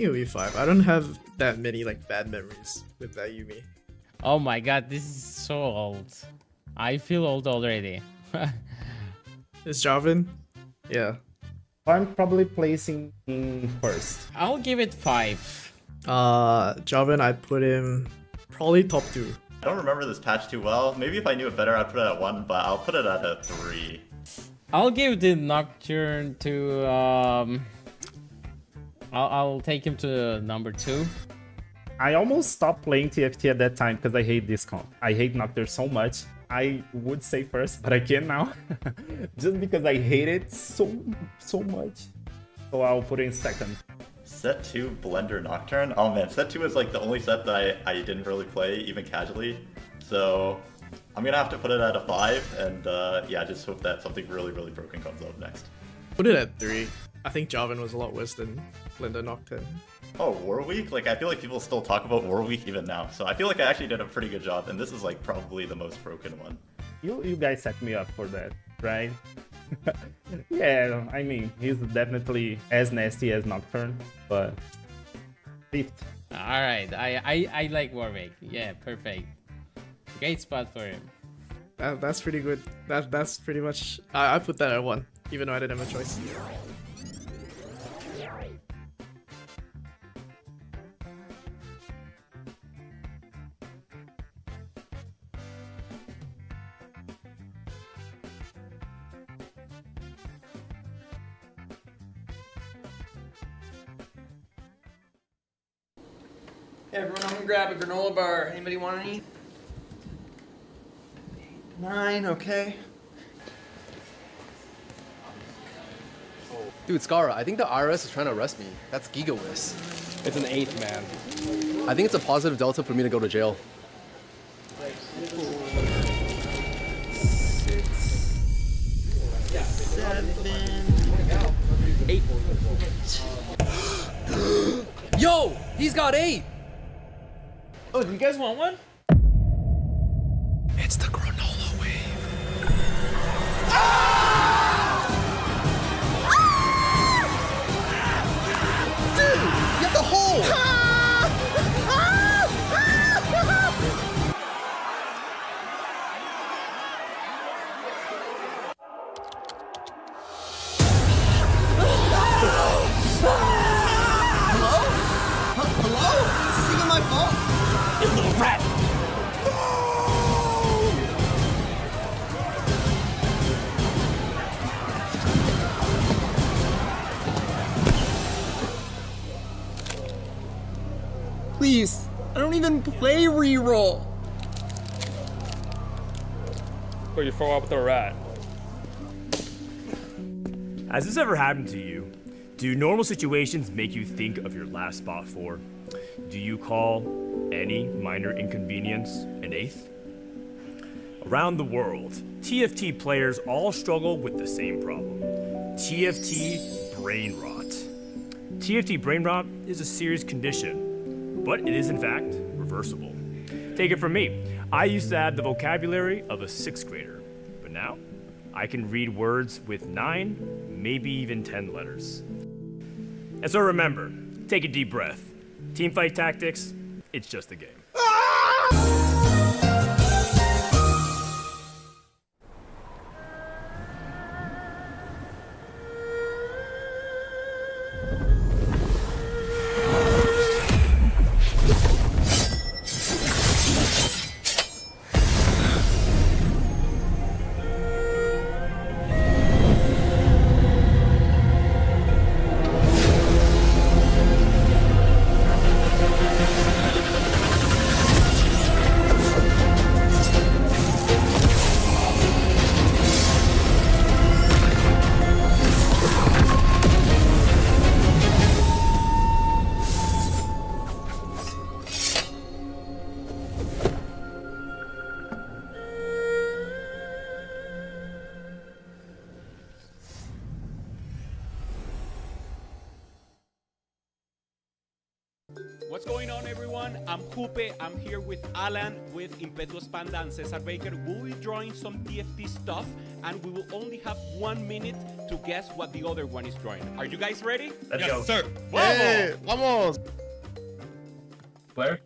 It'll be 5. I don't have that many like bad memories with that Yumi. Oh my god, this is so old. I feel old already. Is Jarvan? Yeah. I'm probably placing in first. I'll give it 5. Jarvan, I'd put him probably top 2. I don't remember this patch too well. Maybe if I knew it better, I'd put it at 1, but I'll put it at a 3. I'll give the Nocturne to I'll take him to number 2. I almost stopped playing TFT at that time because I hate this comp. I hate Nocturne so much. I would say first, but I can't now. Just because I hate it so much. So I'll put it in second. Set 2 Blender Nocturne. Oh man, set 2 is like the only set that I didn't really play, even casually. So I'm gonna have to put it at a 5, and yeah, just hope that something really broken comes up next. Put it at 3. I think Jarvan was a lot worse than Blender Nocturne. Oh, War Week? Like, I feel like people still talk about War Week even now, so I feel like I actually did a pretty good job, and this is like probably the most broken one. You guys set me up for that, right? Yeah, I mean, he's definitely as nasty as Nocturne, but 5th. Alright, I like Warwick. Yeah, perfect. Great spot for him. That's pretty good. That's pretty much. I put that at 1, even though I didn't have a choice. Hey everyone, I'm gonna grab a granola bar. Anybody want any? 9, okay. Dude, Scara, I think the IRS is trying to arrest me. That's GigaWiz. It's an 8th, man. I think it's a positive delta for me to go to jail. 7, 8. Yo, he's got 8. Oh, do you guys want one? It's the granola wave. Dude, get the hole. Please, I don't even play reroll. But you throw out with a rat. Has this ever happened to you? Do normal situations make you think of your last spot 4? Do you call any minor inconvenience an 8th? Around the world, TFT players all struggle with the same problem. TFT brain rot. TFT brain rot is a serious condition, but it is in fact reversible. Take it from me, I used to have the vocabulary of a 6th grader, but now I can read words with 9, maybe even 10 letters. And so remember, take a deep breath. Teamfight tactics, it's just a game. What's going on, everyone? I'm Jupe. I'm here with Alan, with Impetuous Panda and Cesar Baker. We'll be drawing some TFT stuff, and we will only have 1 minute to guess what the other one is drawing. Are you guys ready? Let's go. sir. Hey, vamos! Where?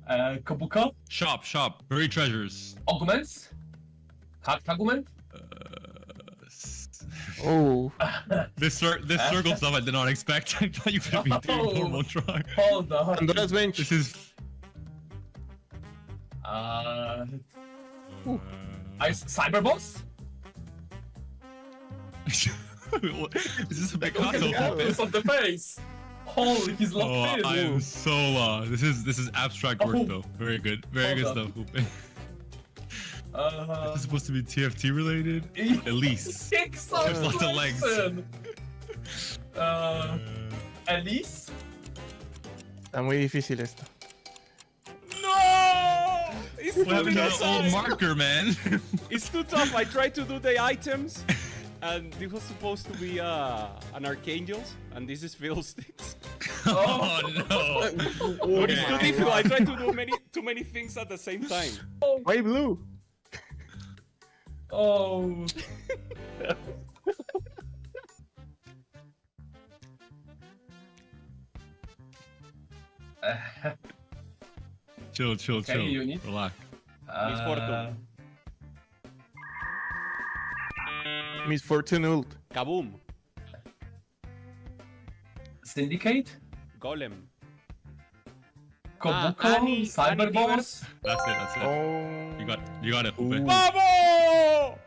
Kabuka? Shop. Buried treasures. Arguments? Argument? Oh. This circle stuff I did not expect. I thought you could be doing normal drawing. Hold on. Andorra's bench. This is. Cyberboss? Is this a Picasso? Focus on the face. Holy, he's Oh, locked in. I am so lost. This is abstract work though. Very good. Very good stuff, Hupe. This is supposed to be TFT related? At least. There's lots of legs. Elise? Está muy difícil esto. No! It's What too happened to the old tough. marker, man? It's too tough. I tried to do the items, and this was supposed to be an Archangels, and this is Fiddlesticks. Oh no. But it's too difficult. I tried to do too many things at the same time. Why blue? Oh. Chill. you need- Relax. Misfortune. Misfortune ult. Kaboom. Syndicate? Golem. Kabuka? Annie Cyberboss? That's it. Oh. You got it, Hupe. Vamos!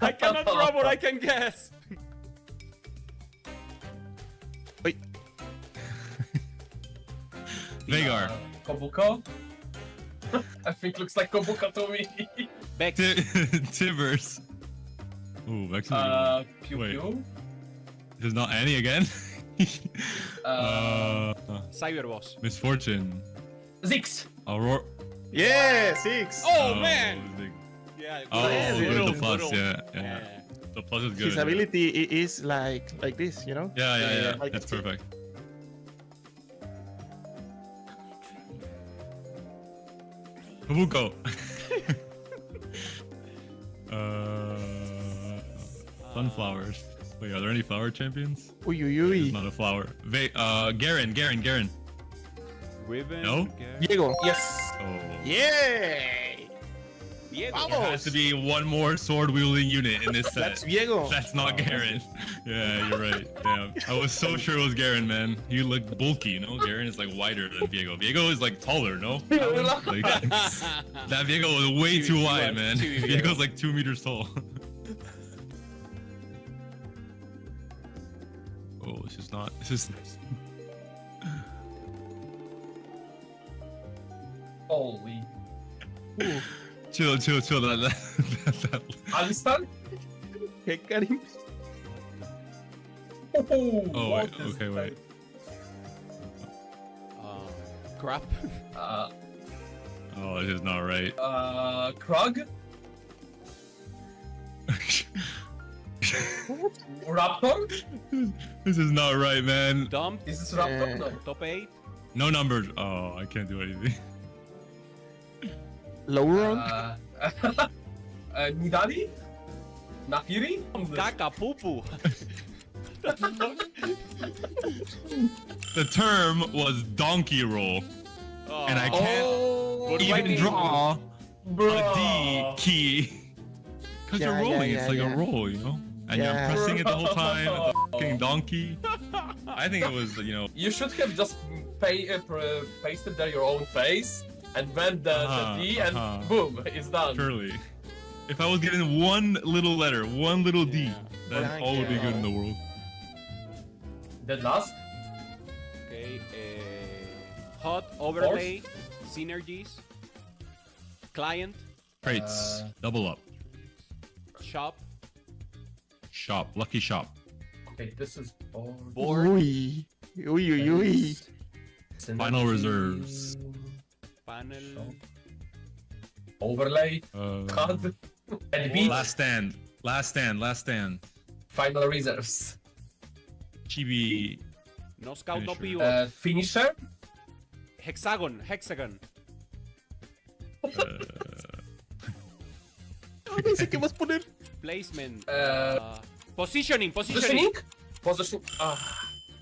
I cannot draw, but I can guess. Wait. Vagar. Kabuka? I think looks like Kabuka to me. Vex. Tivers. Ooh, Vex is Pew Wait. Pew? This is not Annie again. Cyberboss. Misfortune. Zix! Aurora. Yeah, 6. Oh, man! Zig. Yeah. Oh, good. good, the plus, yeah. The plus is good. His ability is like this, you know? Yeah. Like That's it's- perfect. Kabuko. Sunflowers. Wait, are there any flower champions? Uy, uy, It's uy. not a flower. Garen. Ribbon. No? Diego. Yes! Oh. Yay! Diego. There has to be one more sword wielding unit in this set. That's Diego. That's not Garen. Yeah, you're right. Yeah, I was so sure it was Garen, man. He looked bulky, you know? Garen is like wider than Viego. Viego is like taller, no? Like, that Viego was way too wide, man. Viego's like 2 meters tall. Oh, this is not. This is. Holy. Chill. Alistar? Karim. Oh, wait. Okay, wait. Crap. Oh, this is not right. Krug? Raptor? This is not right, man. Dump. Is this Raptor? No. Top 8. No numbers. Oh, I can't do anything. Lowron. Nidali? Nafiri? Kakapupu. The term was donkey roll, and I can't Oh, even draw bro. a D key. Because Yeah, you're rolling, yeah, it's like yeah. a roll, you know? And Yeah. you're pressing it the whole time, it's a fucking donkey. I think it was, you know, You should have just pasted there your own face, and then the D, and boom, it's done. surely. If I was given one little letter, one little D, then Blank, all would be yeah. good in the world. The last? Okay. Hot overlay. Synergies. Client. Crates, double up. Shop. Shop, lucky shop. Okay, this is board. Board. Uy. Uy, uy, uy. Final reserves. Panel. Overlay. Card. And beat. Last stand. Final reserves. Chibi. No scout, no Finisher. pivot. Finisher. Hexagon. No sé qué más poner. Placement. Positioning. Positioning?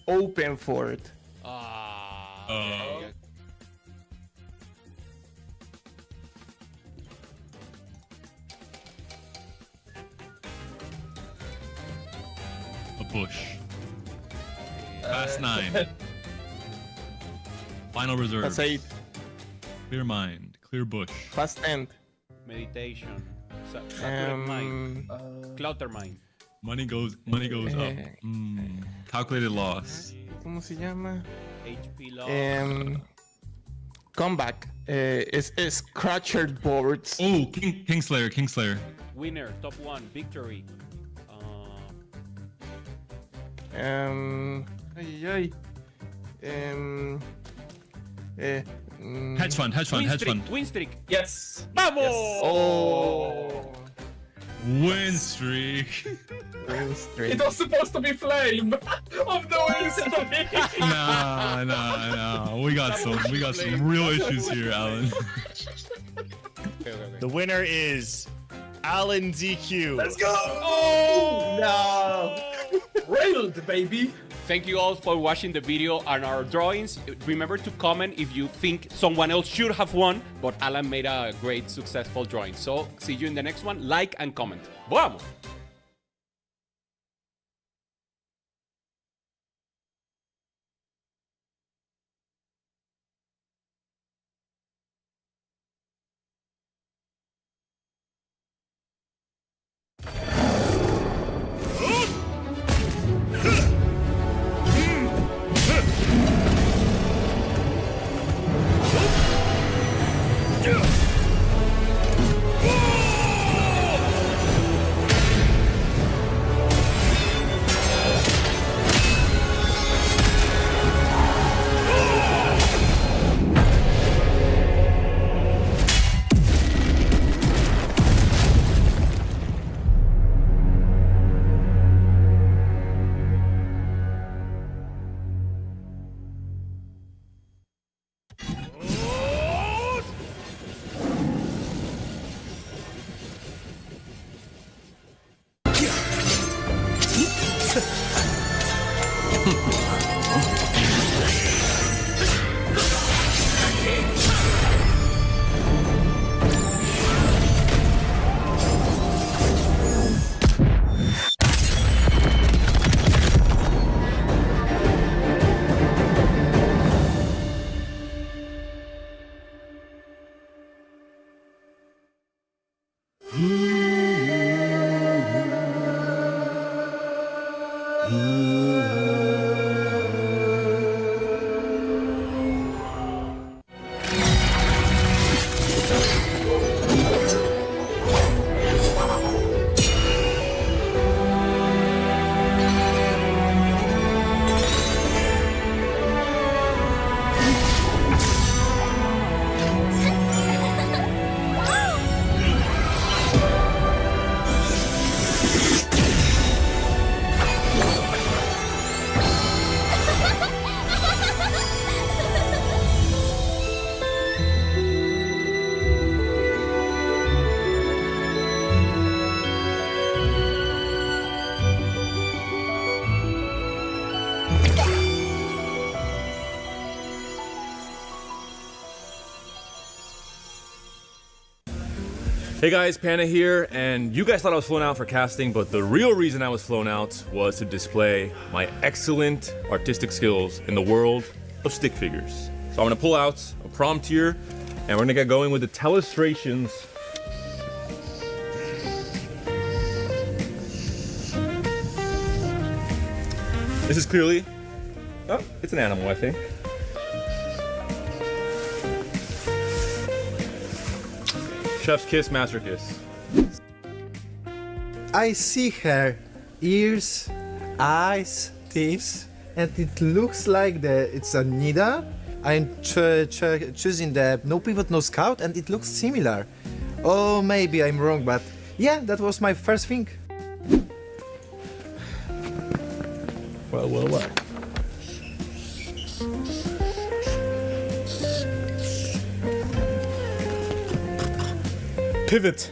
Open for it. Okay. A bush. Fast 9. Final reserve. That's 8. Clear mind. Clear bush. Fast end. Meditation. Saturate mind. Clutter mind. Money goes up. Calculated loss. ¿Cómo se llama? HP loss. Comeback. Es scratcher boards. Oh, Kingslayer. Winner. Top 1. Victory. Hedge fund. Win streak. Yes. ¡Vamos! Oh. Win streak. It was supposed to be flame of the win streak. Nah. We got some real issues here, Alan. The winner is Alan DQ. Let's go. Oh no. Railed, baby. Thank you all for watching the video and our drawings. Remember to comment if you think someone else should have won, but Alan made a great, successful drawing. So, see you in the next one. Like and comment. Vamos! Hey guys, Panda here, and you guys thought I was flown out for casting, but the real reason I was flown out was to display my excellent artistic skills in the world of stick figures. So I'm gonna pull out a prompt here, and we're gonna get going with the Tele-ustrations. This is clearly, oh, it's an animal, I think. Chef's kiss, master kiss. I see her ears, eyes, teeth, and it looks like it's a Nida. I'm choosing the no pivot, no scout, and it looks similar. Oh, maybe I'm wrong, but yeah, that was my first thing. Well. Pivot.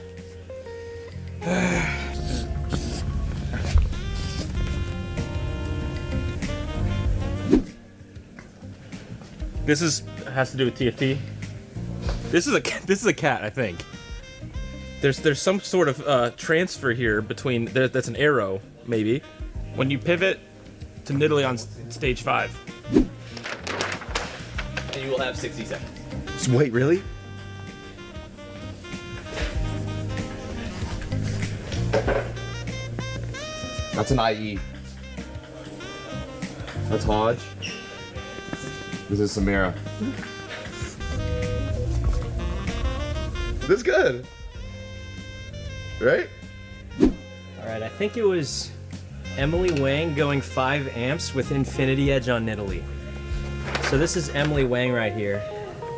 This has to do with TFT. This is a cat, I think. There's some sort of transfer here between that's an arrow maybe. When you pivot to Nidalee on stage 5, and you will have 60 seconds. Wait, really? That's an IE. That's Hodge. This is Samira. This is good. Right? Alright, I think it was Emily Wang going 5 amps with Infinity Edge on Nidalee. So this is Emily Wang right here.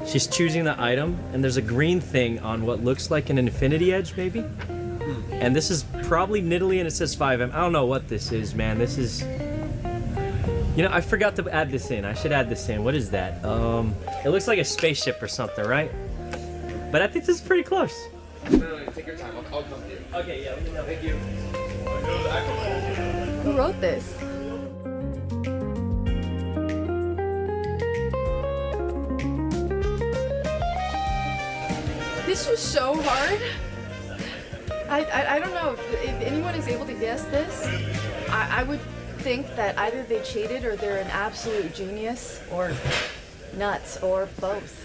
She's choosing the item, and there's a green thing on what looks like an Infinity Edge, maybe? And this is probably Nidalee, and it says 5 amp. I don't know what this is, man. This is... You know, I forgot to add this in. I should add this in. What is that? It looks like a spaceship or something, right? But I think this is pretty close. No, take your time. I'll come to you. Okay, yeah, no, thank you. Who wrote this? This was so hard. I don't know if anyone is able to guess this. I would think that either they cheated or they're an absolute genius or nuts or both.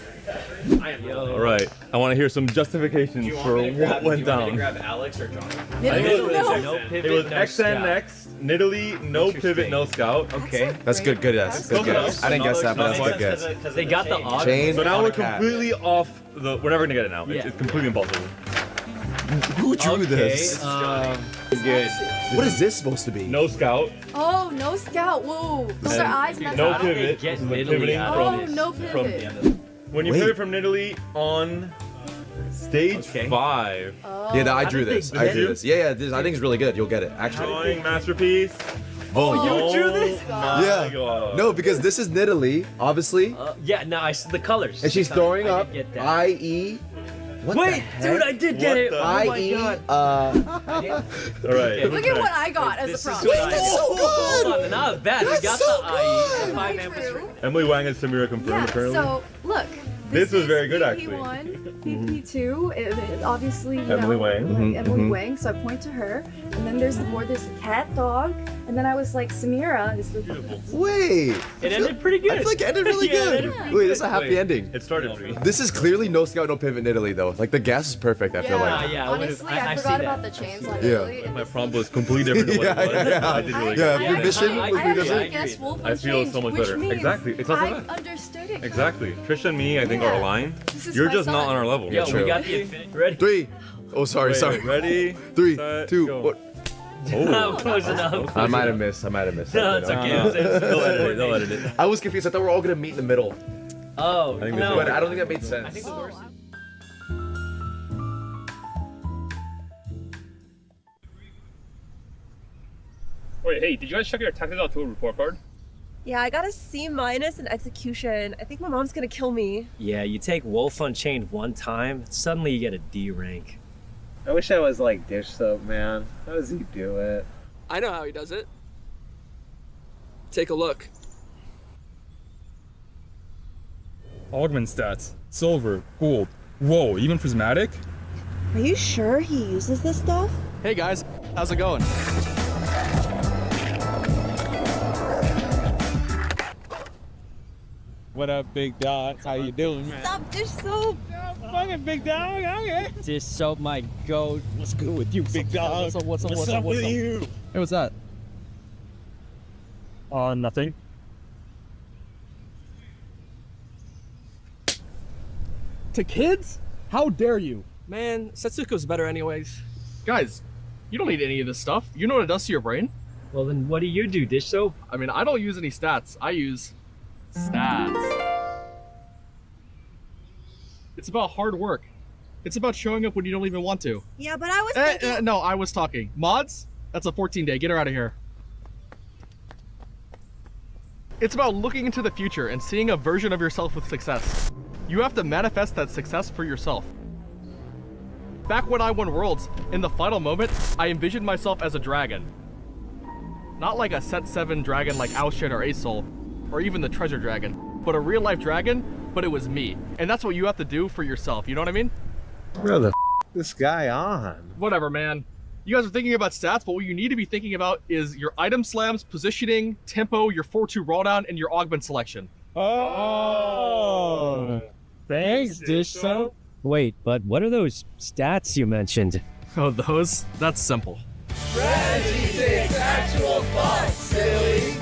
All right, I want to hear some justifications for what went down. Grab Alex or John? No pivot, it was XN next, Nidalee, no pivot, no scout. Okay. That's good. Good guess. Good guess. I didn't guess that, but that's good guess. They got the odd. Chain. So now we're completely off the. We're never gonna get it now. Yeah. It's completely impossible. Who drew this? Good. What is this supposed to be? No scout. Oh, no scout. Whoa. Those are eyes. That's No not- pivot. Get Pivoting Nidalee out Oh, of this. no pivot. When you Wait. pivot from Nidalee on stage 5. Yeah, I How drew did they this. get I drew it? this. Yeah, this, I think it's really good. You'll get it, actually. Drawing masterpiece. Oh, You drew this? My yeah. God. No, because this is Nidalee, obviously, Yeah, no, I see the colors. and she's throwing I up did get that. IE. What the Wait, heck? dude, I did get What it. the- Oh my IE. god. All right. Look at what I got as This a is prompt. what I- That's so good. Hold on, not bad. That's We got so the IE. good. 5 amp is True. Emily Wang and Samira confirmed Yeah, apparently. so look. This was is very good, PP1, PP2, obviously, you Emily know, Wang. Emily Wang, so I point to her, and then there's more this cat dog, and then I was like, Samira is the Wait. It ended pretty good. I feel like it ended really Yeah, it good. ended pretty Wait, good. this is a happy Wait, ending. It started for me. This is clearly no scout, no pivot Nidalee, though. Like, the gas is perfect, I feel like. Yeah, I would've- Honestly, I I see forgot that. about the chains on Yeah. Italy. My prompt was completely different than what it was. Yeah. I did really Yeah, good. your mission I- was I- pretty I- different. guess wolf I and feel chains, so much which better. means Exactly. It's not so I bad. understood it. Exactly. Trisha and me, I think, Yeah. are aligned. This is You're my just not son. on our level. Yo, true. we got the Infinity. Ready? 3. Oh, sorry, sorry. Ready? 3, set, 2, go. what? Not close enough. I might have missed. No, it's okay. They'll edit it. They'll edit it. I was confused. I thought we were all gonna meet in the middle, Oh, think no. but I don't think that made sense. I think the worst. Wait, hey, did you guys check your tactical tool report card? Yeah, I got a C- in execution. I think my mom's gonna kill me. Yeah, you take Wolf Unchained one time, suddenly you get a D rank. I wish I was like Dish Soap, man. How does he do it? I know how he does it. Take a look. Augment stats. Silver, gold. Whoa, even prismatic? Are you sure he uses this stuff? Hey guys, how's it going? What up, big dog? How you doing, man? Stop Dish Soap! Fucking big dog, okay. Dish Soap, my goat. What's good with you, big dog? What's up with you? Hey, what's that? Nothing. To kids? How dare you? Man, Setsuko's better anyways. Guys, you don't need any of this stuff. You know what it does to your brain? Well, then what do you do, Dish Soap? I mean, I don't use any stats. I use stats. It's about hard work. It's about showing up when you don't even want to. Yeah, but I was thinking... No, I was talking. Mods? That's a 14-day. Get her out of here. It's about looking into the future and seeing a version of yourself with success. You have to manifest that success for yourself. Back when I won Worlds, in the final moment, I envisioned myself as a dragon. Not like a set 7 dragon like Aoshin or Aesol, or even the Treasure Dragon, but a real life dragon, but it was me. And that's what you have to do for yourself, you know what I mean? Where the this guy on? Whatever, man. You guys are thinking about stats, but what you need to be thinking about is your item slams, positioning, tempo, your 4-2 roll down, and your augment selection. Oh, thanks, Dishso. Wait, but what are those stats you mentioned? Oh, those? That's simple. Strategy takes actual thought, silly.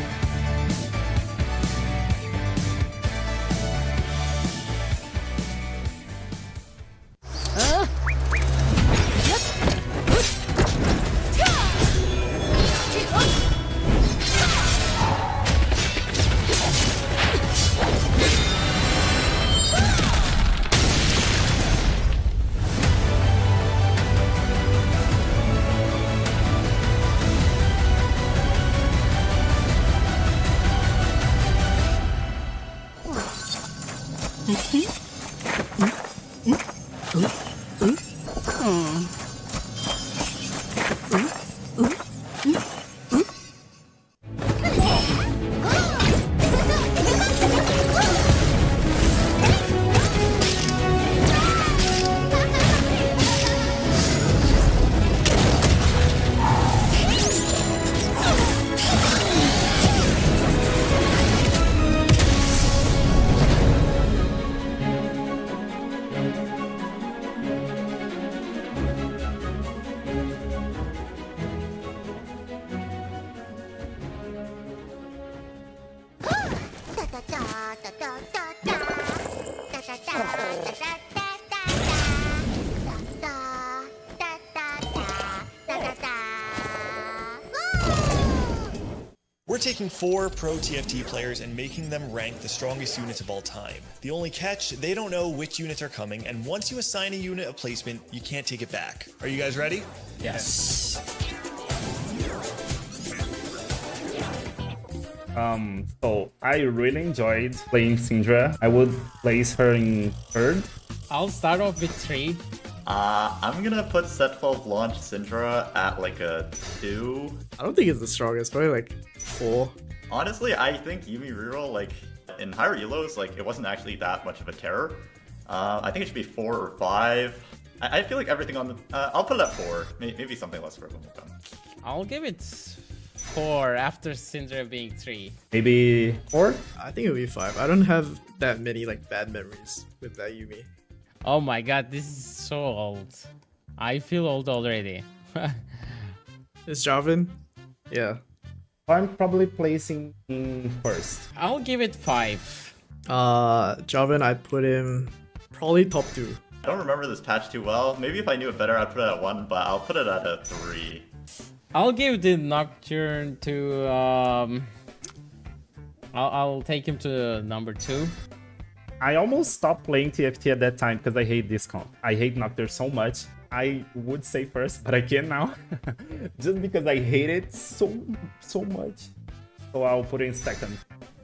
We're taking 4 pro TFT players and making them rank the strongest units of all time. The only catch, they don't know which units are coming, and once you assign a unit a placement, you can't take it back. Are you guys ready? Yes. So I really enjoyed playing Syndra. I would place her in 3rd. I'll start off with 3. I'm gonna put set 12 launch Syndra at like a 2. I don't think it's the strongest, probably like 4. Honestly, I think Yuumi reroll, like, in higher elos, like, it wasn't actually that much of a terror. I think it should be 4 or 5. I feel like everything on the... I'll put it at 4. Maybe something less for a moment done. I'll give it 4 after Syndra being 3. Maybe 4? I think it'll be 5. I don't have that many like bad memories with that Yuumi. Oh my god, this is so old. I feel old already. Is Jarvan? Yeah. I'm probably placing in 1st. I'll give it 5. Jarvan, I'd put him probably top 2. I don't remember this patch too well. Maybe if I knew it better, I'd put it at 1, but I'll put it at a 3. I'll give the Nocturne to I'll take him to number 2. I almost stopped playing TFT at that time because I hate this comp. I hate Nocturne so much. I would say 1st, but I can't now. Just because I hate it so much. So I'll put it in 2nd.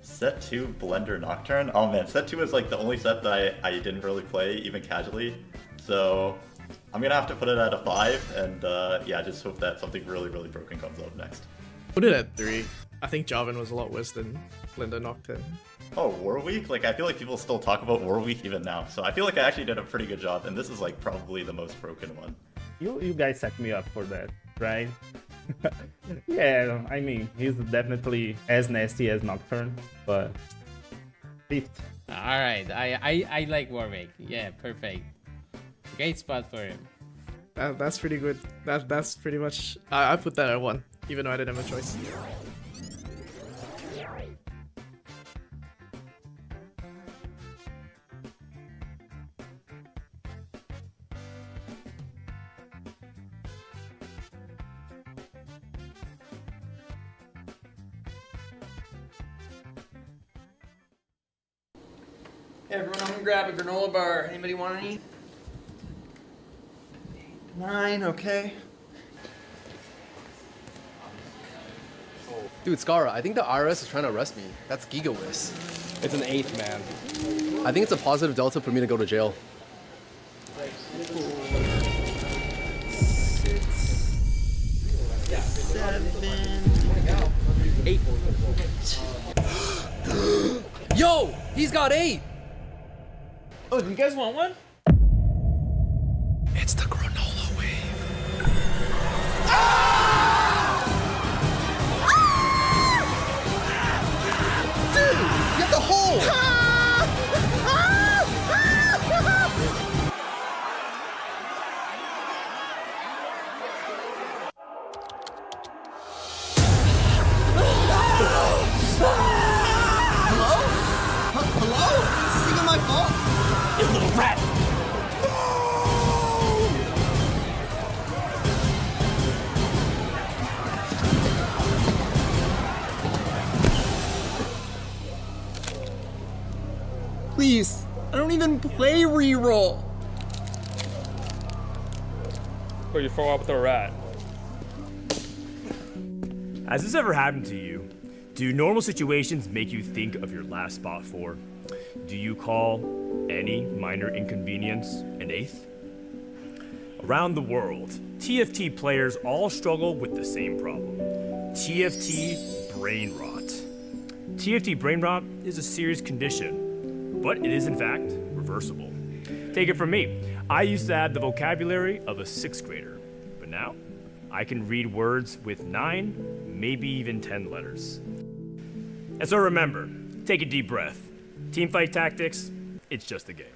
Set 2 Blender Nocturne. Oh man, set 2 is like the only set that I didn't really play, even casually. So I'm gonna have to put it at a 5, and yeah, just hope that something really broken comes up next. Put it at 3. I think Jarvan was a lot worse than Blender Nocturne. Oh, War Week? Like, I feel like people still talk about War Week even now. So I feel like I actually did a pretty good job, and this is like probably the most broken one. You guys set me up for that, right? Yeah, I mean, he's definitely as nasty as Nocturne, but 5th. Alright, I like Warwick. Yeah, perfect. Great spot for him. That's pretty good. That's pretty much... I put that at 1, even though I didn't have a choice. Hey everyone, I'm gonna grab a granola bar. Anybody want any? 9, okay. Dude, Scara, I think the IRS is trying to arrest me. That's Gigawiss. It's an 8, man. I think it's a positive delta for me to go to jail. 7, 8. Yo, he's got 8. Oh, do you guys want one? It's the granola wave. Dude, get the hole! You little rat! Please, I don't even play reroll. Or you throw up with a rat. Has this ever happened to you? Do normal situations make you think of your last spot 4? Do you call any minor inconvenience an 8th? Around the world, TFT players all struggle with the same problem. TFT brain rot. TFT brain rot is a serious condition, but it is in fact reversible. Take it from me. I used to have the vocabulary of a 6th grader, but now I can read words with 9, maybe even 10 letters. And so remember, take a deep breath. Teamfight Tactics, it's just a game.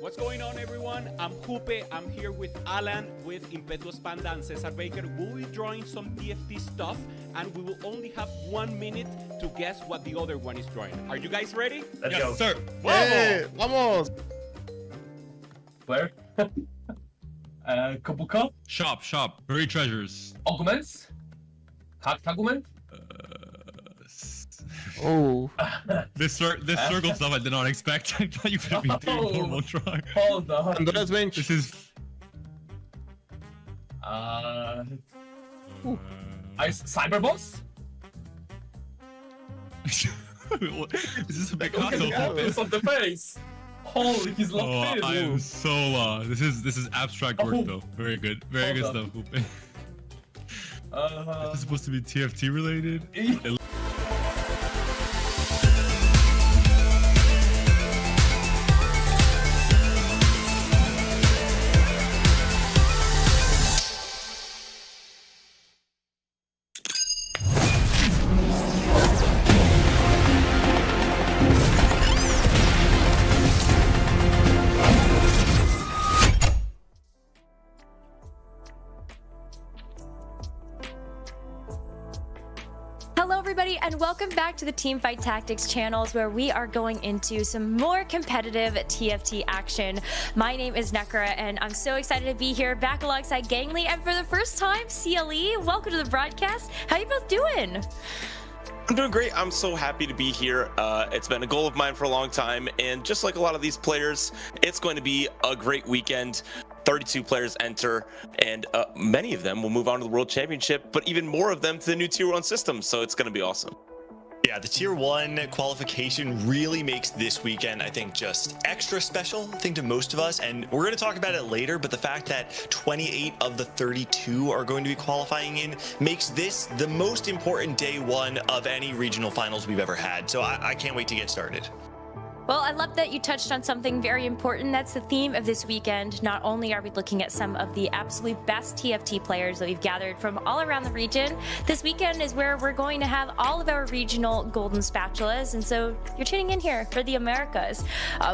What's going on, everyone? I'm Jupe. I'm here with Alan, with Impetuous Panda and Cesar Baker. We'll be drawing some TFT stuff, and we will only have 1 minute to guess what the other one is drawing. Are you guys ready? Let's go. Sir. Hey, vamos! Player? Couple cup? Shop. Buried treasures. Arguments? Argument? Oh. This circle stuff I did not expect. I thought you could be doing normal drawing. Hold on. Andreas bench. This is... Cyberboss? Is this a Picasso? It's on the face. Holy, he's locked in. I am so lost. This is abstract work though. Very good. Very good stuff, Jupe. Is this supposed to be TFT related? Hello everybody and welcome back to the Teamfight Tactics channels, where we are going into some more competitive TFT action. My name is Nekkra and I'm so excited to be here back alongside Gangly, and for the first time, CLE, welcome to the broadcast. How you both doing? I'm doing great. I'm so happy to be here. It's been a goal of mine for a long time, and just like a lot of these players, it's going to be a great weekend. 32 players enter, and many of them will move on to the World Championship, but even more of them to the new Tier 1 system, so it's going to be awesome. Yeah, the Tier 1 qualification really makes this weekend, I think, just extra special, I think, to most of us. And we're going to talk about it later, but the fact that 28 of the 32 are going to be qualifying in makes this the most important day one of any regional finals we've ever had. So I can't wait to get started. Well, I love that you touched on something very important. That's the theme of this weekend. Not only are we looking at some of the absolute best TFT players that we've gathered from all around the region, this weekend is where we're going to have all of our regional golden spatulas. And so you're tuning in here for the Americas.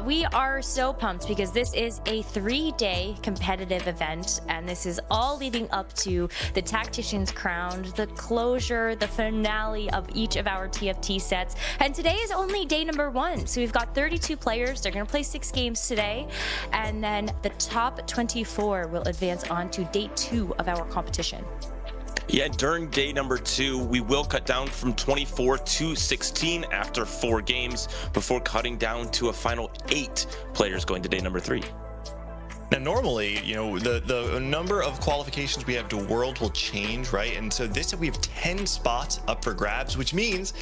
We are so pumped because this is a 3-day competitive event, and this is all leading up to the Tactician's Crown, the closure, the finale of each of our TFT sets. And today is only day number 1. So we've got 32 players. They're going to play 6 games today, and then the top 24 will advance on to day 2 of our competition. Yeah, during day number 2, we will cut down from 24 to 16 after 4 games before cutting down to a final 8 players going to day number 3. Now, normally, you know, the number of qualifications we have to World will change, right? And so this time we have 10 spots up for grabs, which means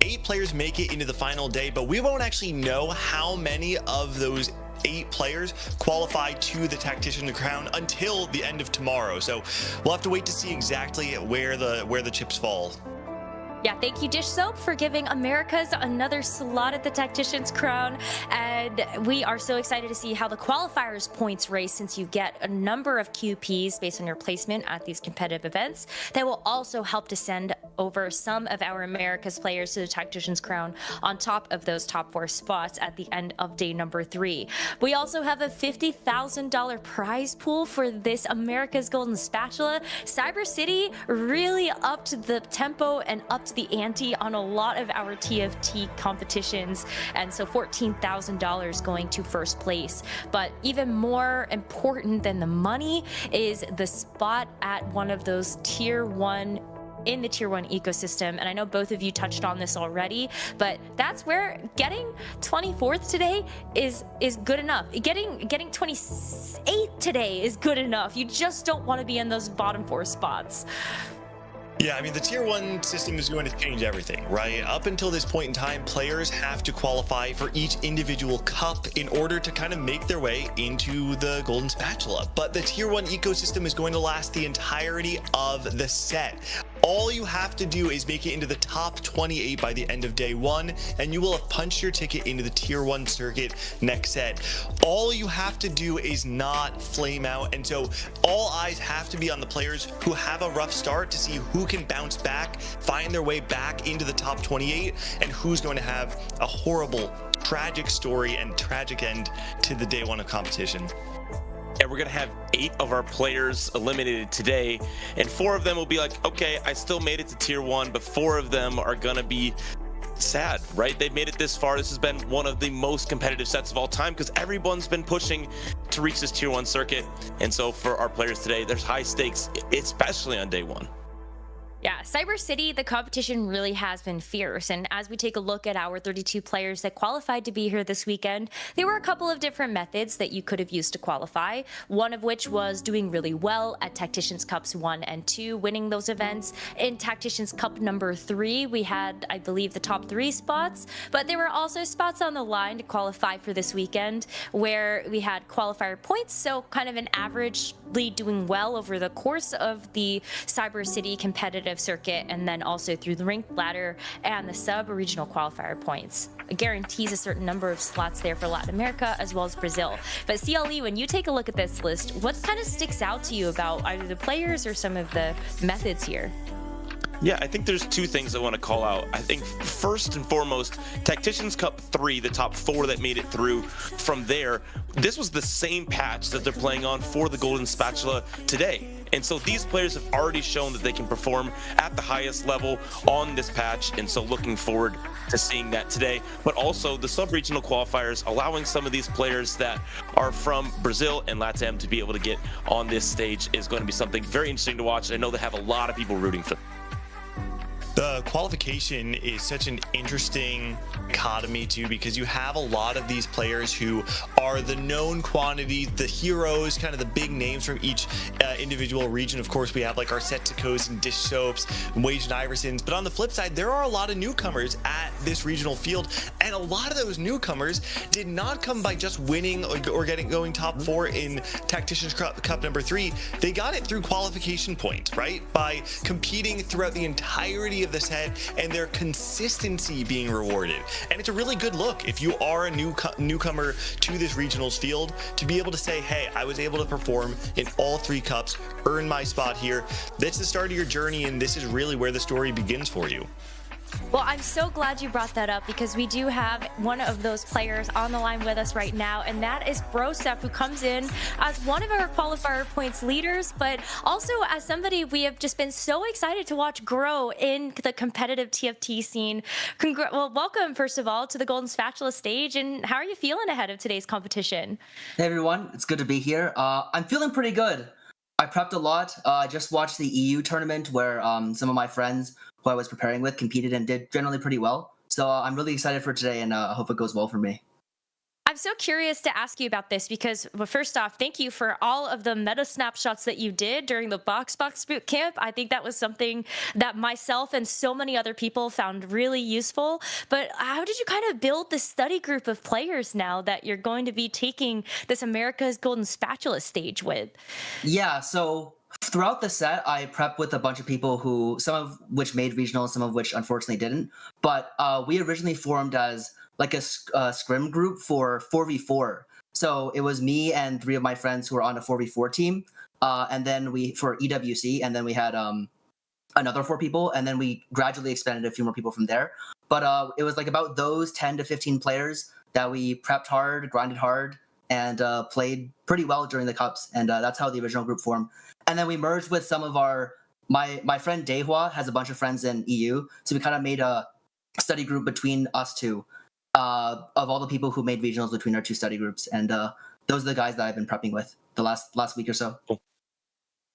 8 players make it into the final day, but we won't actually know how many of those 8 players qualify to the Tactician's Crown until the end of tomorrow. So we'll have to wait to see exactly where the chips fall. Yeah, thank you, Dish Soap, for giving Americas another slot at the Tactician's Crown. And we are so excited to see how the qualifiers points race, since you get a number of QPs based on your placement at these competitive events that will also help to send over some of our Americas players to the Tactician's Crown on top of those top 4 spots at the end of day number 3. We also have a $50,000 prize pool for this America's Golden Spatula. Cyber City really upped the tempo and upped the ante on a lot of our TFT competitions, and so $14,000 going to first place. But even more important than the money is the spot at one of those tier 1 in the tier 1 ecosystem. And I know both of you touched on this already, but that's where getting 24th today is good enough. Getting 28th today is good enough. You just don't want to be in those bottom 4 spots. Yeah, I mean, the tier 1 system is going to change everything, right? Up until this point in time, players have to qualify for each individual cup in order to kind of make their way into the Golden Spatula. But the tier 1 ecosystem is going to last the entirety of the set. All you have to do is make it into the top 28 by the end of day 1, and you will have punched your ticket into the tier 1 circuit next set. All you have to do is not flame out, and so all eyes have to be on the players who have a rough start to see who can bounce back, find their way back into the top 28, and who's going to have a horrible, tragic story and tragic end to the day 1 of competition. And we're going to have 8 of our players eliminated today, and 4 of them will be like, okay, I still made it to tier 1, but 4 of them are going to be sad, right? They've made it this far. This has been one of the most competitive sets of all time because everyone's been pushing to reach this tier 1 circuit. And so for our players today, there's high stakes, especially on day 1. Yeah, Cyber City, the competition really has been fierce. And as we take a look at our 32 players that qualified to be here this weekend, there were a couple of different methods that you could have used to qualify. One of which was doing really well at Tacticians Cups 1 and 2, winning those events. In Tacticians Cup number 3, we had, I believe, the top 3 spots, but there were also spots on the line to qualify for this weekend where we had qualifier points, so kind of an averagely doing well over the course of the Cyber City competitive circuit, and then also through the ranked ladder and the sub-regional qualifier points. It guarantees a certain number of slots there for Latin America as well as Brazil. But CLE, when you take a look at this list, what kind of sticks out to you about either the players or some of the methods here? Yeah, I think there's 2 things I want to call out. I think first and foremost, Tacticians Cup 3, the top 4 that made it through from there, this was the same patch that they're playing on for the Golden Spatula today. And so these players have already shown that they can perform at the highest level on this patch, and so looking forward to seeing that today. But also the sub-regional qualifiers, allowing some of these players that are from Brazil and LATAM to be able to get on this stage is going to be something very interesting to watch. I know they have a lot of people rooting for them. The qualification is such an interesting dichotomy too, because you have a lot of these players who are the known quantity, the heroes, kind of the big names from each individual region. Of course, we have like our Setsuko's and Dish Soaps, Wage and Iversons, but on the flip side, there are a lot of newcomers at this regional field, and a lot of those newcomers did not come by just winning or going top 4 in Tacticians Cup number 3. They got it through qualification points, right? By competing throughout the entirety of the set and their consistency being rewarded. And it's a really good look if you are a newcomer to this regionals field to be able to say, hey, I was able to perform in all 3 cups, earn my spot here. That's the start of your journey, and this is really where the story begins for you. Well, I'm so glad you brought that up because we do have one of those players on the line with us right now, and that is Broseph, who comes in as one of our qualifier points leaders, but also as somebody we have just been so excited to watch grow in the competitive TFT scene. Well, welcome, first of all, to the Golden Spatula stage, and how are you feeling ahead of today's competition? Hey, everyone. It's good to be here. I'm feeling pretty good. I prepped a lot. I just watched the EU tournament where some of my friends who I was preparing with competed and did generally pretty well. So I'm really excited for today, and I hope it goes well for me. I'm so curious to ask you about this because, well, first off, thank you for all of the meta snapshots that you did during the Box boot camp. I think that was something that myself and so many other people found really useful. But how did you kind of build this study group of players now that you're going to be taking this America's Golden Spatula stage with? Yeah, so throughout the set, I prepped with a bunch of people who, some of which made regionals, some of which unfortunately didn't. But we originally formed as like a scrim group for 4v4. So it was me and 3 of my friends who were on a 4v4 team. And then for EWC, and then we had another 4 people, and then we gradually expanded a few more people from there. But it was like about those 10 to 15 players that we prepped hard, grinded hard, and played pretty well during the cups. And that's how the original group formed. And then we merged with some of my friend Dehua has a bunch of friends in EU. So we kind of made a study group between us 2. Of all the people who made regionals between our 2 study groups, and those are the guys that I've been prepping with the last week or so. Cool.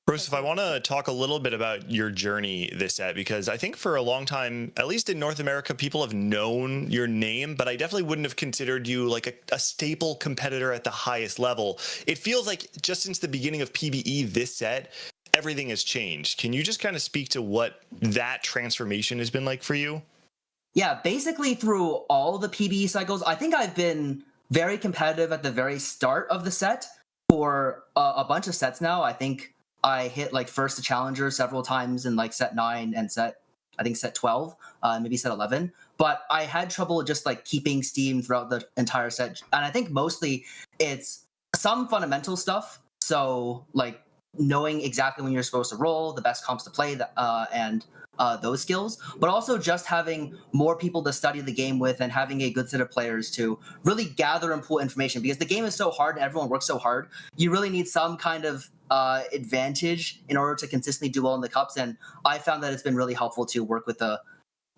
Broseph, I want to talk a little bit about your journey this set, because I think for a long time, at least in North America, people have known your name, but I definitely wouldn't have considered you like a staple competitor at the highest level. It feels like just since the beginning of PBE this set, everything has changed. Can you just kind of speak to what that transformation has been like for you? Yeah, basically through all the PBE cycles, I think I've been very competitive at the very start of the set for a bunch of sets now. I think I hit like first to challenger several times in like set 9 and set 12, maybe set 11. But I had trouble just like keeping steam throughout the entire set. And I think mostly it's some fundamental stuff. So like knowing exactly when you're supposed to roll, the best comps to play, and those skills, but also just having more people to study the game with and having a good set of players to really gather and pull information, because the game is so hard and everyone works so hard. You really need some kind of advantage in order to consistently do well in the cups, and I found that it's been really helpful to work with a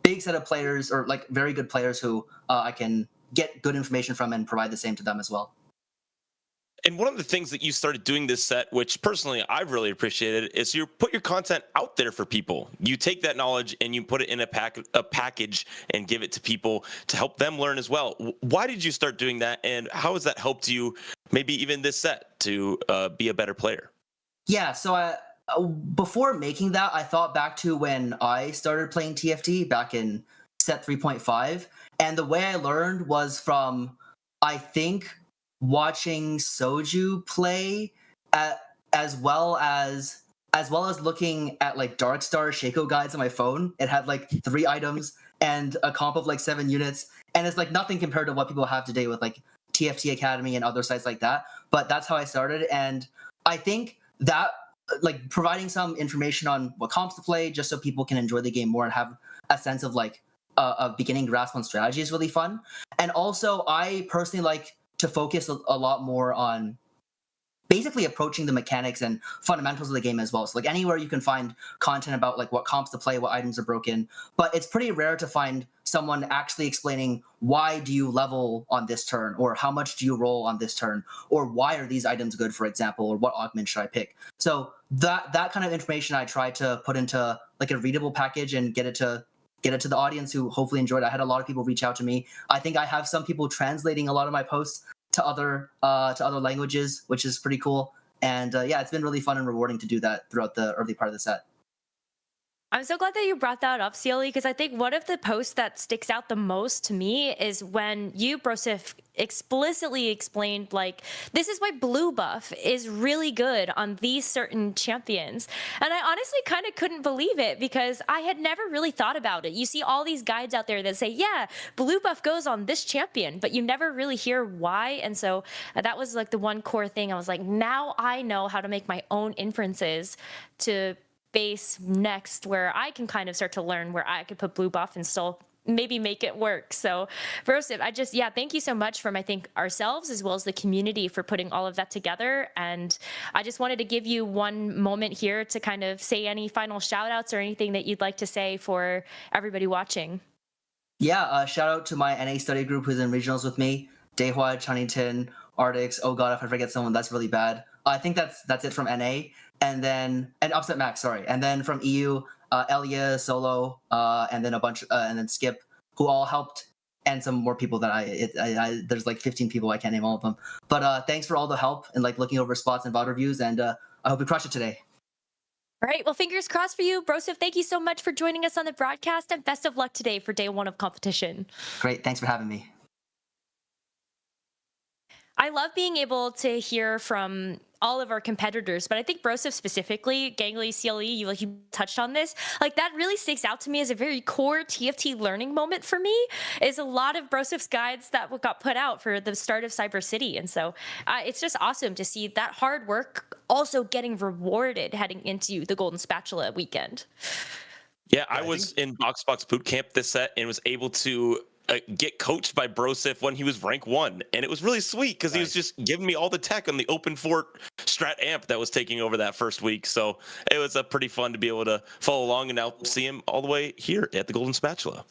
big set of players, or like very good players who I can get good information from and provide the same to them as well. And one of the things that you started doing this set, which personally I've really appreciated, is you put your content out there for people. You take that knowledge and you put it in a package and give it to people to help them learn as well. Why did you start doing that, and how has that helped you, maybe even this set, to be a better player? Yeah, so before making that, I thought back to when I started playing TFT back in set 3.5, and the way I learned was from, I think, watching Soju play as well as looking at like Darkstar Shaco guides on my phone. It had like 3 items and a comp of like 7 units, and it's like nothing compared to what people have today with like TFT Academy and other sites like that. But that's how I started, and I think that like providing some information on what comps to play just so people can enjoy the game more and have a sense of like a beginning grasp on strategy is really fun. And also I personally like to focus a lot more on basically approaching the mechanics and fundamentals of the game as well. So like anywhere you can find content about like what comps to play, what items are broken, but it's pretty rare to find someone actually explaining why do you level on this turn, or how much do you roll on this turn, or why are these items good, for example, or what augment should I pick. So that kind of information I try to put into like a readable package and get it to the audience who hopefully enjoyed it. I had a lot of people reach out to me. I think I have some people translating a lot of my posts to other languages, which is pretty cool. And yeah, it's been really fun and rewarding to do that throughout the early part of the set. I'm so glad that you brought that up, CLE, because I think one of the posts that sticks out the most to me is when you, Broseph, explicitly explained, like, this is why blue buff is really good on these certain champions. And I honestly kind of couldn't believe it because I had never really thought about it. You see all these guides out there that say, yeah, blue buff goes on this champion, but you never really hear why. And so that was like the one core thing. I was like, now I know how to make my own inferences to base next, where I can kind of start to learn where I could put blue buff and still maybe make it work. So Broseph, thank you so much from, I think, ourselves as well as the community for putting all of that together. And I just wanted to give you one moment here to kind of say any final shout outs or anything that you'd like to say for everybody watching. Yeah, shout out to my NA study group who's in regionals with me. Dehua, Chunnington, Artix. Oh god, if I forget someone, that's really bad. I think that's it from NA. And Upset Max, sorry. And then from EU, Elia, Solo, and then a bunch, and then Skip, who all helped, and some more people that there's like 15 people, I can't name all of them. But thanks for all the help and like looking over spots and VOD reviews, and I hope you crush it today. All right, well, fingers crossed for you. Broseph, thank you so much for joining us on the broadcast, and best of luck today for day 1 of competition. Great, thanks for having me. I love being able to hear from all of our competitors, but I think Broseph specifically, Gangly, CLE, you touched on this, like that really sticks out to me as a very core TFT learning moment for me, is a lot of Broseph's guides that got put out for the start of Cyber City. And so it's just awesome to see that hard work also getting rewarded heading into the Golden Spatula weekend. Yeah, I was in Boxbox Bootcamp this set and was able to get coached by Broseph when he was rank 1, and it was really sweet because he was just giving me all the tech on the open fort strat amp that was taking over that first week. So it was pretty fun to be able to follow along and now see him all the way here at the Golden Spatula.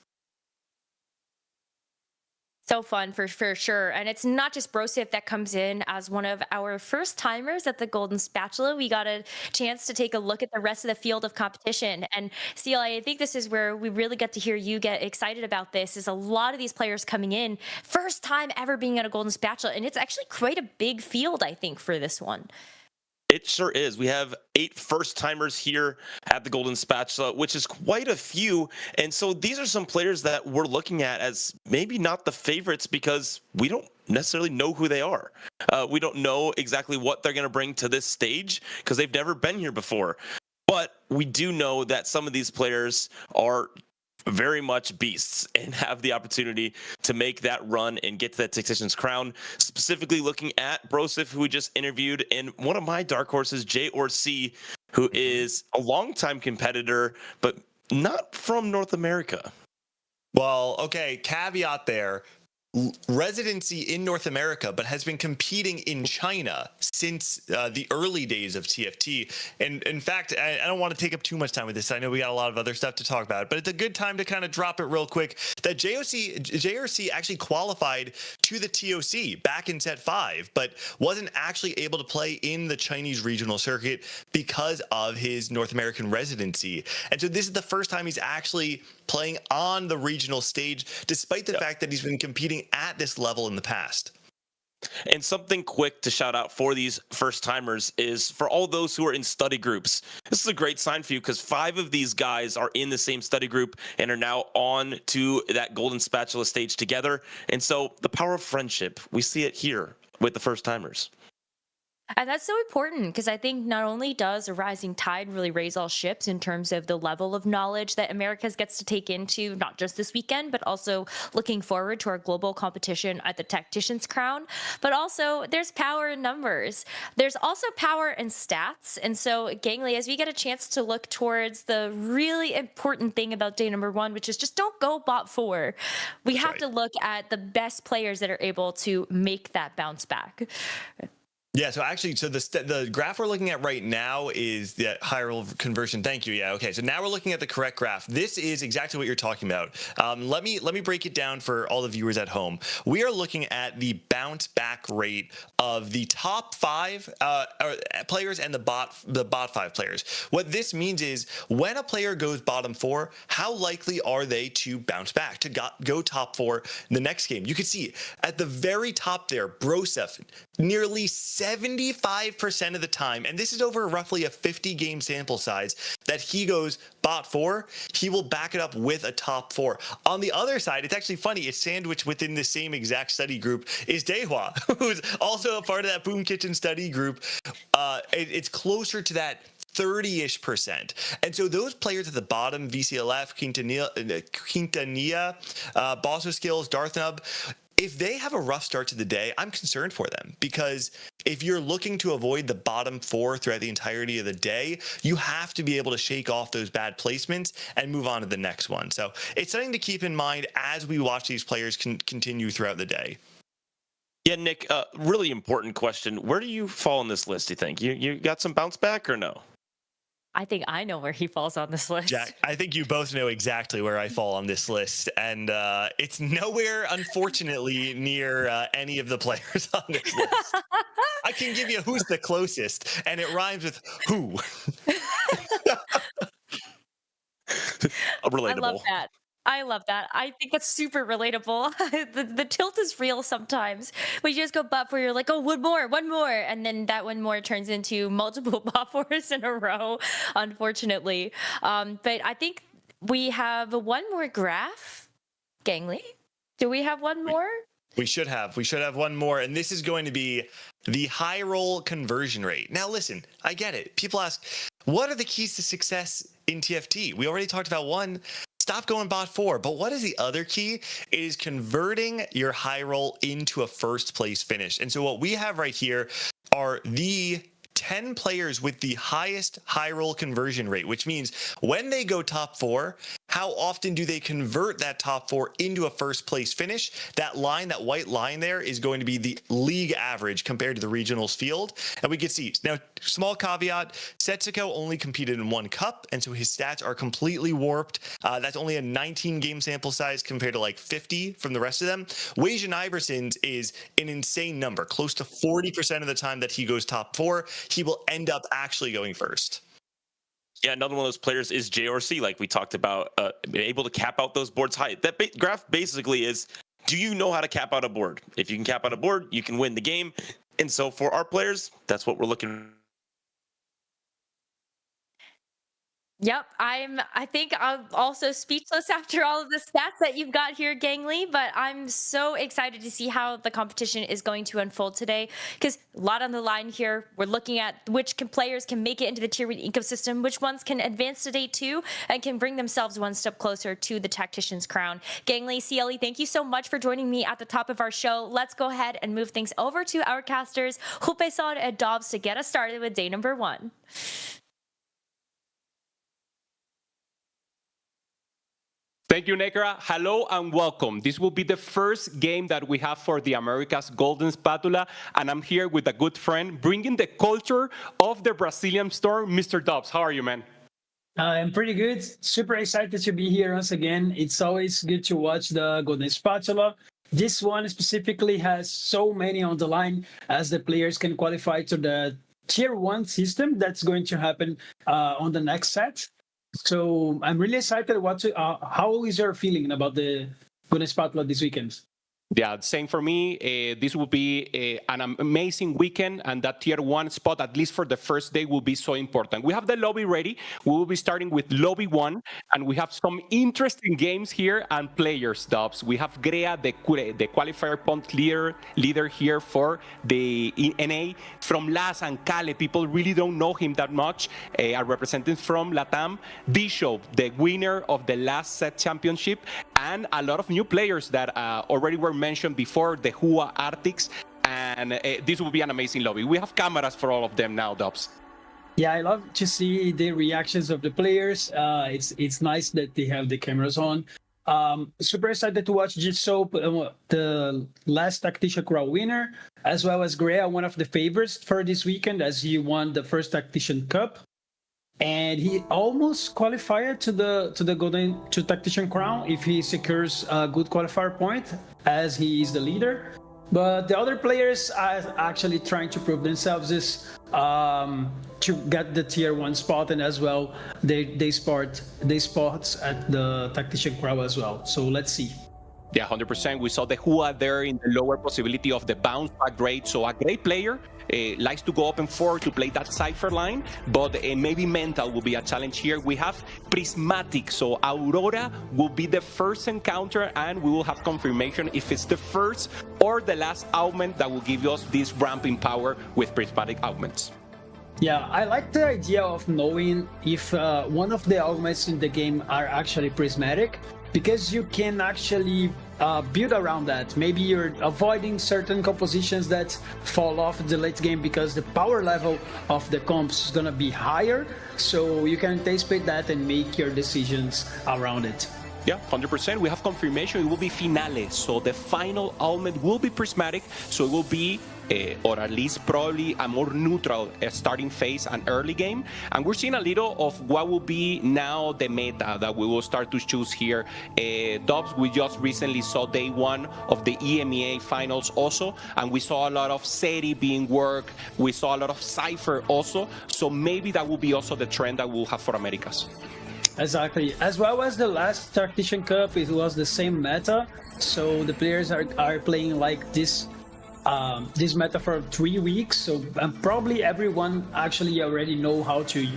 So fun for sure. And it's not just Broseph that comes in as one of our first timers at the Golden Spatula. We got a chance to take a look at the rest of the field of competition. And CLI, I think this is where we really get to hear you get excited about this, is a lot of these players coming in, first time ever being at a Golden Spatula. And it's actually quite a big field, I think, for this one. It sure is. We have 8 first-timers here at the Golden Spatula, which is quite a few. And so these are some players that we're looking at as maybe not the favorites because we don't necessarily know who they are. We don't know exactly what they're going to bring to this stage because they've never been here before. But we do know that some of these players are very much beasts and have the opportunity to make that run and get to that Tactician's crown. Specifically looking at Broseph, who we just interviewed, and one of my dark horses, J-or-C, who is a longtime competitor, but not from North America. Well, okay, caveat there. Residency in North America, but has been competing in China since the early days of TFT. And in fact, I don't want to take up too much time with this. I know we got a lot of other stuff to talk about, but it's a good time to kind of drop it real quick that JRC actually qualified to the TOC back in set 5, but wasn't actually able to play in the Chinese regional circuit because of his North American residency. And so this is the first time he's actually playing on the regional stage, despite the fact that he's been competing at this level in the past. And something quick to shout out for these first timers is for all those who are in study groups. This is a great sign for you because 5 of these guys are in the same study group and are now on to that Golden Spatula stage together. And so the power of friendship, we see it here with the first timers. And that's so important because I think not only does a rising tide really raise all ships in terms of the level of knowledge that Americas gets to take into, not just this weekend, but also looking forward to our global competition at the Tactician's Crown, but also there's power in numbers. There's also power in stats. And so, Gangly, as we get a chance to look towards the really important thing about day number 1, which is just don't go bot 4. We have to look at the best players that are able to make that bounce back. Yeah, so actually, the graph we're looking at right now is the higher level conversion. Thank you. Yeah, okay. So now we're looking at the correct graph. This is exactly what you're talking about. Let me break it down for all the viewers at home. We are looking at the bounce back rate of the top 5 players and the bot 5 players. What this means is when a player goes bottom 4, how likely are they to bounce back, to go top 4 in the next game? You can see at the very top there, Broseph, nearly 75% of the time, and this is over roughly a 50 game sample size, that he goes bot 4, he will back it up with a top 4. On the other side, it's actually funny, it's sandwiched within the same exact study group is Dehua, who's also a part of that Boom Kitchen study group. It's closer to that 30-ish%. And so those players at the bottom, VCLF, Quintanilla, Bosso Skills, Darthnub, if they have a rough start to the day, I'm concerned for them, because if you're looking to avoid the bottom 4 throughout the entirety of the day, you have to be able to shake off those bad placements and move on to the next one. So it's something to keep in mind as we watch these players continue throughout the day. Yeah, Nick, really important question. Where do you fall on this list, do you think? You got some bounce back or no? I think I know where he falls on this list. Jack, I think you both know exactly where I fall on this list, and it's nowhere, unfortunately, near any of the players on this list. I can give you who's the closest, and it rhymes with who. Relatable. I love that. I love that. I think that's super relatable. The tilt is real sometimes. We just go bot 4, you're like, oh, one more. And then that one more turns into multiple bot 4s in a row, unfortunately. But I think we have one more graph. Gangly, do we have one more? We should have one more, and this is going to be the high roll conversion rate. Now, listen, I get it. People ask, what are the keys to success in TFT? We already talked about one. Stop going bot 4. But what is the other key? It is converting your high roll into a first place finish. And so what we have right here are the 10 players with the highest high roll conversion rate, which means when they go top 4, how often do they convert that top 4 into a first place finish? That line, that white line there, is going to be the league average compared to the regionals field. And we can see, now, small caveat, Setsuko only competed in 1 cup, and so his stats are completely warped. That's only a 19 game sample size compared to like 50 from the rest of them. Wajan Iverson's is an insane number. Close to 40% of the time that he goes top 4, he will end up actually going first. Yeah, another one of those players is JRC, like we talked about, able to cap out those boards high. That graph basically is, do you know how to cap out a board? If you can cap out a board, you can win the game. And so for our players, that's what we're looking. Yep, I think I'm also speechless after all of the stats that you've got here, Gangly, but I'm so excited to see how the competition is going to unfold today, because a lot on the line here. We're looking at which players can make it into the tier 1 ecosystem, which ones can advance to day 2 and can bring themselves one step closer to the Tactician's crown. Gangly, CLE, thank you so much for joining me at the top of our show. Let's go ahead and move things over to our casters, Jupeson and Dobz, to get us started with day number 1. Thank you, Nekkra. Hello and welcome. This will be the first game that we have for the America's Golden Spatula, and I'm here with a good friend, bringing the culture of the Brazilian storm, Mr. Dobz. How are you, man? I'm pretty good. Super excited to be here once again. It's always good to watch the Golden Spatula. This one specifically has so many on the line, as the players can qualify to the tier 1 system that's going to happen on the next set. So I'm really excited. How is your feeling about the Golden Spatula this weekend? Yeah, same for me. This will be an amazing weekend, and that tier 1 spot, at least for the first day, will be so important. We have the lobby ready. We will be starting with lobby 1, and we have some interesting games here and players, Dobz. We have Grea, the qualifier point leader here for the NA from LAS and Cale. People really don't know him that much. A representative from Latam, Bishop, the winner of the last set championship, and a lot of new players that already were mentioned before, the Hua Arctics, and this will be an amazing lobby. We have cameras for all of them now, Dobz. Yeah, I love to see the reactions of the players. It's nice that they have the cameras on. Super excited to watch Jisop, the last Tactician Crown winner, as well as Grea, one of the favorites for this weekend, as he won the first Tactician Cup. And he almost qualified to the Tactician Crown if he secures a good qualifier point, as he is the leader. But the other players are actually trying to prove themselves to get the tier 1 spot, and as well they spots at the Tactician Crown as well. So let's see. Yeah, 100%. We saw the Hua there in the lower possibility of the bounce back rate. So a great player likes to go open 4 to play that cipher line, but maybe mental will be a challenge here. We have prismatic, so Aurora will be the first encounter, and we will have confirmation if it's the first or the last augment that will give us this ramping power with prismatic augments. Yeah, I like the idea of knowing if one of the augments in the game are actually prismatic, because you can actually build around that. Maybe you're avoiding certain compositions that fall off the late game because the power level of the comps is gonna be higher, so you can anticipate that and make your decisions around it. Yeah, 100%. We have confirmation. It will be finale. So the final augment will be prismatic. So it will be, or at least probably a more neutral starting phase and early game. And we're seeing a little of what will be now the meta that we will start to choose here. Dobz, we just recently saw day 1 of the EMEA finals also. And we saw a lot of Seri being worked. We saw a lot of Cypher also. So maybe that will be also the trend that we'll have for Americas. Exactly. As well as the last Tactician Cup, it was the same meta. So the players are playing like this meta for 3 weeks. So probably everyone actually already know how to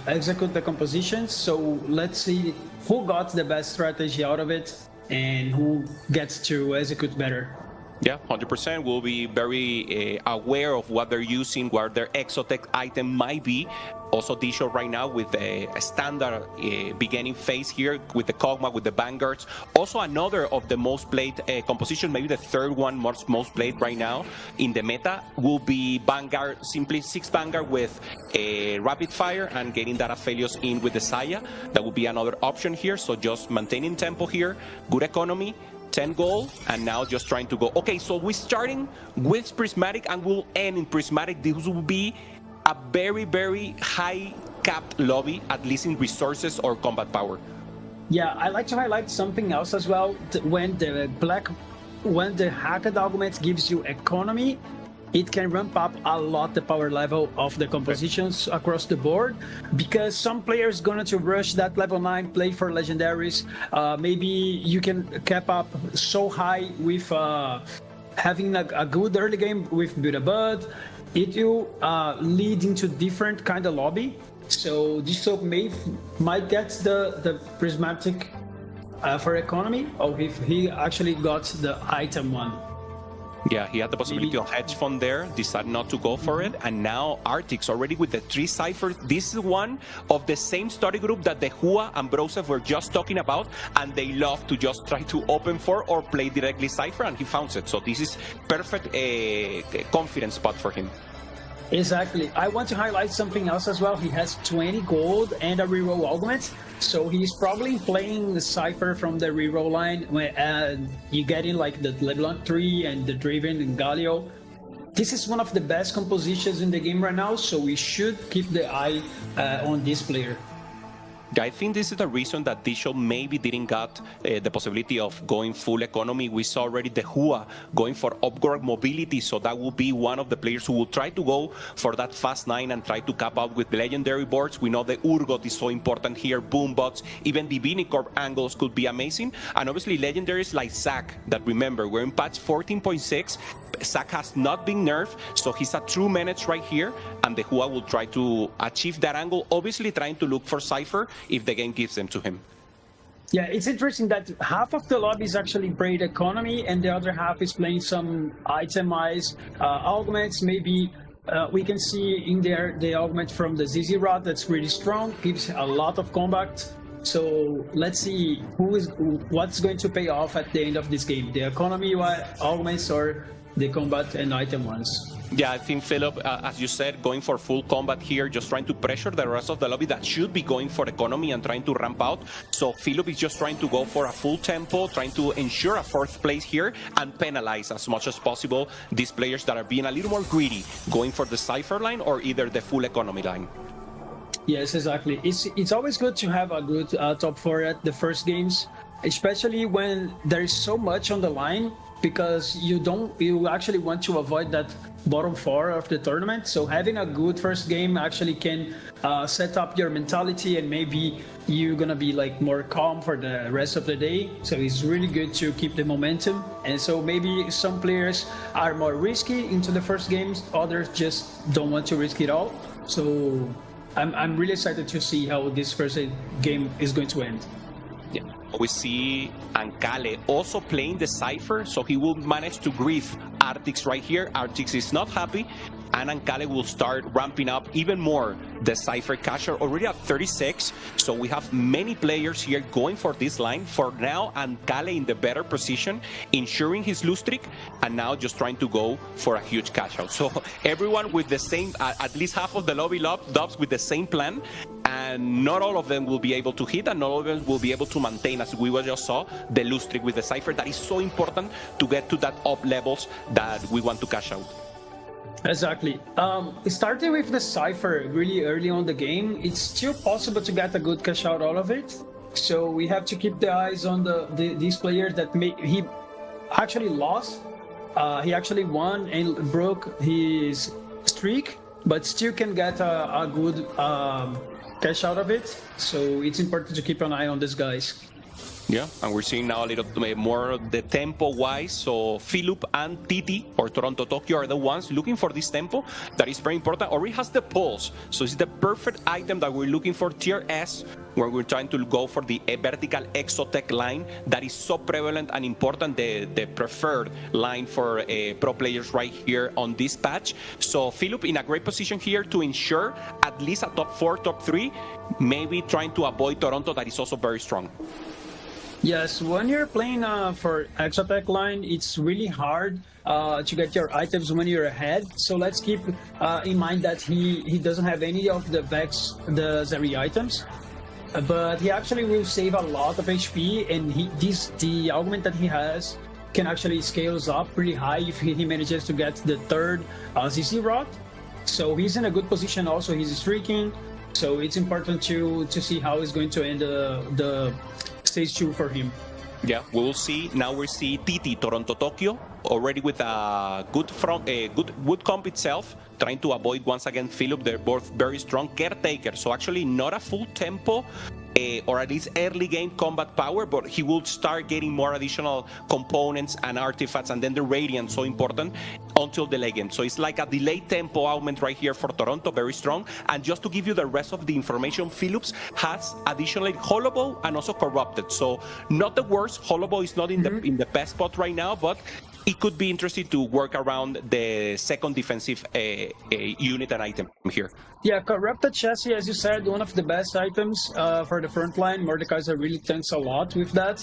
execute the compositions. So let's see who got the best strategy out of it and who gets to execute better. Yeah, 100%. We'll be very aware of what they're using, what their exotech item might be. Also, Disho right now with a standard beginning phase here with the Kog'Maw, with the Vanguards. Also, another of the most played composition, maybe the third one most played right now in the meta, will be Vanguard, simply 6 Vanguard with a Rapid Fire and getting that Aphelios in with the Saya. That will be another option here. So just maintaining tempo here, good economy, 10 gold, and now just trying to go. Okay, so we're starting with Prismatic and we'll end in Prismatic. This will be a very, very high capped lobby, at least in resources or combat power. Yeah, I like to highlight something else as well. When the hacked augment gives you economy, it can ramp up a lot the power level of the compositions across the board, because some players going to rush that level 9, play for legendaries. Maybe you can cap up so high with having a good early game with Build a Bud. It will lead into different kind of lobby. So this soap might get the prismatic for economy, or if he actually got the item one. Yeah, he had the possibility of hedge fund there, decided not to go for it, and now Arctic's already with the 3 ciphers. This is one of the same study group that the Hua and Broseph were just talking about, and they love to just try to open for or play directly cipher, and he found it. So this is perfect confidence spot for him. Exactly. I want to highlight something else as well. He has 20 gold and a reroll augment, so he's probably playing the Cypher from the reroll line when you get in like the LeBlanc 3 and the Draven and Galio. This is one of the best compositions in the game right now, so we should keep the eye on this player. I think this is the reason that Disho maybe didn't got the possibility of going full economy. We saw already the Hua going for upgrade mobility, so that will be one of the players who will try to go for that fast 9 and try to cap out with legendary boards. We know the Urgot is so important here, Boombots, even the Vinicorp angles could be amazing. And obviously legendaries like Zac, that remember, we're in patch 14.6. Zac has not been nerfed, so he's a true menace right here, and the Hua will try to achieve that angle, obviously trying to look for Cypher if the game gives them to him. Yeah, it's interesting that half of the lobby is actually braid economy, and the other half is playing some itemized augments. Maybe we can see in there the augment from the ZZ Rod that's really strong, gives a lot of combat. So let's see what's going to pay off at the end of this game, the economy augments or the combat and item ones. Yeah, I think Philip, as you said, going for full combat here, just trying to pressure the rest of the lobby that should be going for economy and trying to ramp out. So Philip is just trying to go for a full tempo, trying to ensure a 4th place here and penalize as much as possible these players that are being a little more greedy, going for the Cypher line or either the full economy line. Yes, exactly. It's always good to have a good top 4 at the first games, especially when there is so much on the line. because you actually want to avoid that bottom 4 of the tournament. So having a good first game actually can set up your mentality, and maybe you're gonna be like more calm for the rest of the day. So it's really good to keep the momentum. And so maybe some players are more risky into the first games, others just don't want to risk it all. So I'm really excited to see how this first game is going to end. Yeah. We see Ankale also playing the Cypher, so he will manage to grief Artix right here. Artix is not happy, and Ankale will start ramping up even more the Cypher cash out, already at 36. So we have many players here going for this line. For now, Ankale in the better position, ensuring his lose streak, and now just trying to go for a huge cash out. So everyone with the same, at least half of the lobby Dobz with the same plan, and not all of them will be able to hit, and not all of them will be able to maintain, as we just saw, the lose streak with the Cypher. That is so important to get to that up levels that we want to cash out. Exactly. Starting with the Cypher really early on the game, it's still possible to get a good cash out all of it. So we have to keep the eyes on these players that he actually lost. He actually won and broke his streak, but still can get a good cash out of it. So it's important to keep an eye on these guys. Yeah, and we're seeing now a little more the tempo-wise. So Philip and Titi, or Toronto Tokyo, are the ones looking for this tempo. That is very important. Already has the pulse, so it's the perfect item that we're looking for. Tier S, where we're trying to go for the vertical exotech line that is so prevalent and important, the preferred line for pro players right here on this patch. So Philip in a great position here to ensure at least a top 4, top 3, maybe trying to avoid Toronto, that is also very strong. Yes, when you're playing for Exotech line, it's really hard to get your items when you're ahead. So let's keep in mind that he doesn't have any of the Vex, the Zeri items, but he actually will save a lot of HP, and the augment that he has can actually scales up pretty high if he manages to get the 3rd CC rod. So he's in a good position. Also, he's streaking, so it's important to see how he's going to end the stage 2 for him. Yeah, we will see. Now we see Titi, Toronto Tokyo, already with a good comp itself, trying to avoid once again Philip. They're both very strong caretaker, so actually not a full tempo or at least early game combat power, but he will start getting more additional components and artifacts, and then the Radiant, so important, until the late game. So it's like a delayed tempo augment right here for Toronto, very strong. And just to give you the rest of the information, Philips has additionally Holobow and also Corrupted. So not the worst. Holobow is not in the best spot right now, but it could be interesting to work around the second defensive unit and item here. Yeah, Corrupted Chassis, as you said, one of the best items for the front line. Mordekaiser really tanks a lot with that.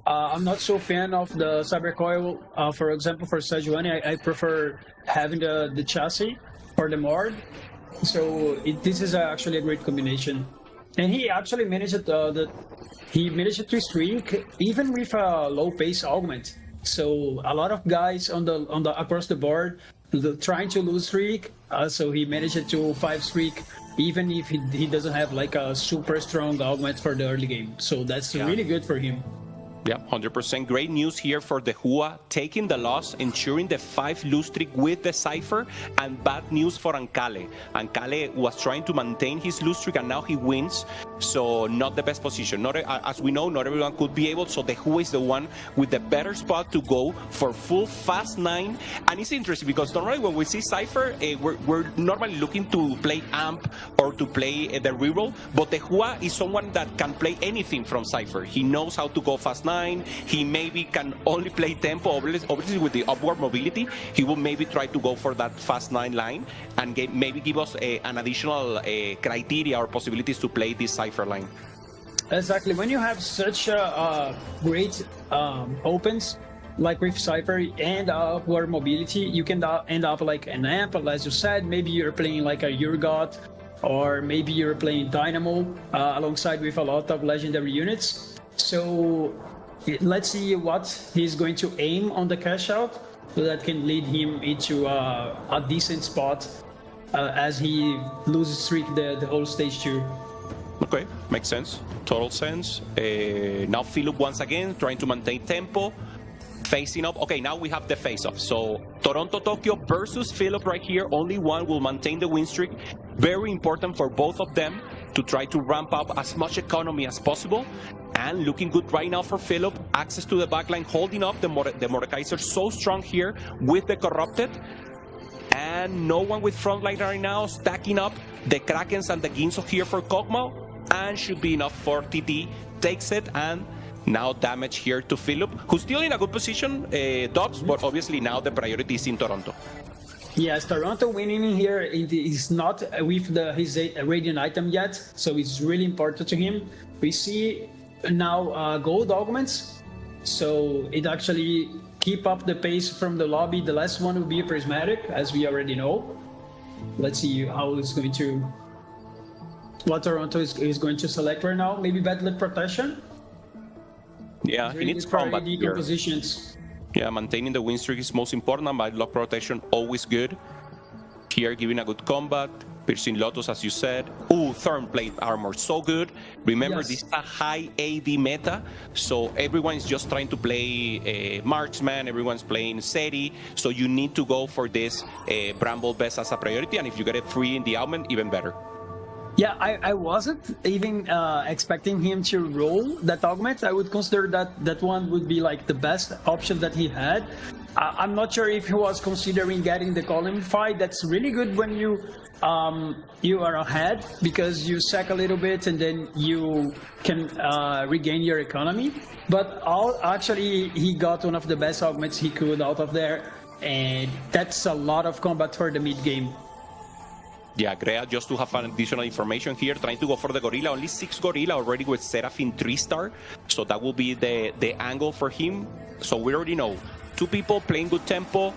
I'm not so fan of the Cyber Coil, for example, for Sejuani. I prefer having the chassis for the Mord. So this is actually a great combination. And he actually managed to streak even with a low pace augment. So a lot of guys on the across the board trying to lose streak. So he managed to 5 streak, even if he doesn't have like a super strong augment for the early game. So that's really good for him. Yeah, 100%. Great news here for the Hua, taking the loss, ensuring the 5 lose streak with the Cypher, and bad news for Ankale. Ankale was trying to maintain his lose streak, and now he wins, so not the best position. Not as we know, not everyone could be able, so the Hua is the one with the better spot to go for full fast 9. And it's interesting because normally when we see Cypher, we're normally looking to play AMP or to play the reroll, but the Hua is someone that can play anything from Cypher. He knows how to go fast 9. He maybe can only play tempo. Obviously with the upward mobility, he will maybe try to go for that fast 9 line and maybe give us an additional criteria or possibilities to play this Cypher line. Exactly. When you have such great opens, like with Cypher and upward mobility, you can end up like an AMP, as you said. Maybe you're playing like a Urgot, or maybe you're playing Dynamo alongside with a lot of legendary units. So let's see what he's going to aim on the cash out, so that can lead him into a decent spot as he loses streak the whole stage 2. Okay, makes sense. Total sense. Now Philip once again trying to maintain tempo. facing up. Okay, now we have the face-off. So Toronto, Tokyo versus Philip right here. Only one will maintain the win streak. Very important for both of them to try to ramp up as much economy as possible. And looking good right now for Philip. Access to the backline, holding up the Mordekaiser so strong here with the Corrupted. And no one with frontline right now, stacking up the Krakens and the Ginso here for Kog'Maw. And should be enough for TT. Takes it, and now damage here to Philip, who's still in a good position, Dobz, but obviously now the priority is in Toronto. Yes, Toronto winning here is not with his Radiant item yet, so it's really important to him. We see now gold augments, so it actually keep up the pace from the lobby. The last one will be a prismatic, as we already know. Let's see how it's going to, what Toronto is going to select right now. Maybe Battle Protection. Yeah, he needs combat here. Positions. Yeah, maintaining the win streak is most important, and Battle Protection always good. Here, giving a good combat. Piercing Lotus, as you said. Ooh, Thorn Plate Armor, so good. Remember, Yes. this is a high AD meta, so everyone is just trying to play Marksman, everyone's playing Seti, so you need to go for this Bramble Vest as a priority, and if you get it free in the augment, even better. Yeah, I wasn't even expecting him to roll that augment. I would consider that one would be like the best option that he had. I'm not sure if he was considering getting the column fight. That's really good when you are ahead, because you sack a little bit and then you can regain your economy. But actually, he got one of the best augments he could out of there, and that's a lot of combat for the mid game. Yeah, Grea, just to have an additional information here, trying to go for the Gorilla. Only 6 Gorilla already with Seraphine 3-star. So that will be the angle for him. So we already know 2 people playing good tempo,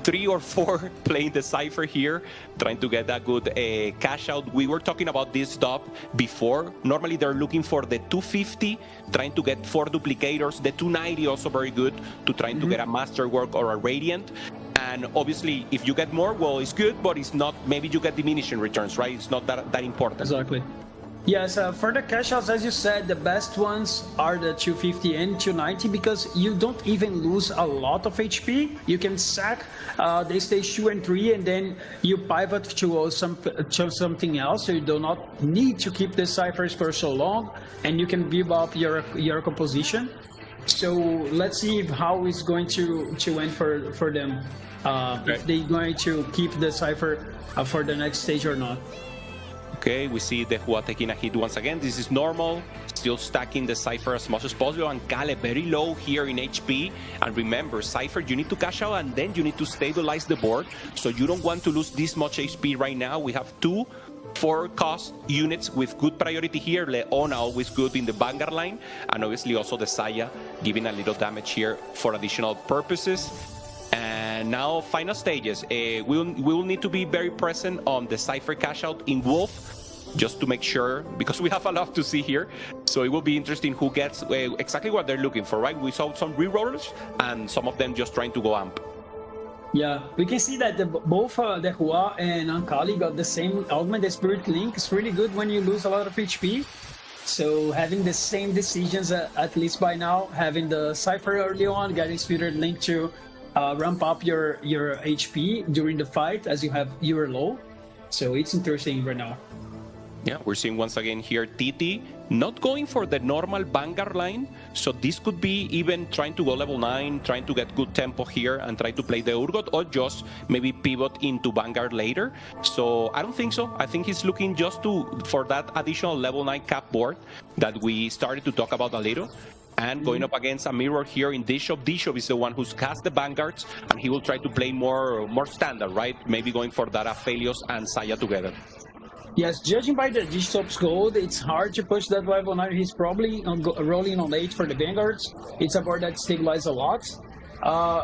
3 or 4 playing the Cypher here, trying to get that good cash out. We were talking about this stop before. Normally they're looking for the 250, trying to get 4 duplicators. The 290 also very good to trying to get a Masterwork or a Radiant. And obviously, if you get more, well, it's good, but it's not, maybe you get diminishing returns, right? It's not that important. Exactly. Yes, for the cash outs, as you said, the best ones are the 250 and 290, because you don't even lose a lot of HP. You can sack the stage 2 and 3, and then you pivot to something else, so you do not need to keep the ciphers for so long, and you can build up your composition. So let's see how it's going to end for them. If they're going to keep the cipher for the next stage or not. Okay, we see the Hua taking a hit once again. This is normal. Still stacking the Cypher as much as possible. And Kale very low here in HP. And remember, Cypher, you need to cash out and then you need to stabilize the board. So you don't want to lose this much HP right now. We have 2 4-cost units with good priority here. Leona always good in the Vanguard line. And obviously also the Saya giving a little damage here for additional purposes. And now final stages. We will need to be very present on the Cypher cash out in Wolf, just to make sure, because we have a lot to see here. So it will be interesting who gets exactly what they're looking for, right? We saw some rerollers and some of them just trying to go amp. Yeah, we can see that both the Hua and Ankali got the same augment. The Spirit Link is really good when you lose a lot of HP. So having the same decisions, at least by now, having the Cypher early on, getting Spirit Link to ramp up your HP during the fight as you are low. So it's interesting right now. Yeah, we're seeing once again here TT not going for the normal Vanguard line. So this could be even trying to go level 9, trying to get good tempo here and try to play the Urgot, or just maybe pivot into Vanguard later. So I don't think so. I think he's looking just for that additional level 9 cap board that we started to talk about a little. And going up against a mirror here in Dishop. Dishop is the one who's cast the Vanguards, and he will try to play more standard, right? Maybe going for that Aphelios and Saya together. Yes, judging by the Dishop's gold, it's hard to push that level 9. He's probably rolling on 8 for the Vanguards. It's a board that stabilizes a lot.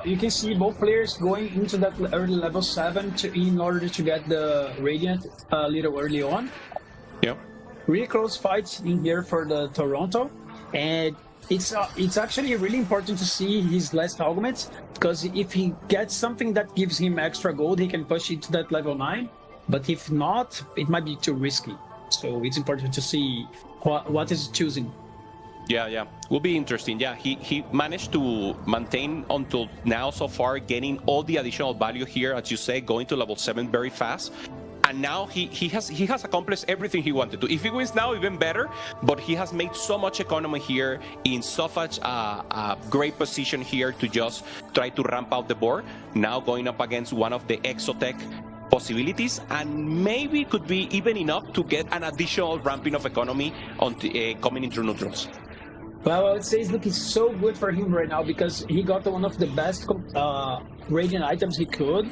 You can see both players going into that early level 7 in order to get the Radiant a little early on. Yep. Really close fights in here for the Toronto. And it's actually really important to see his last augments, because if he gets something that gives him extra gold, he can push it to that level 9. But if not, it might be too risky. So it's important to see what is choosing. Yeah. Will be interesting. Yeah, he managed to maintain until now so far, getting all the additional value here, as you say, going to level 7 very fast. And now he has accomplished everything he wanted to. If he wins now, even better. But he has made so much economy here in such a great position here to just try to ramp out the board. Now going up against one of the Exotech possibilities, and maybe could be even enough to get an additional ramping of economy on coming into neutrals. Well, I would say it's looking so good for him right now because he got one of the best radiant items he could.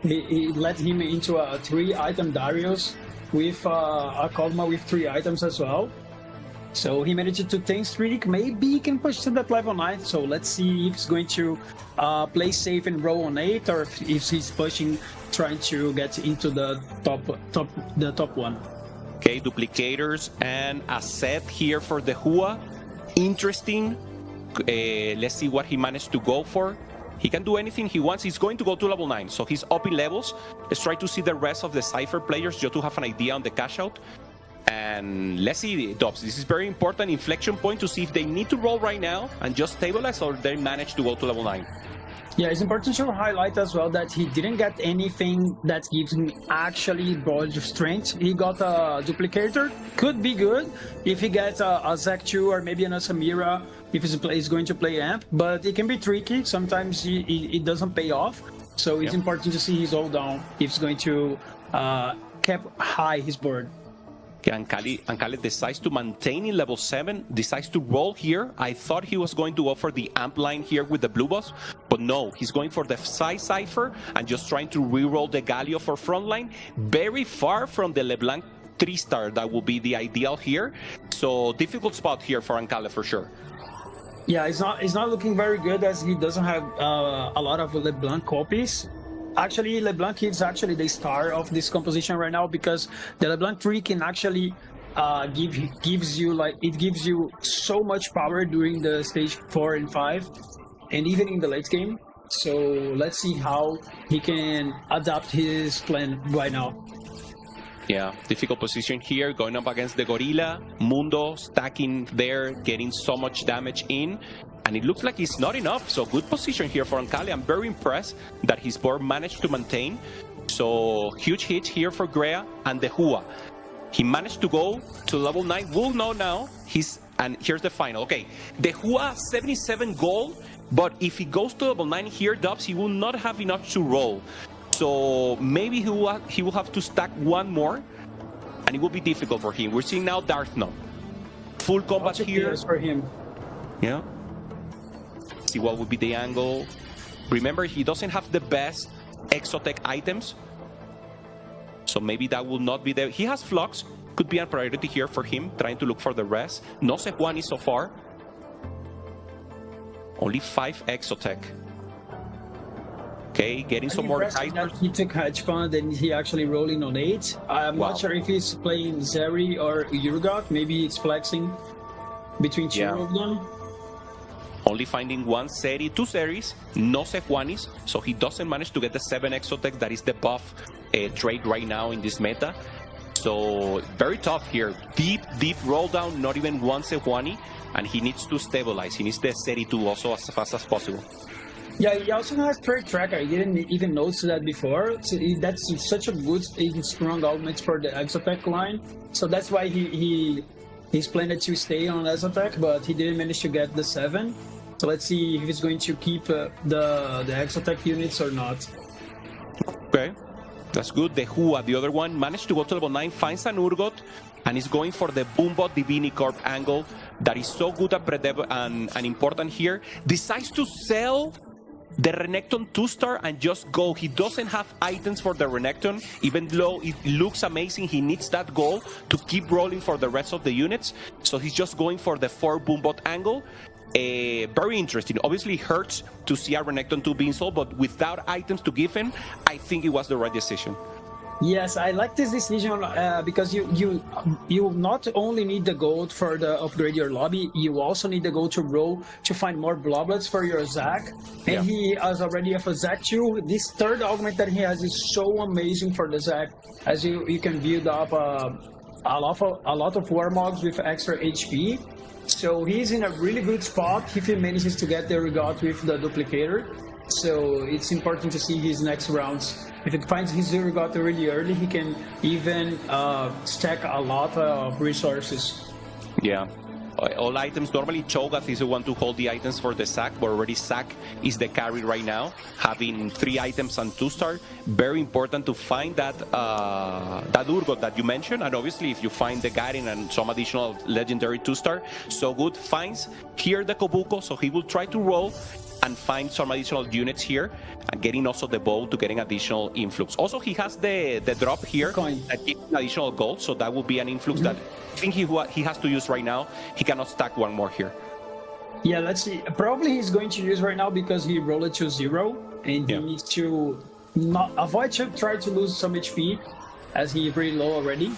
He let him into a 3-item Darius with a Kog'Maw with 3 items as well. So he managed to take streak. Maybe he can push to that level 9. So let's see if he's going to play safe and roll on 8, or if he's pushing, trying to get into the top one. Okay, duplicators and a set here for the Hua. Interesting. Let's see what he managed to go for. He can do anything he wants. He's going to go to level 9, so he's up in levels. Let's try to see the rest of the Cypher players just to have an idea on the cash out. And let's see, Dobz, this is very important inflection point to see if they need to roll right now and just stabilize, or they manage to go to level 9. Yeah, it's important to highlight as well that he didn't get anything that gives him actually broad strength. He got a duplicator, could be good if he gets a Zac 2 or maybe an Samira if he's going to play amp, but it can be tricky. Sometimes it doesn't pay off, so it's important to see his ult down if he's going to keep high his board. Okay, and Kali decides to maintain in level 7, decides to roll here. I thought he was going to go for the amp line here with the blue buff, but no, he's going for the Psy Cypher and just trying to reroll the Galio for frontline. Very far from the LeBlanc 3-star that will be the ideal here. So difficult spot here for Ankale for sure. Yeah, it's not looking very good as he doesn't have a lot of LeBlanc copies. Actually, LeBlanc is actually the star of this composition right now because the LeBlanc 3 can actually gives you so much power during the stage 4 and 5, and even in the late game. So let's see how he can adapt his plan right now. Yeah, difficult position here, going up against the Gorilla. Mundo stacking there, getting so much damage in. And it looks like it's not enough, so good position here for Ankale. I'm very impressed that his board managed to maintain. So huge hit here for Grea and the Hua. He managed to go to level 9. We'll know now. And here's the final. Okay, the Hua 77 gold, but if he goes to level 9 here, Dobz, he will not have enough to roll. So maybe he will have to stack one more, and it will be difficult for him. We're seeing now Darth Gnome. Full combat here. For him. Yeah. See what would be the angle. Remember, he doesn't have the best Exotech items, so maybe that will not be there. He has Flux, could be a priority here for him, trying to look for the rest. No Sejuani so far. Only 5 Exotech. Okay, getting some more titles. He took Hedge Fund and he actually rolling on 8. I'm not sure if he's playing Zeri or Urgot. Maybe it's flexing between two of them. Only finding one Seri, 2 Seris, no Sejuanis, so he doesn't manage to get the 7 Exotech that is the buff trade right now in this meta. So very tough here. Deep roll down, not even one Sejuani, and he needs to stabilize. He needs the Seri 2 also as fast as possible. Yeah, he also has Trade Tracker. I didn't even notice that before. So that's such a good, strong augment for the Exotech line. So that's why he's planning to stay on Exotech, but he didn't manage to get the 7. So let's see if he's going to keep the Exotech units or not. Okay, that's good. The Hua, the other one, managed to go to level 9, finds an Urgot, and is going for the Boombot Divini Corp angle that is so good at Predev and important here. Decides to sell the Renekton 2-star and just go. He doesn't have items for the Renekton, even though it looks amazing. He needs that goal to keep rolling for the rest of the units. So he's just going for the 4 Boombot angle. Very interesting. Obviously, it hurts to see a Renekton 2 being sold, but without items to give him, I think it was the right decision. Yes, I like this decision because you not only need the gold for the upgrade your lobby, you also need the gold to roll to find more bloblets for your Zac. And he has already have a Zac 2. This third augment that he has is so amazing for the Zac, as you can build up a lot of Warmogs with extra HP. So he's in a really good spot if he manages to get the Urgot with the duplicator. So it's important to see his next rounds. If he finds his Urgot really early, he can even stack a lot of resources. Yeah. All items, normally Cho'Gath is the one to hold the items for the sack, but already sack is the carry right now, having 3 items and 2-star. Very important to find that that Urgot that you mentioned, and obviously if you find the Garen and some additional legendary 2-star, so good. Finds here the Kobuko, so he will try to roll and find some additional units here, and getting also the bow to getting additional influx. Also, he has the drop here that gives additional gold, so that will be an influx that I think he has to use right now. He cannot stack one more here. Yeah, let's see. Probably he's going to use right now because he rolled it to 0, and he needs to not avoid to try to lose some HP, as he's pretty low already.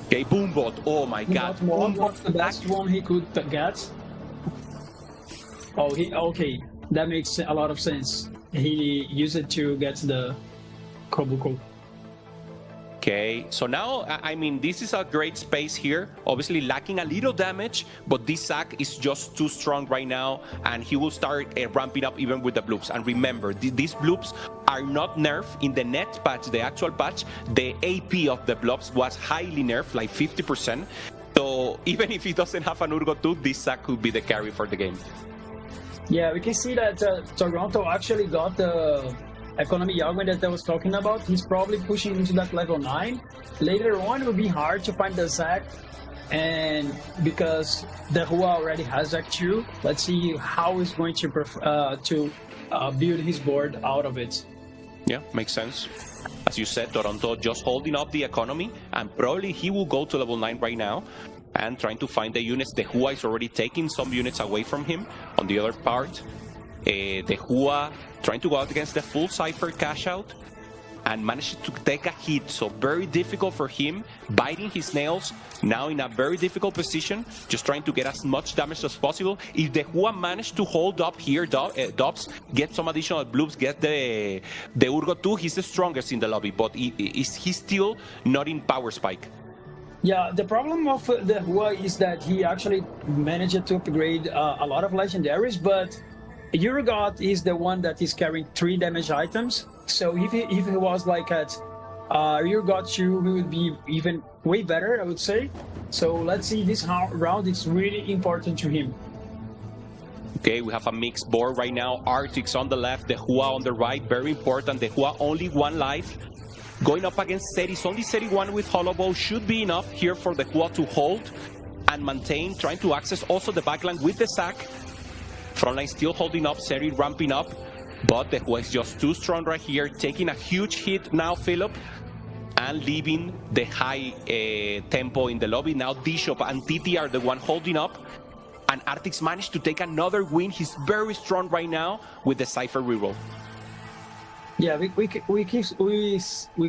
Okay, Boombot. Oh my god. What's the best one he could get? Oh, okay. That makes a lot of sense. He used it to get the Kobuko. Okay, so now, I mean, this is a great space here. Obviously lacking a little damage, but this sack is just too strong right now, and he will start ramping up even with the bloops. And remember, these bloops are not nerfed in the net patch, the actual patch. The AP of the bloops was highly nerfed, like 50%. So even if he doesn't have an Urgot 2, this sack could be the carry for the game. Yeah, we can see that Toronto actually got the economy Yagwin that I was talking about. He's probably pushing into that level 9. Later on, it will be hard to find the Zac, and because the Hua already has Zac 2, let's see how he's going to build his board out of it. Yeah, makes sense. As you said, Toronto just holding up the economy, and probably he will go to level 9 right now and trying to find the units. The Hua is already taking some units away from him. On the other part, the Hua trying to go out against the full Cypher cash out and managed to take a hit. So very difficult for him, biting his nails, now in a very difficult position, just trying to get as much damage as possible. If the Hua managed to hold up here, Dobz, get some additional bloops, get the Urgot 2, he's the strongest in the lobby, but he's still not in power spike. Yeah, the problem of the Hua is that he actually managed to upgrade a lot of legendaries, but Urgot is the one that is carrying 3 damage items. So if he was like at Urgot 2, he would be even way better, I would say. So let's see, this round is really important to him. Okay, we have a mixed board right now. Arctics on the left, the Hua on the right. Very important, the Hua only 1 life. Going up against Seris, only 31 with Hollow Bow should be enough here for the Hua to hold and maintain, trying to access also the backline with the sack. Frontline still holding up, Seri ramping up, but the Hua is just too strong right here, taking a huge hit now, Philip, and leaving the high tempo in the lobby. Now Bishop and TT are the one holding up, and Arctics managed to take another win. He's very strong right now with the Cypher reroll. Yeah, we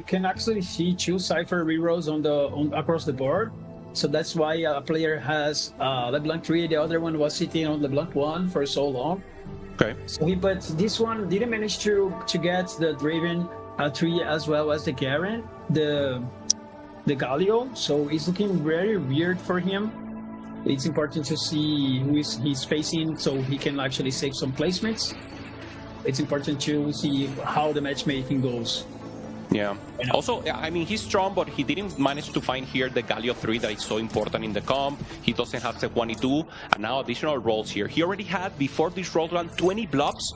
can actually see 2 Cypher rerolls across the board. So that's why a player has LeBlanc 3, the other one was sitting on LeBlanc 1 for so long. Okay. So but this one didn't manage to get the Draven 3 as well as the Garen, the Galio. So it's looking very weird for him. It's important to see who he's facing so he can actually save some placements. It's important to see how the matchmaking goes. Yeah. Also, I mean, he's strong, but he didn't manage to find here the Galio 3 that is so important in the comp. He doesn't have the 22, and now additional rolls here. He already had, before this roll run, 20 blobs.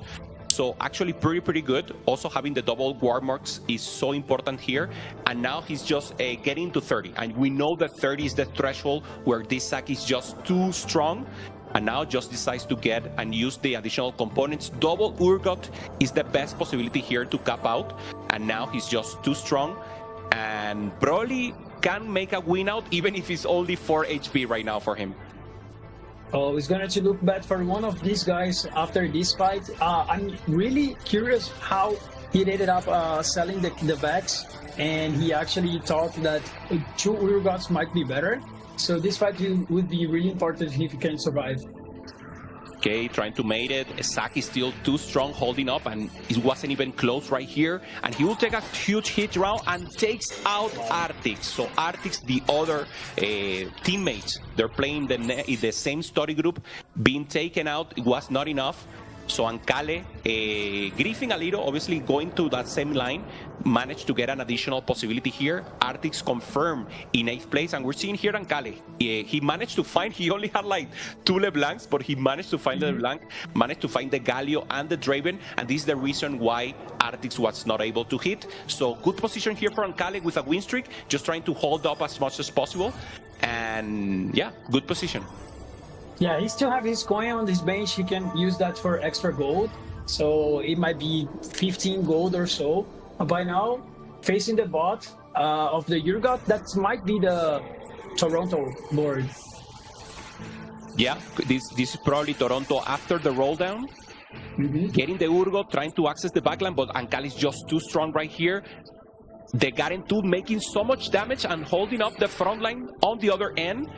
So actually pretty good. Also having the double war marks is so important here. And now he's just getting to 30. And we know that 30 is the threshold where this sack is just too strong. And now just decides to get and use the additional components. Double Urgot is the best possibility here to cap out. And now he's just too strong. And probably can make a win out even if it's only 4 HP right now for him. Oh, it's going to look bad for one of these guys after this fight. I'm really curious how he ended up selling the Vex. And he actually thought that 2 Urgots might be better. So this fight would be really important if he can survive. Okay, trying to mate it. Zack is still too strong, holding up, and it wasn't even close right here. And he will take a huge hit round and takes out Artix. So Artix, the other teammates, they're playing in the same study group, being taken out. It was not enough. So Ankale, griefing a little, obviously going to that same line, managed to get an additional possibility here. Artix confirmed in 8th place, and we're seeing here Ankale. He managed to find, he only had like 2 LeBlancs, but he managed to find the LeBlanc, managed to find the Galio and the Draven, and this is the reason why Artix was not able to hit. So good position here for Ankale with a win streak, just trying to hold up as much as possible, and yeah, good position. Yeah, he still have his coin on this bench. He can use that for extra gold. So it might be 15 gold or so. By now, facing the bot of the Urgot, that might be the Toronto board. Yeah, this is probably Toronto after the roll down. Getting the Urgot, trying to access the backline, but Ankale is just too strong right here. The Garen 2 making so much damage and holding up the front line on the other end.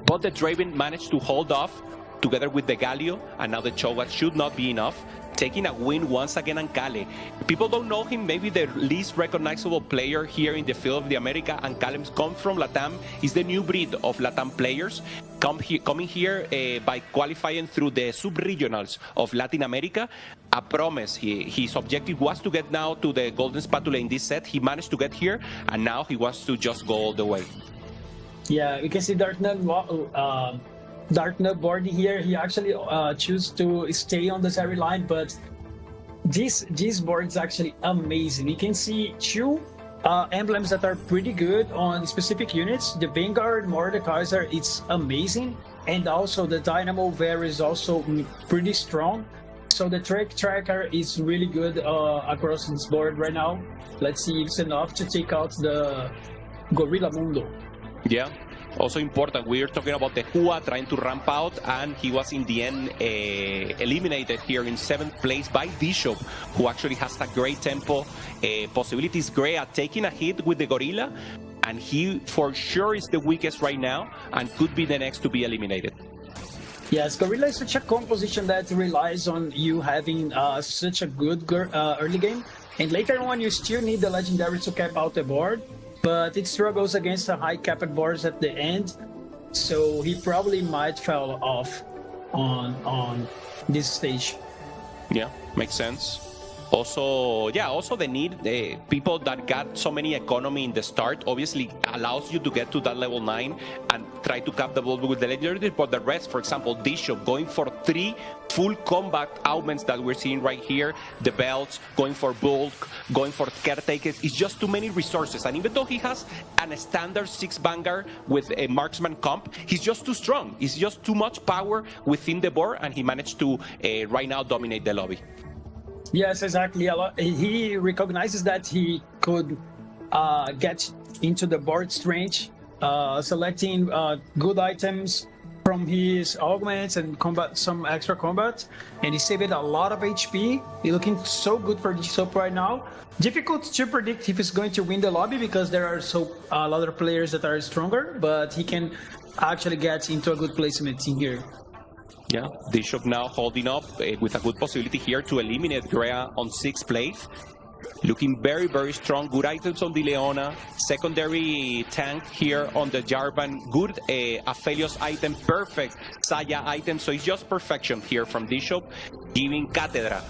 But the Draven managed to hold off together with the Galio, and now the Cho'Gath should not be enough. Taking a win once again, Ankale. People don't know him, maybe the least recognizable player here in the field of the America. Ankale comes from LATAM. He's the new breed of LATAM players. Coming here by qualifying through the sub-regionals of Latin America. A promise. His objective was to get now to the Golden Spatula in this set. He managed to get here, and now he wants to just go all the way. Yeah, we can see Darknut board here. He actually choose to stay on the Zeri line, but this board is actually amazing. You can see 2 emblems that are pretty good on specific units. The Vanguard, Mordekaiser, it's amazing, and also the Dynamo Ver is also pretty strong. So the Trick Tracker is really good across this board right now. Let's see if it's enough to take out the Gorilla Mundo. Yeah, also important, we're talking about the Hua trying to ramp out, and he was in the end eliminated here in 7th place by Bishop, who actually has a great tempo. Possibilities great at taking a hit with the Gorilla, and he for sure is the weakest right now and could be the next to be eliminated. Yes, Gorilla is such a composition that relies on you having such a good early game, and later on you still need the Legendary to cap out the board. But it struggles against the high capped boards at the end, so he probably might fall off on this stage. Yeah, makes sense. Also, yeah, also the need, people that got so many economy in the start obviously allows you to get to that level 9 and try to cap the ball with the legendary, but the rest, for example, Bishop going for 3 full combat augments that we're seeing right here, the belts, going for bulk, going for caretakers, it's just too many resources. And even though he has a standard 6 Vanguard with a marksman comp, he's just too strong. It's just too much power within the board, and he managed to right now dominate the lobby. Yes, exactly. He recognizes that he could get into the board's range, selecting good items from his augments and combat some extra combat, and he saved a lot of HP. He's looking so good for G-Soap right now. Difficult to predict if he's going to win the lobby because there are a lot of players that are stronger, but he can actually get into a good placement in here. Yeah, Bishop now holding up with a good possibility here to eliminate Grea on 6th place. Looking very, very strong. Good items on the Leona. Secondary tank here on the Jarvan. Good Aphelios item. Perfect Saya item. So it's just perfection here from Bishop, giving Cátedra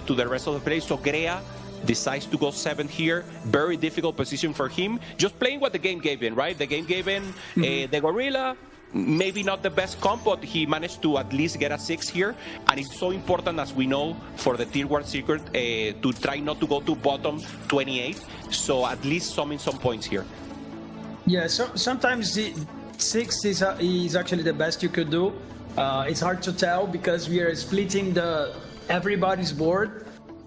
to the rest of the players. So Grea decides to go 7th here. Very difficult position for him. Just playing what the game gave him, right? The game gave him the Gorilla. Maybe not the best comp, but he managed to at least get a 6 here. And it's so important, as we know, for the Tier 1 secret to try not to go to bottom 28. So at least summing some points here. Yeah, so sometimes the 6 is actually the best you could do. It's hard to tell because we are splitting everybody's board.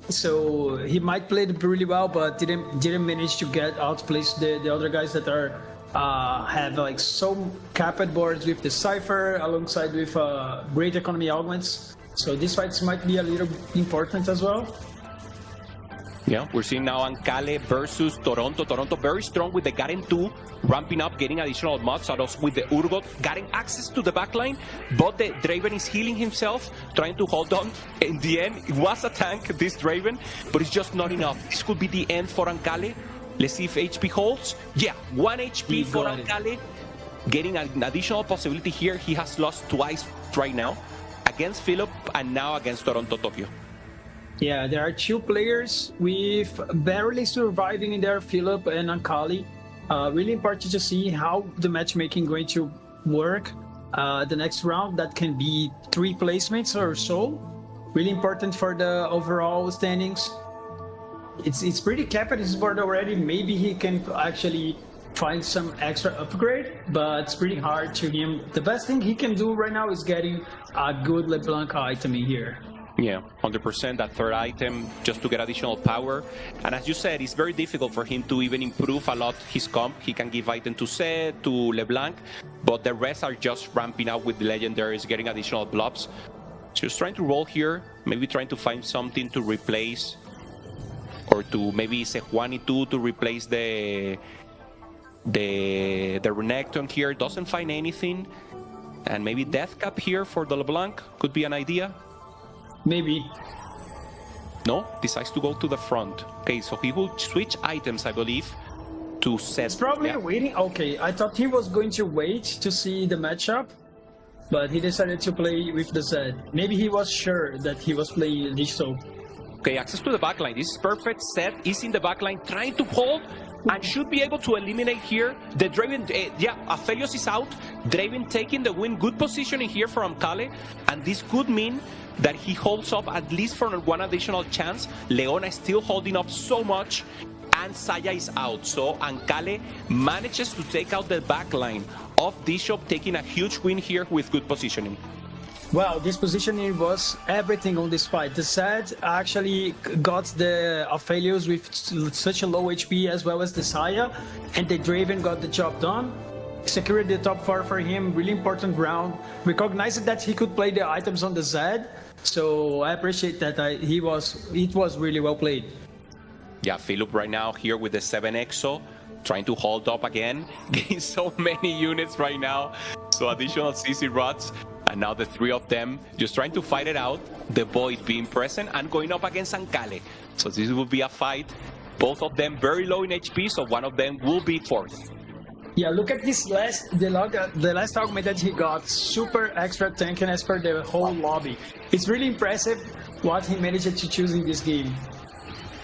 So he might play it really well, but didn't manage to outplace the other guys that are have like some capped boards with the Cypher alongside with great economy augments. So these fights might be a little important as well. Yeah, we're seeing now Ankale versus Toronto. Toronto very strong with the Garen 2, ramping up, getting additional mods out of with the Urgot, getting access to the backline, but the Draven is healing himself, trying to hold on. In the end, it was a tank, this Draven, but it's just not enough. This could be the end for Ankale. Let's see if HP holds. Yeah, 1 HP for Ankale. Getting an additional possibility here. He has lost twice right now, against Philip and now against Toronto Tokyo. Yeah, there are 2 players with barely surviving in there, Philip and Ankali. Really important to see how the matchmaking going to work. The next round, that can be 3 placements or so. Really important for the overall standings. It's pretty capped at his board already. Maybe he can actually find some extra upgrade, but it's pretty hard to him. The best thing he can do right now is getting a good LeBlanc item in here. Yeah, 100%, that third item just to get additional power. And as you said, it's very difficult for him to even improve a lot his comp. He can give item to Zed, to LeBlanc, but the rest are just ramping up with the legendaries, getting additional blobs. Just trying to roll here, maybe trying to find something to replace, or to maybe Sejuani 2 to replace the Renekton here. Doesn't find anything. And maybe Death Cap here for the LeBlanc could be an idea. Maybe. No, decides to go to the front. Okay, so he will switch items, I believe, to set. He's probably waiting. Okay, I thought he was going to wait to see the matchup, but he decided to play with the Zed. Maybe he was sure that he was playing Digital. Okay, access to the backline. This is perfect. Zed is in the backline, trying to hold, and should be able to eliminate here. The Draven, Aphelios is out. Draven taking the win. Good positioning here for Ankale, and this could mean that he holds up at least for 1 additional chance. Leona is still holding up so much, and Saya is out. So Ankale manages to take out the backline of Bishop, taking a huge win here with good positioning. Wow, this positioning was everything on this fight. The Zed actually got the Aphelios with such a low HP, as well as the Saya, and the Draven got the job done. Secured the top 4 for him, really important round. Recognized that he could play the items on the Zed, so I appreciate that. It was really well played. Yeah, Philip right now here with the 7 EXO, trying to hold up again, getting so many units right now. So additional CC rods, and now the 3 of them just trying to fight it out. The Void being present and going up against Ankale. So this will be a fight. Both of them very low in HP, so one of them will be 4th. Yeah, look at this the last augment that he got. Super extra tankiness for the whole lobby. It's really impressive what he managed to choose in this game.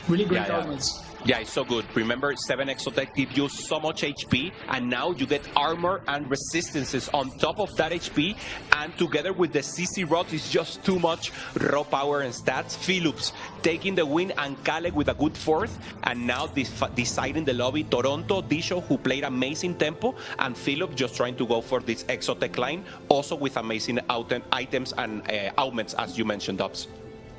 Really great augments. Yeah, it's so good. Remember, 7 Exotech gives you so much HP, and now you get armor and resistances on top of that HP, and together with the CC rods, it's just too much raw power and stats. Philips taking the win, and Kale with a good 4th, and now deciding the lobby, Toronto, Disho, who played amazing tempo, and Philip just trying to go for this Exotech line, also with amazing items and augments, as you mentioned, Dobz.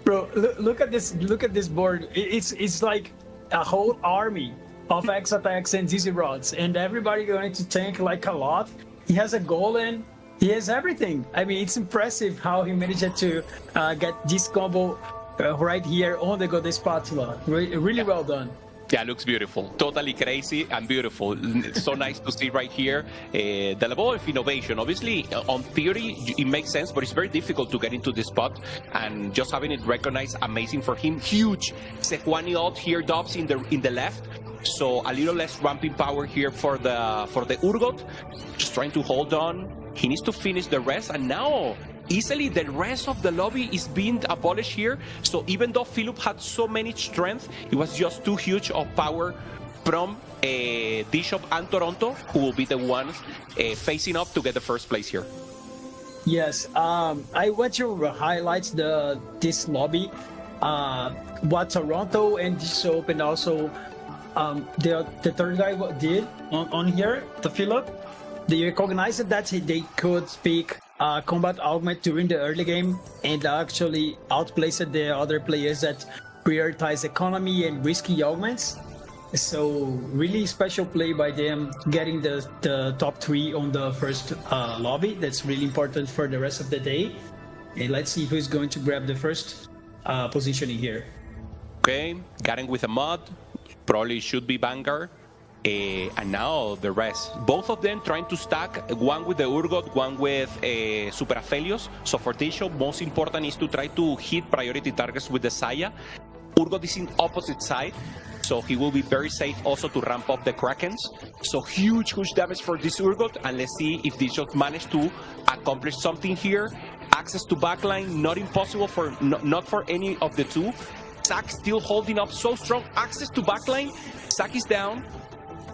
Bro, look at this board. It's like a whole army of X-Attacks and ZZ Rods, and everybody going to tank like a lot. He has a golem, he has everything. I mean, it's impressive how he managed to get this combo right here on the Golden Spatula. Really well done. Yeah, looks beautiful. Totally crazy and beautiful. It's so nice to see right here the level of innovation. Obviously, on theory, it makes sense, but it's very difficult to get into this spot. And just having it recognized, amazing for him. Huge Sejuani ult here, Dobz in the left. So a little less ramping power here for the Urgot. Just trying to hold on. He needs to finish the rest, and now easily the rest of the lobby is being abolished here. So even though Philip had so many strength, it was just too huge of power from Bishop and Toronto, who will be the ones facing up to get the first place here. Yes, I want to highlight this lobby, what Toronto and Bishop and also the third guy did on here, the Philip. They recognized that they could pick combat augment during the early game and actually outplaced the other players that prioritize economy and risky augments. So really special play by them, getting the top 3 on the first lobby. That's really important for the rest of the day. And let's see who's going to grab the first positioning here. Okay, Garen with a mod, probably should be Vanguard. And now the rest. Both of them trying to stack, one with the Urgot, one with Super Aphelios. So for Tisho, most important is to try to hit priority targets with the Saya. Urgot is in opposite side, so he will be very safe also to ramp up the Krakens. So huge damage for this Urgot, and let's see if Tisho managed to accomplish something here. Access to backline, not impossible for not for any of the two. Zac still holding up so strong. Access to backline, Zac is down.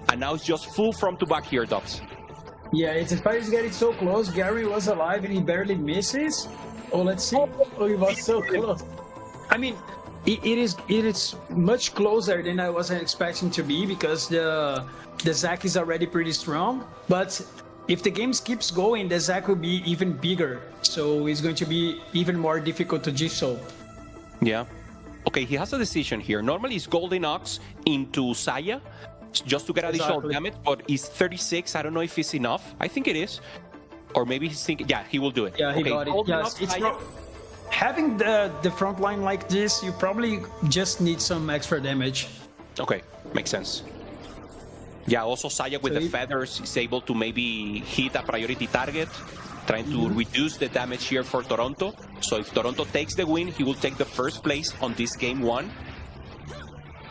And now it's just full front to back here, Dobz. Yeah, it's Spider's getting so close. Gary was alive and he barely misses. Oh, let's see. Oh, he was so close. I mean, it is much closer than I was expecting to be because the Zac is already pretty strong. But if the game keeps going, the Zac will be even bigger. So it's going to be even more difficult to G-Soap. Yeah. Okay, he has a decision here. Normally it's Golden Ox into Saya, just to get additional damage, but it's 36. I don't know if it's enough. I think it is. Or maybe he's thinking, yeah, he will do it. Yeah, he got it. Yes, it's having the front line like this, you probably just need some extra damage. Okay, makes sense. Yeah, also Saya with the feathers is able to maybe hit a priority target, trying to reduce the damage here for Toronto. So if Toronto takes the win, he will take the first place on this game 1.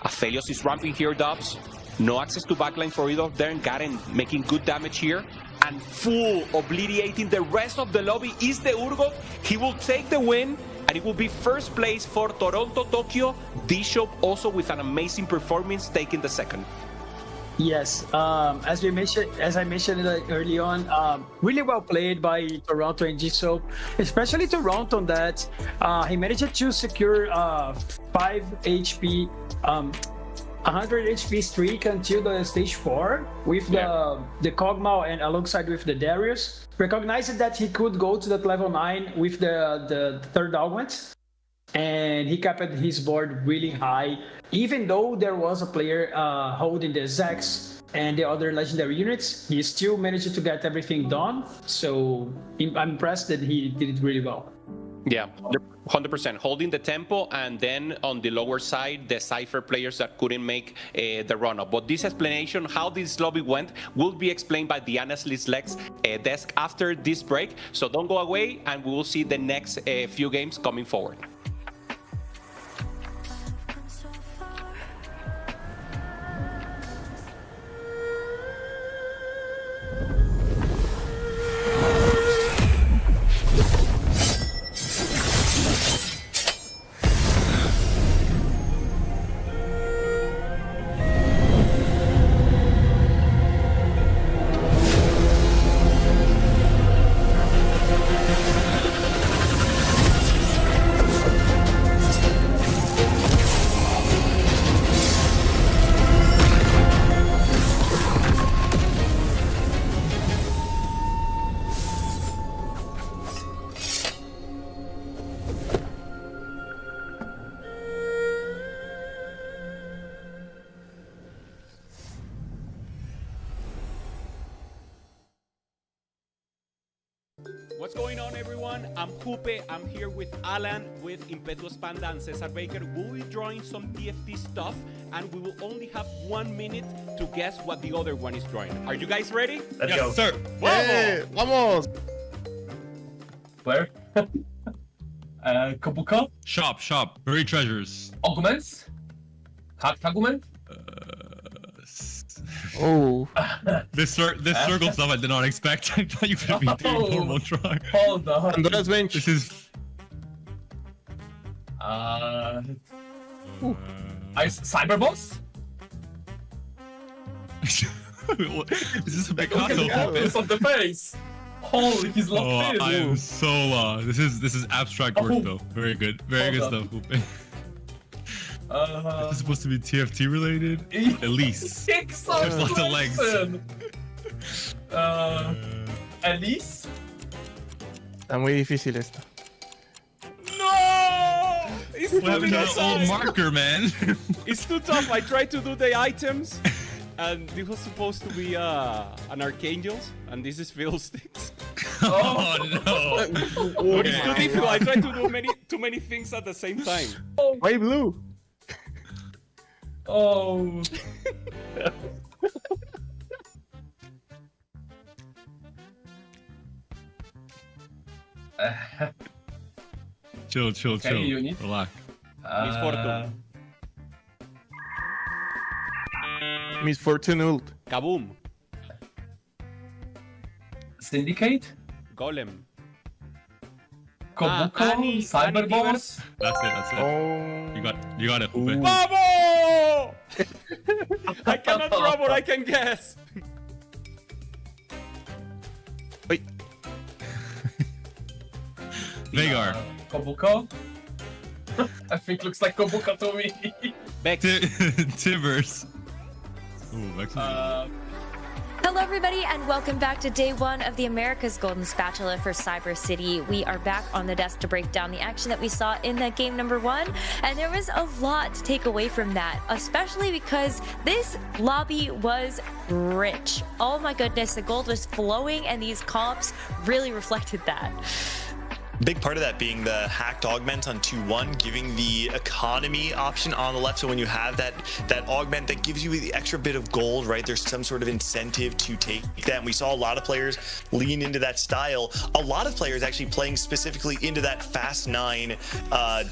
Aphelios is ramping here, Dobz. No access to backline for either of them. Garen making good damage here. And full obliterating the rest of the lobby is the Urgot. He will take the win, and it will be first place for Toronto, Tokyo. D-Shop also with an amazing performance, taking the second. Yes, as I mentioned early on, really well played by Toronto and G-Soap, especially Toronto that he managed to secure 5 HP, 100 HP streak until the stage 4 with the Kog'Maw and alongside with the Darius. Recognizing that he could go to that level 9 with the third augment, and he kept his board really high. Even though there was a player holding the Zax and the other legendary units, he still managed to get everything done. So I'm impressed that he did it really well. Yeah, 100%. Holding the tempo, and then on the lower side, the Cypher players that couldn't make the run-up. But this explanation, how this lobby went, will be explained by Diana Slislek's desk after this break. So don't go away, and we will see the next few games coming forward. What's going on, everyone? I'm Jupe. I'm here with Alan, with Impetuous Panda and Cesar Baker. We'll be drawing some TFT stuff, and we will only have 1 minute to guess what the other one is drawing. Are you guys ready? Let's go. Sir. Hey, vamos! Where? Couple cup? Shop. Buried treasures. Arguments? Argument? Oh. This circle stuff I did not expect. I thought you could be doing normal drawing. Hold on. This is... Cyberboss? Is this a Picasso? It's on the face. Holy, he's locked in. I am so lost. This is abstract work though. Very good. Very good stuff, Jupe. Is this supposed to be TFT related? At least. There's lots of legs. Elise? Está muy difícil esto. No! It's What happened to the old marker, man? It's too tough. I tried to do the items, and this was supposed to be an Archangel, and this is Fiddlesticks. Oh no! But it's too difficult. I tried to do too many things at the same time. Why blue? Oh. Chill, Okay, Uni. Relax. Miss Fortune. Miss Fortune ult. Kaboom. Syndicate? Golem. Kobuko? Annie, Cyber Boss? That's it. Oh. You got it, Jupe. Vamos! I cannot draw, but I can guess. Wait. Veigar. Kobuko? I think looks like Kobuko to me. Bex. Tivers. Ooh, Vex is Hello, everybody, and welcome back to day one of the America's Golden Spatula for Cyber City. We are back on the desk to break down the action that we saw in that game number one, and there was a lot to take away from that, especially because this lobby was rich. Oh my goodness, the gold was flowing, and these comps really reflected that. Big part of that being the hacked augment on 2-1, giving the economy option on the left. So when you have that augment that gives you the extra bit of gold, right, there's some sort of incentive to take that. And we saw a lot of players lean into that style. A lot of players actually playing specifically into that fast 9,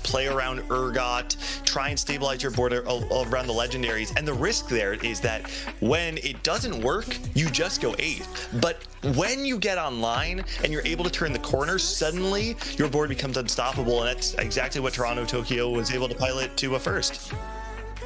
play around Urgot, try and stabilize your board around the legendaries. And the risk there is that when it doesn't work, you just go 8th. But when you get online and you're able to turn the corner, suddenly your board becomes unstoppable, and that's exactly what Toronto Tokyo was able to pilot to a first.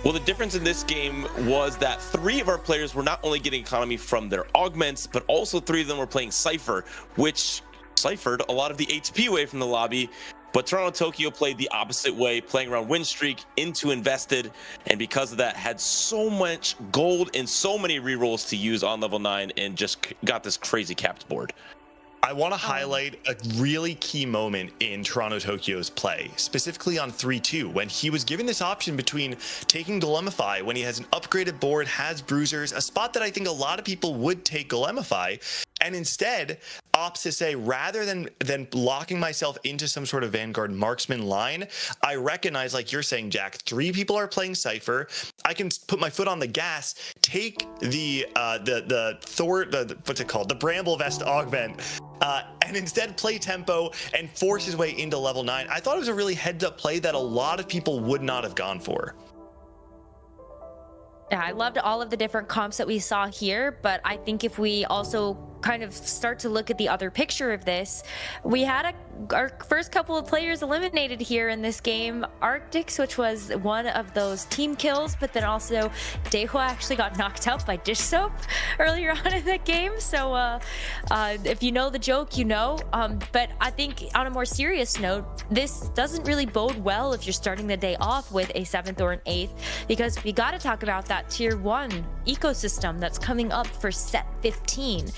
Well, the difference in this game was that 3 of our players were not only getting economy from their augments, but also 3 of them were playing Cypher, which ciphered a lot of the HP away from the lobby. But Toronto Tokyo played the opposite way, playing around win streak into invested, and because of that had so much gold and so many rerolls to use on level 9 and just got this crazy capped board. I want to highlight a really key moment in Toronto Tokyo's play, specifically on 3-2, when he was given this option between taking Golemify when he has an upgraded board, has bruisers, a spot that I think a lot of people would take Golemify, and instead opts to say, rather than locking myself into some sort of Vanguard marksman line, I recognize, like you're saying, Jack, 3 people are playing Cypher. I can put my foot on the gas, take the what's it called, the Bramble Vest augment, and instead play tempo and force his way into level 9. I thought it was a really heads-up play that a lot of people would not have gone for. Yeah, I loved all of the different comps that we saw here, but I think if we also kind of start to look at the other picture of this, we had our first couple of players eliminated here in this game. Arctics, which was one of those team kills, but then also Dehua actually got knocked out by dish soap earlier on in the game. So if you know the joke, you know. But I think on a more serious note, this doesn't really bode well if you're starting the day off with a 7th or an 8th, because we got to talk about that tier 1 ecosystem that's coming up for set 15.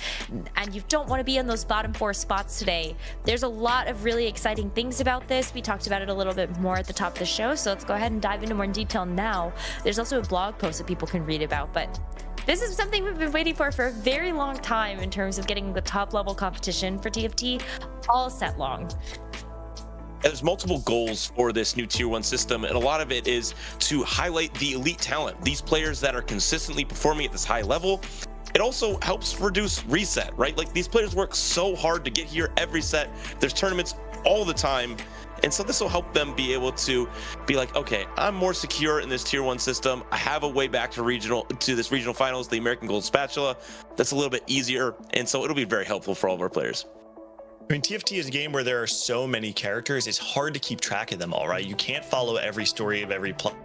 And you don't want to be in those bottom 4 spots today. There's a lot of really exciting things about this. We talked about it a little bit more at the top of the show, so let's go ahead and dive into more in detail now. There's also a blog post that people can read about, but this is something we've been waiting for a very long time in terms of getting the top level competition for TFT all set long. There's multiple goals for this new tier 1 system, and a lot of it is to highlight the elite talent, these players that are consistently performing at this high level. It also helps reduce reset, right? Like, these players work so hard to get here every set. There's tournaments all the time. And so this will help them be able to be like, okay, I'm more secure in this tier 1 system. I have a way back to this regional finals, the American Gold Spatula. That's a little bit easier. And so it'll be very helpful for all of our players. I mean, TFT is a game where there are so many characters, it's hard to keep track of them all, right? You can't follow every story of every player.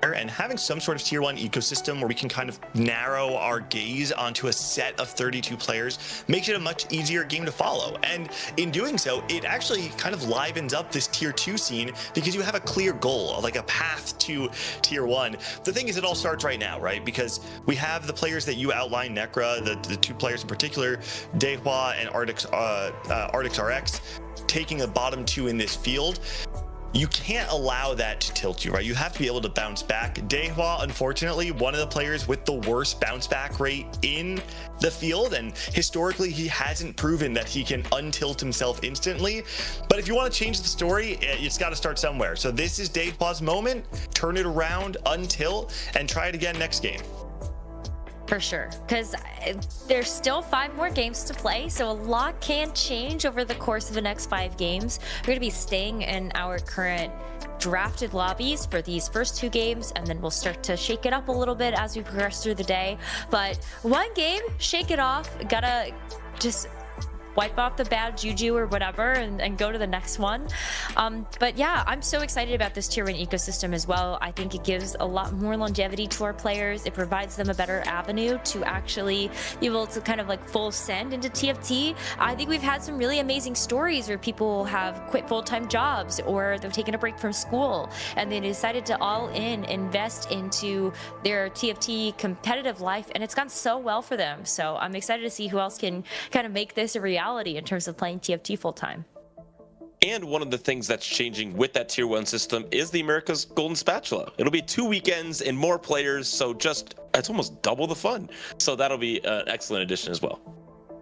And having some sort of tier 1 ecosystem where we can kind of narrow our gaze onto a set of 32 players makes it a much easier game to follow. And in doing so, it actually kind of livens up this tier 2 scene because you have a clear goal, like a path to tier 1. The thing is, it all starts right now, right? Because we have the players that you outlined, Nekkra, the 2 players in particular, Dehua and Arctics RX, taking a bottom 2 in this field. you can't allow that to tilt you, right? You have to be able to bounce back. Dehua, unfortunately, one of the players with the worst bounce back rate in the field, and historically he hasn't proven that he can untilt himself instantly. But if you want to change the story, it's got to start somewhere. So this is Dehua's moment. Turn it around, untilt, and try it again next game. For sure, because there's still 5 more games to play, so a lot can change over the course of the next 5 games. We're going to be staying in our current drafted lobbies for these first 2 games, and then we'll start to shake it up a little bit as we progress through the day. But one game, shake it off, gotta just wipe off the bad juju or whatever and go to the next one. But yeah, I'm so excited about this tier 1 ecosystem as well. I think it gives a lot more longevity to our players. It provides them a better avenue to actually be able to kind of like full send into TFT. I think we've had some really amazing stories where people have quit full-time jobs or they've taken a break from school and they decided to all in invest into their TFT competitive life, and it's gone so well for them. So I'm excited to see who else can kind of make this a reality in terms of playing TFT full-time. And one of the things that's changing with that tier 1 system is the America's Golden Spatula. It'll be 2 weekends and more players, so it's almost double the fun. So that'll be an excellent addition as well.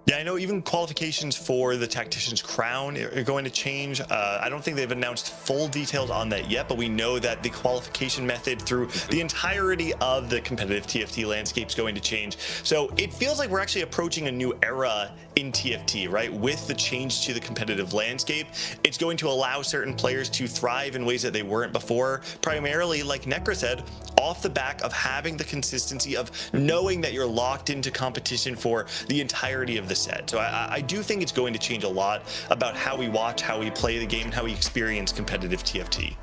Yeah, I know even qualifications for the Tactician's Crown are going to change. I don't think they've announced full details on that yet, but we know that the qualification method through the entirety of the competitive TFT landscape is going to change. So it feels like we're actually approaching a new era in TFT, right? With the change to the competitive landscape, it's going to allow certain players to thrive in ways that they weren't before, primarily, like Nekkra said, off the back of having the consistency of knowing that you're locked into competition for the entirety of the set. So I do think it's going to change a lot about how we watch, how we play the game, and how we experience competitive TFT.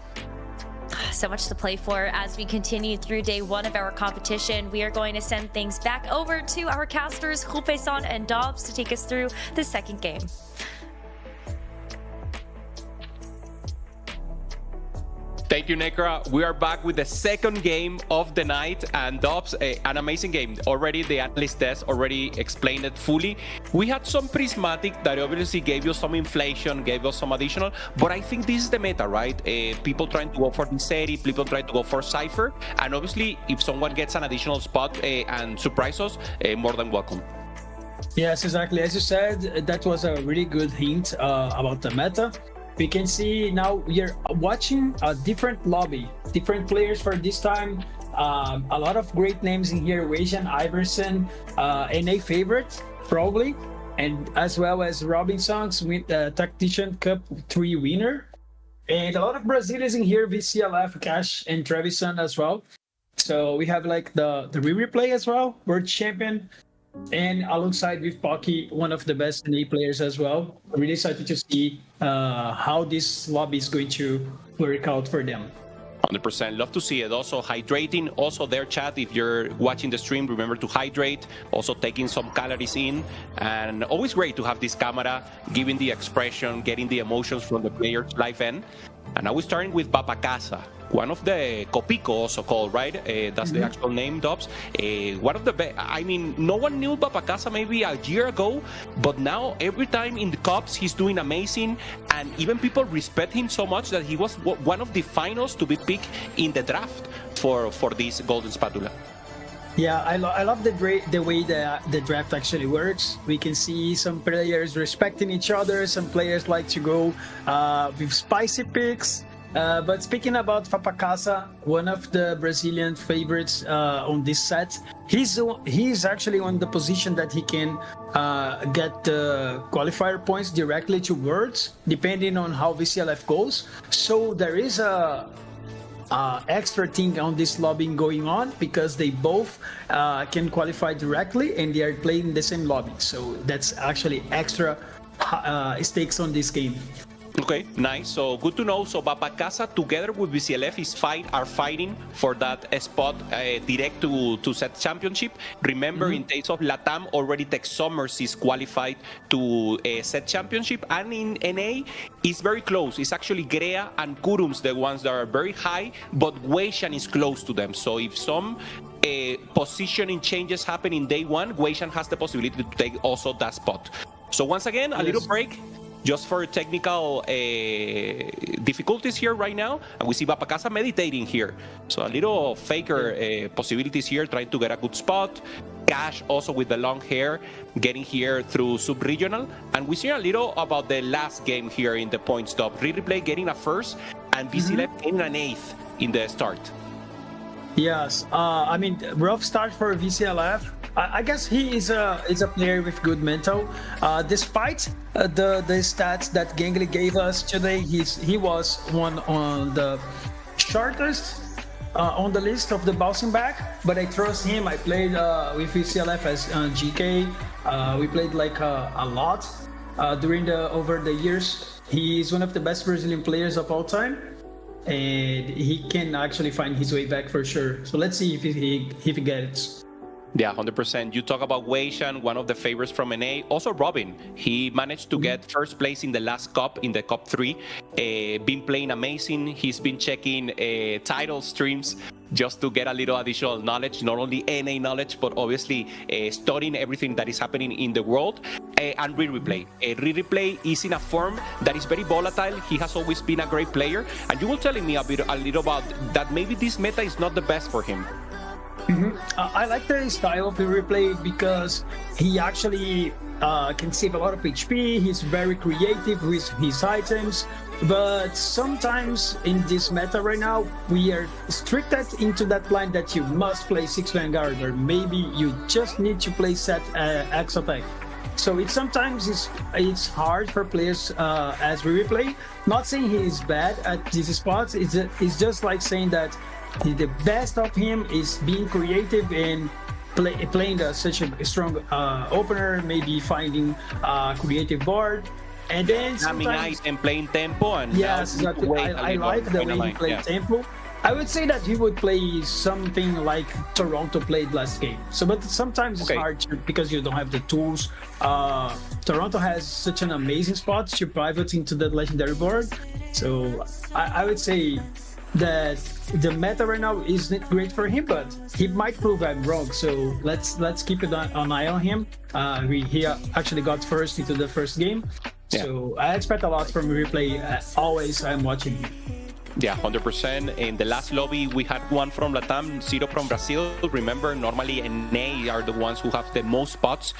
So much to play for as we continue through day 1 of our competition. We are going to send things back over to our casters, Jupeson and Dobz, to take us through the second game. Thank you, Nekkra. We are back with the second game of the night, and Dobz, an amazing game. Already the analyst test already explained it fully. We had some prismatic that obviously gave you some inflation, gave us some additional, but I think this is the meta, right? People trying to go for Niseri, people trying to go for Cypher, and obviously if someone gets an additional spot and surprise us, more than welcome. Yes, exactly. As you said, that was a really good hint about the meta. We can see now we are watching a different lobby, different players for this time. A lot of great names in here: Weijan, Iverson, NA favorite probably, and as well as Robinson's Tactician Cup 3 winner, and a lot of Brazilians in here: VCLF, Cash, and Trevisan as well. So we have like the re-replay as well, world champion. And alongside with Pocky, one of the best NA players as well. I'm really excited to see how this lobby is going to work out for them. 100%. Love to see it. Also hydrating. Also their chat, if you're watching the stream, remember to hydrate. Also taking some calories in. And always great to have this camera, giving the expression, getting the emotions from the player's life end. And now we're starting with Papacasa, one of the Copico also called, right? That's the actual name, Dobz. One of the best. I mean, no one knew Papacasa maybe a year ago, but now every time in the Cups, he's doing amazing. And even people respect him so much that he was one of the finals to be picked in the draft for this Golden Spatula. Yeah, I love the way the draft actually works. We can see some players respecting each other. Some players like to go with spicy picks. But speaking about Papacasa, one of the Brazilian favorites on this set, he's actually on the position that he can get the qualifier points directly to Worlds, depending on how VCLF goes. So there is a extra thing on this lobby going on because they both can qualify directly and they are playing the same lobby. So that's actually extra stakes on this game. Okay, nice. So good to know. So Papacasa together with VCLF are fighting for that spot direct to set championship. Remember, in case of Latam, already Tech Summers is qualified to set championship, and in NA it's very close. It's actually Grea and Kurums the ones that are very high, but Weijan is close to them. So if some positioning changes happen in day 1, Weijan has the possibility to take also that spot. So once again, a little break. just for technical difficulties here right now. And we see Bapacasa meditating here. So a little faker possibilities here, trying to get a good spot. Cash also with the long hair, getting here through sub-regional. And we see a little about the last game here in the point stop. Replay getting a first, and BCLF getting an 8th in the start. Yes, I mean, rough start for VCLF. I guess he is a player with good mental. Despite the stats that Gangly gave us today, he was one on the shortest on the list of the bouncing back. But I trust him. I played with VCLF as GK. We played like a lot over the years. He is one of the best Brazilian players of all time. And he can actually find his way back for sure. So let's see if he gets. Yeah, 100%. You talk about Weishan, one of the favorites from NA. Also Robin, he managed to get first place in the last cup, in the Cup 3. Been playing amazing. He's been checking title streams just to get a little additional knowledge, not only NA knowledge, but obviously studying everything that is happening in the world. And Replay. Replay is in a form that is very volatile. He has always been a great player. And you were telling me a little about that maybe this meta is not the best for him. I like the style of the Replay because he actually can save a lot of HP. He's very creative with his items. But sometimes in this meta right now, we are restricted into that line that you must play 6 Vanguard, or maybe you just need to play set Exotech. So sometimes it's hard for players as Replay. Not saying he is bad at these spots. It's just like saying that the best of him is being creative and playing such a strong opener, maybe finding a creative board. And then sometimes and playing tempo. And yes, exactly. I like the way he played tempo. I would say that he would play something like Toronto played last game. But sometimes it's hard because you don't have the tools. Toronto has such an amazing spot to pivot into the legendary board. So I would say that the meta right now isn't great for him, but he might prove I'm wrong. So let's keep an eye on him. He actually got first into the first game. So I expect a lot from Replay. Always I'm watching him. Yeah, 100%. In the last lobby, we had one from Latam, 0 from Brazil. Remember, normally NA are the ones who have the most spots,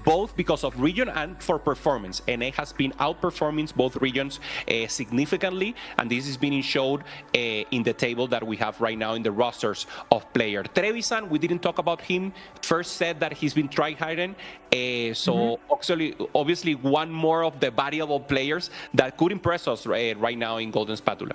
both because of region and for performance. NA has been outperforming both regions significantly, and this is being showed in the table that we have right now in the rosters of players. Trevisan, we didn't talk about him. First said that he's been tryharding. Obviously, one more of the variable players that could impress us right now in Golden Spatula.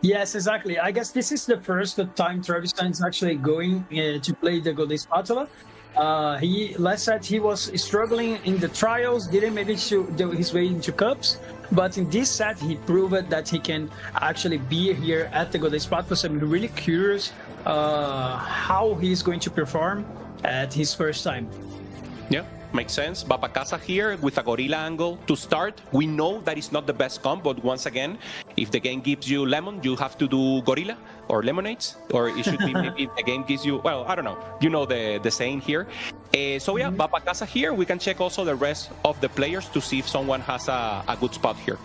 Yes, exactly. I guess this is the first time Trevisan is actually going to play the Golden Spatula. Last set he was struggling in the trials, didn't manage to do his way into cups. But in this set, he proved that he can actually be here at the Golden Spatula. So I'm really curious how he's going to perform at his first time. Yeah. Makes sense. Bapacasa here with a gorilla angle to start. We know that it's not the best comp, but once again, if the game gives you lemon, you have to do gorilla or lemonades, or it should be maybe if the game gives you, well, I don't know. You know the saying here. So yeah, Bapacasa here. We can check also the rest of the players to see if someone has a good spot here.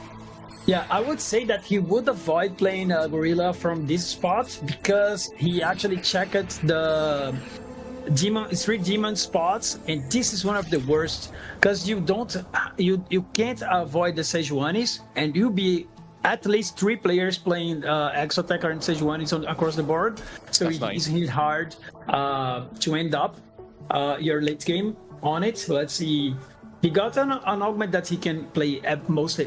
Yeah, I would say that he would avoid playing a gorilla from this spot because he actually checked the three demon spots, and this is one of the worst because you can't avoid the Sejuanis, and you'll be at least 3 players playing Exotech and Sejuanis across the board. So it's really hard to end up your late game on it. So let's see. He got an augment that he can play most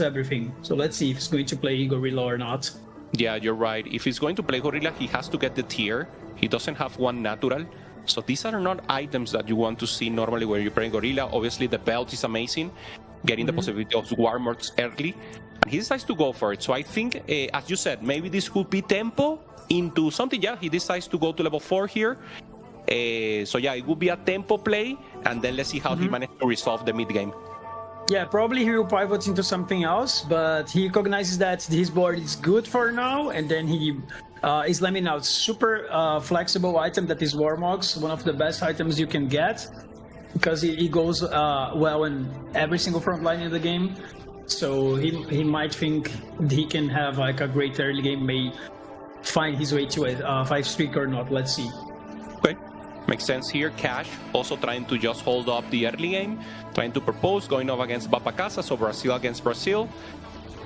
everything. So let's see if he's going to play gorilla or not. Yeah, you're right. If he's going to play gorilla, he has to get the tier. He doesn't have one natural. So these are not items that you want to see normally when you're playing gorilla. Obviously, the belt is amazing, getting the possibility of Warmorks early. And he decides to go for it. So I think, as you said, maybe this could be tempo into something. Yeah, he decides to go to level 4 here. So yeah, it would be a tempo play. And then let's see how he managed to resolve the mid game. Yeah, probably he will pivot into something else, but he recognizes that his board is good for now, and then he is lemming out super flexible item that is Warmogs, one of the best items you can get. because he goes well in every single front line in the game. So he might think he can have like a great early game, may find his way to a 5 streak or not. Let's see. Okay, makes sense here. Cash also trying to just hold up the early game, trying to propose, going up against Bapacasa, so Brazil against Brazil.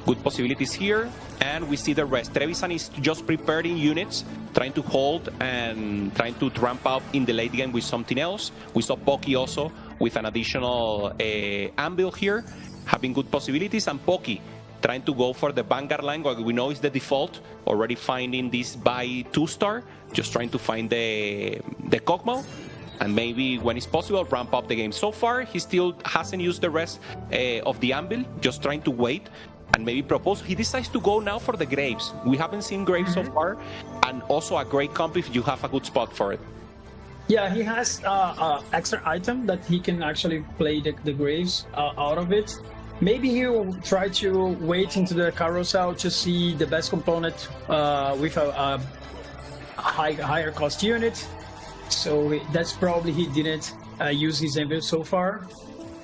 Good possibilities here, and we see the rest. Trevisan is just preparing units, trying to hold and trying to ramp up in the late game with something else. We saw Poki also with an additional anvil here, having good possibilities, and Poki trying to go for the Vanguard line, what we know is the default, already finding this by 2-star, just trying to find the Kog'Maw, and maybe when it's possible, ramp up the game. So far, he still hasn't used the rest of the anvil, just trying to wait and maybe propose. He decides to go now for the Graves. We haven't seen Graves so far, and also a great comp if you have a good spot for it. Yeah, he has extra item that he can actually play the Graves out of it. Maybe he will try to wait into the carousel to see the best component with a higher cost unit. So that's probably he didn't use his anvil so far.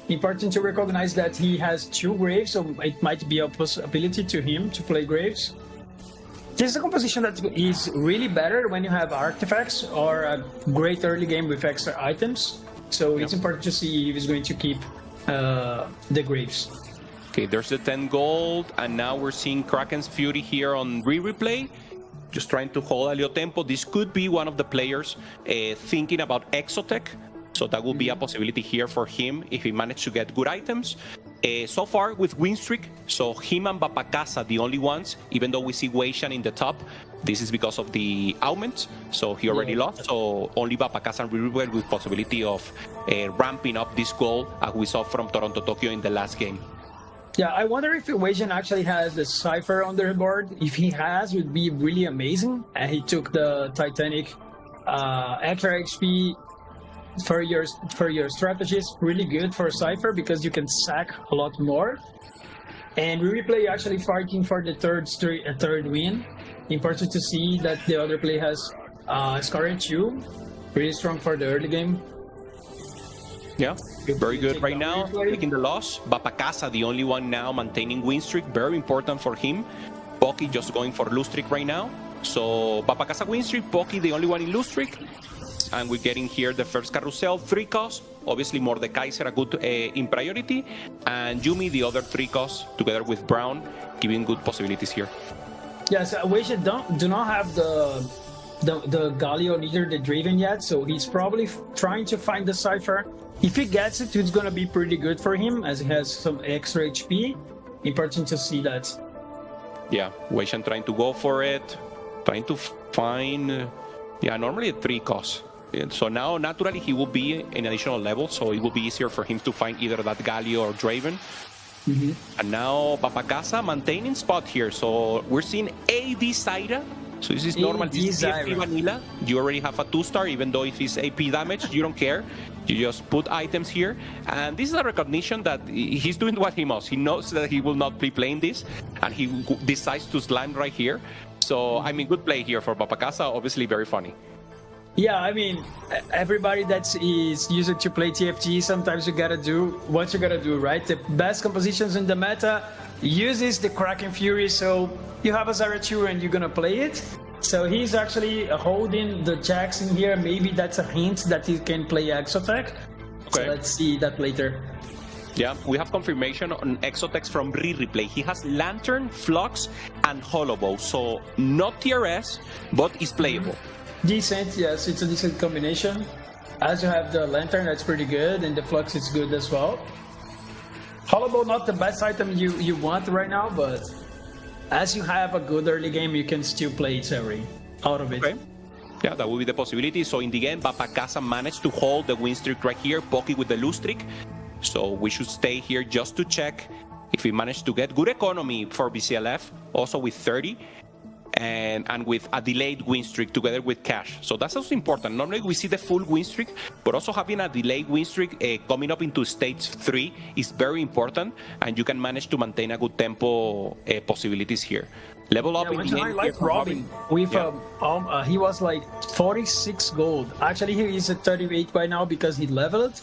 Important to recognize that he has 2 Graves, so it might be a possibility to him to play Graves. This is a composition that is really better when you have artifacts or a great early game with extra items. So it's important to see if he's going to keep the Graves. Okay, there's the 10 gold, and now we're seeing Kraken's Fury here on re-replay. Just trying to hold a little tempo. This could be one of the players thinking about Exotech. So that will be a possibility here for him if he managed to get good items. So far with win streak, so him and Bapacasa the only ones, even though we see Weishan in the top. This is because of the augment, so he already lost. So only Bapacasa and Riruel with possibility of ramping up this goal as we saw from Toronto Tokyo in the last game. Yeah, I wonder if Weishan actually has the Cypher on their board. If he has, it would be really amazing. And he took the Titanic extra XP for your strategies, really good for Cypher because you can sack a lot more. And Replay actually fighting for the third win. Important to see that the other play has Scarlet 2, pretty strong for the early game. Yeah, very good right now, taking the loss. Bapacasa, the only one now maintaining win streak, very important for him. Poki just going for lose streak right now. So Bapacasa win streak, Poki the only one in lose streak. And we're getting here the first carousel, 3 costs. Obviously Mordekaiser a good in priority. And Yumi the other 3 costs together with Brown, giving good possibilities here. Yes, Weishan do not have the Galio, neither the Draven yet, so he's probably trying to find the Cypher. If he gets it, it's gonna be pretty good for him as he has some extra HP. Important to see that. Yeah, Weishan trying to go for it, trying to find, normally 3 costs. So now, naturally, he will be in additional levels, so it will be easier for him to find either that Galio or Draven. And now Bapacasa maintaining spot here. So we're seeing AD Zaira. So this is normal. This is TFT vanilla. You already have a 2-star, even though if it's AP damage, you don't care. You just put items here. And this is a recognition that he's doing what he must. He knows that he will not be playing this, and he decides to slam right here. So, I mean, good play here for Bapacasa. Obviously, very funny. Yeah, I mean, everybody that is used to play TFT, sometimes you gotta do what you gotta do, right? The best compositions in the meta uses the Kraken Fury, so you have a Zaira 2 and you're gonna play it. So he's actually holding the jacks in here. Maybe that's a hint that he can play Exotech. Okay. So let's see that later. Yeah, we have confirmation on Exotech from Replay. He has Lantern, Flux, and Holobow. So not TRS, but is playable. Decent, yes, it's a decent combination. As you have the Lantern, that's pretty good, and the Flux is good as well. Holobow, not the best item you want right now, but as you have a good early game, you can still play Zeri out of it. Okay. Yeah, that will be the possibility. So in the end, Bapacasa managed to hold the win streak right here, Poki with the lose streak. So we should stay here just to check if we manage to get good economy for BCLF, also with 30. And with a delayed win streak together with cash. So that's also important. Normally we see the full win streak, but also having a delayed win streak coming up into stage 3 is very important, and you can manage to maintain a good tempo possibilities here. Level up in the game. I like Robin. With he was like 46 gold. Actually, he is at 38 by now because he leveled.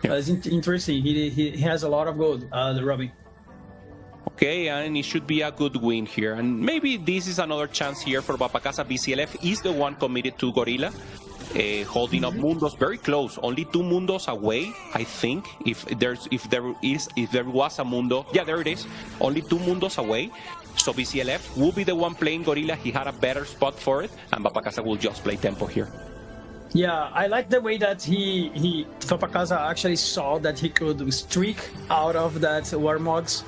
It's interesting. He has a lot of gold, the Robin. Okay, and it should be a good win here. And maybe this is another chance here for Papacasa. BCLF is the one committed to Gorilla, holding up Mundos very close, only 2 Mundos away, I think. If there was a Mundo, yeah, there it is, only 2 Mundos away. So BCLF will be the one playing Gorilla. He had a better spot for it, and Papacasa will just play tempo here. Yeah, I like the way that Papacasa actually saw that he could streak out of that War Mods.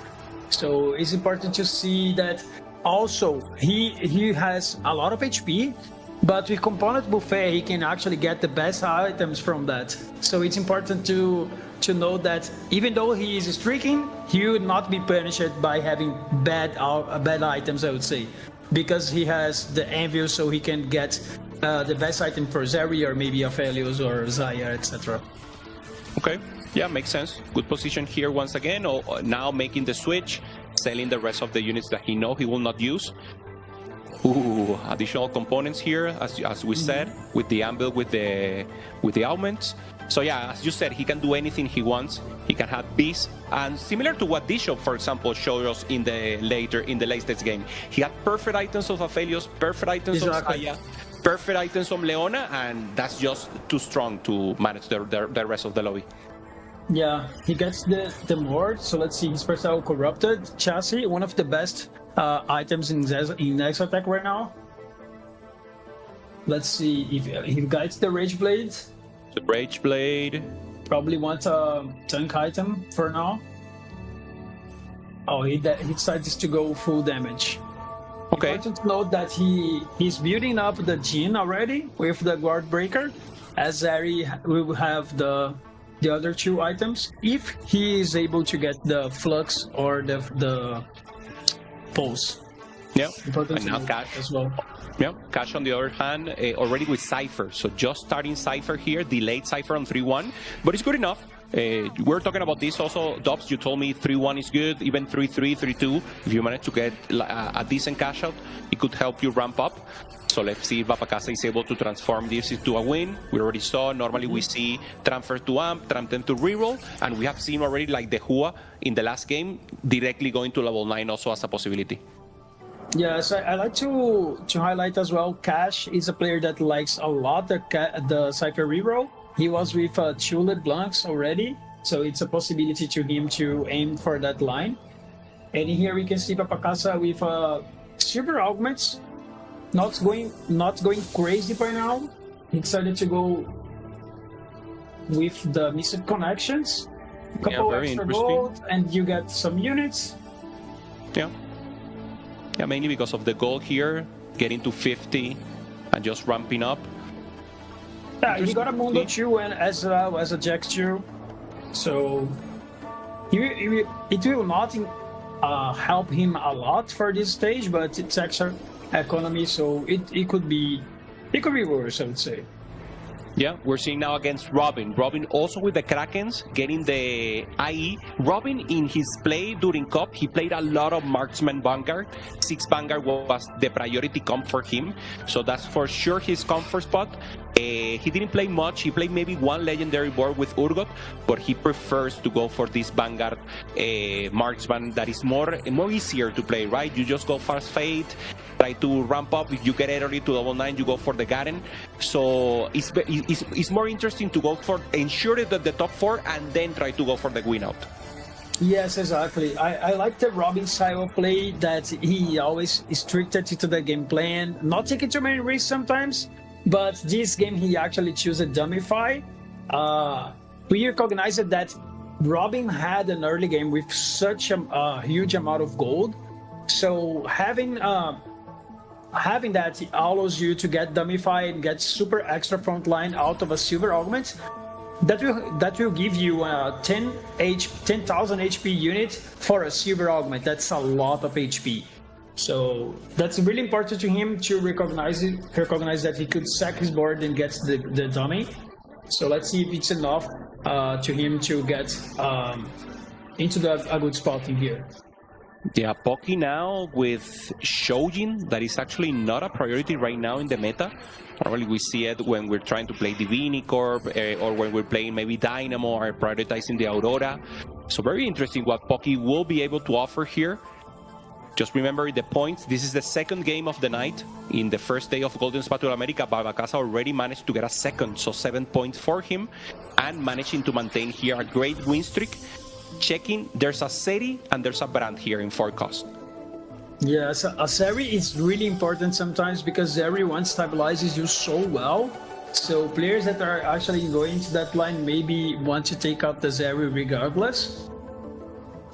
So it's important to see that also he has a lot of HP, but with Component Buffet he can actually get the best items from that. So it's important to know that even though he is streaking, he would not be punished by having bad items, I would say, because he has the Anvil, so he can get the best item for Zeri or maybe Aphelios or Zaya, etc. Okay. Yeah, makes sense. Good position here once again. Now making the switch, selling the rest of the units that he will not use. Ooh, additional components here, as we said, with the Anvil, with the augments. So yeah, as you said, he can do anything he wants. He can have beasts, and similar to what Bishop, for example, showed us in the late stage game, he had perfect items of Aphelios, perfect items of Zaya, perfect items from Leona, and that's just too strong to manage the rest of the lobby. Yeah, he gets the Mord, so let's see, his versatile Corrupted Chassis, one of the best items in Exotech right now. Let's see if he gets the Rage Blade. The Rage Blade. Probably wants a tank item for now. Oh, he decides to go full damage. Okay. Important to note that he's building up the Jhin already with the Guard Breaker, as Zeri will have the other 2 items if he is able to get the Flux or the Pulse. Yeah, important and now Cash as well. Yeah, Cash on the other hand, already with Cypher, so just starting Cypher here, delayed Cypher on 3-1, but it's good enough. We're talking about this also, Dobz, you told me 3-1 is good, even 3-3, 3-2, if you manage to get a decent cash out, it could help you ramp up. So let's see if Papacasa is able to transform this into a win. We already saw, normally we see transfer to amp, transfer to reroll, and we have seen already like the Hua in the last game, directly going to level 9 also as a possibility. Yes, I like to highlight as well, Cash is a player that likes a lot the Cypher reroll. He was with 2 LeBlancs already, so it's a possibility to him to aim for that line. And here we can see Papacasa with Silver Augments, not going crazy by now. He decided to go with the Missed Connections, couple extra gold, and you get some units. Yeah, mainly because of the gold here, getting to 50 and just ramping up. Yeah, he got a Mundo 2 and as well as a Jax 2, so it will not help him a lot for this stage, but it's extra economy, so it could be worse, I would say. Yeah, we're seeing now against Robin. Robin also with the Krakens, getting the IE. Robin, in his play during Cup, he played a lot of Marksman Vanguard. 6 Vanguard was the priority comp for him, so that's for sure his comfort spot. He didn't play much. He played maybe 1 legendary board with Urgot, but he prefers to go for this Vanguard Marksman that is more easier to play, right? You just go Fast Fate, try to ramp up. If you get it early to level 9, you go for the Garen. So it's more interesting to go for ensure that the top 4 and then try to go for the win out. Yes, exactly. I like the Robin style of play, that he always is stricted to the game plan, not taking too many risks sometimes, but this game he actually chose a Dumbify. We recognized that Robin had an early game with such a huge amount of gold, so having that allows you to get Dumbify and get super extra frontline out of a Silver Augment. That will give you a 10,000 HP unit for a Silver Augment. That's a lot of HP. So that's really important to him to recognize that he could sack his board and get the dummy. So let's see if it's enough to him to get into a good spot in here. Yeah, Poki now with Shojin, that is actually not a priority right now in the meta. Normally we see it when we're trying to play Divini Corp or when we're playing maybe Dynamo or prioritizing the Aurora. So very interesting what Poki will be able to offer here. Just remember the points. This is the second game of the night. In the first day of Golden Spatula America, Babacasa already managed to get a second, so 7 points for him, and managing to maintain here a great win streak. Checking, there's a Seri and there's a Brand here in 4 cost. Yeah, so a Seri is really important sometimes because everyone stabilizes you so well. So players that are actually going to that line maybe want to take out the Seri regardless.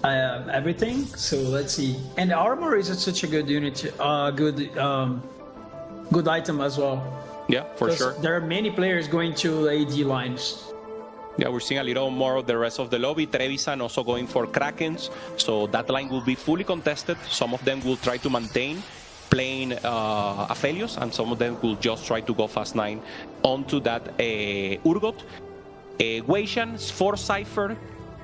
Everything. So let's see. And armor is such a good unit, good item as well. Yeah, for sure. There are many players going to AD lines. Yeah, we're seeing a little more of the rest of the lobby. Trevisan also going for Krakens, so that line will be fully contested. Some of them will try to maintain playing Aphelios, and some of them will just try to go fast 9 onto that Urgot. Weishan for Cypher.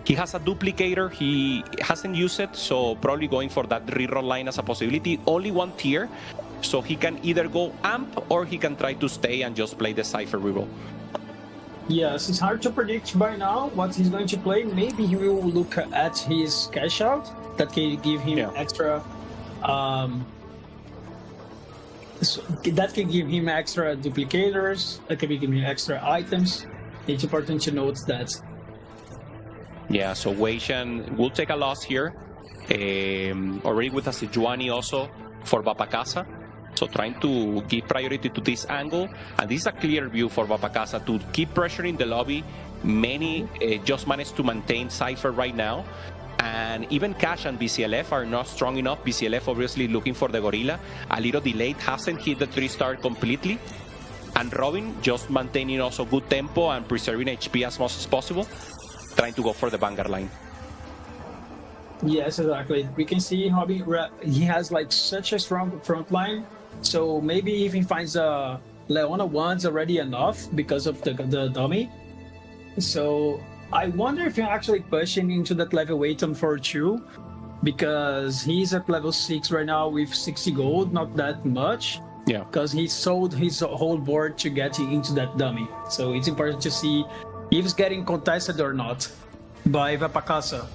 He has a duplicator, he hasn't used it, so probably going for that reroll line as a possibility. Only 1 tier, so he can either go AMP or he can try to stay and just play the Cypher reroll. Yes, it's hard to predict by now what he's going to play. Maybe he will look at his cash out. That can give him extra. That can give him extra duplicators. That can give him extra items. It's important to note that. Yeah, so Weishan will take a loss here. Already with a Sejuani also for Babacasa. So trying to give priority to this angle. And this is a clear view for Babacasa to keep pressuring the lobby. Many just managed to maintain Cypher right now. And even Cash and BCLF are not strong enough. BCLF obviously looking for the Gorilla. A little delayed, hasn't hit the 3-star completely. And Robin just maintaining also good tempo and preserving HP as much as possible. Trying to go for the Vanguard line. Yes, exactly. We can see Robin, he has like such a strong front line. So maybe if he finds a Leona 1's already enough because of the dummy. So I wonder if you're actually pushing into that level 8 on 4-2 because he's at level 6 right now with 60 gold, not that much. Yeah. Because he sold his whole board to get into that dummy. So it's important to see if he's getting contested or not by Babacasa.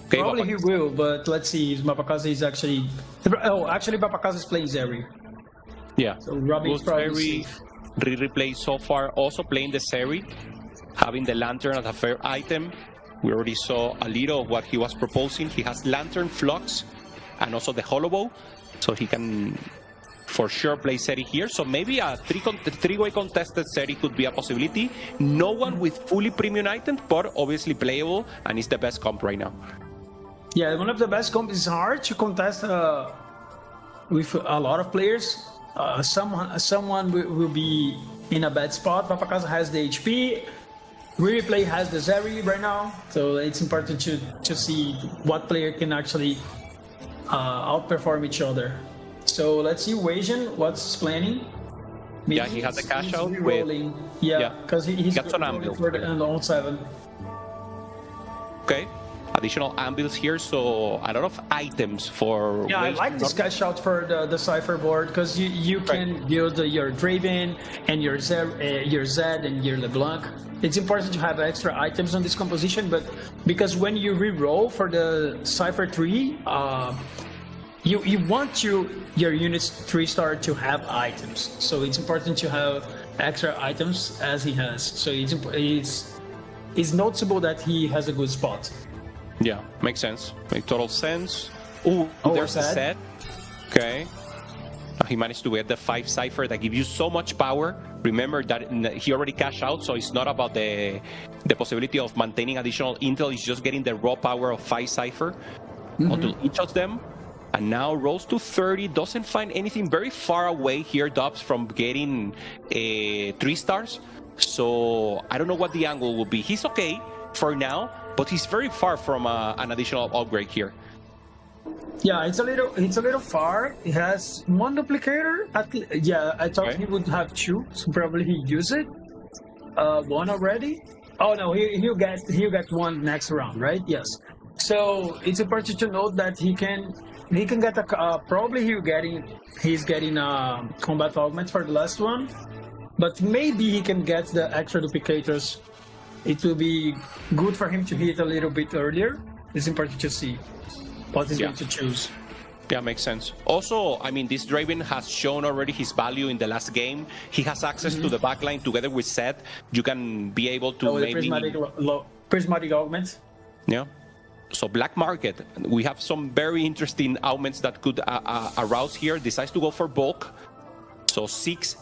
Okay, probably he will, but let's see if Babacasa is actually... Oh, actually Babacasa is playing Zeri. Yeah. So Robin is probably replay so far, also playing the Seri, having the Lantern as a fair item. We already saw a little of what he was proposing. He has Lantern, Flux, and also the Holobow, so he can for sure play Seri here. So maybe a three-way contested Seri could be a possibility. No one with fully premium items, but obviously playable, and is the best comp right now. Yeah, one of the best comps is hard to contest with a lot of players. Someone will be in a bad spot. Babacasa has the HP. Replay has the Zeri right now. So it's important to see what player can actually outperform each other. So let's see Weishan, what's his planning. Maybe yeah, he has a cash out with... Yeah, because he's got some rolling for the on 7. Okay. Additional anvils here, so a lot of items for... Yeah, I like this cash out for the Cypher board, because you can build your Draven and your Zed and your LeBlanc. It's important to have extra items on this composition, but because when you re-roll for the Cypher 3, you want your units 3-star to have items. So it's important to have extra items as he has. So it's noticeable that he has a good spot. Yeah, makes sense. Makes total sense. Ooh, there's a set. Okay. He managed to get the 5 Cypher that gives you so much power. Remember that he already cashed out, so it's not about the possibility of maintaining additional intel. It's just getting the raw power of 5 Cypher onto each of them. And now rolls to 30. Doesn't find anything very far away here, Dobz, from getting 3 stars. So I don't know what the angle will be. He's okay for now, but he's very far from an additional upgrade here. Yeah, it's a little far. He has 1 duplicator. Yeah, I thought he would have 2, so probably he use it. 1 already. Oh no, he'll get 1 next round, right? Yes. So it's important to note that he can get a probably he's getting a combat augment for the last one, but maybe he can get the extra duplicators. It will be good for him to hit a little bit earlier. It's important to see what he's going to choose. Yeah, makes sense. Also, I mean, this Draven has shown already his value in the last game. He has access to the backline together with Seth. You can be able to maybe... Prismatic augment. Yeah. So Black Market, we have some very interesting augments that could arouse here. Decides to go for bulk. So 6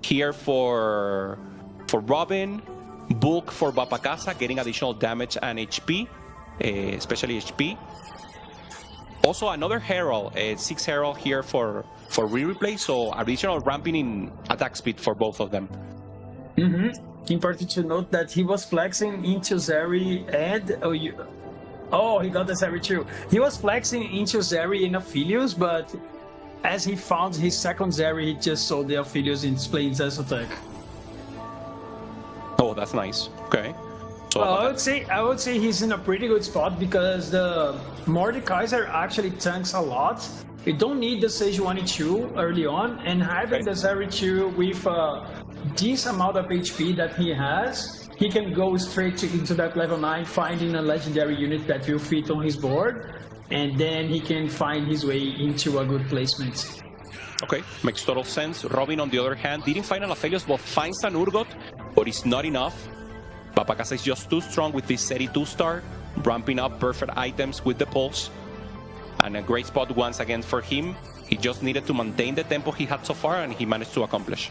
here for Robin. Bulk for Bapakasa, getting additional damage and HP, especially HP. Also another Herald, 6 Herald here for re-replay, so additional ramping in attack speed for both of them. Important to note that he was flexing into Zeri and... he got the Zeri too. He was flexing into Zeri in Aphelios, but as he found his second Zeri, he just sold the Aphelios and displayed his attack. Oh, that's nice. Okay. So well, I would say he's in a pretty good spot because the Mordekaiser actually tanks a lot. You don't need the Sejuani 2 early on, and having the Zeri 2 with this amount of HP that he has, he can go straight into that level 9, finding a legendary unit that will fit on his board, and then he can find his way into a good placement. Okay, makes total sense. Robin, on the other hand, didn't find an Aphelios, but finds an Urgot, but it's not enough. Bapakasa is just too strong with this Seri 2-star, ramping up perfect items with the pulse. And a great spot once again for him. He just needed to maintain the tempo he had so far, and he managed to accomplish.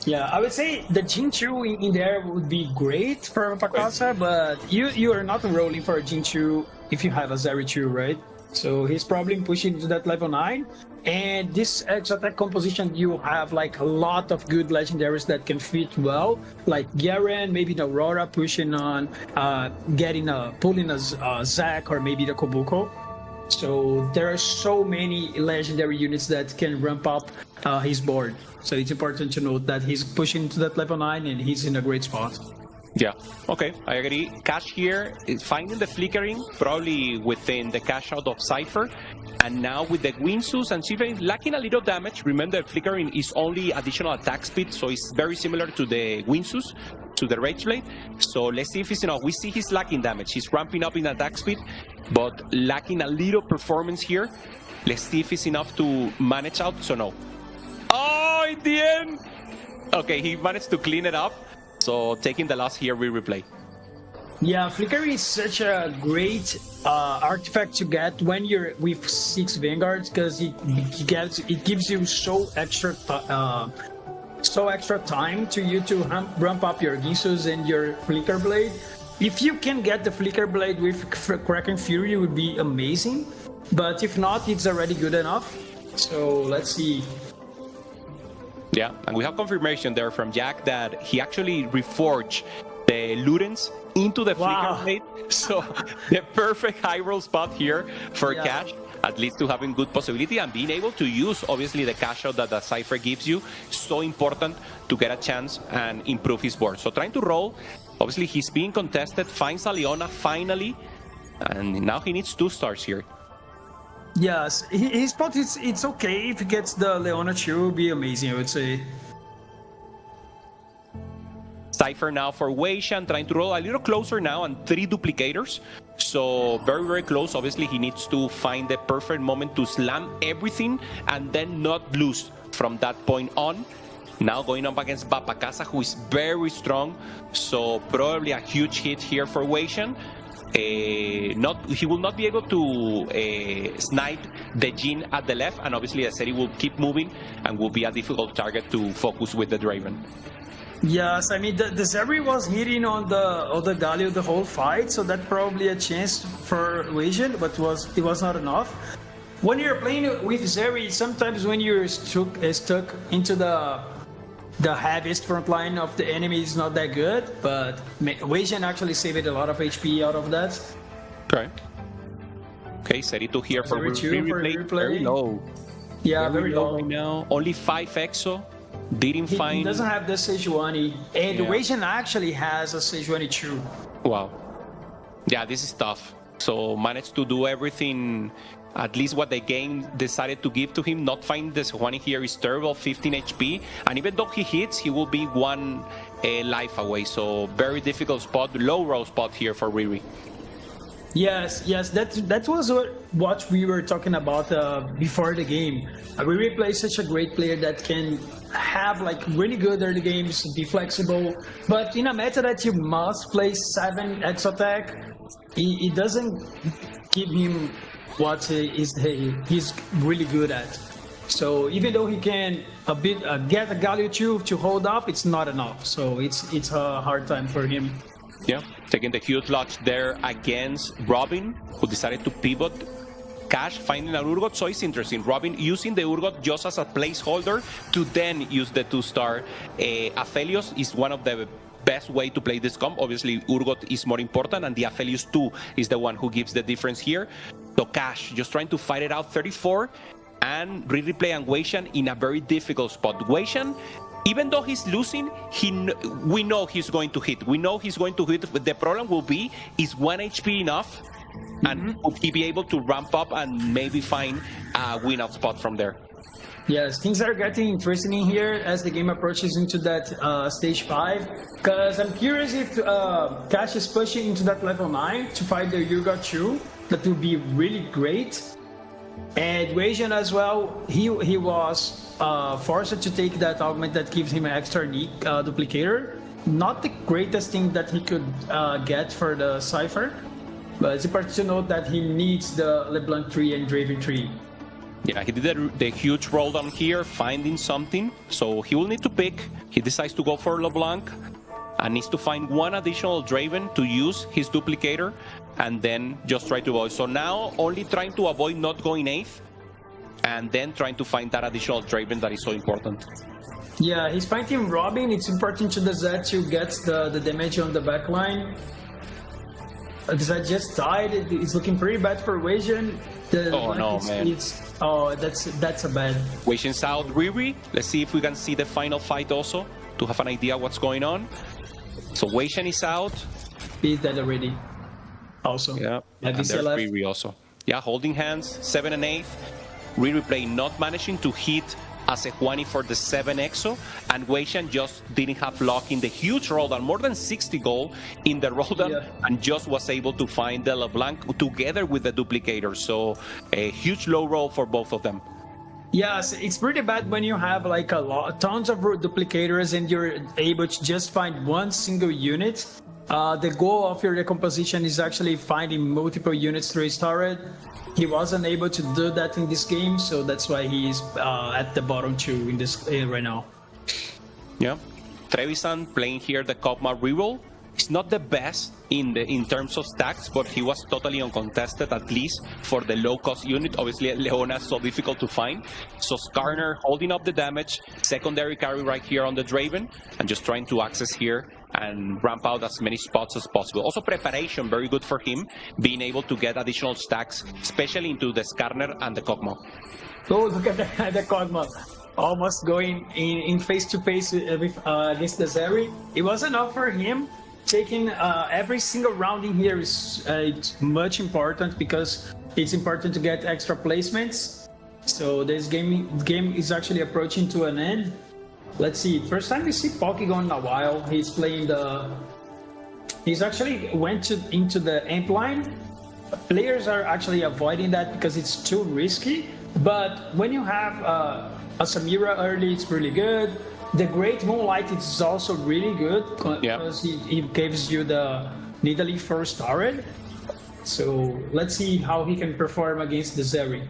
Yeah, I would say the Jinchu in there would be great for Bapakasa, but you are not rolling for a Jinchu if you have a Zeri 2, right? So he's probably pushing to that level 9. And this extra attack composition, you have like a lot of good legendaries that can fit well, like Garen, maybe the Aurora pushing on, pulling a Zac or maybe the Kobuko. So there are so many legendary units that can ramp up his board. So it's important to note that he's pushing to that level 9 and he's in a great spot. Yeah, okay, I agree. Cash here is finding the flickering, probably within the cash out of Cypher. And now with the Winsus and Cypher lacking a little damage. Remember, flickering is only additional attack speed, so it's very similar to the Winsus, to the Rage Blade. So let's see if it's enough. We see he's lacking damage. He's ramping up in attack speed, but lacking a little performance here. Let's see if it's enough to manage out. So no. Oh, in the end! Okay, he managed to clean it up. So taking the loss here, we replay. Yeah, Flickering is such a great artifact to get when you're with 6 Vanguards because it gives you so extra time to ramp up your Ginsus and your Flicker Blade. If you can get the Flicker Blade with Kraken Fury, it would be amazing. But if not, it's already good enough. So let's see. Yeah, and we have confirmation there from Jack that he actually reforged the Ludens into the Flicker Blade. So the perfect high roll spot here for Cash, at least to having good possibility and being able to use obviously the cash out that the Cypher gives you. So important to get a chance and improve his board. So trying to roll, obviously he's being contested, finds a Leona finally, and now he needs 2 stars here. Yes, his spot it's okay if he gets the Leona 2, it would be amazing, I would say. Cypher now for Weishan, trying to roll a little closer now and 3 duplicators. So very, very close. Obviously, he needs to find the perfect moment to slam everything and then not lose from that point on. Now going up against Bapakasa, who is very strong. So probably a huge hit here for Weishan. He will not be able to snipe the Jhin at the left, and obviously the Seri will keep moving and will be a difficult target to focus with the Draven. Yes, I mean the Zeri was hitting on the Galio the whole fight, so that probably a chance for Weishan, but it was not enough. When you're playing with Zeri, sometimes when you're stuck into the heaviest front line of the enemy is not that good, but Weishan actually saved a lot of HP out of that. Okay, Seri 2 here for replay. Very low. Yeah, very low right now. Only 5 Exo. Didn't find. He doesn't have the Sejuani, and Weishan actually has a Sejuani 2. Wow. Yeah, this is tough. So managed to do everything, at least what the game decided to give to him. Not finding the Sejuani here is terrible, 15 HP. And even though he hits, he will be 1 life away. So very difficult spot, low row spot here for Riri. Yes, that was what we were talking about before the game. Riri plays such a great player that can have like really good early games, be flexible, but in a meta that you must play 7 exo attack, it doesn't give him what he's really good at. So even though he can get a Galio 2 to hold up, it's not enough. So it's a hard time for him. Yeah, taking the huge lodge there against Robin, who decided to pivot. Cash finding an Urgot, so it's interesting. Robin using the Urgot just as a placeholder to then use the 2-star. Aphelios is one of the best way to play this comp. Obviously, Urgot is more important, and the Aphelios 2 is the one who gives the difference here. So Cash just trying to fight it out, 34, and Replay and Weishan in a very difficult spot. Weishan, even though he's losing, we know he's going to hit. We know he's going to hit. The problem will be, is 1 HP enough? And will he be able to ramp up and maybe find a win-out spot from there? Yes, things are getting interesting in here as the game approaches into that stage 5. Because I'm curious if Cash is pushing into that level 9 to fight the Urgot 2. That would be really great. And Weishan as well, he was forced to take that augment that gives him an extra duplicator. Not the greatest thing that he could get for the Cypher. But it's important to note that he needs the LeBlanc tree and Draven tree. Yeah, he did the huge roll down here, finding something. So he will need to pick. He decides to go for LeBlanc and needs to find 1 additional Draven to use his duplicator and then just try to avoid. So now only trying to avoid not going 8th and then trying to find that additional Draven that is so important. Yeah, he's fighting Robin. It's important to the Zed to get the damage on the backline. Zed just died. It's looking pretty bad for Weishan. Oh no, man. That's a bad. Weishan's out. Riri, let's see if we can see the final fight also to have an idea what's going on. So Weishan is out. He's dead already. Also. Yeah, and there's Riri also. Yeah, holding hands, 7 and 8. Riri play not managing to hit a Sejuani for the 7 exo, and Weishan just didn't have luck in the huge rolldown, more than 60 gold in the rolldown, and just was able to find the LeBlanc together with the duplicator. So a huge low roll for both of them. Yes, it's pretty bad when you have like tons of duplicators and you're able to just find 1 single unit. The goal of your decomposition is actually finding multiple units to restore it. He wasn't able to do that in this game, so that's why he's at the bottom 2 in this right now. Yeah, Trevisan playing here the Kog'Maw reroll. It's not the best in terms of stacks, but he was totally uncontested, at least for the low-cost unit. Obviously, Leona is so difficult to find. So Skarner holding up the damage, secondary carry right here on the Draven, and just trying to access here and ramp out as many spots as possible. Also preparation, very good for him, being able to get additional stacks, especially into the Skarner and the Kog'Maw. Oh, look at the Kog'Maw. Almost going in face-to-face against the Zeri. It was enough for him. Taking every single round in here is it's much important because it's important to get extra placements. So this game is actually approaching to an end. Let's see. First time we see Polygon in a while. He's playing the. He's actually went into the amp line. Players are actually avoiding that because it's too risky. But when you have a Samira early, it's really good. The Great Moonlight is also really good because he gives you the Nidalee first turret. So let's see how he can perform against the Zeri.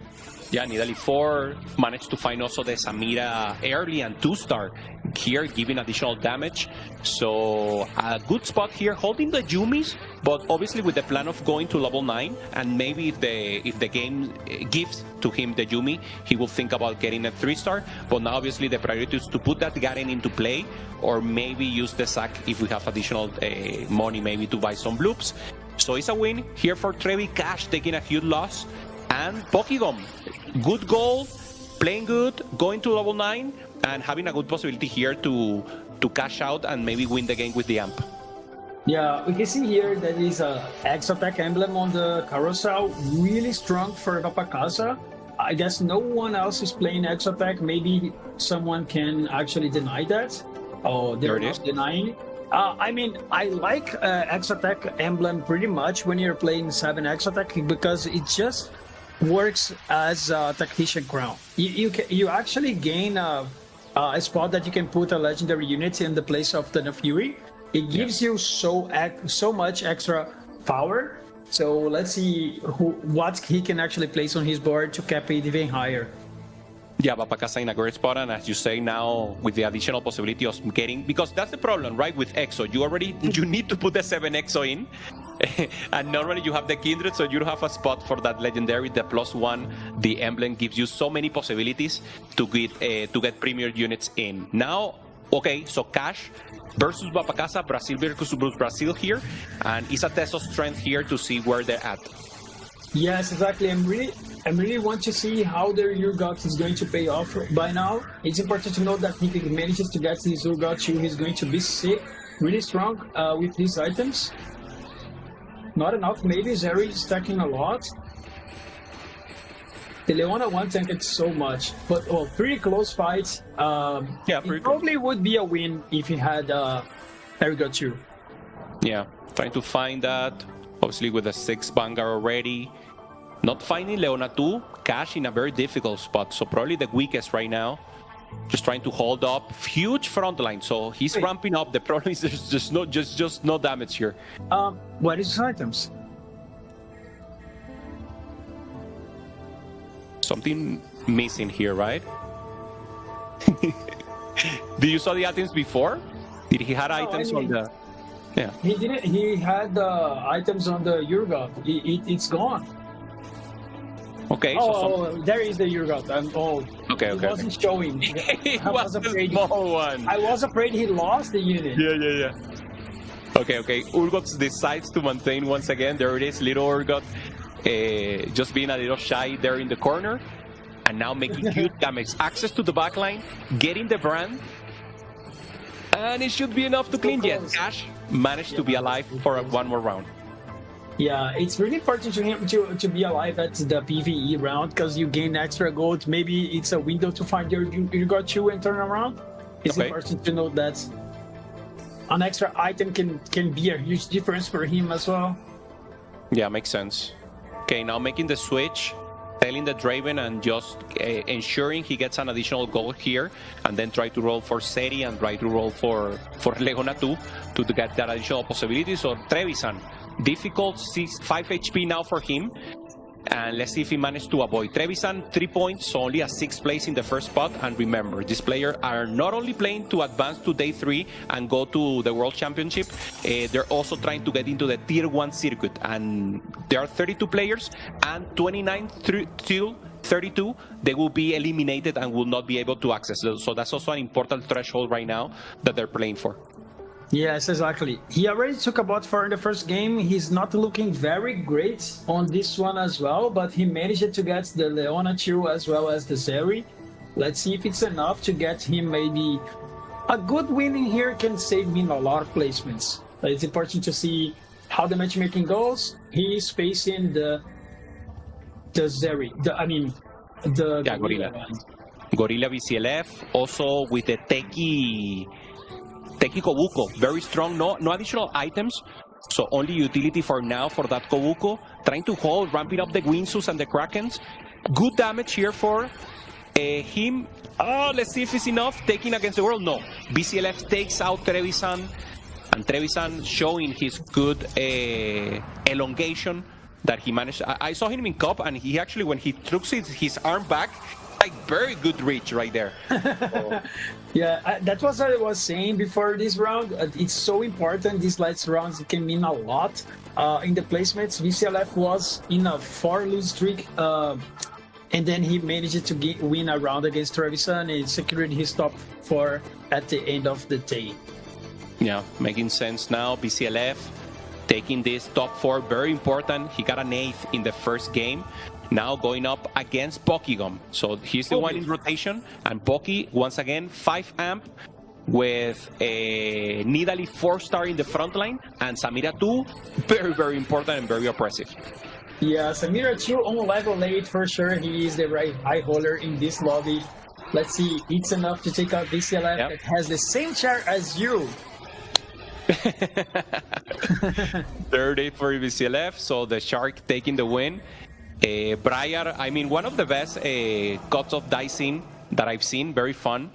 Yeah, Nidalee 4 managed to find also the Samira early and 2-star here, giving additional damage. So a good spot here, holding the Yumis, but obviously with the plan of going to level 9, and maybe if the game gives to him the Yumi, he will think about getting a 3-star. But now obviously the priority is to put that Garen into play, or maybe use the sack if we have additional money, maybe to buy some bloops. So it's a win here for Trevi. Cash taking a huge loss. And Polygon, good goal, playing good, going to level 9, and having a good possibility here to cash out and maybe win the game with the amp. Yeah, we can see here that is a X-Attack emblem on the carousel, really strong for Vapakasa. I guess no one else is playing X-Attack. Maybe someone can actually deny that. Oh, they're not denying. I mean, I like X-Attack emblem pretty much when you're playing 7 X-Attack because it just works as a Tactician Crown. You actually gain a spot that you can put a legendary unit in the place of the Fury. It gives you so much extra power. So let's see what he can actually place on his board to cap it even higher. Yeah, Vapakasa in a great spot, and as you say now, with the additional possibility of getting, because that's the problem, right? With Exo, you need to put the 7 Exo in, and normally you have the Kindred, so you don't have a spot for that legendary. The +1, the emblem gives you so many possibilities to get premier units in. Now, okay, so Cash versus Vapakasa, Brazil versus Brazil here, and it's a test of strength here to see where they're at. Yes, exactly. I really want to see how their Urgot is going to pay off by now. It's important to know that if he manages to get his Urgot 2, he's going to be sick, really strong with these items. Not enough, maybe Zeri is stacking a lot. The Leona 1 tanked so much, but pretty close fights. It probably would be a win if he had Urgot 2. Yeah, trying to find that. Obviously with a 6 Vanguard already. Not finding Leona 2, Cash in a very difficult spot. So probably the weakest right now. Just trying to hold up. Huge front line. So he's ramping up. The problem is there's just no damage here. What is his items? Something missing here, right? Did you saw the items before? Did he had items on the... Yeah. He didn't. He had items on the Urgot. It's gone. Okay. There is the Urgot. Okay. It wasn't showing. It was a small one. I was afraid he lost the unit. Yeah. Okay. Urgot decides to maintain once again. There it is, little Urgot, just being a little shy there in the corner, and now making huge damage. Access to the backline, getting the brand. And it should be enough to clean. Yet Cash managed to be alive for one more round. Yeah, it's really important to him to be alive at the PvE round because you gain extra gold. Maybe it's a window to find your Urgot 2 and turn around. It's important to know that an extra item can be a huge difference for him as well. Yeah, makes sense. Okay, now making the switch. Telling the Draven and just ensuring he gets an additional goal here, and then try to roll for Seri and try to roll for Leona 2 to get that additional possibility. So Trevisan, difficult 5 HP now for him, and let's see if he managed to avoid. Trevisan 3 points, so only a 6th place in the first spot. And remember, these players are not only playing to advance to day 3 and go to the World Championship, they're also trying to get into the Tier 1 circuit. And there are 32 players, and 29 till 32, they will be eliminated and will not be able to access. So that's also an important threshold right now that they're playing for. Yes, exactly. He already took a bot for in the first game. He's not looking very great on this one as well, but he managed to get the Leona 2 as well as the Zeri. Let's see if it's enough to get him maybe a good win in here can save him a lot of placements. But it's important to see how the matchmaking goes. He is facing the Zeri. Gorilla BCLF, also with the Teki Kobuko, very strong, no additional items, so only utility for now for that Kobuko. Trying to hold, ramping up the Winsus and the Krakens. Good damage here for him. Let's see if it's enough. Taking against the world, no. BCLF takes out Trevisan, and Trevisan showing his good elongation that he managed. I saw him in Cup, and he actually, when he took his arm back, like very good reach right there. Yeah, that's what I was saying before this round. It's so important. These last rounds can mean a lot in the placements. VCLF was in a 4-lose streak, and then he managed to win a round against Trevisan and secured his top 4 at the end of the day. Yeah, making sense now. BCLF taking this top 4, very important. He got an 8th in the first game. Now going up against Pokigum. So he's the one in rotation. And Poki, once again, 5 amp. with a Nidalee 4-star in the front line, and Samira 2, very, very important and very oppressive. Yeah, Samira 2 on level 8 for sure. He is the right high holder in this lobby. Let's see, it's enough to take out VCLF that has the same chart as you. Third 8 for VCLF, so the Shark taking the win. Briar, I mean, one of the best cuts of dicing that I've seen, very fun.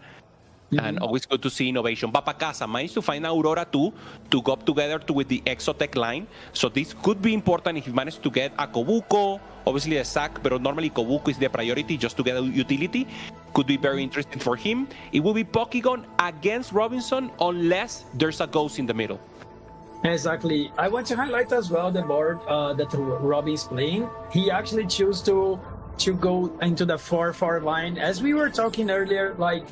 And always good to see innovation. Papacasa managed to find Aurora 2 to go up together with the Exotech line. So this could be important if he managed to get a Kobuko, obviously a sack, but normally Kobuko is the priority just to get a utility. Could be very interesting for him. It will be Pokégon against Robinson unless there's a ghost in the middle. Exactly. I want to highlight as well the board that Robin is playing. He actually chose to go into the 4-4 line. As we were talking earlier, like,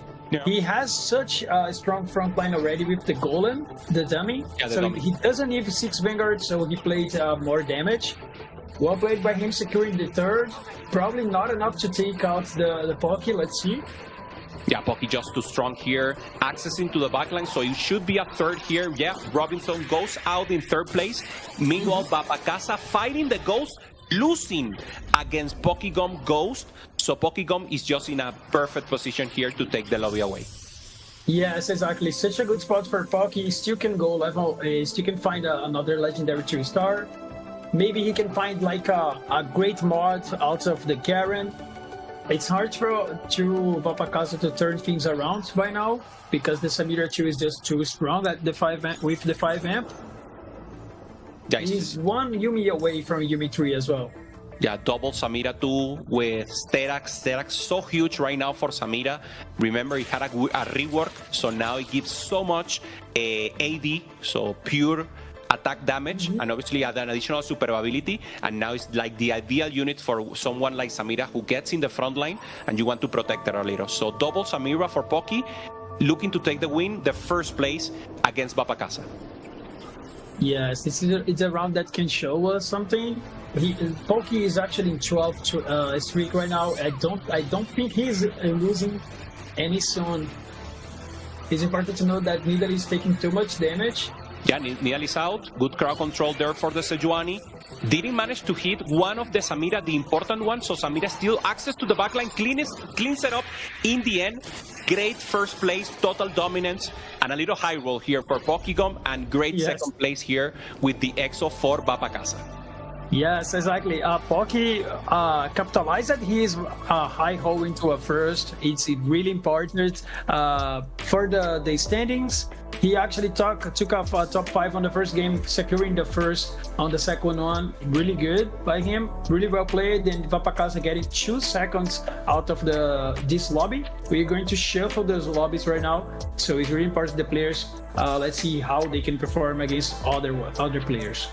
he has such a strong front line already with the Golem, the dummy. Yeah, the dummy. He doesn't need 6 Vanguard, so he played more damage. Well played by him securing the third. Probably not enough to take out the Pocky, let's see. Yeah, Pocky just too strong here. Accessing to the backline, so it should be a third here. Yeah, Robinson goes out in third place. Meanwhile, Papacasa fighting the Ghost, losing against Pokégon Ghost. So Pokégon is just in a perfect position here to take the lobby away. Yes, exactly. Such a good spot for Pocky. Still can go level, still can find another legendary 2-star. Maybe he can find like a great mod out of the Garen. It's hard for Papacasa to turn things around by now because the Samira 2 is just too strong at the 5 amp, with the 5 amp. Nice. He's one Yumi away from Yumi 3 as well. Yeah, double Samira 2 with Sterax. Sterax so huge right now for Samira. Remember, he had a rework, so now it gives so much AD, so pure attack damage, and obviously add an additional superability, and now it's like the ideal unit for someone like Samira who gets in the front line and you want to protect her a little. So double Samira for Pocky, looking to take the win, the first place against Papacasa. Yes, it's a round that can show us something. Pocky is actually in 12 streak right now. I don't think he's losing any soon. It's important to know that Nidalee is taking too much damage. Yeah, Nidalee is out. Good crowd control there for the Sejuani. Didn't manage to hit one of the Samira, the important one, so Samira still access to the backline, clean setup in the end. Great first place, total dominance, and a little high roll here for Pokégon, and great second place here with the EXO for Papacasa. Yes, exactly. Pocky capitalized his high hole into a first. It's really important for the standings. He actually took off top 5 on the first game, securing the first on the second one. Really good by him. Really well played. And Papacasa getting 2 seconds out of this lobby. We're going to shuffle those lobbies right now. So it's really important the players. Let's see how they can perform against other players.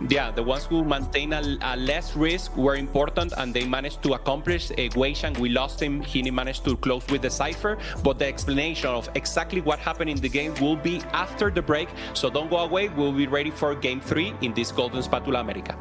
Yeah, the ones who maintain a less risk were important, and they managed to accomplish. Weishan, we lost him. He managed to close with the Cypher, but the explanation of exactly what happened in the game will be after the break. So don't go away. We'll be ready for Game 3 in this Golden Spatula America.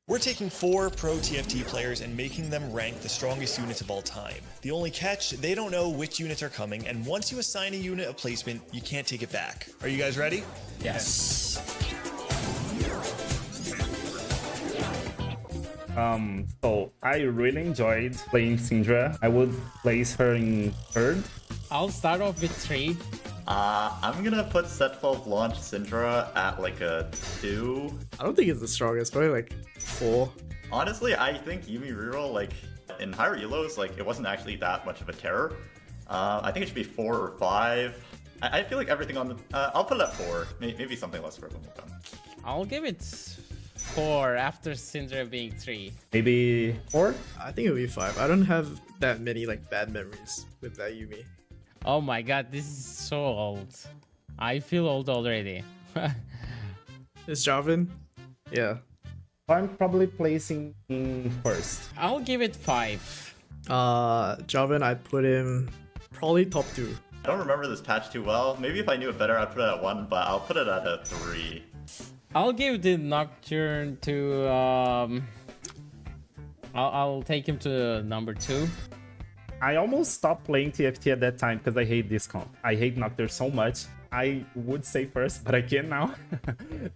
We're taking 4 pro TFT players and making them rank the strongest units of all time. The only catch, they don't know which units are coming, and once you assign a unit a placement, you can't take it back. Are you guys ready? Yes. So I really enjoyed playing Syndra. I would place her in third. I'll start off with 3. I'm gonna put set 12 launch Syndra at like a 2. I don't think it's the strongest, probably like 4. Honestly, I think Yumi reroll, like in higher elos, like it wasn't actually that much of a terror. I think it should be 4 or 5. I feel like everything on the... I'll put it at 4. Maybe something less broken will come. I'll give it 4 after Syndra being 3. Maybe 4? I think it'll be 5. I don't have that many like bad memories with that Yumi. Oh my god, this is so old. I feel old already. Is Jarvan? Yeah. I'm probably placing in first. I'll give it 5. Jarvan, I'd put him probably top 2. I don't remember this patch too well. Maybe if I knew it better, I'd put it at 1, but I'll put it at a 3. I'll give the Nocturne to I'll take him to number 2. I almost stopped playing TFT at that time because I hate this comp. I hate Nocturne so much. I would say first, but I can't now.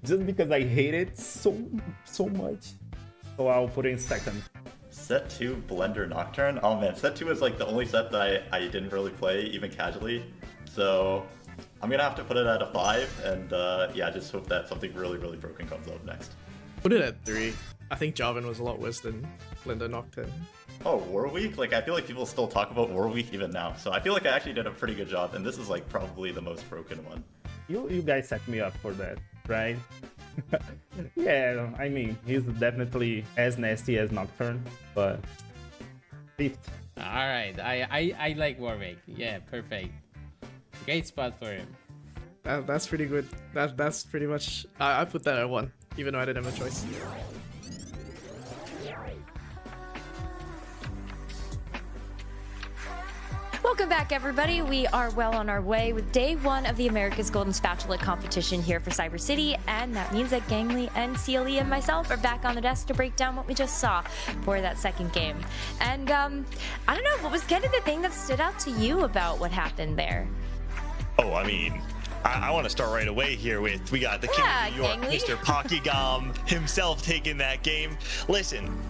Just because I hate it so much. So I'll put it in second. Set 2 Blender Nocturne. Oh man, set 2 is like the only set that I didn't really play, even casually. So I'm gonna have to put it at a 5, and yeah, just hope that something really broken comes up next. Put it at 3. I think Jarvan was a lot worse than Blender Nocturne. Oh, War Week? Like, I feel like people still talk about War Week even now. So I feel like I actually did a pretty good job, and this is like probably the most broken one. You guys set me up for that, right? Yeah, I mean, he's definitely as nasty as Nocturne, but 5th. Alright, I like Warwick. Yeah, perfect. Great spot for him. That's pretty good. That's pretty much... I put that at 1, even though I didn't have a choice. Welcome back, everybody. We are well on our way with day 1 of the America's Golden Spatula competition here for Cyber City, and that means that Gangly and CLE and myself are back on the desk to break down what we just saw for that second game. And I don't know, what was kind of the thing that stood out to you about what happened there? Oh, I mean, I want to start right away here with, we got the King of New York, Gangly. Mr. Pokygom himself taking that game. Listen,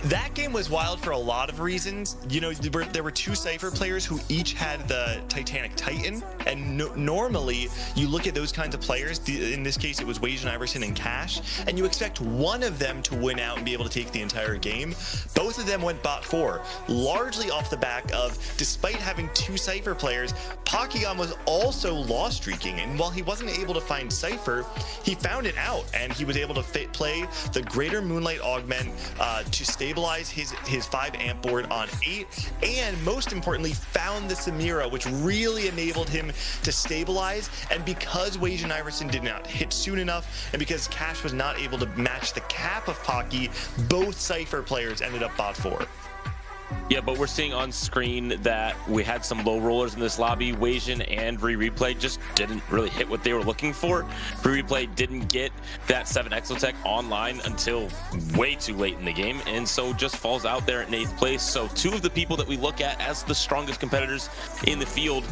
that game was wild for a lot of reasons. You know, there were 2 Cypher players who each had the Titanic Titan, and normally you look at those kinds of players, in this case it was Wage and Iverson and Cash, and you expect one of them to win out and be able to take the entire game. Both of them went bot 4, largely off the back of, despite having 2 Cypher players, Pokygom was also loss streaking, and while he wasn't able to find Cypher, he found it out, and he was able to play the Greater Moonlight Augment to stabilize his 5 amp board on 8, and most importantly found the Samira, which really enabled him to stabilize. And because Wage and Iverson did not hit soon enough, and because Cash was not able to match the cap of Pocky, both Cypher players ended up bot 4. Yeah, but we're seeing on screen that we had some low rollers in this lobby. Wasian and Replay just didn't really hit what they were looking for. Replay didn't get that 7 Exotech online until way too late in the game, and so just falls out there in 8th place. So 2 of the people that we look at as the strongest competitors in the field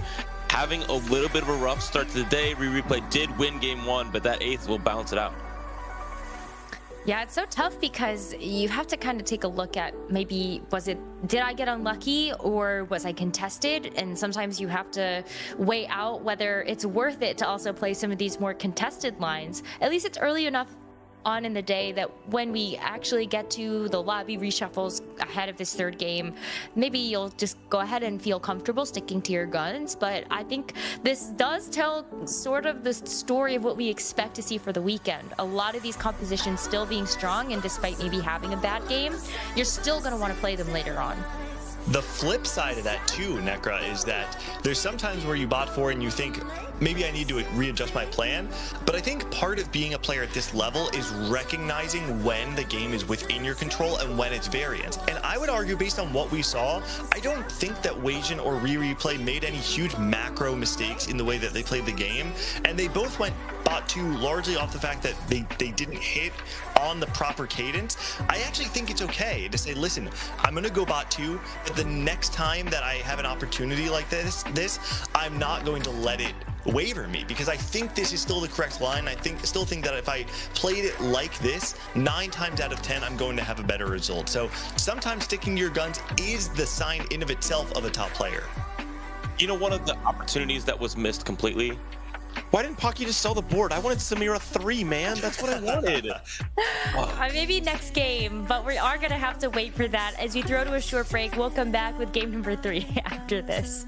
having a little bit of a rough start to the day. Replay did win game 1, but that 8th will balance it out. Yeah, it's so tough because you have to kind of take a look at maybe, did I get unlucky or was I contested? And sometimes you have to weigh out whether it's worth it to also play some of these more contested lines. At least it's early enough on in the day that when we actually get to the lobby reshuffles ahead of this 3rd game, maybe you'll just go ahead and feel comfortable sticking to your guns. But I think this does tell sort of the story of what we expect to see for the weekend. A lot of these compositions still being strong, and despite maybe having a bad game, you're still going to want to play them later on. The flip side of that too, Nekkra, is that there's sometimes where you bot 4 and you think, maybe I need to readjust my plan. But I think part of being a player at this level is recognizing when the game is within your control and when it's variance. And I would argue, based on what we saw, I don't think that Wasian or Replay made any huge macro mistakes in the way that they played the game. And they both went bot 2 largely off the fact that they didn't hit on the proper cadence. I actually think it's okay to say, listen, I'm going to go bot 2, but the next time that I have an opportunity like this, I'm not going to let it waver me, because I think this is still the correct line. I still think that if I played it like this, 9 times out of 10, I'm going to have a better result. So sometimes sticking to your guns is the sign in of itself of a top player. You know, one of the opportunities that was missed completely, why didn't Pocky just sell the board? I wanted Samira 3, man. That's what I wanted. Maybe next game, but we are going to have to wait for that as we throw to a short break. We'll come back with game number 3 after this.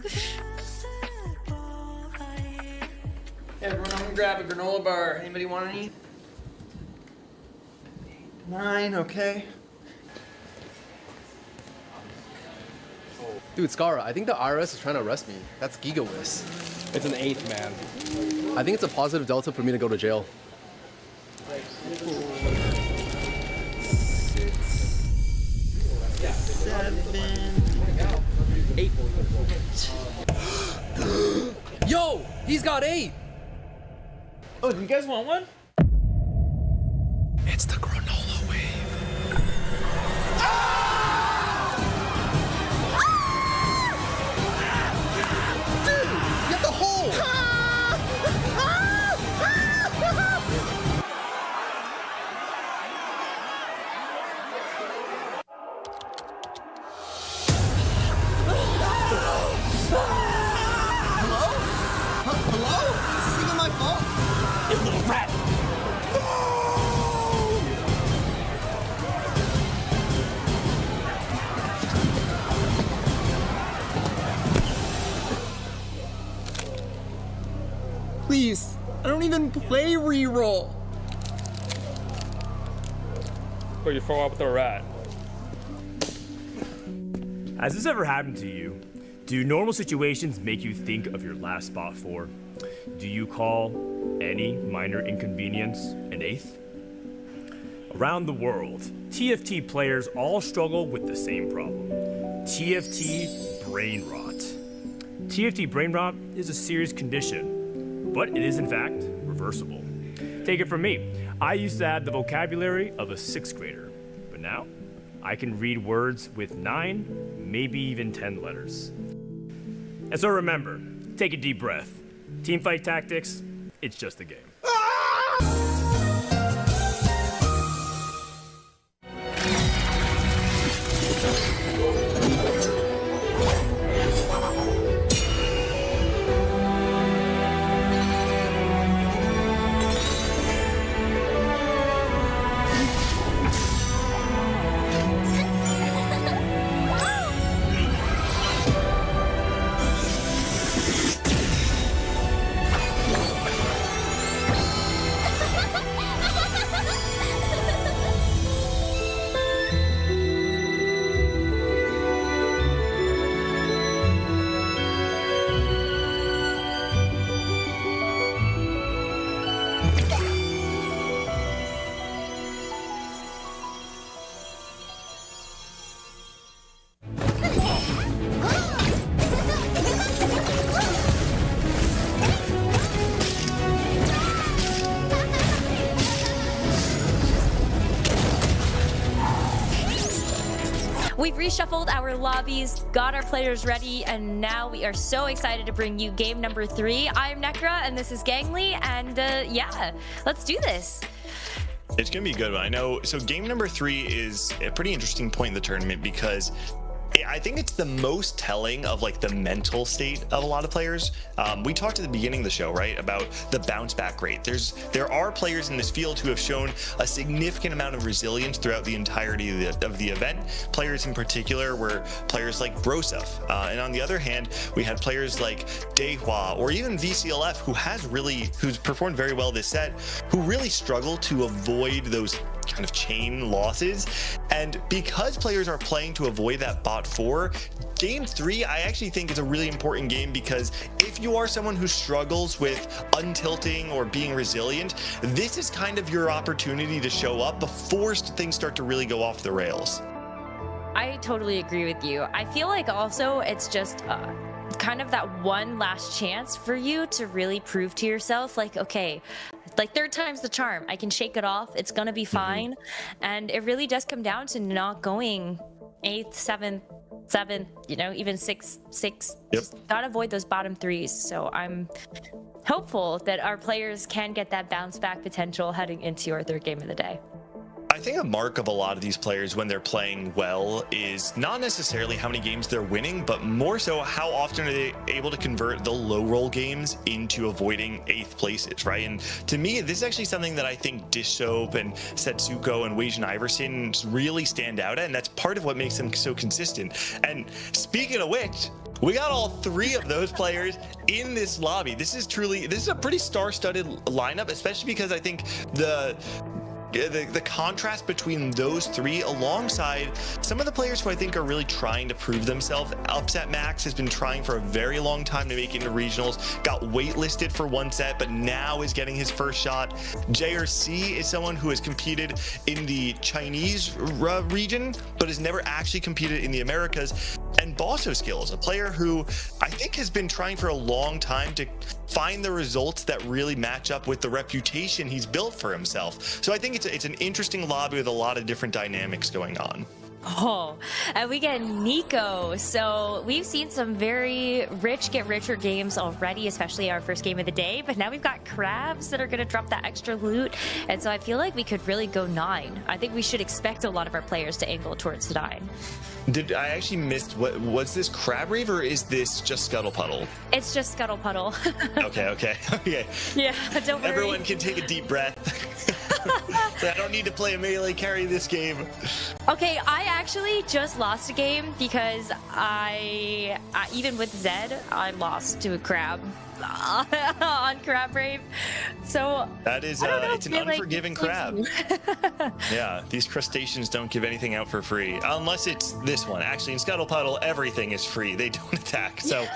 Everyone, I'm gonna grab a granola bar. Anybody want any? 9, okay. Dude, Scara, I think the IRS is trying to arrest me. That's gigawist. It's an 8th, man. I think it's a positive delta for me to go to jail. 7, 8. Yo, he's got 8. Oh, do you guys want one? It's the granola wave. Dude, get the hole. Hello? Is this even my fault? You little rat! Please, I don't even play reroll. But you throw up with a rat. Has this ever happened to you? Do normal situations make you think of your last spot 4? Do you call any minor inconvenience an 8th? Around the world, TFT players all struggle with the same problem. TFT brain rot. TFT brain rot is a serious condition, but it is in fact reversible. Take it from me, I used to have the vocabulary of a 6th grader, but now I can read words with 9, maybe even 10 letters. And so remember, take a deep breath. Teamfight Tactics, it's just a game. We've reshuffled our lobbies, got our players ready, and now we are so excited to bring you game number 3. I'm Nekkra, and this is Gangly, and yeah, let's do this. It's going to be a good one. I know. So game number 3 is a pretty interesting point in the tournament because I think it's the most telling of like the mental state of a lot of players. We talked at the beginning of the show, right, about the bounce back rate. There are players in this field who have shown a significant amount of resilience throughout the entirety of the event. Players in particular were players like Broseph. And on the other hand, we had players like Dehua or even VCLF who's performed very well this set, who really struggle to avoid those kind of chain losses. And because players are playing to avoid that bot 4, game 3 I actually think is a really important game, because if you are someone who struggles with untilting or being resilient, this is kind of your opportunity to show up before things start to really go off the rails. I totally agree with you. I feel like also it's just kind of that one last chance for you to really prove to yourself, like, okay, like 3rd time's the charm. I can shake it off. It's gonna be fine. And it really does come down to not going 8th, 7th, you know, even 6th. Yep. Just gotta avoid those bottom 3s. So I'm hopeful that our players can get that bounce back potential heading into our 3rd game of the day. I think a mark of a lot of these players when they're playing well is not necessarily how many games they're winning, but more so how often are they able to convert the low roll games into avoiding 8th places, right? And to me, this is actually something that I think Dish Soap and Setsuko and Weijin Iverson really stand out at, and that's part of what makes them so consistent. And speaking of which, We got all 3 of those players in this lobby. This is a pretty star-studded lineup, especially because I think the contrast between those 3 alongside some of the players who I think are really trying to prove themselves. Upset Max has been trying for a very long time to make it into regionals, got waitlisted for 1 set, but now is getting his first shot. JRC is someone who has competed in the Chinese region, but has never actually competed in the Americas. And Broseph, a player who I think has been trying for a long time to find the results that really match up with the reputation he's built for himself. So I think it's an interesting lobby with a lot of different dynamics going on. Oh, and we get Nico. So we've seen some very rich get richer games already, especially our first game of the day. But now we've got crabs that are going to drop that extra loot. And so I feel like we could really go 9. I think we should expect a lot of our players to angle towards 9. Did I actually missed what was this crab rave or is this just Scuttle Puddle? It's just Scuttle Puddle. Okay. Yeah, don't worry. Everyone can take a deep breath. I don't need to play a melee carry this game. Okay, I actually just lost a game because I even with Zed, I lost to a crab on Crab Rave. So that is it's an unforgiving crab. Yeah, these crustaceans don't give anything out for free unless it's this one. Actually, in Scuttle Puddle, everything is free. They don't attack. So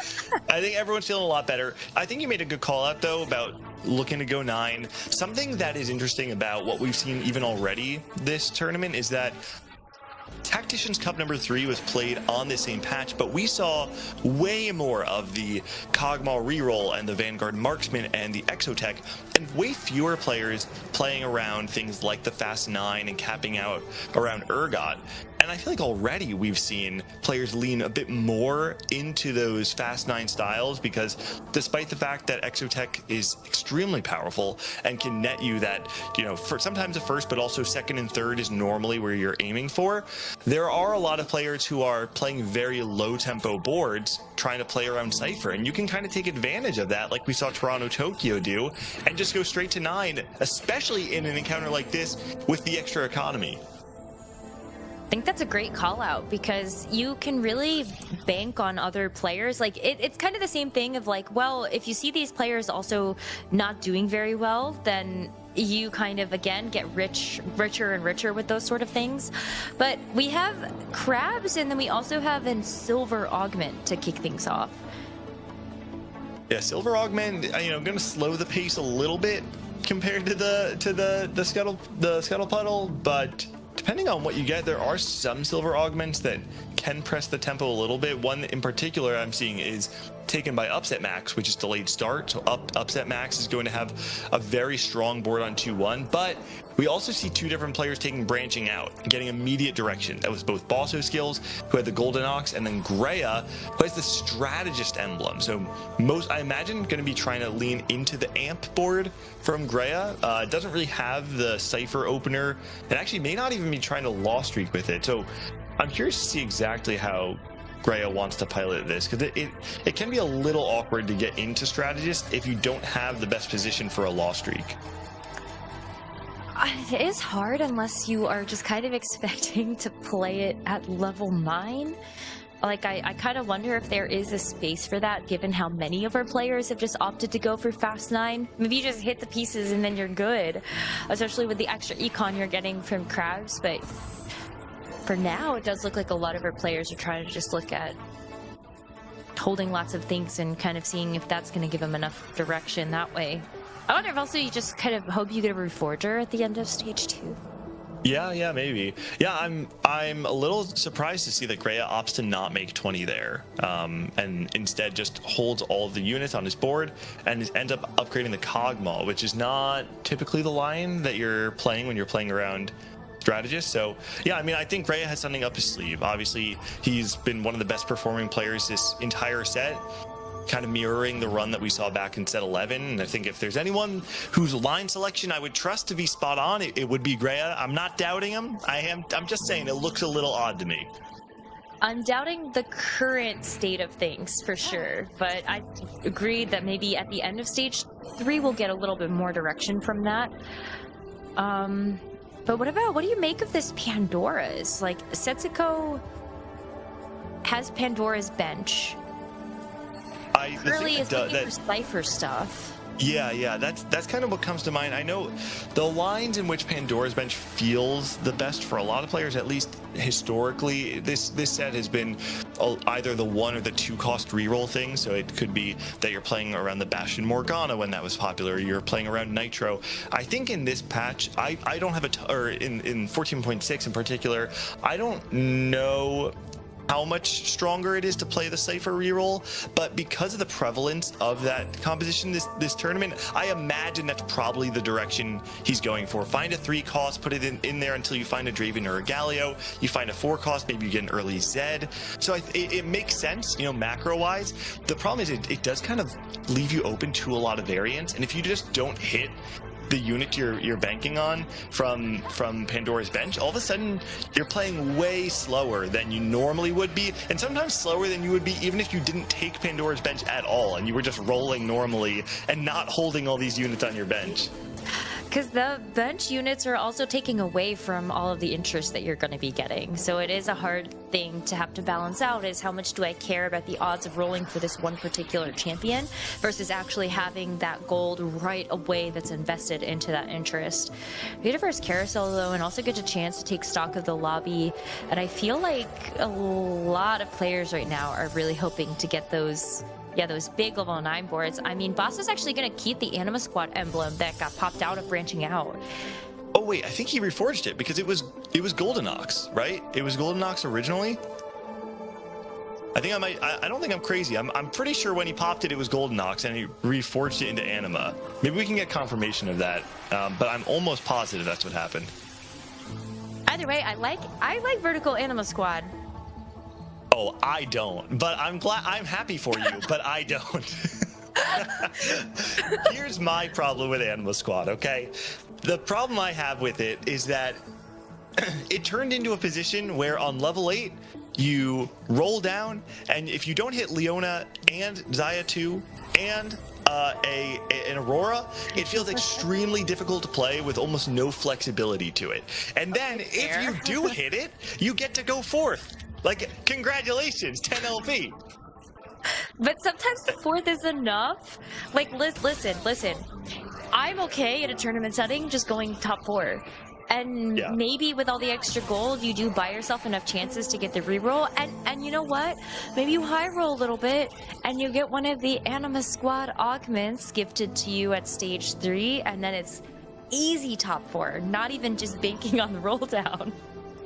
I think everyone's feeling a lot better. I think you made a good call out though about looking to go 9. Something that is interesting about what we've seen even already this tournament is that Tacticians Cup number 3 was played on the same patch, but we saw way more of the Kog'Maw reroll and the Vanguard Marksman and the Exotech, and way fewer players playing around things like the Fast 9 and capping out around Urgot. And I feel like already we've seen players lean a bit more into those Fast 9 styles because despite the fact that Exotech is extremely powerful and can net you that, for sometimes the first but also second and third is normally where you're aiming for, there are a lot of players who are playing very low tempo boards trying to play around Cypher, and you can kind of take advantage of that like we saw Toronto Tokyo do and just go straight to 9, especially in an encounter like this with the extra economy. I think that's a great call out because you can really bank on other players. Like it's kind of the same thing of like, well, if you see these players also not doing very well, then you kind of again get richer and richer with those sort of things. But we have crabs and then we also have a silver augment to kick things off. Yeah, silver augment, going to slow the pace a little bit compared to the scuttle puddle, but depending on what you get, there are some silver augments that can press the tempo a little bit. One in particular I'm seeing is taken by Upset Max, which is delayed start. So Upset Max is going to have a very strong board on 2-1, but we also see 2 different players taking branching out and getting immediate direction. That was both Bosso Skills, who had the Golden Ox, and then Greya, who has the Strategist emblem. So I imagine going to be trying to lean into the amp board from Greya. It doesn't really have the Cypher opener, and actually may not even be trying to Lost Streak with it. So I'm curious to see exactly how Greya wants to pilot this, because it can be a little awkward to get into Strategist if you don't have the best position for a Lost Streak. It is hard unless you are just kind of expecting to play it at level 9. Like, I kind of wonder if there is a space for that, given how many of our players have just opted to go for Fast 9. Maybe you just hit the pieces and then you're good, especially with the extra econ you're getting from crabs. But for now, it does look like a lot of our players are trying to just look at holding lots of things and kind of seeing if that's going to give them enough direction that way. I wonder if also you just kind of hope you get a Reforger at the end of stage 2. Yeah, maybe. Yeah, I'm a little surprised to see that Greya opts to not make 20 there, and instead just holds all of the units on his board and ends up upgrading the Kog'Maw, which is not typically the line that you're playing when you're playing around Strategist. So yeah, I think Greya has something up his sleeve. Obviously, he's been one of the best performing players this entire set, kind of mirroring the run that we saw back in set 11. And I think if there's anyone whose line selection I would trust to be spot on, it would be Greya. I'm not doubting him. I'm just saying it looks a little odd to me. I'm doubting the current state of things for sure, but I agree that maybe at the end of stage 3 we'll get a little bit more direction from that. But what do you make of this Pandora's? Like, Setsuko has Pandora's bench, Curly is looking for Cypher stuff. Yeah, that's kind of what comes to mind. I know the lines in which Pandora's Bench feels the best for a lot of players, at least historically. This set has been either the 1 or the 2 cost reroll thing. So it could be that you're playing around the Bastion Morgana when that was popular. You're playing around Nitro. I think in this patch, I don't have or in 14.6 in particular, I don't know how much stronger it is to play the Cypher reroll, but because of the prevalence of that composition this tournament, I imagine that's probably the direction he's going for. Find a 3 cost, put it in there until you find a Draven or a Galio. You find a 4 cost, maybe you get an early Zed. So it makes sense, macro wise. The problem is it does kind of leave you open to a lot of variance, and if you just don't hit the unit you're banking on from Pandora's Bench, all of a sudden you're playing way slower than you normally would be, and sometimes slower than you would be even if you didn't take Pandora's Bench at all and you were just rolling normally and not holding all these units on your bench. Because the bench units are also taking away from all of the interest that you're going to be getting. So it is a hard thing to have to balance out, is how much do I care about the odds of rolling for this one particular champion versus actually having that gold right away that's invested into that interest. We get a first carousel though, and also get a chance to take stock of the lobby. And I feel like a lot of players right now are really hoping to get those big level 9 boards. I mean, Boss is actually going to keep the Anima Squad emblem that got popped out of branching out. Oh wait, I think he reforged it because it was Golden Ox, right? It was Golden Ox originally. I don't think I'm crazy. I'm pretty sure when he popped it, it was Golden Ox, and he reforged it into Anima. Maybe we can get confirmation of that, but I'm almost positive that's what happened. Either way, I like Vertical Anima Squad. Oh, I don't, but I'm happy for you, but I don't. Here's my problem with Anima Squad, okay? The problem I have with it is that it turned into a position where on level 8, you roll down, and if you don't hit Leona and Xayah 2 and an Aurora, it feels extremely difficult to play with almost no flexibility to it. And then if you do hit it, you get to go 4th. Like, congratulations, 10 LP. But sometimes the 4th is enough. Like, listen. I'm okay in a tournament setting just going top 4. And maybe with all the extra gold, you do buy yourself enough chances to get the reroll. And you know what? Maybe you high roll a little bit and you get one of the Anima Squad augments gifted to you at stage 3, and then it's easy top 4, not even just banking on the roll down.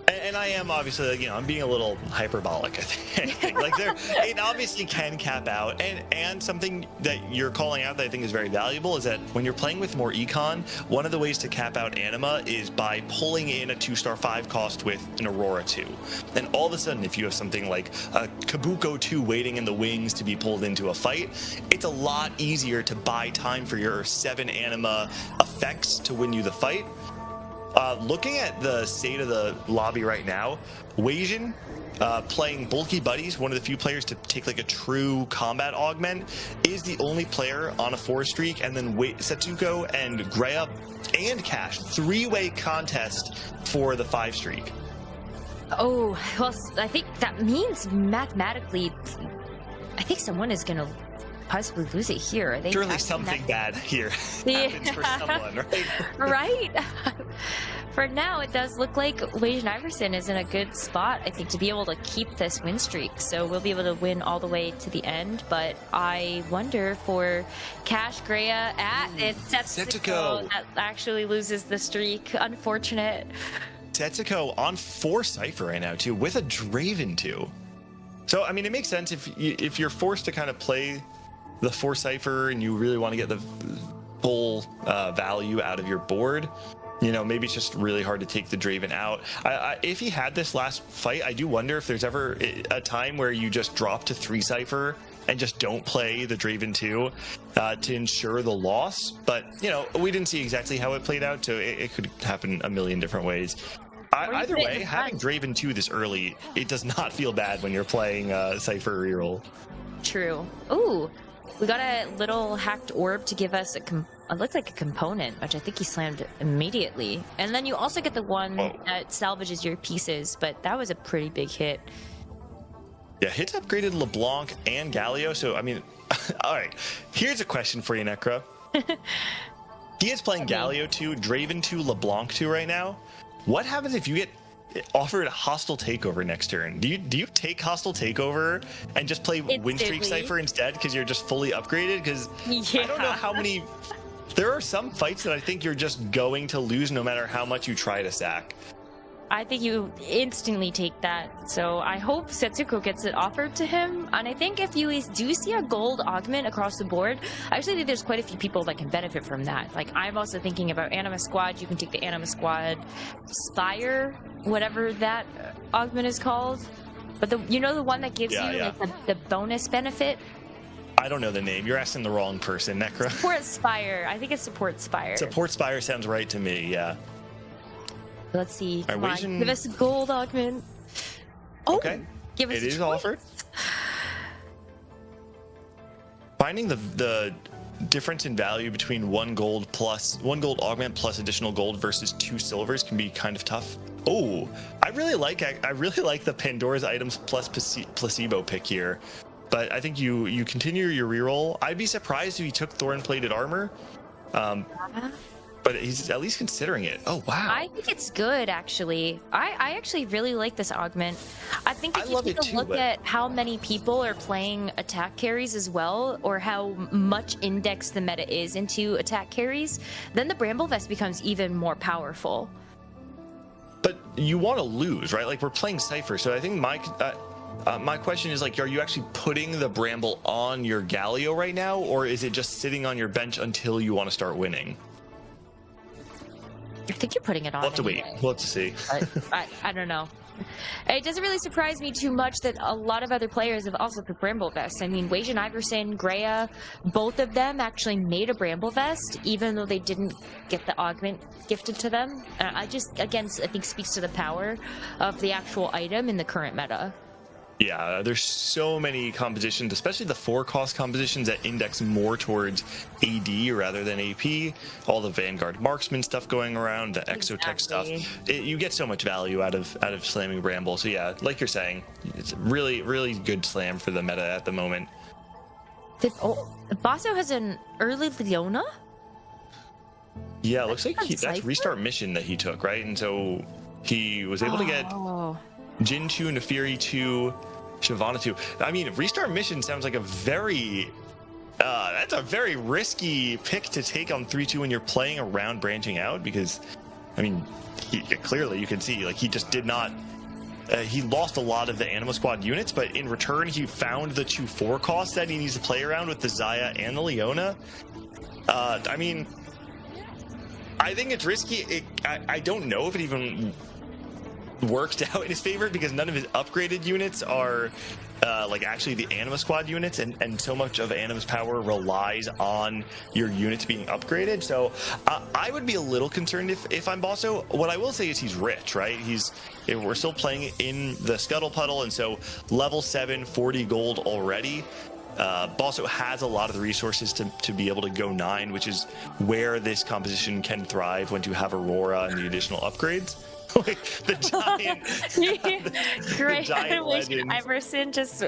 And I am obviously, I'm being a little hyperbolic, I think. Like, it obviously can cap out. And something that you're calling out that I think is very valuable is that when you're playing with more econ, one of the ways to cap out Anima is by pulling in a 2-star 5 cost with an Aurora 2. And all of a sudden, if you have something like a Kabuko 2 waiting in the wings to be pulled into a fight, it's a lot easier to buy time for your 7 Anima effects to win you the fight. Looking at the state of the lobby right now, Weijin playing Bulky Buddies, one of the few players to take like a true combat augment, is the only player on a 4 streak, and then Setsuko and Greya and Cash, 3-way contest for the 5 streak. Oh, well, I think that means mathematically, I think someone is going to possibly lose it here. Are they surely something bad here happens for someone, right? Right? For now, it does look like Weijin Iverson is in a good spot, I think, to be able to keep this win streak. So we'll be able to win all the way to the end. But I wonder for Cash, Greya, it's Setsuko that actually loses the streak. Unfortunate. Setsuko on 4 Cypher right now, too, with a Draven, too. So, I mean, it makes sense if you're forced to kind of play the 4 Cypher and you really want to get the full value out of your board. Maybe it's just really hard to take the Draven out. If he had this last fight, I do wonder if there's ever a time where you just drop to 3 Cypher and just don't play the Draven 2 to ensure the loss. But, we didn't see exactly how it played out, so it could happen a million different ways. Either way, having Draven 2 this early, it does not feel bad when you're playing Cypher reroll. True. Ooh, we got a little hacked orb to give us it looked like a component, which I think he slammed immediately. And then you also get the one that salvages your pieces, but that was a pretty big hit. Yeah, hits upgraded LeBlanc and Galio, so I mean, All right, here's a question for you, Nekkra. He is playing Galio 2, Draven 2, LeBlanc 2 right now. What happens if you get offered a hostile takeover next turn? Do you take hostile takeover and just play Windstreak Cypher instead because you're just fully upgraded? Because I don't know how many. There are some fights that I think you're just going to lose no matter how much you try to sack. I think you instantly take that. So I hope Setsuko gets it offered to him. And I think if you do see a gold augment across the board, I actually think there's quite a few people that can benefit from that. Like, I'm also thinking about Anima Squad. You can take the Anima Squad Spire, whatever that augment is called. But the one that gives like the bonus benefit? I don't know the name. You're asking the wrong person, Nekkra. Support Spire. I think it's Support Spire. Support Spire sounds right to me, yeah. Let's see. Come Right, on. Give us a gold augment. Oh, okay. Give us it is offered. Finding the difference in value between one gold augment plus additional gold versus 2 silvers can be kind of tough. Oh, I really like the Pandora's items plus placebo pick here. But I think you continue your reroll. I'd be surprised if he took Thorn-plated armor. But he's at least considering it. Oh, wow. I think it's good, actually. I actually really like this augment. I think if you take a look at how many people are playing attack carries as well, or how much indexed the meta is into attack carries, then the Bramble Vest becomes even more powerful. But you want to lose, right? Like, we're playing Cypher, so I think my question is, like, are you actually putting the Bramble on your Galio right now, or is it just sitting on your bench until you want to start winning? I think you're putting it on. We'll have to wait. We'll have to see. I don't know. It doesn't really surprise me too much that a lot of other players have also put Bramble Vest. I mean, Wajan Iverson, Greya, both of them actually made a Bramble Vest, even though they didn't get the augment gifted to them. I think speaks to the power of the actual item in the current meta. Yeah, there's so many compositions, especially the 4-cost compositions that index more towards AD rather than AP. All the Vanguard Marksman stuff going around, the Exotech stuff. You get so much value out of slamming Bramble. So yeah, like you're saying, it's really, really good slam for the meta at the moment. Basso has an early Leona? Yeah, it looks like that's Restart Mission that he took, right? And so he was able to get Jin 2, Nefiri 2, Shyvana 2. I mean, Restart Mission sounds like a very... that's a very risky pick to take on 3-2 when you're playing around branching out, because, I mean, clearly you can see, like, he just did not... he lost a lot of the Anima Squad units, but in return he found the 2 4-costs that he needs to play around with the Xayah and the Leona. I mean, I think it's risky. I don't know if it even worked out in his favor, because none of his upgraded units are like actually the Anima Squad units, and so much of Anima's power relies on your units being upgraded. So I would be a little concerned if I'm Basso. What I will say is he's rich, right? We're still playing in the Scuttle Puddle, and so level 7, 40 gold already. Basso has a lot of the resources to be able to go 9, which is where this composition can thrive when you have Aurora and the additional upgrades. Like the giant, Great. giant legend. Iverson just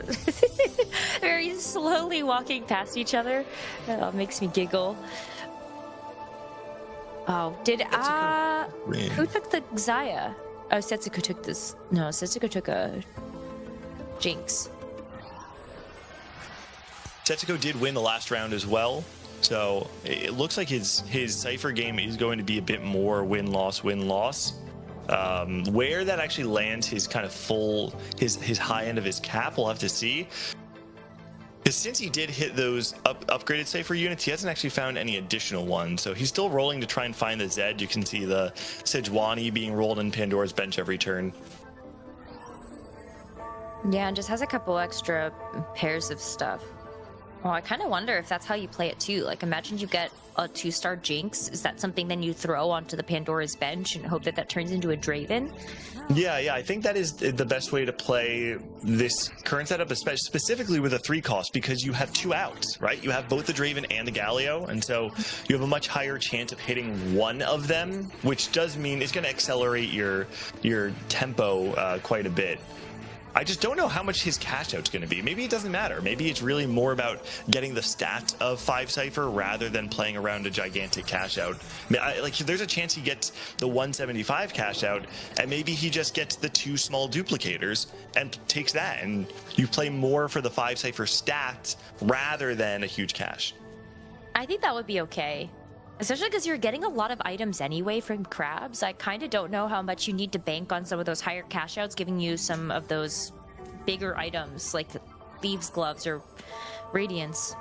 very slowly walking past each other. Makes me giggle. Oh, who took the Xayah? Oh, Setsuko took this. No, Setsuko took a Jinx. Setsuko did win the last round as well, so it looks like his Cypher game is going to be a bit more win-loss, win-loss. Where that actually lands his kind of his high end of his cap, we'll have to see. Because since he did hit those upgraded Cypher units, he hasn't actually found any additional ones. So he's still rolling to try and find the Zed. You can see the Sejuani being rolled in Pandora's bench every turn. Yeah, and just has a couple extra pairs of stuff. Well, I kind of wonder if that's how you play it too. Like, imagine you get a 2-star Jinx. Is that something then you throw onto the Pandora's bench and hope that turns into a Draven? Yeah, I think that is the best way to play this current setup, specifically with a 3-cost, because you have 2 outs, right? You have both the Draven and the Galio, and so you have a much higher chance of hitting one of them, which does mean it's going to accelerate your tempo quite a bit. I just don't know how much his cash out's going to be. Maybe it doesn't matter. Maybe it's really more about getting the stat of 5 Cypher rather than playing around a gigantic cash out. Like, there's a chance he gets the 175 cash out, and maybe he just gets the 2 small duplicators and takes that, and you play more for the 5 Cypher stats rather than a huge cash. I think that would be okay. Especially because you're getting a lot of items anyway from crabs. I kind of don't know how much you need to bank on some of those higher cash outs, giving you some of those bigger items like the Thieves' Gloves or Radiance.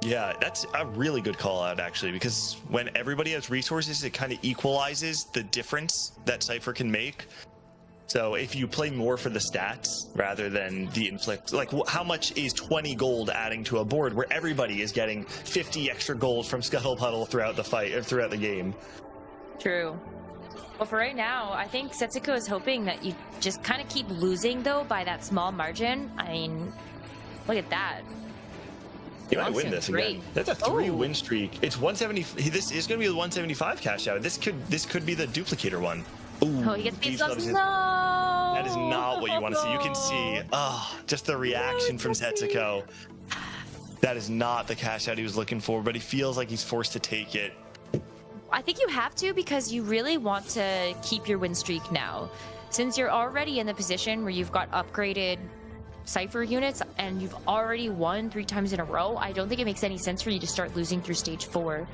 Yeah, that's a really good call out, actually, because when everybody has resources, it kind of equalizes the difference that Cypher can make. So if you play more for the stats rather than the inflict, like how much is 20 gold adding to a board where everybody is getting 50 extra gold from Scuttle Puddle throughout the fight or throughout the game? True. Well, for right now, I think Setsuko is hoping that you just kind of keep losing, though, by that small margin. I mean, look at that. You might win this great. again. That's a 3-win streak. It's 170. This is going to be the 175 cash out. This could be the duplicator one. Ooh, oh, he gets Thieves' Gloves. No! That is not what you want to see. You can see, just the reaction from Setsuko. That is not the cash out he was looking for, but he feels like he's forced to take it. I think you have to, because you really want to keep your win streak now. Since you're already in the position where you've got upgraded Cypher units and you've already won 3 times in a row, I don't think it makes any sense for you to start losing through stage 4.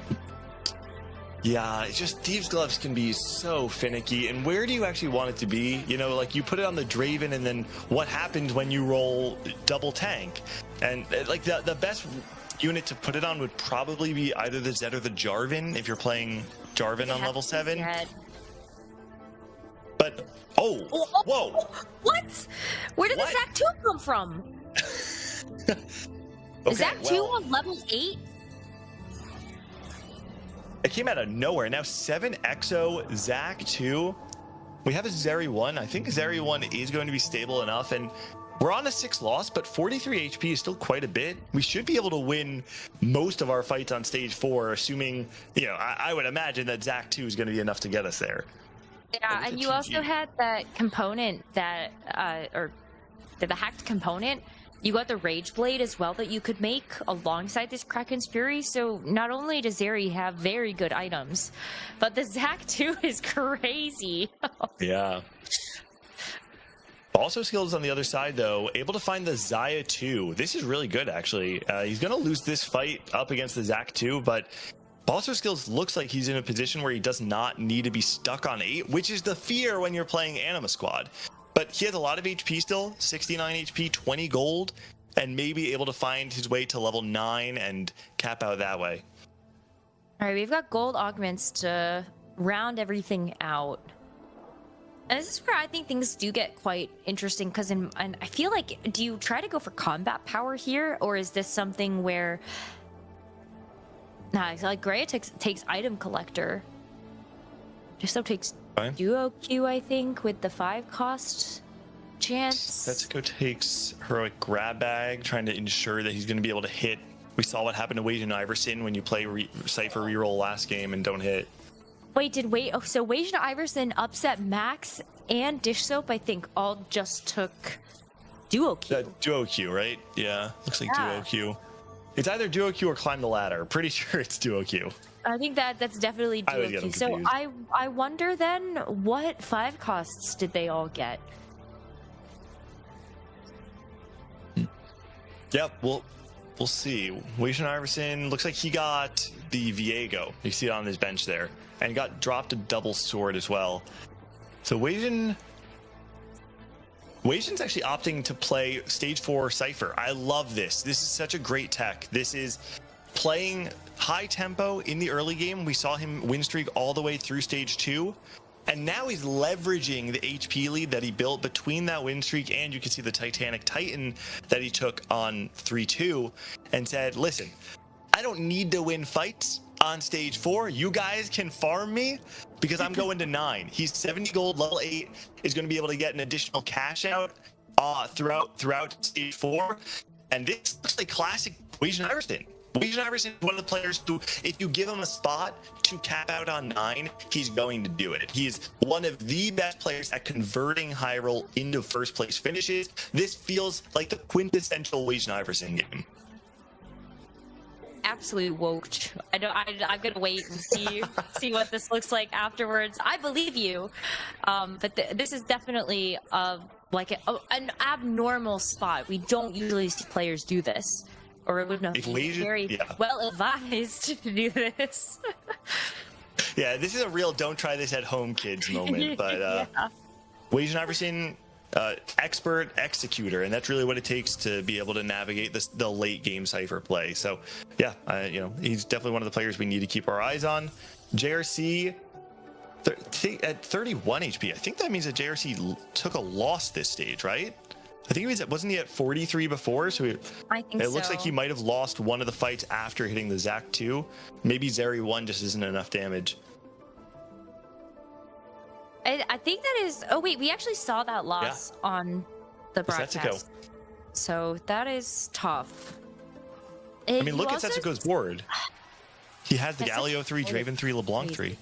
Yeah, it's just Thieves' Gloves can be so finicky. And where do you actually want it to be? You know, like you put it on the Draven, and then what happens when you roll double tank? And like the best unit to put it on would probably be either the Zed or the Jarvan if you're playing Jarvan on level 7. But whoa! What? Where did the Zac 2 come from? Is Zac 2 on level 8? It came out of nowhere. Now 7 Exo, Zac 2. We have a Zeri 1. I think Zeri 1 is going to be stable enough, and we're on a 6 loss, but 43 HP is still quite a bit. We should be able to win most of our fights on stage 4, assuming, you know, I would imagine that Zac 2 is going to be enough to get us there. Yeah, and you also had that component that, or the hacked component. You got the Rage Blade as well that you could make alongside this Kraken's Fury. So not only does Zeri have very good items, but the Zac 2 is crazy. Yeah. Also skills on the other side, though, able to find the Xayah 2. This is really good, actually. He's going to lose this fight up against the Zac 2, but also skills looks like he's in a position where he does not need to be stuck on 8, which is the fear when you're playing Anima Squad. But he has a lot of HP still, 69 HP, 20 gold, and maybe able to find his way to level 9 and cap out that way. All right, we've got gold augments to round everything out. And this is where I think things do get quite interesting, because and I feel like, do you try to go for combat power here, or is this something where... Nah, like Gray takes item collector. Just so takes duo Q, I think, with the 5 cost chance. Setsuko takes heroic grab bag, trying to ensure that he's going to be able to hit. We saw what happened to Wage and Iverson when you play Cypher reroll last game and don't hit. Wait, so Wage and Iverson upset Max and Dish Soap, I think, all just took duo Q. Duo Q, right? Yeah, looks like duo Q. It's either duo Q or climb the ladder. Pretty sure it's duo Q. I think that's definitely duo Q. So I wonder then, what 5 costs did they all get? Yep, we'll see. Wasion Iverson looks like he got the Viego. You see it on his bench there, and he got dropped a double sword as well. So Wasion's actually opting to play stage 4 Cypher. I love this. This is such a great tech. This is playing high tempo in the early game. We saw him win streak all the way through stage 2. And now he's leveraging the HP lead that he built between that win streak, and you can see the Titanic Titan that he took on 3-2, and said, listen, I don't need to win fights on stage 4. You guys can farm me because I'm going to 9. He's 70 gold, level 8, is going to be able to get an additional cash out throughout stage 4. And this looks like classic Wasion Iverson. Weijin Iverson is one of the players who, if you give him a spot to cap out on 9, he's going to do it. He's one of the best players at converting high roll into first place finishes. This feels like the quintessential Weijin Iverson game. Absolutely woked. I'm gonna wait and see what this looks like afterwards. I believe you, but this is definitely like an abnormal spot. We don't usually see players do this, or it would not be very well advised to do this. Yeah, this is a real "don't try this at home, kids" moment. But Weijin Iverson, expert executor, and that's really what it takes to be able to navigate the late game Cypher play. So yeah, he's definitely one of the players we need to keep our eyes on. JRC at 31 HP. I think that means that JRC took a loss this stage, right? I think wasn't he at 43 before? So I think it looks like he might have lost one of the fights after hitting the Zac 2. Maybe Zeri 1 just isn't enough damage. I think that is. Oh wait, we actually saw that loss on the broadcast. So that is tough. I mean, look at Setsuko's board. He has the Galio 3, Draven 3, LeBlanc 3.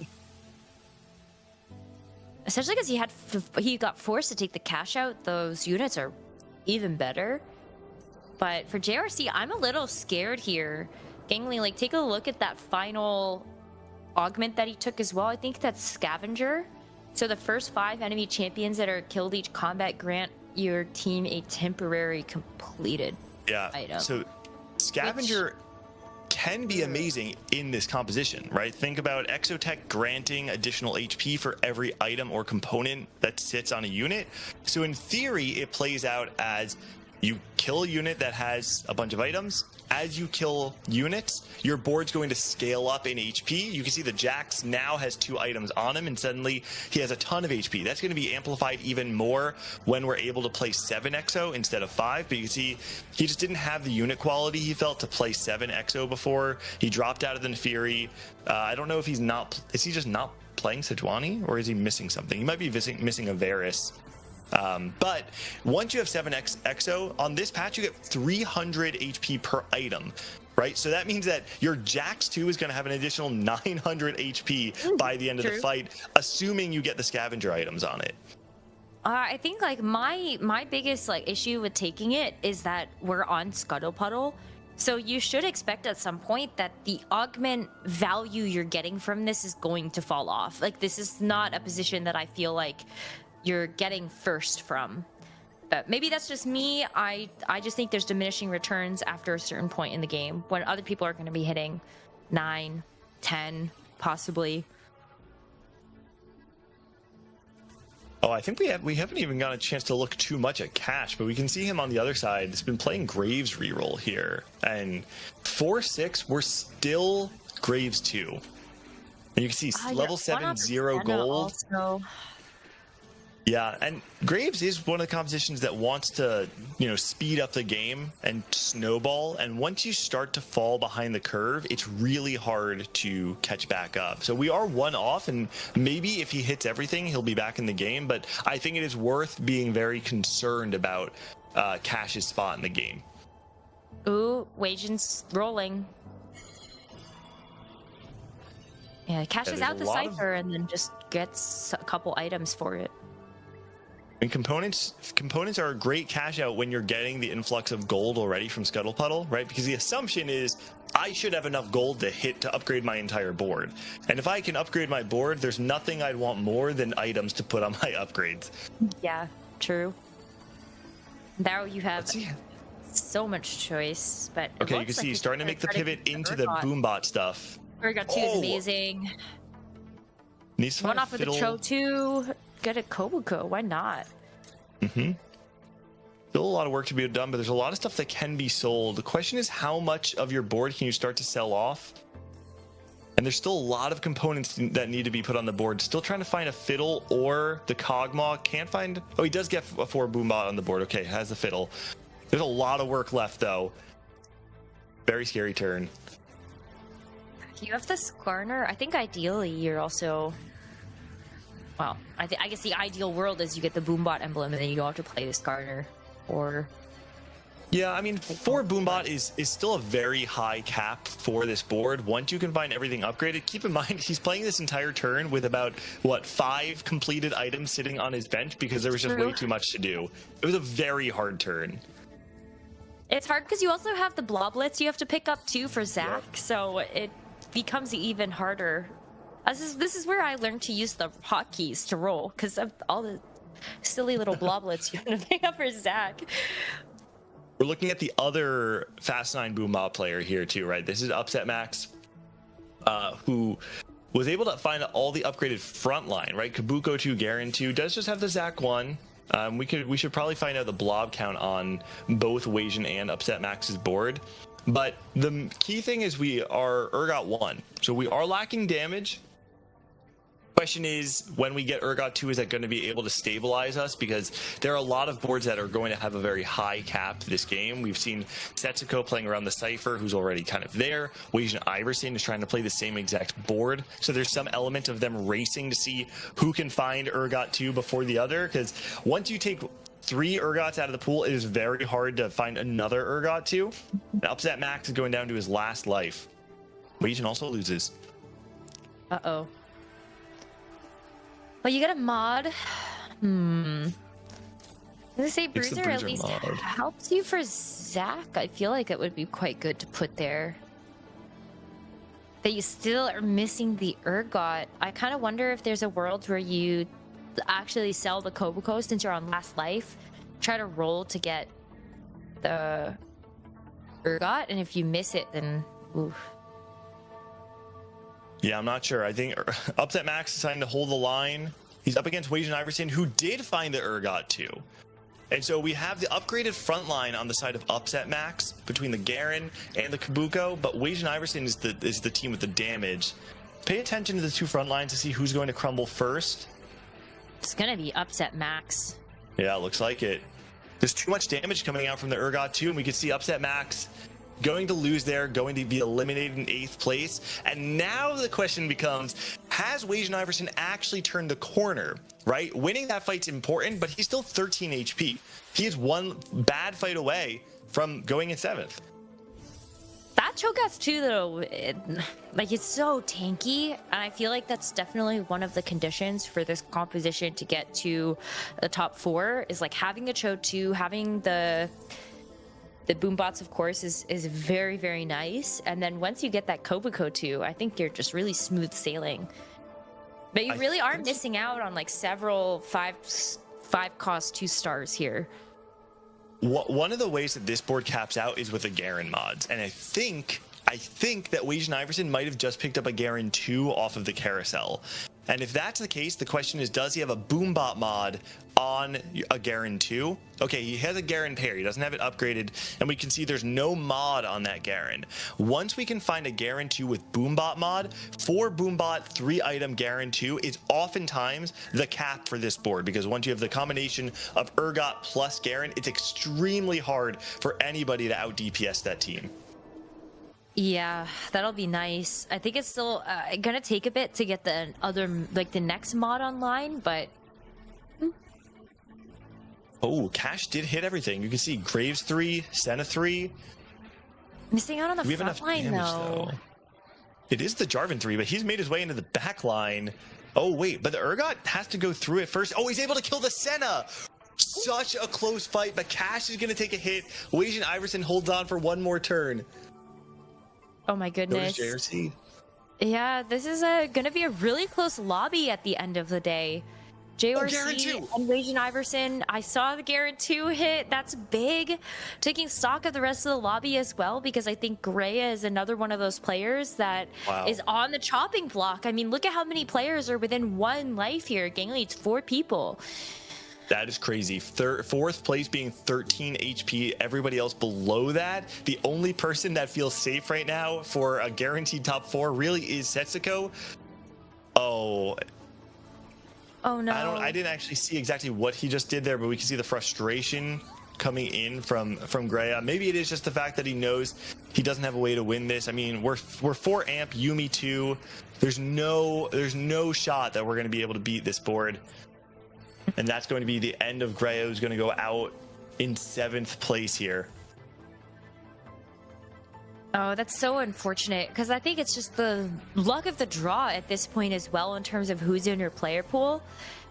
Essentially, because he got forced to take the cash out. Those units are even better. But for JRC, I'm a little scared here. Gangly, like, take a look at that final augment that he took as well. I think that's Scavenger. So the first 5 enemy champions that are killed each combat grant your team a temporary completed item. So Scavenger can be amazing in this composition, right? Think about Exotech granting additional HP for every item or component that sits on a unit. So in theory, it plays out as you kill a unit that has a bunch of items. As you kill units, your board's going to scale up in HP. You can see the Jax now has 2 items on him, and suddenly he has a ton of HP. That's going to be amplified even more when we're able to play 7 Exo instead of 5. But you can see he just didn't have the unit quality he felt to play 7 Exo before. He dropped out of the Nefiri. I don't know if is he just not playing Sejuani, or is he missing something? He might be missing a Varus. But once you have 7 Exo, on this patch you get 300 HP per item, right? So that means that your Jax 2 is going to have an additional 900 HP by the end of the fight, assuming you get the scavenger items on it. I think like my biggest issue with taking it is that we're on Scuttle Puddle. So you should expect at some point that the augment value you're getting from this is going to fall off. Like, this is not a position that I feel like you're getting first from. But maybe that's just me. I just think there's diminishing returns after a certain point in the game when other people are going to be hitting 9, 10, possibly. Oh, I think we haven't even got a chance to look too much at Cash, but we can see him on the other side. He's been playing Graves reroll here, and 4-6, we're still Graves 2. And you can see level 7, 0 gold. Also. Yeah, and Graves is one of the compositions that wants to, speed up the game and snowball. And once you start to fall behind the curve, it's really hard to catch back up. So we are 1 off, and maybe if he hits everything, he'll be back in the game. But I think it is worth being very concerned about Cash's spot in the game. Ooh, Weijin's rolling. Yeah, Cash is out the Cypher and then just gets a couple items for it. And components are a great cash out when you're getting the influx of gold already from Scuttle Puddle, right? Because the assumption is I should have enough gold to upgrade my entire board. And if I can upgrade my board, there's nothing I'd want more than items to put on my upgrades. Yeah, true. Now you have so much choice, but okay, you can see he's starting to make the pivot into the Boombot stuff. Urgot 2 is amazing. Needs to one off with the Cho 2. Get a Kobuko, why not? Still a lot of work to be done, but there's a lot of stuff that can be sold. The question is, how much of your board can you start to sell off? And there's still a lot of components that need to be put on the board. Still trying to find a Fiddle or the Kog'Maw. Can't find... Oh, he does get a 4 Boombot on the board. Okay, has the Fiddle. There's a lot of work left, though. Very scary turn. You have the Skarner. I think ideally you're also... Well, I guess the ideal world is you get the Boombot emblem and then you don't have to play the Skarner. Or Yeah, I mean, 4 Boombot is still a very high cap for this board. Once you can find everything upgraded, keep in mind he's playing this entire turn with about, what, 5 completed items sitting on his bench because there was just way too much to do. It was a very hard turn. It's hard because you also have the bloblets you have to pick up too for Zach, so it becomes even harder. This is where I learned to use the hotkeys to roll because of all the silly little bloblets you have to pick up for Zach. We're looking at the other Fast 9 Boombot player here too, right? This is Upset Max, who was able to find all the upgraded front line, right? Kabuko 2, Garen 2 does just have the Zach 1. We should probably find out the blob count on both Wasian and Upset Max's board. But the key thing is we are Urgot 1. So we are lacking damage. Question is, when we get Urgot 2, is that going to be able to stabilize us? Because there are a lot of boards that are going to have a very high cap this game. We've seen Setsuko playing around the Cypher, who's already kind of there. Wasian Iverson is trying to play the same exact board. So there's some element of them racing to see who can find Urgot 2 before the other. Because once you take 3 Urgots out of the pool, it is very hard to find another Urgot 2. Upset Max is going down to his last life. Wasian also loses. Uh-oh. Well, you get a mod. I'm gonna say Bruiser at least helps you for Zach. I feel like it would be quite good to put there. That you still are missing the Urgot. I kind of wonder if there's a world where you actually sell the Kobuko since you're on last life. Try to roll to get the Urgot, and if you miss it, then oof. Yeah, I'm not sure. I think Upset Max is trying to hold the line. He's up against Wasian Iverson, who did find the Urgot 2. And so we have the upgraded front line on the side of Upset Max between the Garen and the Kabuko, but Wasian Iverson is the team with the damage. Pay attention to the 2 front lines to see who's going to crumble first. It's gonna be Upset Max. Yeah, it looks like it. There's too much damage coming out from the Urgot 2, and we can see Upset Max going to lose there, going to be eliminated in 8th place. And now the question becomes, has Wasian Iverson actually turned the corner, right? Winning that fight's important, but he's still 13 HP. He is one bad fight away from going in 7th. That Cho'Gath too, though, it's so tanky, and I feel like that's definitely one of the conditions for this composition to get to the top 4, is like having a Cho 2, having the Boombots, of course, is very, very nice. And then once you get that Kobuko 2, I think you're just really smooth sailing. But you really are missing out on like several 5 cost 2 stars here. One of the ways that this board caps out is with the Garen mods. And I think that Wasian Iverson might have just picked up a Garen 2 off of the carousel. And if that's the case, the question is, does he have a Boombot mod on a Garen 2? Okay, he has a Garen pair. He doesn't have it upgraded, and we can see there's no mod on that Garen. Once we can find a Garen 2 with Boombot mod, 4 Boombot, 3 item Garen 2 is oftentimes the cap for this board, because once you have the combination of Urgot plus Garen, it's extremely hard for anybody to out DPS that team. Yeah, that'll be nice. I think it's still gonna take a bit to get the the next mod online, but oh, Cash did hit everything. You can see Graves 3, Senna 3. Missing out on the we have front enough line, damage, though. It is the Jarvan 3, but he's made his way into the back line. Oh, wait, but the Urgot has to go through it first. Oh, he's able to kill the Senna. Such a close fight, but Cash is going to take a hit. Wasian Iverson holds on for one more turn. Oh my goodness. JRC. Yeah, this is gonna be a really close lobby at the end of the day. JRC and Wasian Iverson. I saw the Garen 2 hit. That's big. Taking stock of the rest of the lobby as well, because I think Greya is another one of those players that is on the chopping block. I mean, look at how many players are within 1 life here. Gangly, it's 4 people. That is crazy. 4th place being 13 HP. Everybody else below that. The only person that feels safe right now for a guaranteed top 4 really is Setsuko. Oh no. I didn't actually see exactly what he just did there, but we can see the frustration coming in from Greya. Maybe it is just the fact that he knows he doesn't have a way to win this. I mean, we're 4 amp, Yuumi 2. There's no shot that we're going to be able to beat this board. And that's going to be the end of Greya, who's going to go out in 7th place here. Oh, that's so unfortunate, because I think it's just the luck of the draw at this point as well in terms of who's in your player pool.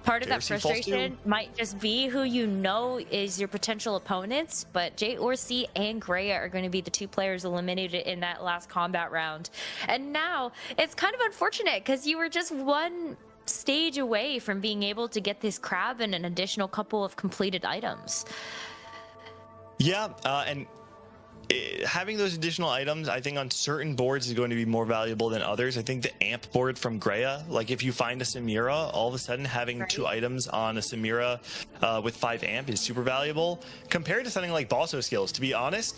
Part of that frustration might just be who you know is your potential opponents, but JORC and Greya are going to be the two players eliminated in that last combat round. And now it's kind of unfortunate because you were just one stage away from being able to get this crab and an additional couple of completed items. Yeah, and having those additional items, I think on certain boards is going to be more valuable than others. I think the amp board from Greya, like if you find a Samira, all of a sudden having 2 items on a Samira with 5 amp is super valuable compared to something like Bosso skills. To be honest,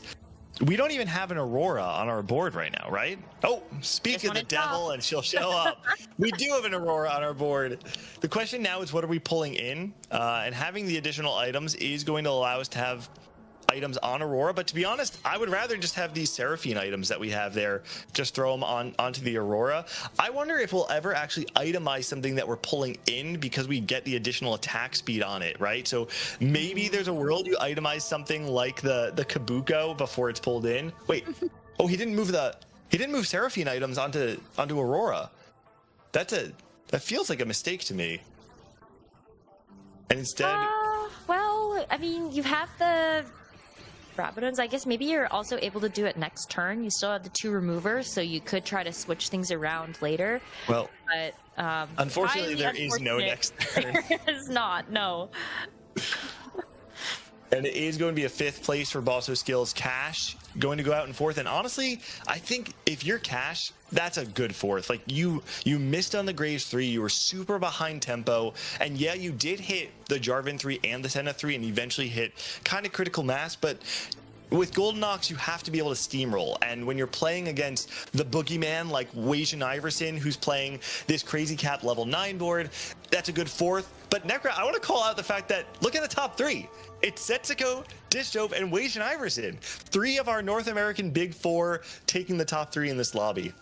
we don't even have an Aurora on our board right now, right? Oh, speak of the devil and she'll show up. We do have an Aurora on our board. The question now is, what are we pulling in? And having the additional items is going to allow us to have items on Aurora, but to be honest, I would rather just have these Seraphine items that we have there, just throw them onto the Aurora. I wonder if we'll ever actually itemize something that we're pulling in because we get the additional attack speed on it, right? So maybe there's a world you itemize something like the Kabuko before it's pulled in. Wait, oh, he didn't move Seraphine items onto Aurora. That feels like a mistake to me. And instead, well, I mean, you have the Rabadons. I guess maybe you're also able to do it next turn. You still have the 2 removers, so you could try to switch things around later. Well, but unfortunately, there is no next turn. There is not, no. And it is going to be a 5th place for Bosso Skills Cash, going to go out in 4th. And honestly, I think if you're Cash, that's a good 4th. Like you missed on the Graves 3, you were super behind tempo, and yeah, you did hit the Jarvan 3 and the Senna 3 and eventually hit kind of critical mass, but with Golden Ox, you have to be able to steamroll. And when you're playing against the boogeyman like Wei Iverson, who's playing this crazy cap level 9 board, that's a good 4th. But Nekkra, I want to call out the fact that look at the top 3. It's Setsuko, Dishdope, and Wei Iverson. 3 of our North American Big 4 taking the top 3 in this lobby.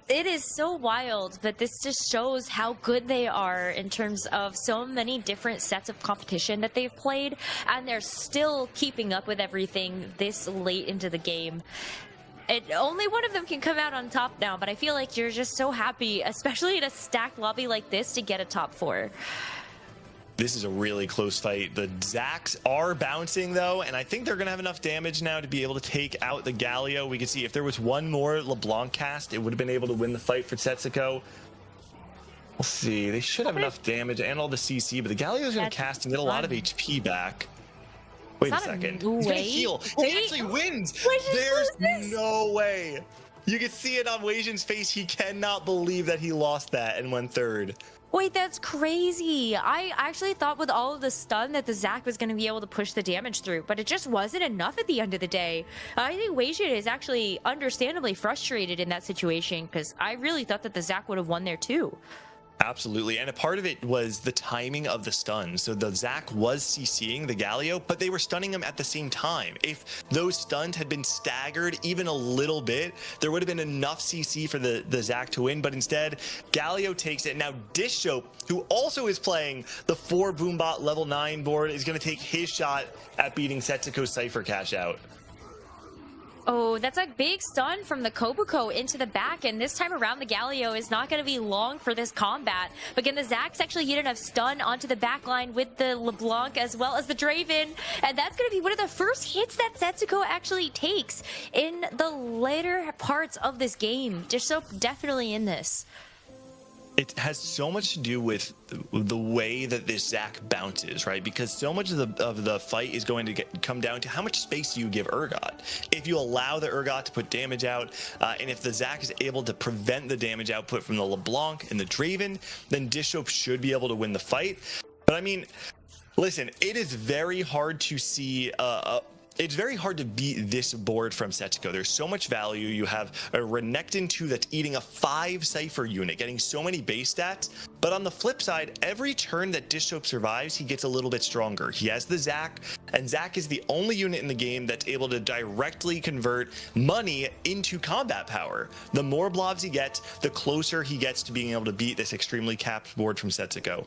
It is so wild, but this just shows how good they are in terms of so many different sets of competition that they've played, and they're still keeping up with everything this late into the game. Only one of them can come out on top now, but I feel like you're just so happy, especially in a stacked lobby like this, to get a top 4. This is a really close fight. The Zacs are bouncing, though, and I think they're going to have enough damage now to be able to take out the Galio. We can see if there was one more LeBlanc cast, it would have been able to win the fight for Setsuko. We'll see. They should have enough damage and all the CC, but the Galio is going to cast and get a lot of HP back. Wait a second. He's going to heal. He actually wins. There's no way. You can see it on Weijin's face. He cannot believe that he lost that and went 3rd. Wait, that's crazy. I actually thought with all of the stun that the Zac was going to be able to push the damage through, but it just wasn't enough at the end of the day. I think Weijin is actually understandably frustrated in that situation, because I really thought that the Zac would have won there too. Absolutely, and a part of it was the timing of the stun. So the Zac was CCing the Galio, but they were stunning him at the same time. If those stuns had been staggered even a little bit, there would have been enough CC for the Zac to win, but instead, Galio takes it. Now, Dishdope, who also is playing the 4 Boombot level 9 board, is going to take his shot at beating Setsuko's Cypher Cash out. Oh, that's a big stun from the Kobuko into the back, and this time around the Galio is not going to be long for this combat. But again, the Zacs actually get enough stun onto the back line with the LeBlanc as well as the Draven, and that's going to be one of the first hits that Setsuko actually takes in the later parts of this game. Just so definitely in this. It has so much to do with the way that this Zac bounces, right? Because so much of the fight is going to come down to how much space do you give Urgot. If you allow the Urgot to put damage out, and if the Zac is able to prevent the damage output from the LeBlanc and the Draven, then Dishdope should be able to win the fight. But I mean, listen, it is very hard to see it's very hard to beat this board from Setsuko. There's so much value. You have a Renekton 2 that's eating a 5 Cypher unit, getting so many base stats. But on the flip side, every turn that Dishdope survives, he gets a little bit stronger. He has the Zac, and Zac is the only unit in the game that's able to directly convert money into combat power. The more blobs he gets, the closer he gets to being able to beat this extremely capped board from Setsuko.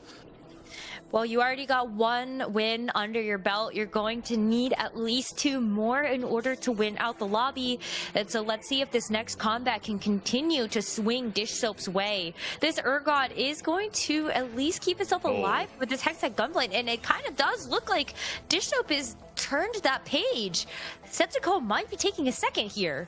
Well, you already got 1 win under your belt. You're going to need at least 2 more in order to win out the lobby. And so let's see if this next combat can continue to swing Dish Soap's way. This Urgot is going to at least keep itself alive with this Hextech Gunblade, and it kind of does look like Dish Soap is turned that page. Setsuko might be taking a second here.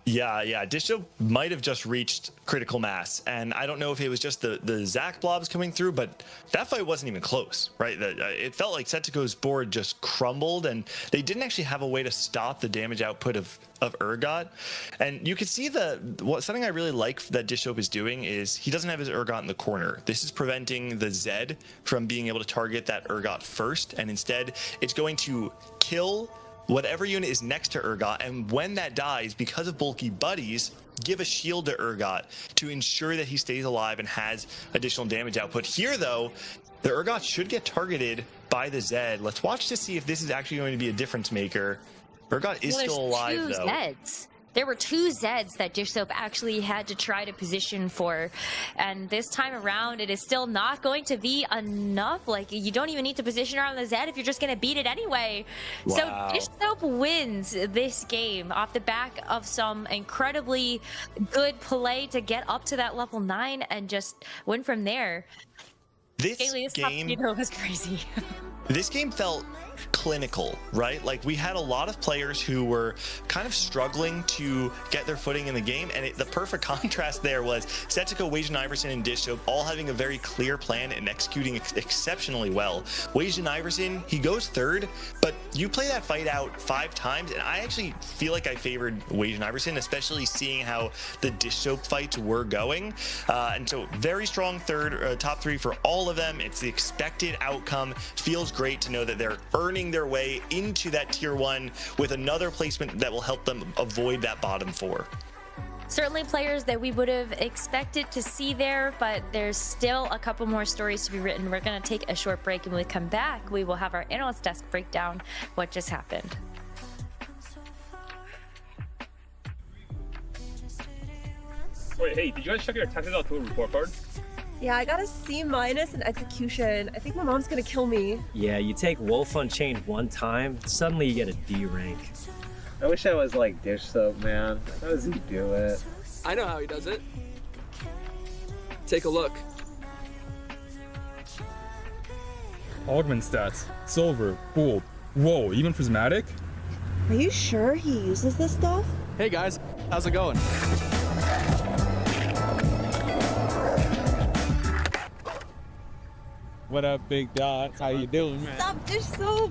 Yeah, Disho might have just reached critical mass, and I don't know if it was just the Zac blobs coming through, but that fight wasn't even close, right? It felt like Setsuko's board just crumbled, and they didn't actually have a way to stop the damage output of Urgot. And you can see something I really like that Disho is doing is he doesn't have his Urgot in the corner. This is preventing the Zed from being able to target that Urgot first, and instead it's going to kill whatever unit is next to Urgot, and when that dies, because of bulky buddies, give a shield to Urgot to ensure that he stays alive and has additional damage output. Here, though, the Urgot should get targeted by the Zed. Let's watch to see if this is actually going to be a difference maker. Urgot is still alive, though. Zeds. There were 2 Zeds that Dish Soap actually had to try to position for, and this time around it is still not going to be enough. Like, you don't even need to position around the Zed if you're just going to beat it anyway. Wow. So Dish Soap wins this game off the back of some incredibly good play to get up to that level 9 and just win from there. This game was crazy. This game felt clinical, right? Like, we had a lot of players who were kind of struggling to get their footing in the game, and the perfect contrast there was Setsuko, Weijin Iverson, and Dish Soap all having a very clear plan and executing exceptionally well. Weijin Iverson, he goes third, but you play that fight out 5 times, and I actually feel like I favored Weijin Iverson, especially seeing how the Dish Soap fights were going. And so very strong top 3 for all of them. It's the expected outcome. Feels great to know that they're earning their way into that tier 1 with another placement that will help them avoid that bottom 4. Certainly players that we would have expected to see there, but there's still a couple more stories to be written. We're going to take a short break, and when we come back, we will have our analyst desk break down what just happened. Wait, hey, did you guys check your technical tool report card? Yeah, I got a C- in execution. I think my mom's gonna kill me. Yeah, you take Wolf Unchained 1 time, suddenly you get a D rank. I wish I was like Dish Soap, man. How does he do it? I know how he does it. Take a look. Augment stats. Silver. Gold. Whoa, even prismatic? Are you sure he uses this stuff? Hey guys, how's it going? What up, big dog? How you doing, man? What's up, Dish Soap?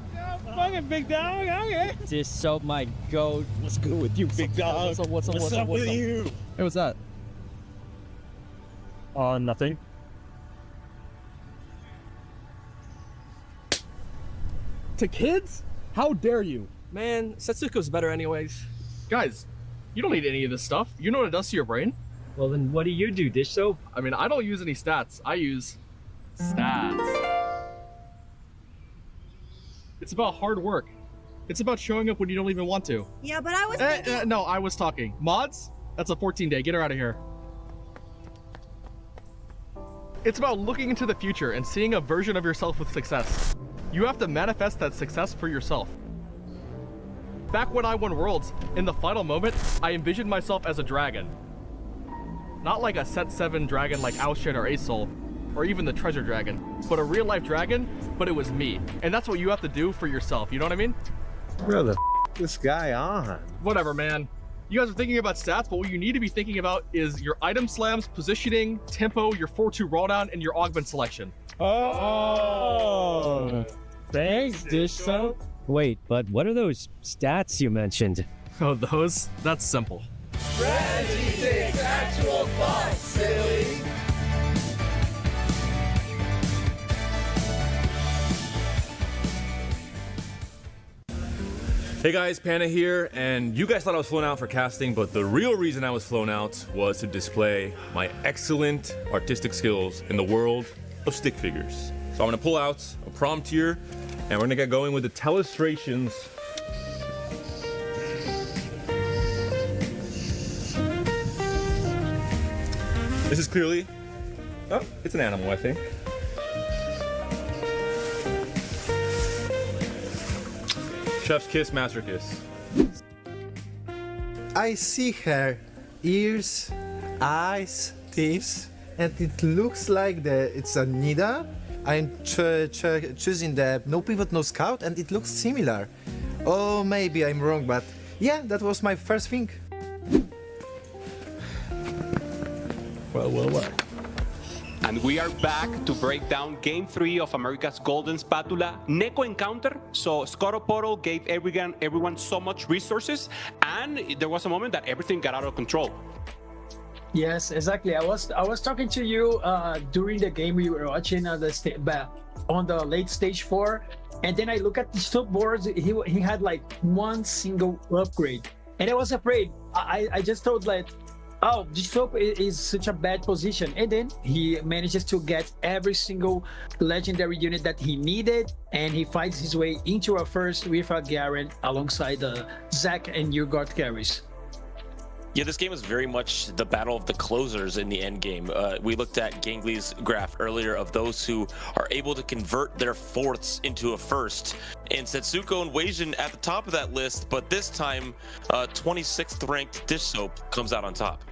Fucking big dog, okay. Dish Soap, my goat. What's good with you, big dog? What's up with you? Hey, what's that? Nothing. To kids? How dare you? Man, Setsuko's better anyways. Guys, you don't need any of this stuff. You know what it does to your brain? Well, then what do you do, Dish Soap? I mean, I don't use any stats. I use stats. It's about hard work. It's about showing up when you don't even want to. Yeah, but I was thinking... No, I was talking. Mods? That's a 14-day. Get her out of here. It's about looking into the future and seeing a version of yourself with success. You have to manifest that success for yourself. Back when I won Worlds, in the final moment, I envisioned myself as a dragon. Not like a set 7 dragon like Aoshin or Asol, or even the treasure dragon, but a real life dragon, but it was me. And that's what you have to do for yourself, you know what I mean? Bro, the this guy on? Whatever, man. You guys are thinking about stats, but what you need to be thinking about is your item slams, positioning, tempo, your 4-2 roll down, and your augment selection. Oh, thanks, Dish Soap. Wait, but what are those stats you mentioned? Oh, those? That's simple. Strategy takes actual thought, silly. Hey guys, Pana here, and you guys thought I was flown out for casting, but the real reason I was flown out was to display my excellent artistic skills in the world of stick figures. So I'm gonna pull out a prompt here, and we're gonna get going with the Tele-ustrations. This is clearly, oh, it's an animal, I think. Chef's kiss, master kiss. I see her ears, eyes, teeth, and it looks like it's a Nida. I'm choosing the no pivot, no scout, and it looks similar. Oh, maybe I'm wrong, but yeah, that was my first thing. Well. And we are back to break down Game 3 of America's Golden Spatula Neko encounter. So Scotto Portal gave everyone so much resources, and there was a moment that everything got out of control. Yes, exactly. I was talking to you during the game we were watching on the late stage 4, and then I look at the top boards. He had like one single upgrade, and I was afraid. I just thought like, oh, Digsoap is such a bad position, and then he manages to get every single legendary unit that he needed, and he fights his way into a first with a Garen alongside Zac and Urgot carries. Yeah, this game is very much the battle of the closers in the end game. We looked at Gangley's graph earlier of those who are able to convert their fourths into a first. And Setsuko and Weijin at the top of that list, but this time 26th ranked Digsoap comes out on top.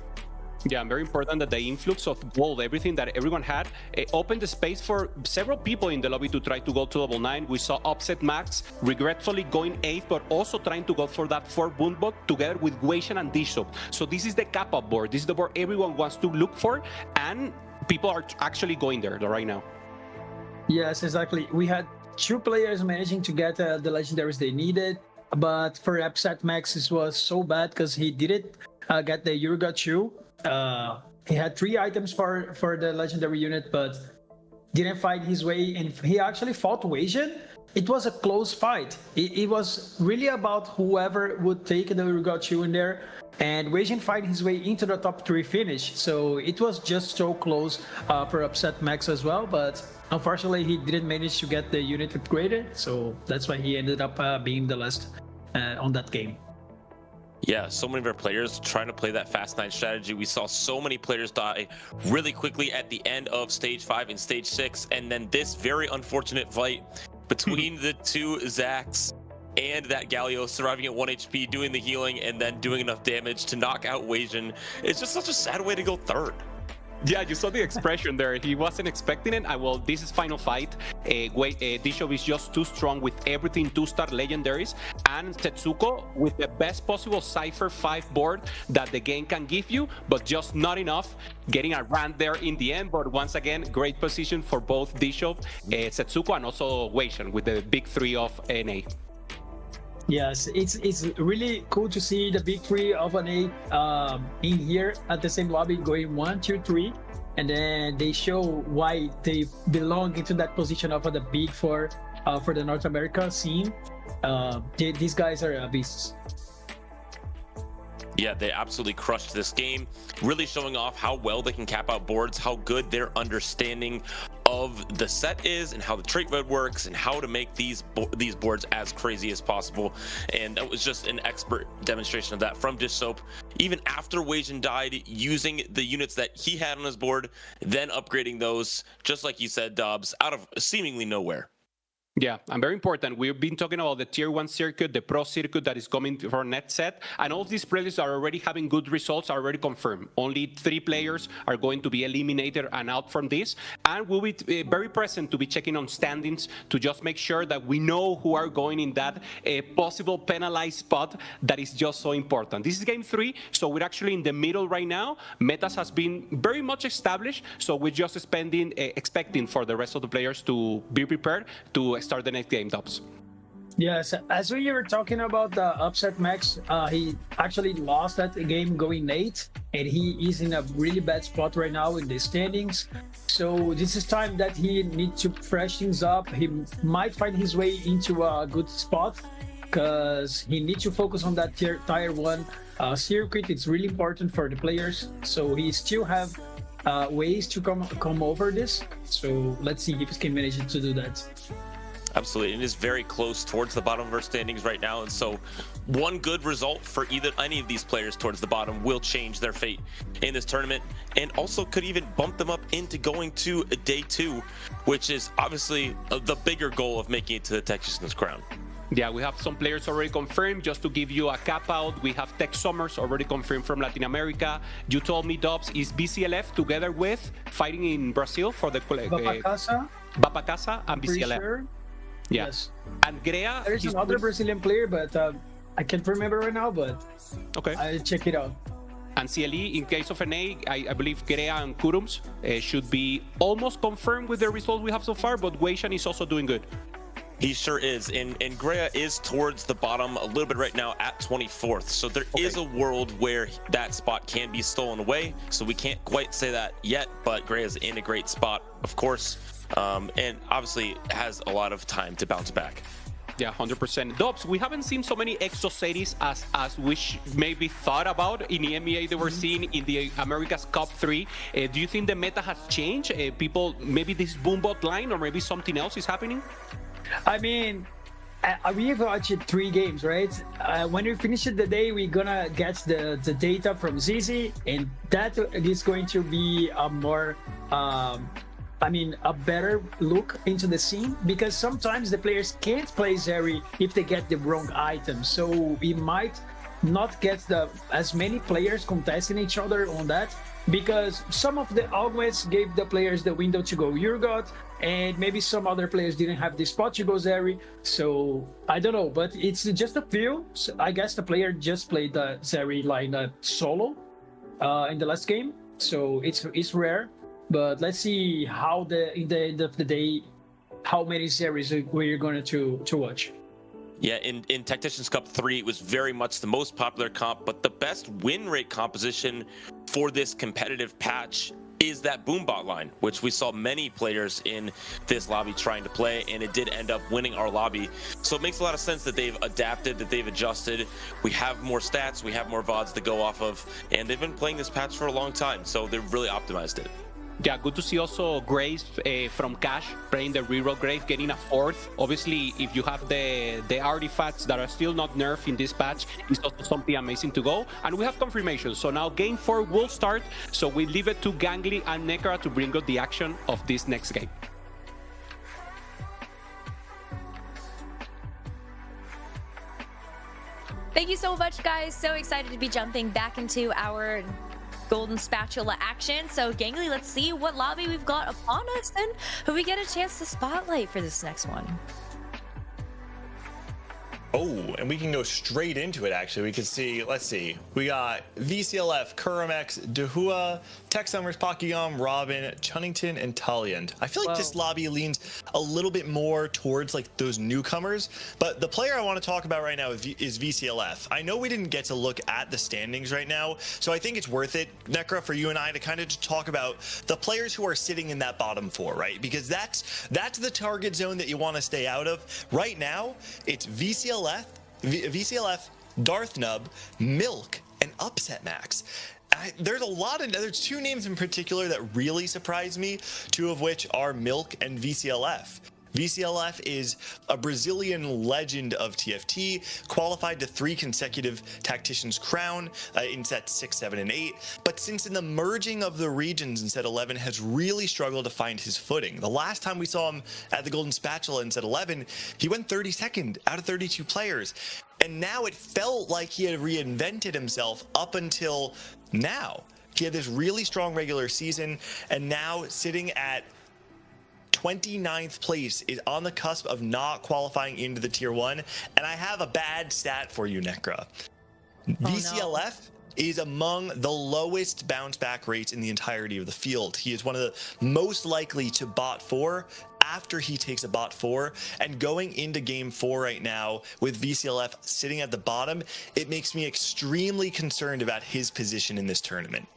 Yeah, very important that the influx of gold, everything that everyone had, opened the space for several people in the lobby to try to go to level 9. We saw Upset Max regretfully going 8th, but also trying to go for that 4 Boonbot together with Weijin and Digsoap. So this is the cap-up board. This is the board everyone wants to look for, and people are actually going there right now. Yes, exactly. We had 2 players managing to get the legendaries they needed, but for Upset Max, it was so bad because he didn't get the Urgot 2. He had 3 items for the legendary unit, but didn't fight his way, and he actually fought Weijin. It was a close fight. It was really about whoever would take the Urgot 2 in there, and Weijin fight his way into the top 3 finish. So it was just so close for Upset Max as well, but unfortunately he didn't manage to get the unit upgraded, so that's why he ended up being the last on that game. Yeah, so many of our players trying to play that Fast 9 strategy. We saw so many players die really quickly at the end of Stage 5 and Stage 6, and then this very unfortunate fight between the 2 Zacs and that Galio surviving at 1 HP, doing the healing, and then doing enough damage to knock out Weijin. It's just such a sad way to go third. Yeah, you saw the expression there. He wasn't expecting it. Well, this is final fight. Digsoap is just too strong with everything 2-star legendaries, and Setsuko with the best possible Cypher 5 board that the game can give you, but just not enough. Getting a rant there in the end, but once again, great position for both Digsoap, Setsuko, and also Weijin with the big 3 of NA. Yes, it's really cool to see the big 3 of NA in here at the same lobby going 1, 2, 3, and then they show why they belong into that position of the big 4 for the North America scene. These guys are beasts. Yeah, they absolutely crushed this game, really showing off how well they can cap out boards, how good their understanding of the set is, and how the trait mode works, and how to make these boards as crazy as possible. And that was just an expert demonstration of that from Digsoap. Even after Weijin died, using the units that he had on his board, then upgrading those, just like you said, Dobz, out of seemingly nowhere. Yeah, and very important. We've been talking about the Tier 1 circuit, the Pro circuit that is coming for net set, and all of these players are already having good results, are already confirmed. Only 3 players are going to be eliminated and out from this, and we'll be very present to be checking on standings to just make sure that we know who are going in that possible penalized spot that is just so important. This is Game 3, so we're actually in the middle right now. Metas has been very much established, so we're just expecting for the rest of the players to be prepared to start the next game, Dobz. Yes, as we were talking about the Upset Max, he actually lost that game going 8, and he is in a really bad spot right now in the standings. So this is time that he needs to fresh things up. He might find his way into a good spot because he needs to focus on that tier 1 circuit. It's really important for the players. So he still have ways to come over this. So let's see if he can manage to do that. Absolutely, it is very close towards the bottom of our standings right now, and so one good result for any of these players towards the bottom will change their fate in this tournament, and also could even bump them up into going to day 2, which is obviously the bigger goal of making it to the Technician's Crown. Yeah, we have some players already confirmed. Just to give you a cap out, we have Tech Summers already confirmed from Latin America. You told me, Dobz, is BCLF together with fighting in Brazil for the Bapacasa and BCLF. Sure. Yeah. Yes. And Grea. There's another Brazilian player, but I can't remember right now. But okay, I'll check it out. And CLE, in case of NA, I believe Grea and Kurums should be almost confirmed with the results we have so far. But Weishan is also doing good. He sure is, and Grea is towards the bottom a little bit right now at 24th. So there is a world where that spot can be stolen away. So we can't quite say that yet, but Grea's in a great spot, of course, and obviously has a lot of time to bounce back. Yeah, 100%. Dobz, we haven't seen so many Exocities as we maybe thought about in EMEA they were seeing in the America's Cup 3. Do you think the meta has changed? People, maybe this Boombot line or maybe something else is happening? I mean, we've watched 3 games, right? When we finish the day, we're gonna get the data from ZZ, and that is going to be a more, a better look into the scene, because sometimes the players can't play Zeri if they get the wrong item. So we might not get as many players contesting each other on that, because some of the augments gave the players the window to go Urgot, and maybe some other players didn't have the spot to go Zeri. So I don't know, but it's just a few. So I guess the player just played the Zeri line solo in the last game, so it's rare. But let's see how in the end of the day, how many Zeris we're going to watch. Yeah, in Tacticians Cup 3, it was very much the most popular comp, but the best win rate composition for this competitive patch is that Boombot line, which we saw many players in this lobby trying to play, and it did end up winning our lobby. So it makes a lot of sense that they've adapted, that they've adjusted. We have more stats, we have more VODs to go off of, and they've been playing this patch for a long time, so they've really optimized it. Yeah, good to see also Graves from Cash playing the reroll Grave, getting a 4th. Obviously, if you have the artifacts that are still not nerfed in this patch, it's also something amazing to go. And we have confirmation. So now game 4 will start. So we leave it to Gangly and Nekkra to bring out the action of this next game. Thank you so much, guys. So excited to be jumping back into our Golden Spatula action. So Gangly, let's see what lobby we've got upon us and who we get a chance to spotlight for this next one. Oh, and we can go straight into it, actually. We can see, let's see, we got VCLF, Kuramex, Dehua, Tech Summers, Pakigam, Robin, Chunnington, and Taliant. I feel like this lobby leans a little bit more towards like those newcomers, but the player I want to talk about right now is VCLF. I know we didn't get to look at the standings right now, so I think it's worth it, Nekkra, for you and I to kind of talk about the players who are sitting in that bottom 4, right? Because that's the target zone that you want to stay out of. Right now, it's VCLF, Darth Nub, Milk, and Upset Max. There's there's 2 names in particular that really surprised me, 2 of which are Milk and VCLF. VCLF is a Brazilian legend of TFT, qualified to 3 consecutive Tacticians Crown in sets 6, 7, and 8, but since in the merging of the regions in set 11 has really struggled to find his footing. The last time we saw him at the Golden Spatula in set 11, he went 32nd out of 32 players, and now it felt like he had reinvented himself up until now. He had this really strong regular season, and now sitting at 29th place is on the cusp of not qualifying into the tier 1, and I have a bad stat for you, Nekkra. VCLF is among the lowest bounce back rates in the entirety of the field. He is one of the most likely to bot 4 after he takes a bot 4, and going into game 4 right now with VCLF sitting at the bottom, it makes me extremely concerned about his position in this tournament.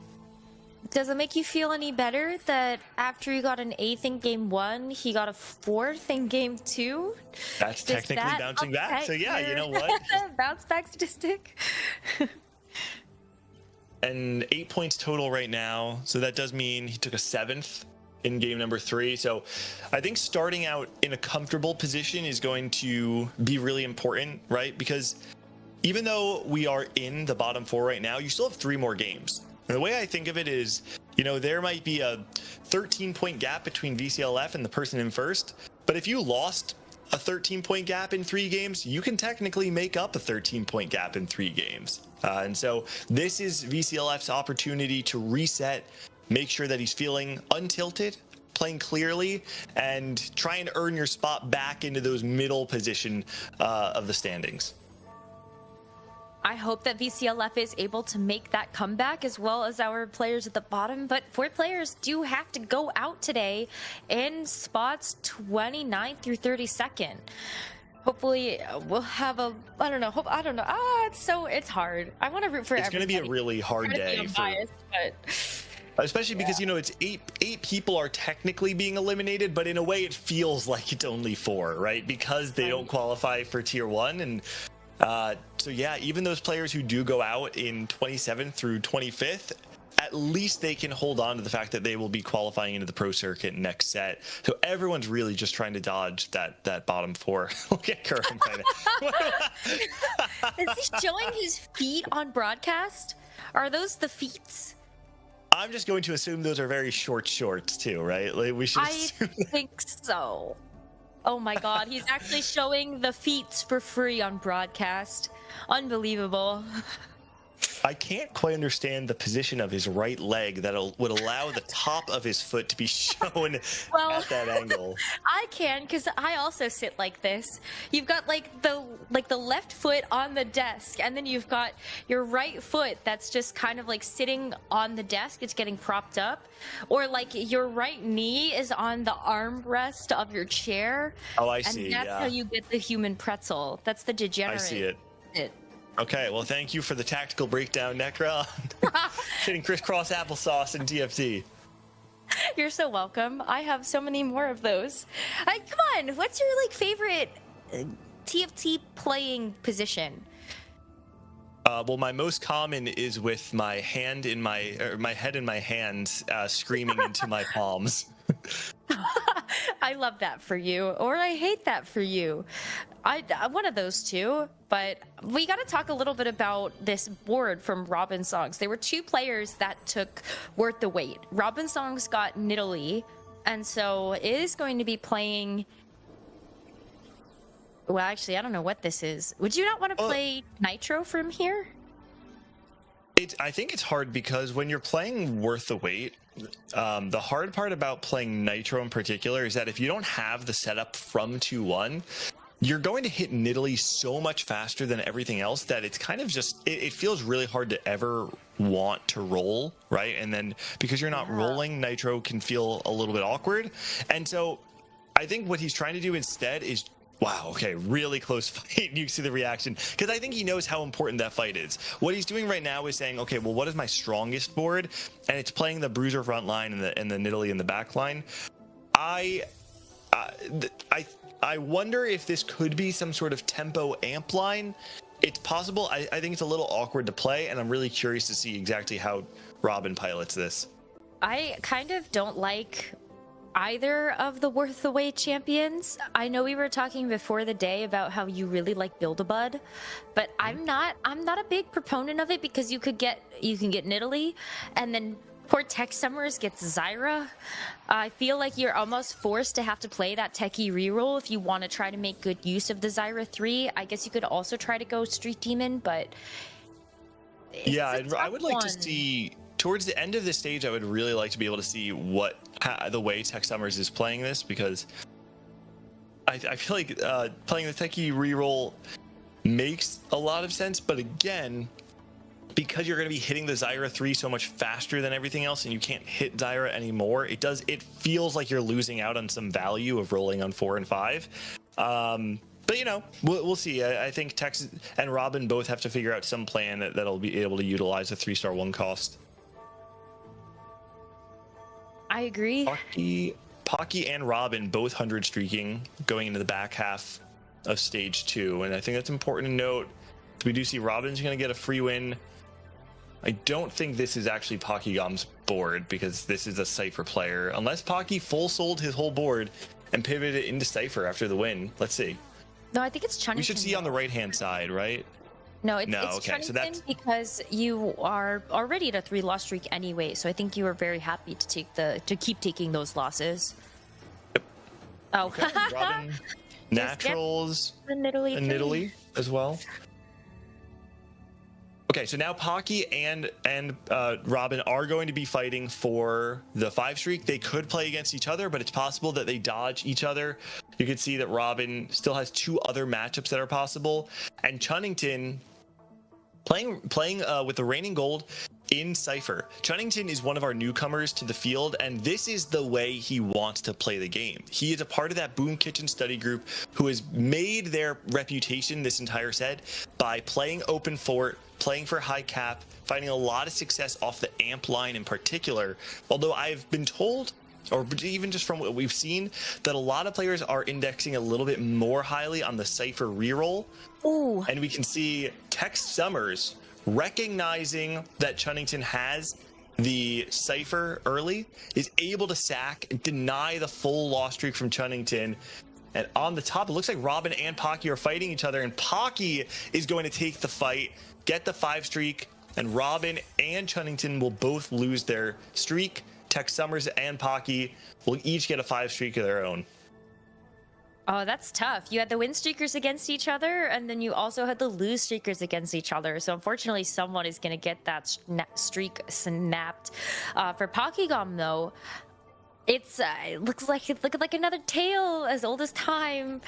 Does it make you feel any better that after he got an 8th in game 1, he got a 4th in game 2? That's technically bouncing back, so yeah, you know what? Bounce back statistic. And 8 points total right now, so that does mean he took a 7th in game number 3. So I think starting out in a comfortable position is going to be really important, right? Because even though we are in the bottom 4 right now, you still have 3 more games. And the way I think of it is, you know, there might be a 13-point gap between VCLF and the person in first, but if you lost a 13-point gap in 3 games, you can technically make up a 13-point gap in 3 games. And so this is VCLF's opportunity to reset, make sure that he's feeling untilted, playing clearly, and try and earn your spot back into those middle position of the standings. I hope that VCLF is able to make that comeback as well as our players at the bottom, but 4 players do have to go out today in spots 29 through 32nd. Hopefully we'll have a, I don't know, it's hard. I want to root for everybody. It's going to be a really hard day. Especially because, you know, it's eight people are technically being eliminated, but in a way it feels like it's only 4, right? Because they don't qualify for tier 1. And so yeah, even those players who do go out in 27th through 25th, at least they can hold on to the fact that they will be qualifying into the pro circuit next set. So everyone's really just trying to dodge that bottom 4. Look at Curran right now. Is he showing his feet on broadcast? Are those the feet? I'm just going to assume those are very short shorts too, right? Like we should. I think so. Oh my god, he's actually showing the feet for free on broadcast. Unbelievable. I can't quite understand the position of his right leg that would allow the top of his foot to be shown at that angle. I can, because I also sit like this. You've got like the left foot on the desk, and then you've got your right foot that's just kind of like sitting on the desk. It's getting propped up, or like your right knee is on the armrest of your chair. Oh, I see. And that's how you get the human pretzel. That's the degenerate. I see it. Okay, well, thank you for the tactical breakdown, Nekkra. Hitting crisscross applesauce in TFT. You're so welcome. I have so many more of those. Come on, what's your like favorite TFT playing position? Well, my most common is with my head in my hands, screaming into my palms. I love that for you, or I hate that for you. One of those two. But we got to talk a little bit about this board from Robin Songs. There were 2 players that took Worth the Wait. Robin Songs got Nidalee, and so it is going to be playing. Well, actually, I don't know what this is. Would you not want to play Nitro from here? I think it's hard because when you're playing Worth the Wait, the hard part about playing Nitro in particular is that if you don't have the setup from 2-1, you're going to hit Nidalee so much faster than everything else that it's kind of just, it feels really hard to ever want to roll, right? And then because you're not rolling, Nitro can feel a little bit awkward. And so I think what he's trying to do instead is, wow, okay, really close fight. You see the reaction, because I think he knows how important that fight is. What he's doing right now is saying, okay, well, what is my strongest board? And it's playing the Bruiser front line and the Nidalee in the back line. I wonder if this could be some sort of tempo amp line. It's possible. I think it's a little awkward to play, and I'm really curious to see exactly how Robin pilots this. I kind of don't like either of the Worth the Wait champions. I know we were talking before the day about how you really like Build-A-Bud, but I'm not a big proponent of it because you can get Nidalee, and then poor Tech Summers gets Zyra. I feel like you're almost forced to have to play that techie reroll if you want to try to make good use of the Zyra 3. I guess you could also try to go Street Demon, but yeah, I would like to see towards the end of this stage. I would really like to be able to see the way Tech Summers is playing this, because I feel like playing the techie reroll makes a lot of sense, but again, because you're going to be hitting the Zyra 3 so much faster than everything else, and you can't hit Zyra anymore, it feels like you're losing out on some value of rolling on 4 and 5. But you know, we'll see. I think Tex and Robin both have to figure out some plan that'll be able to utilize a 3-star 1 cost. I agree. Pocky and Robin both 100 streaking going into the back half of stage 2, and I think that's important to note. We do see Robin's going to get a free win. I don't think this is actually Pockygom's board, because this is a Cypher player. Unless Pocky full sold his whole board and pivoted into Cypher after the win. Let's see. No, I think it's Chunnington. We should see on the right-hand side, right? No, it's okay, Chunnington, so that's because you are already at a 3-loss streak anyway. So I think you were very happy to keep taking those losses. Yep. Oh. Okay. Naturals and Nidalee as well. Okay, so now Pocky and Robin are going to be fighting for the 5 streak. They could play against each other, but it's possible that they dodge each other. You can see that Robin still has 2 other matchups that are possible, and Chunnington playing with the reigning gold in Cypher. Chunnington is one of our newcomers to the field, and this is the way he wants to play the game. He is a part of that Boom Kitchen study group who has made their reputation this entire set by playing open fort, playing for high cap, finding a lot of success off the amp line in particular. Although I've been told, or even just from what we've seen, that a lot of players are indexing a little bit more highly on the Cypher reroll. Ooh. And we can see Tex Summers recognizing that Chunnington has the Cypher early, is able to sack and deny the full loss streak from Chunnington. And on the top, it looks like Robin and Pocky are fighting each other, and Pocky is going to take the fight, get the 5 streak, and Robin and Chunnington will both lose their streak. Tex Summers and Pocky will each get a 5 streak of their own. Oh, that's tough. You had the win streakers against each other, and then you also had the lose streakers against each other. So unfortunately, someone is going to get that streak snapped. For Pokygom, though, it looks like another tale as old as time.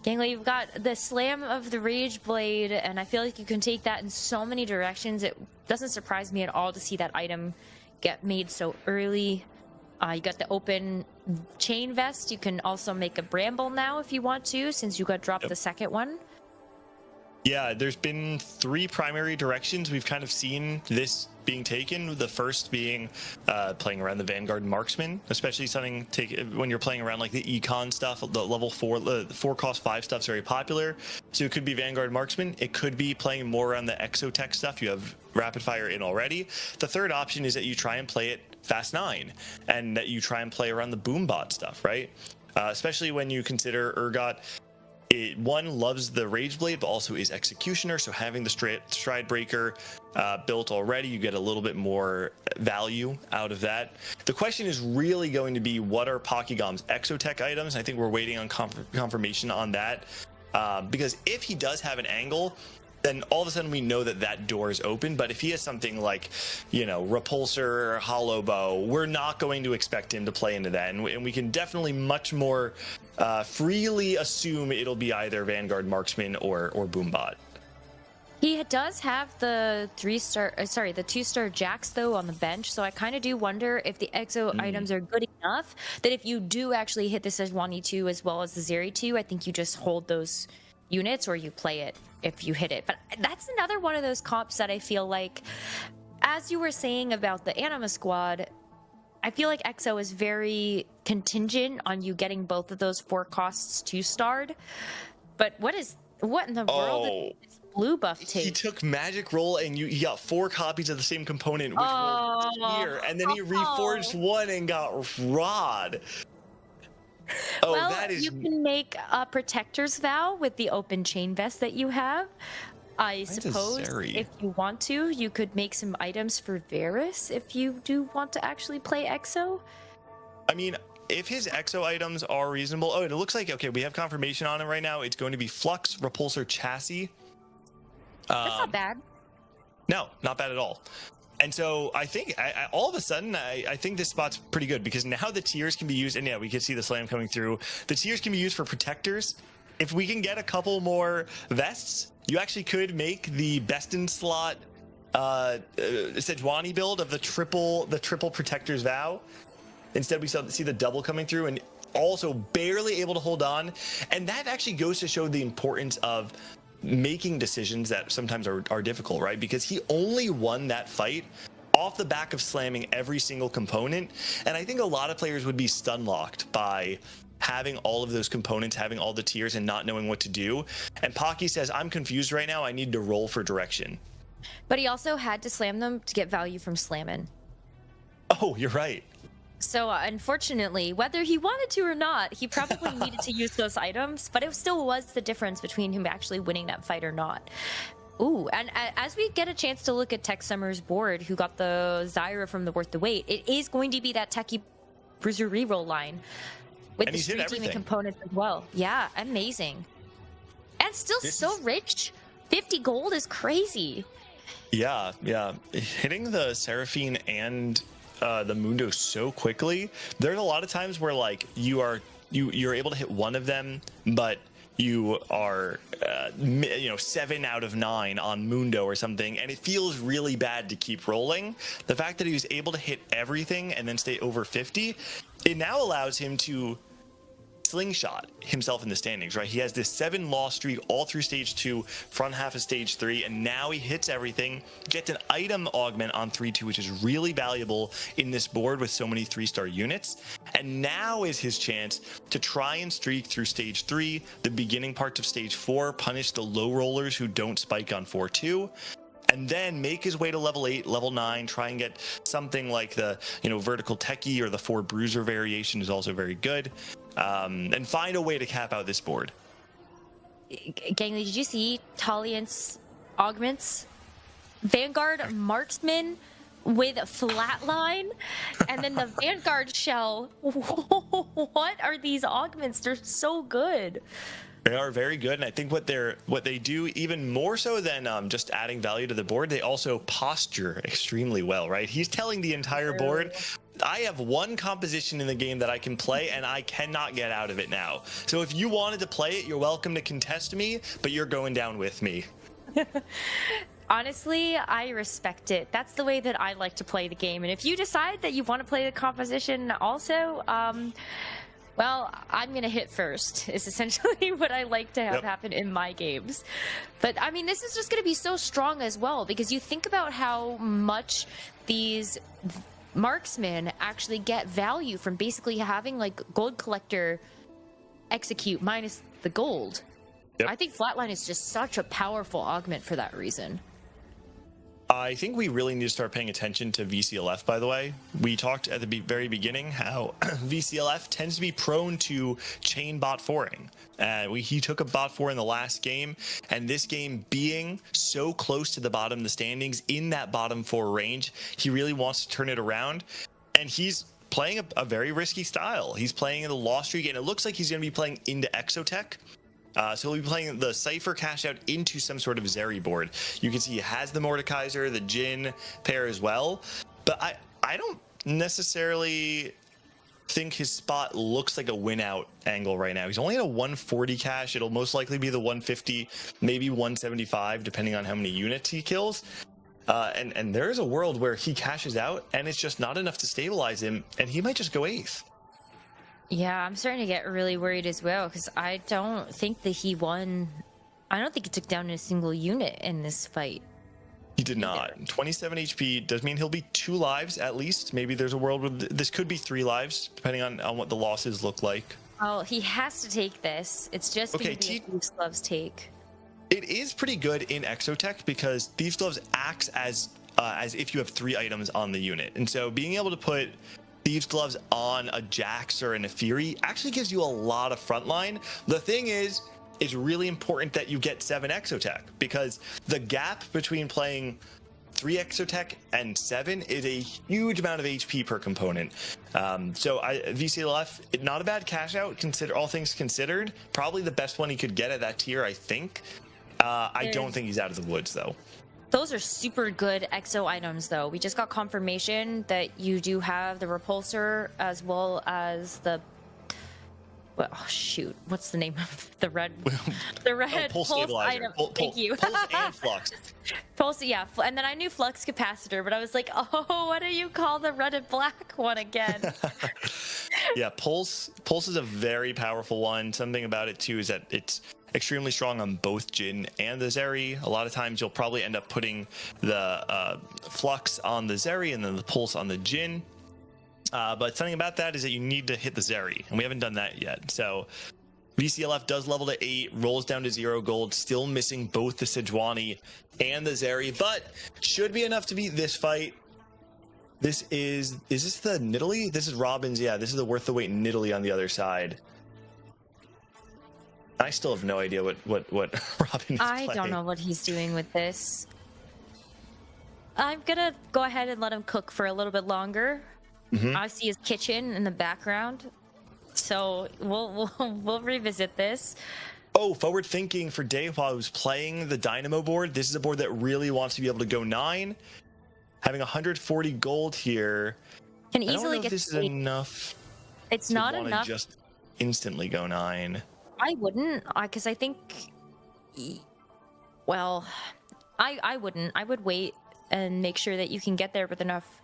Gangly, you've got the slam of the Rage Blade, and I feel like you can take that in so many directions. It doesn't surprise me at all to see that item get made so early. You got the open chain vest. You can also make a bramble now if you want to, since you got dropped the second one. Yeah, there's been 3 primary directions we've kind of seen this being taken. The first being playing around the Vanguard Marksman, especially something when you're playing around like the Econ stuff, the level 4, the 4 cost 5 stuff's very popular. So it could be Vanguard Marksman. It could be playing more around the Exotech stuff. You have Rapid Fire in already. The third option is that you try and play it Fast 9, and that you try and play around the Boombot stuff, right? Especially when you consider Urgot, one loves the Rage Blade, but also is Executioner, so having the Stride Breaker built already, you get a little bit more value out of that. The question is really going to be, what are Pokygom's Exotech items? I think we're waiting on confirmation on that, because if he does have an angle, then all of a sudden we know that that door is open. But if he has something like, Repulsor or Hollow Bow, we're not going to expect him to play into that. And we can definitely much more freely assume it'll be either Vanguard Marksman or Boombot. He does have the 2-star Jax though on the bench, so I kind of do wonder if the Exo items are good enough that if you do actually hit the Sejuani 2 as well as the Zeri 2, I think you just hold those units or you play it if you hit it. But that's another one of those comps that I feel like, as you were saying about the Anima Squad, I feel like EXO is very contingent on you getting both of those 4 costs 2-starred. But what in the world did this blue buff take? He took Magic Roll and you got 4 copies of the same component, which rolled here, and then he reforged 1 and got Rod. Oh, Well, that is... you can make a Protector's Vow with the open chain vest that you have. I suppose if you want to, you could make some items for Varus if you do want to actually play EXO. I mean, if his EXO items are reasonable... Oh, and it looks like, okay, we have confirmation on it right now. It's going to be Flux, Repulsor, Chassis. That's not bad. No, not bad at all. And so I think all of a sudden, I think this spot's pretty good, because now the tiers can be used, and yeah, we can see the slam coming through. The tiers can be used for protectors. If we can get a couple more vests, you actually could make the best in slot Sejuani build of the triple protector's vow. Instead, we see the double coming through, and also barely able to hold on. And that actually goes to show the importance of making decisions that sometimes are difficult, right? Because he only won that fight off the back of slamming every single component. And I think a lot of players would be stun locked by having all of those components, having all the tiers, and not knowing what to do. And Pocky says, I'm confused right now. I need to roll for direction. But he also had to slam them to get value from slamming. Oh, you're right. So unfortunately, whether he wanted to or not, he probably needed to use those items, but it still was the difference between him actually winning that fight or not. Ooh, and as we get a chance to look at Tex Summers' board, who got the Zyra from the Worth the Wait, it is going to be that Techie Bruiser reroll line. With And the he's hit street demon everything. components as well. Yeah, amazing. And still so rich. 50 gold is crazy. Yeah, yeah. Hitting the Seraphine and the Mundo so quickly. There's a lot of times where like you're able to hit one of them, but you are 7 out of 9 on Mundo or something, and it feels really bad to keep rolling. The fact that he was able to hit everything and then stay over 50, it now allows him to slingshot himself in the standings, right? He has this 7 loss streak all through stage 2, front half of stage 3, and now he hits everything, gets an item augment on 3-2, which is really valuable in this board with so many 3-star units. And now is his chance to try and streak through stage 3, the beginning parts of stage 4, punish the low rollers who don't spike on 4-2. And then make his way to level 8, level 9, try and get something like the, vertical techie or the 4 bruiser variation is also very good. And find a way to cap out this board. Gangly, did you see Taliant's augments? Vanguard Marksman with Flatline, and then the Vanguard Shell. What are these augments? They're so good. They are very good, and I think what they do even more so than just adding value to the board, they also posture extremely well, right? He's telling the entire board, I have one composition in the game that I can play, and I cannot get out of it now. So if you wanted to play it, you're welcome to contest me, but you're going down with me. Honestly, I respect it. That's the way that I like to play the game. And if you decide that you want to play the composition also, well, I'm going to hit first, is essentially what I like to have happen in my games. But, I mean, this is just going to be so strong as well, because you think about how much these marksmen actually get value from basically having, like, gold collector execute minus the gold. I think Flatline is just such a powerful augment for that reason. I think we really need to start paying attention to VCLF, by the way. We talked at the very beginning how VCLF tends to be prone to chain bot 4ing. He took a bot 4 in the last game, and this game being so close to the bottom of the standings in that bottom 4 range, he really wants to turn it around, and he's playing a very risky style. He's playing in the loss streak, and it looks like he's going to be playing into Exotech. So he'll be playing the Cypher cash out into some sort of Zeri board. You can see he has the Mordekaiser, the Jin pair as well. But I don't necessarily think his spot looks like a win out angle right now. He's only at a 140 cash. It'll most likely be the 150, maybe 175, depending on how many units he kills. And there is a world where he cashes out and it's just not enough to stabilize him, and he might just go 8th. Yeah, I'm starting to get really worried as well, because I don't think that he won. I don't think he took down a single unit in this fight. He did not. 27 HP does mean he'll be 2 lives at least. Maybe there's a world where this could be 3 lives, depending on what the losses look like. Oh, he has to take this. It's just going to be a Thieves' Gloves take. It is pretty good in Exotech because Thieves' Gloves acts as if you have 3 items on the unit. And so being able to put Thieves' Gloves on a Jax or an Efiri actually gives you a lot of frontline. The thing is, it's really important that you get 7 Exotech, because the gap between playing 3 Exotech and 7 is a huge amount of HP per component. So VCLF, not a bad cash out, all things considered. Probably the best one he could get at that tier, I think. I don't think he's out of the woods, though. Those are super good exo items, though. We just got confirmation that you do have the repulsor as well as the... Well, oh, shoot. What's the name of the red... The red pulse item. Thank you. Pulse and flux. Pulse, yeah. And then I knew flux capacitor, but I was like, oh, what do you call the red and black one again? Yeah, Pulse is a very powerful one. Something about it, too, is that it's extremely strong on both Jin and the Zeri. A lot of times you'll probably end up putting the Flux on the Zeri and then the Pulse on the Jin. But something about that is that you need to hit the Zeri, and we haven't done that yet. So VCLF does level to 8, rolls down to 0 gold, still missing both the Sejuani and the Zeri, but should be enough to beat this fight. Is this the Nidalee? This is Robin's, yeah, this is the worth the wait Nidalee on the other side. I still have no idea what Robin is playing. I don't know what he's doing with this. I'm gonna go ahead and let him cook for a little bit longer. I see his kitchen in the background. So we'll revisit this. Oh, forward thinking for Dehua, who's playing the Dynamo board. This is a board that really wants to be able to go 9. Having 140 gold here. Can I don't easily know get if this is enough. It's to not wanna enough. Just instantly go 9. I wouldn't, because I think, well, I wouldn't. I would wait and make sure that you can get there with enough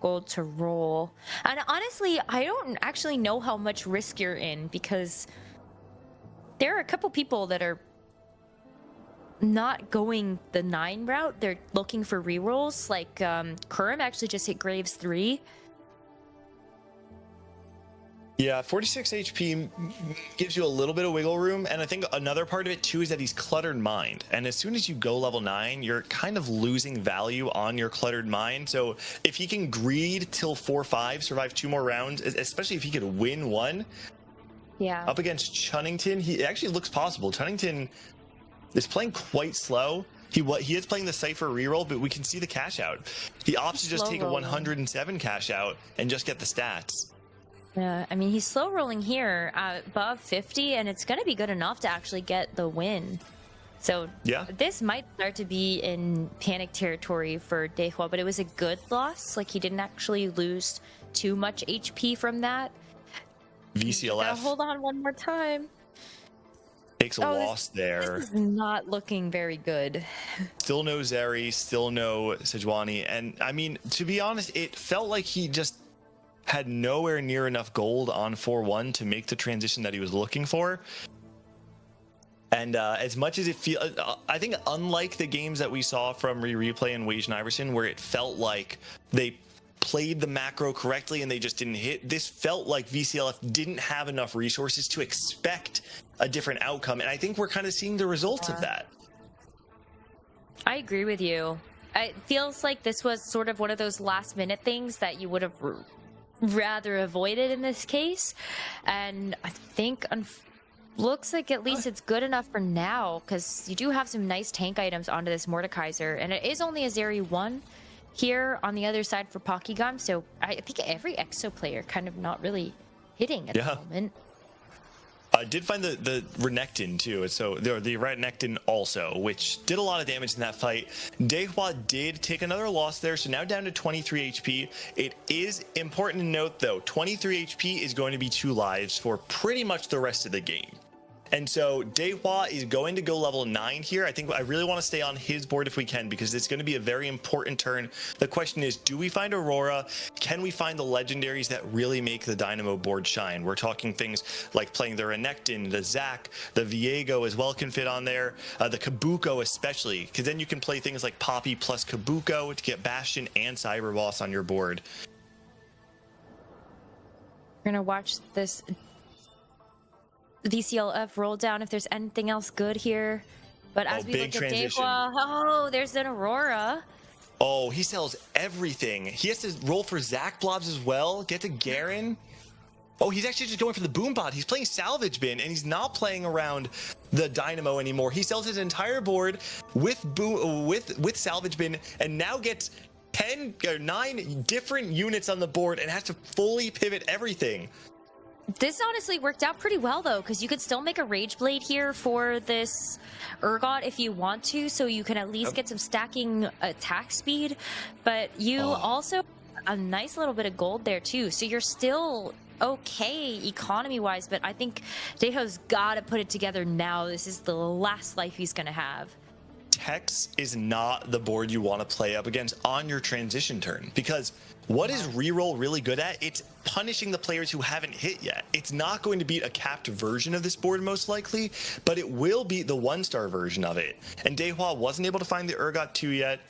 gold to roll. And honestly, I don't actually know how much risk you're in, because there are a couple people that are not going the 9 route. They're looking for rerolls. Like Kurum actually just hit Graves 3. Yeah, 46 HP gives you a little bit of wiggle room, and I think another part of it too is that he's cluttered mind, and as soon as you go level 9, you're kind of losing value on your cluttered mind. So if he can greed till 4-5, survive 2 more rounds, especially if he could win 1, yeah, up against Chunnington, it actually looks possible. Chunnington is playing quite slow. He is playing the Cypher reroll, but we can see the cash out. He opts to just take a 107 cash out and just get the stats. Yeah, I mean, he's slow rolling here above 50, and it's going to be good enough to actually get the win. So yeah, this might start to be in panic territory for Dehua, but it was a good loss. Like, he didn't actually lose too much HP from that. VCLF. Hold on one more time. Takes a loss there. This is not looking very good. Still no Zeri, still no Sejuani, and I mean, to be honest, it felt like he just had nowhere near enough gold on 4-1 to make the transition that he was looking for. And as much as it feels, I think unlike the games that we saw from Replay and Wage and Iverson, where it felt like they played the macro correctly and they just didn't hit, this felt like VCLF didn't have enough resources to expect a different outcome. And I think we're kind of seeing the results of that. I agree with you. It feels like this was sort of one of those last minute things that you would have rather avoided in this case, and I think looks like at least it's good enough for now, because you do have some nice tank items onto this Mordekaiser, and it is only a Zeri 1 here on the other side for Pokkigam, so I think every EXO player kind of not really hitting at the moment. I did find the Renekton too, so the Renekton also, which did a lot of damage in that fight. Dehua did take another loss there, so now down to 23 HP. It is important to note though, 23 HP is going to be 2 lives for pretty much the rest of the game. And so Dehua is going to go level 9 here. I think I really want to stay on his board if we can, because it's going to be a very important turn. The question is, do we find Aurora? Can we find the legendaries that really make the Dynamo board shine? We're talking things like playing the Renekton, the Zac, the Viego as well can fit on there, the Kabuko especially, because then you can play things like Poppy plus Kabuko to get Bastion and Cyber Boss on your board. We're gonna watch this VCLF roll down if there's anything else good here. But as we look at Dehua, there's an Aurora. Oh, he sells everything. He has to roll for Zac Blobs as well, get to Garen. Oh, he's actually just going for the Boombot. He's playing Salvage Bin, and he's not playing around the Dynamo anymore. He sells his entire board with Salvage Bin, and now gets 10 or 9 different units on the board and has to fully pivot everything. This honestly worked out pretty well, though, because you could still make a Rage Blade here for this Urgot if you want to, so you can at least get some stacking attack speed. But you also a nice little bit of gold there, too, so you're still okay economy-wise, but I think Dehua's got to put it together now. This is the last life he's going to have. Hex is not the board you want to play up against on your transition turn, because what is reroll really good at? It's punishing the players who haven't hit yet. It's not going to beat a capped version of this board most likely, but it will beat the 1-star version of it. And Dehua wasn't able to find the Urgot 2 yet,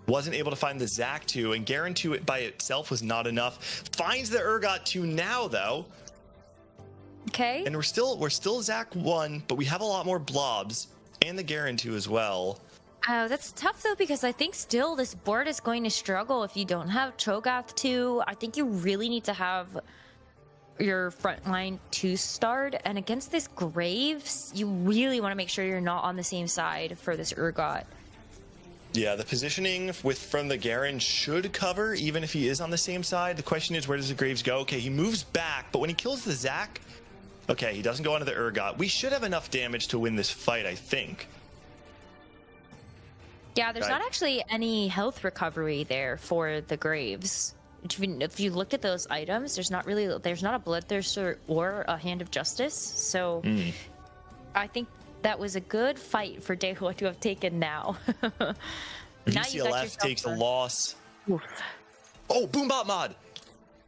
wasn't able to find the Zac 2, and Garen 2 by itself was not enough. Finds the Urgot 2 now though. Okay. And we're still Zac 1, but we have a lot more blobs and the Garen 2 as well. Oh, that's tough though, because I think still this board is going to struggle if you don't have Cho'Gath 2. I think you really need to have your front line 2-starred, and against this Graves, you really want to make sure you're not on the same side for this Urgot. Yeah, the positioning from the Garen should cover, even if he is on the same side. The question is, where does the Graves go? Okay, he moves back, but when he kills the Zac, Okay, he doesn't go onto the Urgot. We should have enough damage to win this fight, I think. Yeah, there's not actually any health recovery there for the Graves. If you looked at those items, there's not a Bloodthirster or a Hand of Justice. So I think that was a good fight for Dehua to have taken now. VCLF takes a loss. Oh, Boombot mod!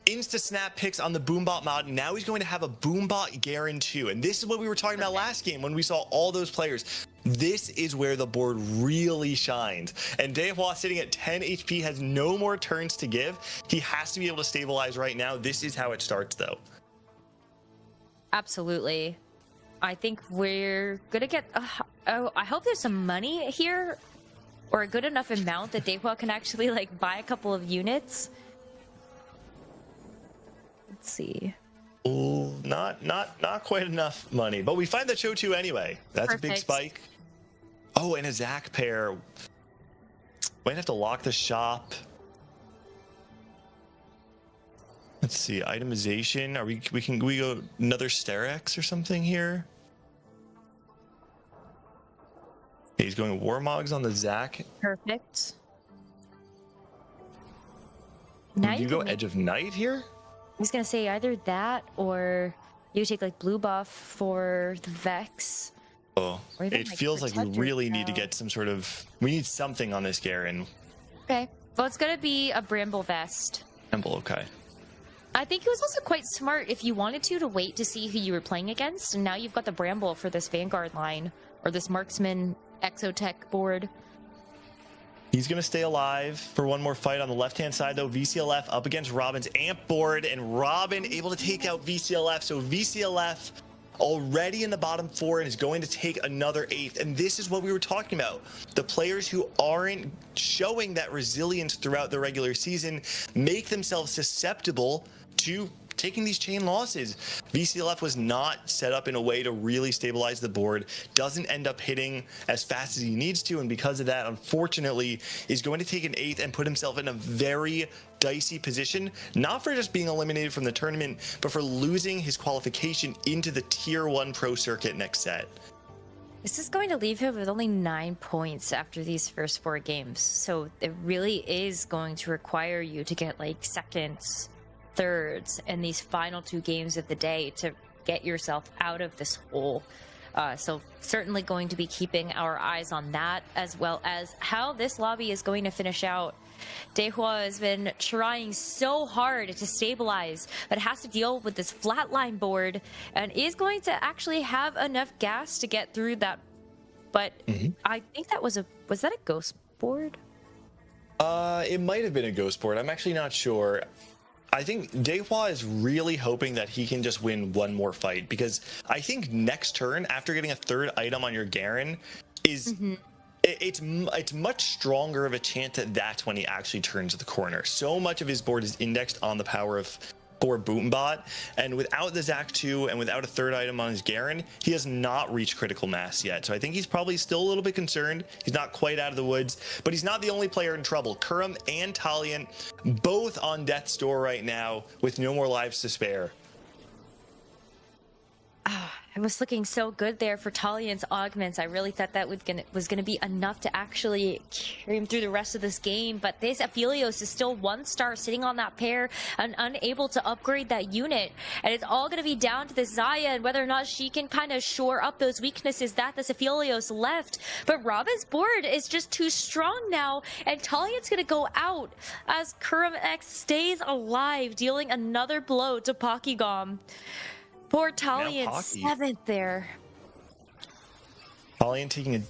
Insta-snap picks on the Boombot mod. Now he's going to have a Boombot Garen too. And this is what we were talking about last game when we saw all those players. This is where the board really shined. And Dehua sitting at 10 HP has no more turns to give. He has to be able to stabilize right now. This is how it starts though. Absolutely. I think we're gonna get... I hope there's some money here, or a good enough amount that Dehua can actually like buy a couple of units. Let's see. Ooh, not quite enough money, but we find the Cho2 anyway. That's a big spike. Oh, and a Zac pair. Might have to lock the shop. Let's see, itemization. Are we go another Sterex or something here? Okay, he's going Warmogs on the Zac. Perfect. Now you go Edge of Night here? I was gonna say either that or you take like blue buff for the Vex. Oh, it feels like we really need to get some sort of... We need something on this Garen. Okay, well it's gonna be a Bramble Vest. Bramble, okay. I think it was also quite smart if you wanted to wait to see who you were playing against, and now you've got the Bramble for this Vanguard line, or this Marksman Exotech board. He's going to stay alive for one more fight on the left-hand side, though. VCLF up against Robin's Amp board, and Robin able to take out VCLF. So VCLF already in the bottom 4 and is going to take another 8th. And this is what we were talking about. The players who aren't showing that resilience throughout the regular season make themselves susceptible to taking these chain losses. VCLF was not set up in a way to really stabilize the board, doesn't end up hitting as fast as he needs to, and because of that, unfortunately, is going to take an 8th and put himself in a very dicey position, not for just being eliminated from the tournament, but for losing his qualification into the Tier 1 Pro Circuit next set. This is going to leave him with only 9 points after these first 4 games, so it really is going to require you to get like seconds, thirds in these final 2 games of the day to get yourself out of this hole. So certainly going to be keeping our eyes on that, as well as how this lobby is going to finish out. Dehua has been trying so hard to stabilize, but has to deal with this flatline board and is going to actually have enough gas to get through that. But I think that was that a ghost board? It might have been a ghost board. I'm actually not sure. I think Dehua is really hoping that he can just win one more fight, because I think next turn, after getting a 3rd item on your Garen, is it's much stronger of a chance that that's when he actually turns the corner. So much of his board is indexed on the power of 4 Boombot, and without the Zac 2 and without a 3rd item on his Garen, he has not reached critical mass yet. So I think he's probably still a little bit concerned. He's not quite out of the woods, but he's not the only player in trouble. Kurum and Talion both on death's door right now with no more lives to spare. It was looking so good there for Talion's augments. I really thought that was gonna be enough to actually carry him through the rest of this game, but this Aphelios is still 1 star sitting on that pair and unable to upgrade that unit, and it's all gonna be down to this Xayah and whether or not she can kind of shore up those weaknesses that this Aphelios left. But Robin's board is just too strong now, and Talion's gonna go out as Kurum X stays alive, dealing another blow to Pokygom. Poor Talion, 7th there. Talion taking a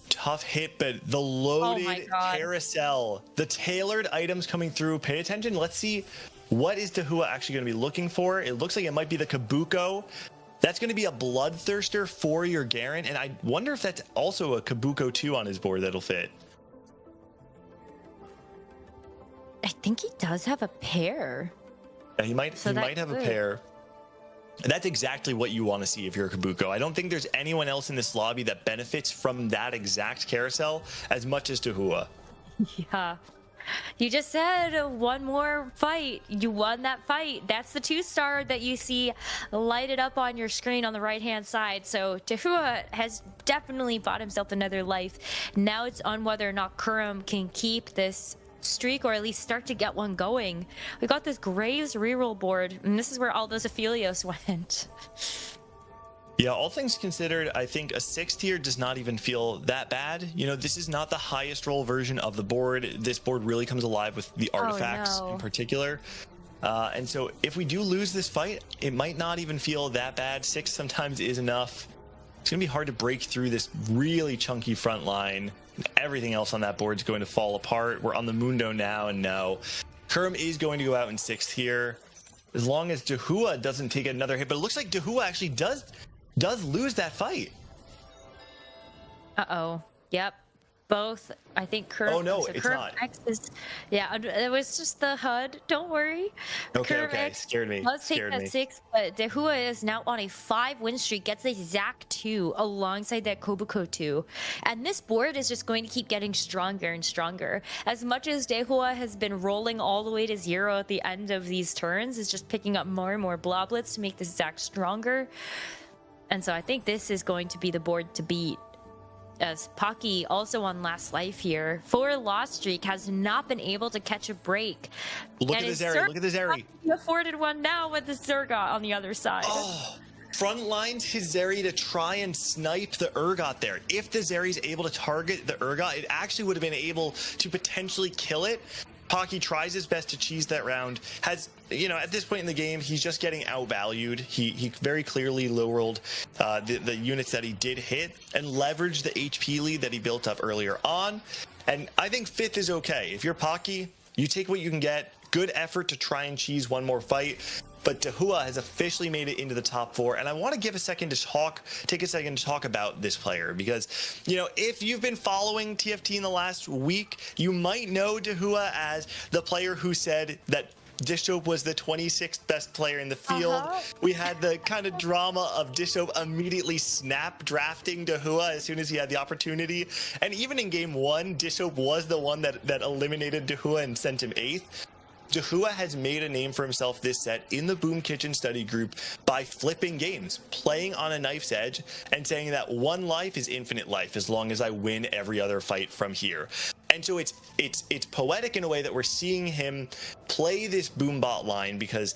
tough hit, but the loaded carousel, the tailored items coming through. Pay attention. Let's see what is Dehua actually going to be looking for. It looks like it might be the Kabuko. That's going to be a Bloodthirster for your Garen, and I wonder if that's also a Kabuko 2 on his board that'll fit. I think he does have a pair. Yeah, he might have a pair. That's exactly what you want to see if you're a Kabuko. I don't think there's anyone else in this lobby that benefits from that exact carousel as much as Dehua. Yeah. You just said one more fight. You won that fight. That's the 2-star that you see lighted up on your screen on the right-hand side. So Dehua has definitely bought himself another life. Now it's on whether or not Kurum can keep this streak or at least start to get one going. We got this Graves reroll board, and this is where all those Aphelios went. Yeah, all things considered, I think a 6th tier does not even feel that bad. You know, this is not the highest roll version of the board. This board really comes alive with the artifacts in particular. And so if we do lose this fight, it might not even feel that bad. 6 sometimes is enough. It's going to be hard to break through this really chunky front line. Everything else on that board is going to fall apart. We're on the Mundo now, and no. Kurum is going to go out in 6th here, as long as Dehua doesn't take another hit. But it looks like Dehua actually does lose that fight. Uh-oh. Yep. Both. I think Kurum. Oh no, so it's Kurum not. X is, yeah, it was just the HUD. Don't worry. Okay, Kurum okay. X Scared me. does take Scared that me. 6, but Dehua is now on a 5 win streak, gets a Zac 2 alongside that Kobuko 2. And this board is just going to keep getting stronger and stronger. As much as Dehua has been rolling all the way to 0 at the end of these turns, is just picking up more and more bloblets to make this Zac stronger. And so I think this is going to be the board to beat. As Pocky, also on last life here, 4 loss streak, has not been able to catch a break. Look at this area. Look at this area. He afforded one now with the Zergot on the other side. Oh, front lines his Zeri to try and snipe the Urgot there. If the Zeri is able to target the Urgot, it actually would have been able to potentially kill it. Pocky tries his best to cheese that round. Has, you know, at this point in the game, he's just getting outvalued. He very clearly low-rolled the units that he did hit and leveraged the HP lead that he built up earlier on. And I think 5th is okay. If you're Pocky, you take what you can get. Good effort to try and cheese one more fight. But Dehua has officially made it into the top 4, and I want to take a second to talk about this player, because, you know, if you've been following TFT in the last week, you might know Dehua as the player who said that Dishop was the 26th best player in the field. We had the kind of drama of Dishop immediately snap drafting Dehua as soon as he had the opportunity, and even in game 1, Dishop was the one that eliminated Dehua and sent him 8th. Dehua has made a name for himself this set in the Boom Kitchen study group by flipping games, playing on a knife's edge, and saying that one life is infinite life as long as I win every other fight from here. And so it's poetic in a way that we're seeing him play this Boom bot line, because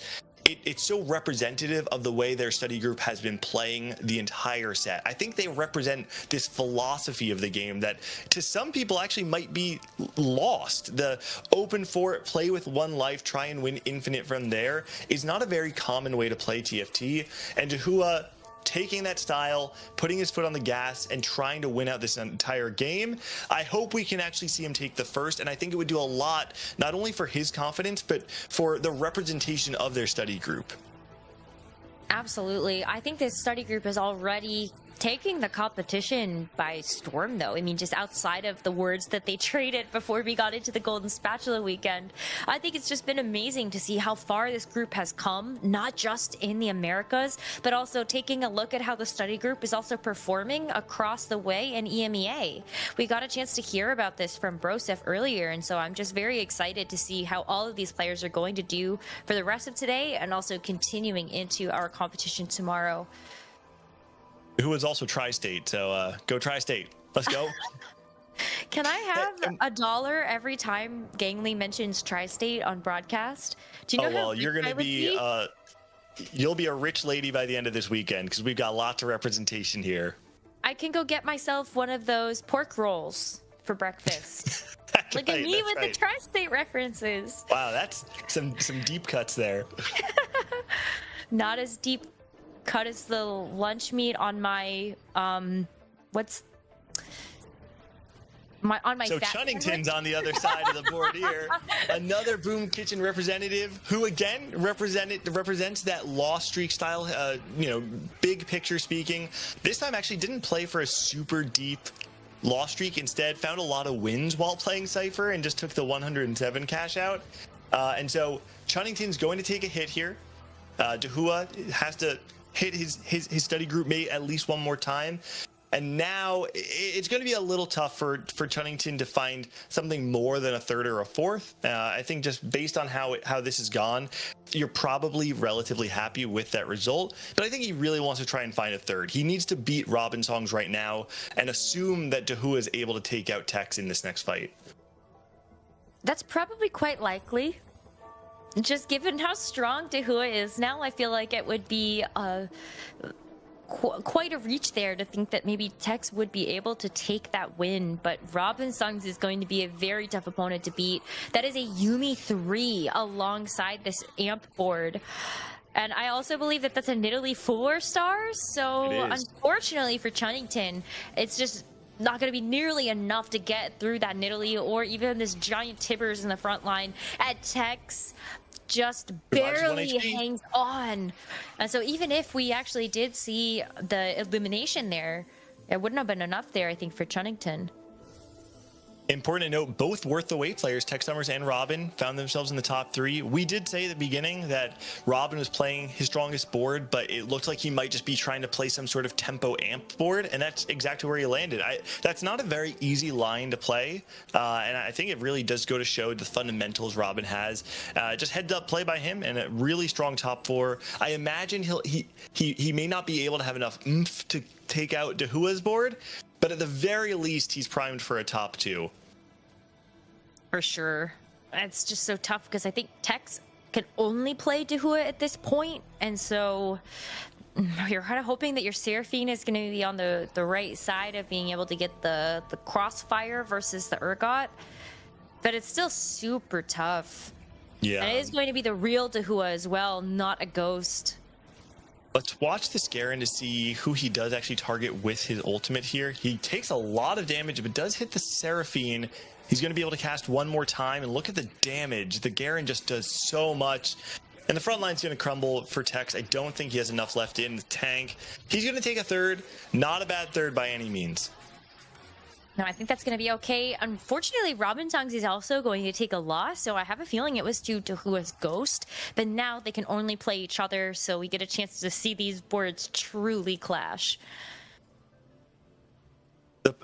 it's so representative of the way their study group has been playing the entire set. I think they represent this philosophy of the game that to some people actually might be lost. The open for it, play with one life, try and win infinite from there is not a very common way to play TFT. And Dehua taking that style, putting his foot on the gas, and trying to win out this entire game. I hope we can actually see him take the 1st, and I think it would do a lot, not only for his confidence, but for the representation of their study group. Absolutely. I think this study group is already taking the competition by storm, though. I mean, just outside of the words that they traded before we got into the Golden Spatula weekend, I think it's just been amazing to see how far this group has come, not just in the Americas, but also taking a look at how the study group is also performing across the way in EMEA. We got a chance to hear about this from Broseph earlier, and so I'm just very excited to see how all of these players are going to do for the rest of today and also continuing into our competition tomorrow. Who is also Tri-State, so go Tri-State. Let's go. Can I have $1 every time Gangly mentions Tri-State on broadcast? Do you know well, you're going to be, you'll be a rich lady by the end of this weekend, because we've got lots of representation here. I can go get myself one of those pork rolls for breakfast. Look at me with the Tri-State references. Wow, that's some deep cuts there. Not as deep cut as the lunch meat on my on my so Chunnington's on the other side of the board here. Another Boom Kitchen representative who again represents that lost streak style, you know, big picture speaking. This time actually didn't play for a super deep lost streak, instead found a lot of wins while playing Cypher and just took the 107 cash out. And so Chunnington's going to take a hit here. Dehua has to hit his study group mate at least one more time. And now it's going to be a little tough for Chunnington to find something more than a third or a fourth. I think just based on how this has gone, you're probably relatively happy with that result. But I think he really wants to try and find a third. He needs to beat Robin Songs right now and assume that Dahua is able to take out Tex in this next fight. That's probably quite likely. Just given how strong Dahua is now, I feel like it would be quite a reach there to think that maybe Tex would be able to take that win, but Robin Songs is going to be a very tough opponent to beat. That is a Yumi 3 alongside this amp board. And I also believe that that's a Nidalee 4 stars, so unfortunately for Chunnington, it's just not going to be nearly enough to get through that Nidalee or even this giant Tibbers in the front line. At Tex just barely hangs on. And so even if we actually did see the elimination there, it wouldn't have been enough there, I think, for Chunnington. Important to note, both worth the wait players, Tex Summers and Robin, found themselves in the top 3. We did say at the beginning that Robin was playing his strongest board, but it looked like he might just be trying to play some sort of tempo amp board, and that's exactly where he landed. That's not a very easy line to play, and I think it really does go to show the fundamentals Robin has. Just heads up play by him and a really strong top 4. I imagine he may not be able to have enough oomph to take out Dahua's board, but at the very least, he's primed for a top 2. For sure. It's just so tough because I think Tex can only play Dahua at this point, and so you're kind of hoping that your Seraphine is going to be on the right side of being able to get the crossfire versus the Urgot, but it's still super tough. Yeah. And it is going to be the real Dahua as well, not a ghost. Let's watch this Garen to see who he does actually target with his ultimate here. He takes a lot of damage, but does hit the Seraphine. He's going to be able to cast one more time, and look at the damage. The Garen just does so much. And the front line's going to crumble for Tex. I don't think he has enough left in the tank. He's going to take a third. Not a bad third by any means. No, I think that's going to be okay. Unfortunately, Robin Songs is also going to take a loss, so I have a feeling it was due to Dahua's Ghost, but now they can only play each other, so we get a chance to see these boards truly clash.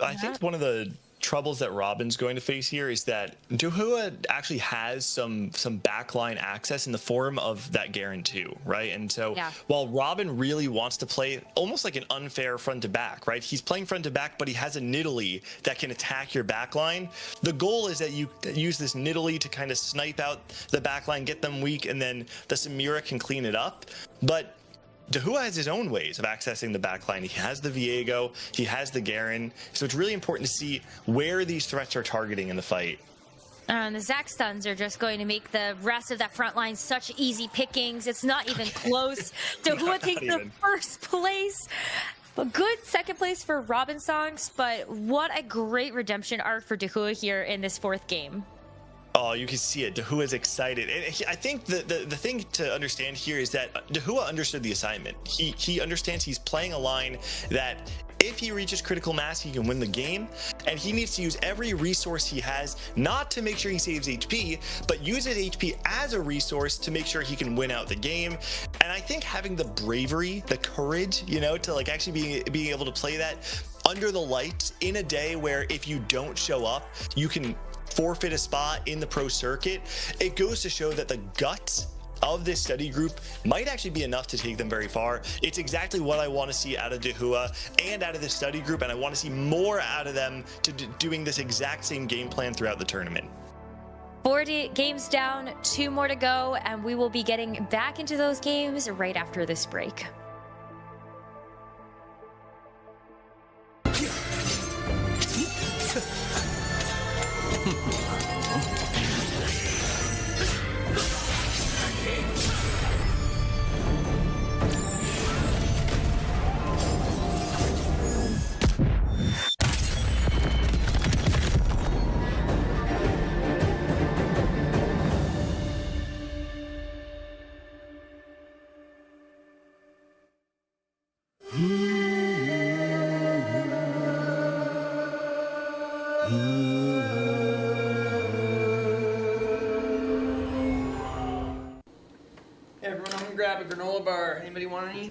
I think one of the troubles that Robin's going to face here is that Dahua actually has some backline access in the form of that Garen too, right? And so while Robin really wants to play almost like an unfair front to back, right? He's playing front to back, but he has a Nidalee that can attack your backline. The goal is that you use this Nidalee to kind of snipe out the backline, get them weak, and then the Samira can clean it up. But Dahua has his own ways of accessing the backline. He has the Viego, he has the Garen, so it's really important to see where these threats are targeting in the fight. And the Zac stuns are just going to make the rest of that front line such easy pickings. It's not even close. Dahua takes the first place. A good second place for Robin Songs, but what a great redemption arc for Dahua here in this 4th game. Oh, you can see it. Dahua is excited. And I think the thing to understand here is that Dahua understood the assignment. He understands he's playing a line that if he reaches critical mass, he can win the game. And he needs to use every resource he has, not to make sure he saves HP, but use his HP as a resource to make sure he can win out the game. And I think having the bravery, the courage, you know, to like actually being able to play that under the lights in a day where if you don't show up, you can forfeit a spot in the pro circuit. It goes to show that the guts of this study group might actually be enough to take them very far. It's exactly what I want to see out of Dahua and out of this study group, and I want to see more out of them to doing this exact same game plan throughout the tournament. 40 games down, 2 more to go, and we will be getting back into those games right after this break. Everyone, I'm gonna grab a granola bar. Anybody want any?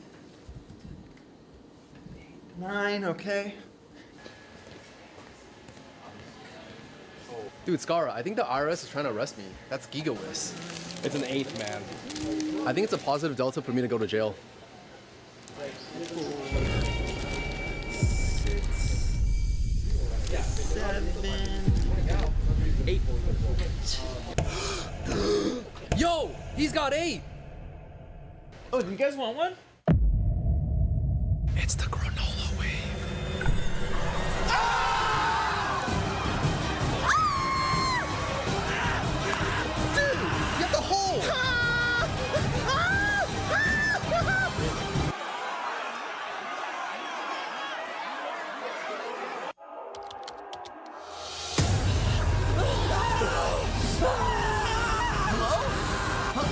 9, okay. Dude, Scara, I think the IRS is trying to arrest me. That's gigawist. It's an 8, man. I think it's a positive delta for me to go to jail. 7, 8. Yo, he's got 8. Oh, do you guys want one? It's the granola wave. Dude, get the hole!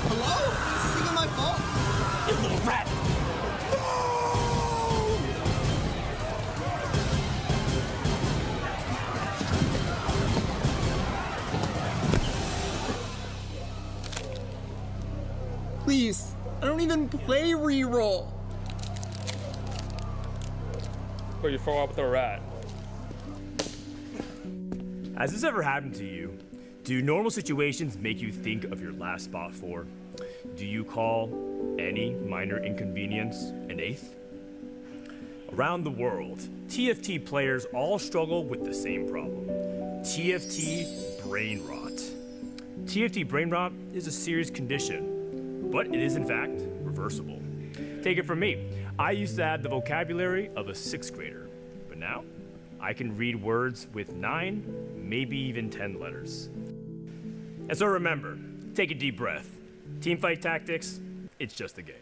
Hello? Is this even my fault? You little rat! Please, I don't even play reroll. But you fall out with a rat. Has this ever happened to you? Do normal situations make you think of your last spot 4? Do you call any minor inconvenience an 8th? Around the world, TFT players all struggle with the same problem. TFT brain rot. TFT brain rot is a serious condition, but it is in fact reversible. Take it from me, I used to have the vocabulary of a 6th grader, but now I can read words with 9, maybe even 10 letters. And so remember, take a deep breath. Teamfight Tactics, it's just a game.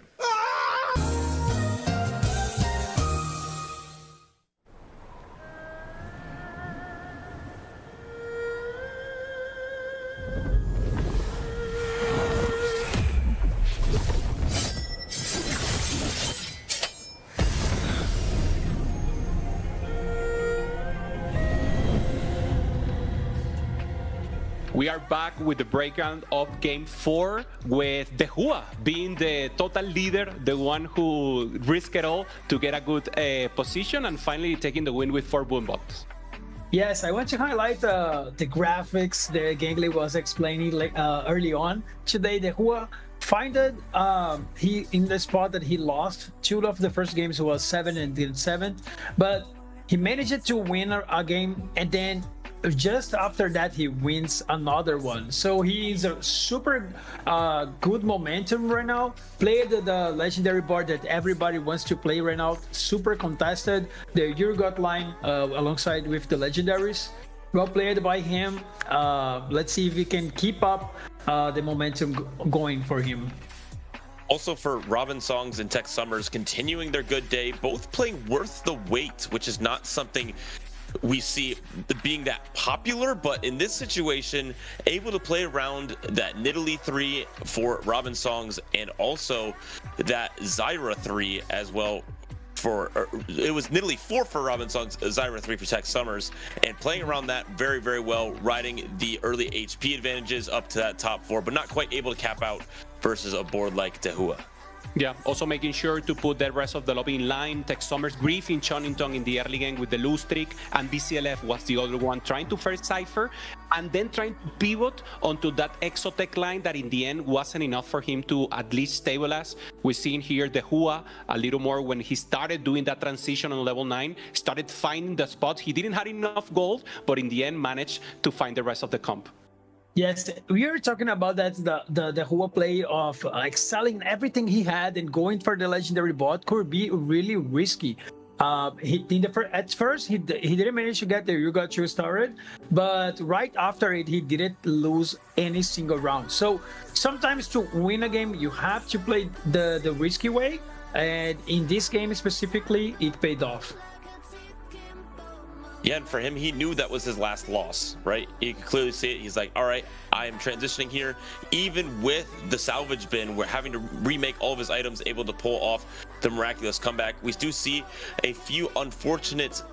We are back with the breakdown of Game 4 with the Hua being the total leader, the one who risked it all to get a good position and finally taking the win with 4 boombots. Yes, I want to highlight the graphics that Gangly was explaining early on. Today, the Hua finded he in the spot that he lost. 2 of the first games was 7 and then 7, but he managed to win a game, and then just after that he wins another one. So he's a super good momentum right now. Played the legendary board that everybody wants to play right now. Super contested. The Urgot line alongside with the legendaries. Well played by him. Let's see if we can keep up the momentum going for him. Also for Robin Songs and Tech Summers continuing their good day, both playing worth the wait, which is not something we see being that popular, but in this situation, able to play around that Nidalee 3 for Robin Songs and also that Zyra 3 as well. It was Nidalee 4 for Robin Songs, Zyra 3 for Tech Summers, and playing around that very, very well, riding the early HP advantages up to that top 4, but not quite able to cap out versus a board like Tehua. Yeah, also making sure to put the rest of the lobby in line. Tech Summers, Grief in Chonington in the early game with the lose streak, and BCLF was the other one trying to first Cypher and then trying to pivot onto that Exotech line that in the end wasn't enough for him to at least stabilize. We're seeing here the Hua a little more when he started doing that transition on level 9, started finding the spots. He didn't have enough gold, but in the end managed to find the rest of the comp. Yes, we are talking about that the Hua play of excelling everything he had and going for the legendary bot could be really risky. At first he didn't manage to get the Urgot 2 started, but right after it he didn't lose any single round. So sometimes to win a game you have to play the risky way, and in this game specifically it paid off. Yeah, and for him, he knew that was his last loss, right? You could clearly see it. He's like, all right, I am transitioning here. Even with the salvage bin, we're having to remake all of his items, able to pull off the miraculous comeback. We do see a few unfortunate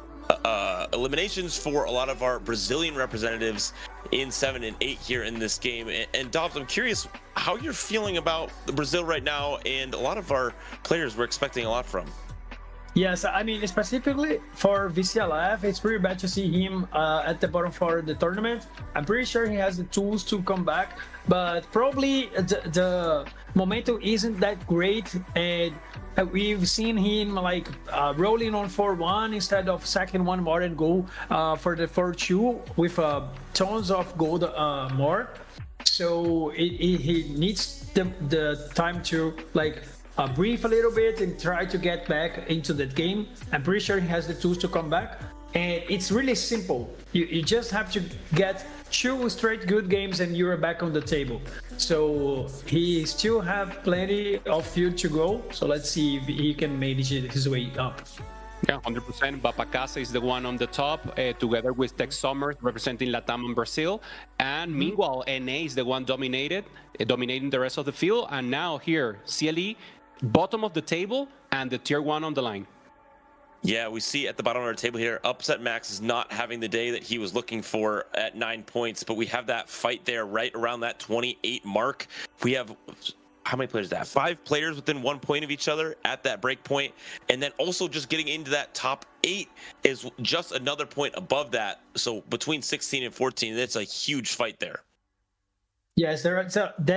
eliminations for a lot of our Brazilian representatives in 7 and 8 here in this game. And Dobz, I'm curious how you're feeling about Brazil right now, and a lot of our players we're expecting a lot from. Yes, I mean, specifically for VCLF, it's pretty bad to see him at the bottom for the tournament. I'm pretty sure he has the tools to come back, but probably the momentum isn't that great, and we've seen him like rolling on 4-1 instead of sacking one more and go for the 4-2 with tons of gold more. So he needs the time to like breathe a little bit and try to get back into that game. I'm pretty sure he has the tools to come back, and it's really simple. You just have to get 2 straight good games and you're back on the table. So he still have plenty of field to go, so let's see if he can manage his way up. Yeah, 100%. Bapacasa is the one on the top, together with Tex Summers representing Latam and Brazil. And meanwhile, NA is the one dominating the rest of the field. And now here, CLE, bottom of the table, and the tier 1 on the line. Yeah, we see at the bottom of our table here, Upset Max is not having the day that he was looking for at 9 points, but we have that fight there right around that 28 mark. We have, how many players is that? 5 players within 1 point of each other at that break point. And then also just getting into that top 8 is just another point above that. So between 16 and 14, it's a huge fight there. Yes, there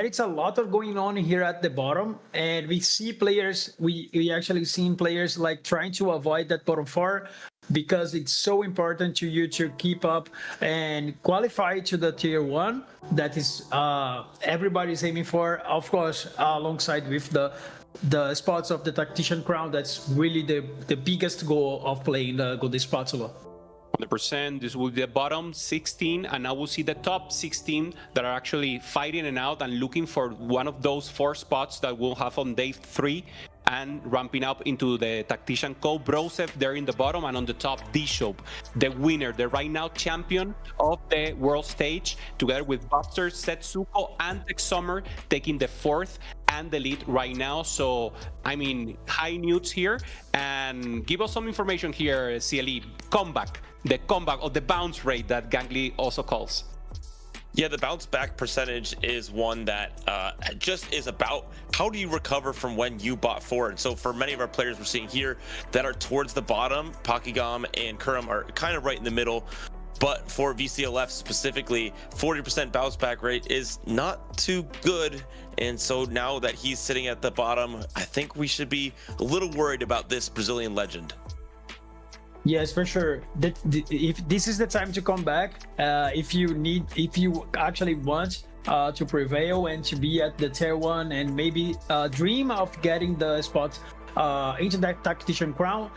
is a lot of going on here at the bottom, and we see players, we actually seen players like trying to avoid that bottom 4 because it's so important to you to keep up and qualify to the tier 1. That is everybody's aiming for, of course, alongside with the spots of the Tactician Crown. That's really the biggest goal of playing the Golden Spatula. 100%. This will be the bottom 16, and now we'll see the top 16 that are actually fighting it out and looking for one of those 4 spots that we'll have on day 3 and ramping up into the Tactician Co. Broseph there in the bottom, and on the top, D-Shop, the winner, the right now champion of the world stage, together with Buster, Setsuko, and Tex Summer, taking the 4th and the lead right now. So, I mean, high news here. And give us some information here, CLE. The comeback or the bounce rate that Gangly also calls. Yeah, the bounce back percentage is one that just is about how do you recover from when you bought forward. So for many of our players we're seeing here that are towards the bottom, Pakigam and Kurum are kind of right in the middle. But for VCLF specifically, 40% bounce back rate is not too good. And so now that he's sitting at the bottom, I think we should be a little worried about this Brazilian legend. Yes, for sure. If this is the time to come back, if you actually want to prevail and to be at the tier 1 and maybe dream of getting the spot into that Tactician Crown,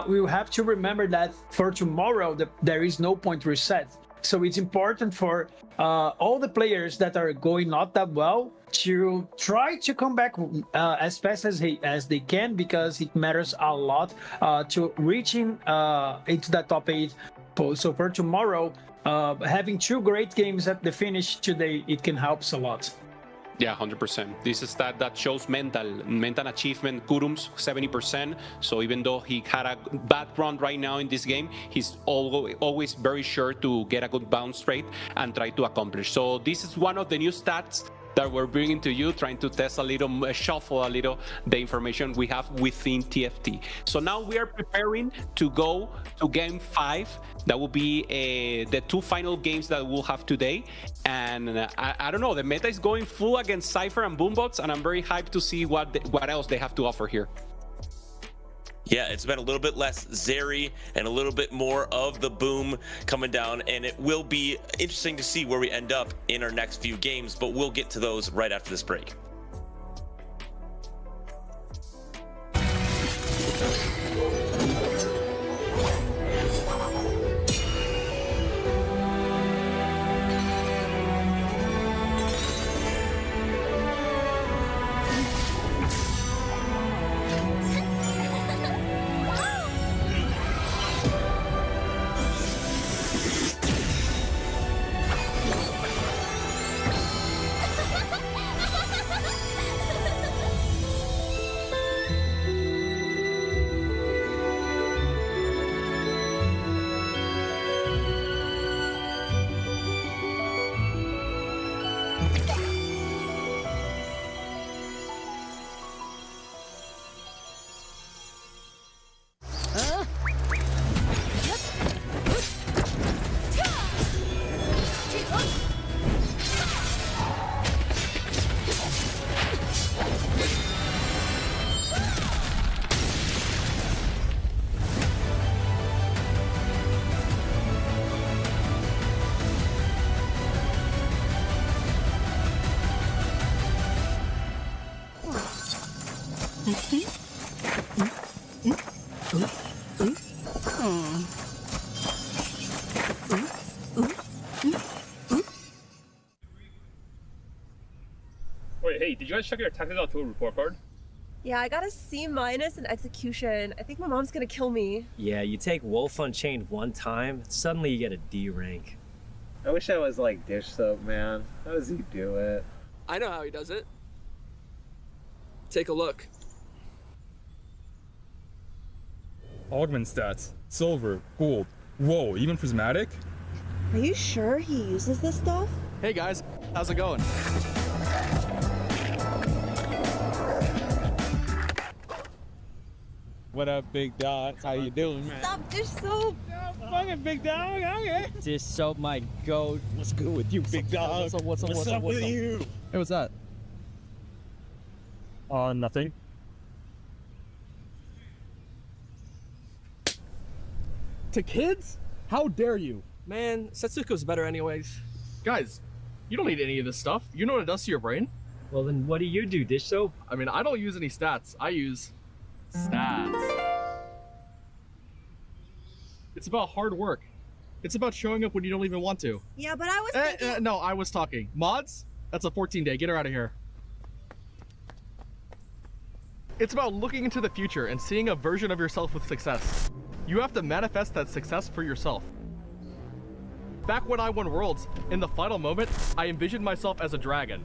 we will have to remember that for tomorrow there is no point reset. So it's important for all the players that are going not that well to try to come back as fast as they can, because it matters a lot to reaching into that top 8. So for tomorrow, having 2 great games at the finish today, it can help a lot. Yeah, 100%. This is that shows mental achievement. Kurum's 70%. So even though he had a bad run right now in this game, he's always very sure to get a good bounce rate and try to accomplish. So this is one of the new stats that we're bringing to you, trying to test a little, shuffle a little the information we have within TFT. So now we are preparing to go to game 5. That will be the 2 final games that we'll have today. And I don't know, the meta is going full against Cypher and Boombots, and I'm very hyped to see what else they have to offer here. Yeah, it's been a little bit less Zeri and a little bit more of the boom coming down, and it will be interesting to see where we end up in our next few games, but we'll get to those right after this break. Wait, hey, did you guys check your technical tool report card? Yeah, I got a C- in execution. I think my mom's gonna kill me. Yeah, you take Wolf Unchained one time, suddenly you get a D rank. I wish I was like dish soap, man. How does he do it? I know how he does it. Take a look. Augment stats. Silver, gold. Whoa, even prismatic? Are you sure he uses this stuff? Hey guys, how's it going? What up, big dog? How you doing, man? Stop dish soap! Fucking big dog, okay. Dish soap, my goat. What's good with you, big dog? What's up with you? Hey, what's that? Nothing. To kids? How dare you? Man, Setsuko's better anyways. Guys, you don't need any of this stuff. You know what it does to your brain? Well, then what do you do, dish soap? I mean, I don't use any stats. I use stats. It's about hard work. It's about showing up when you don't even want to. Yeah, but I was thinking... No, I was talking. Mods? That's a 14-day. Get her out of here. It's about looking into the future and seeing a version of yourself with success. You have to manifest that success for yourself. Back when I won Worlds, in the final moment, I envisioned myself as a dragon.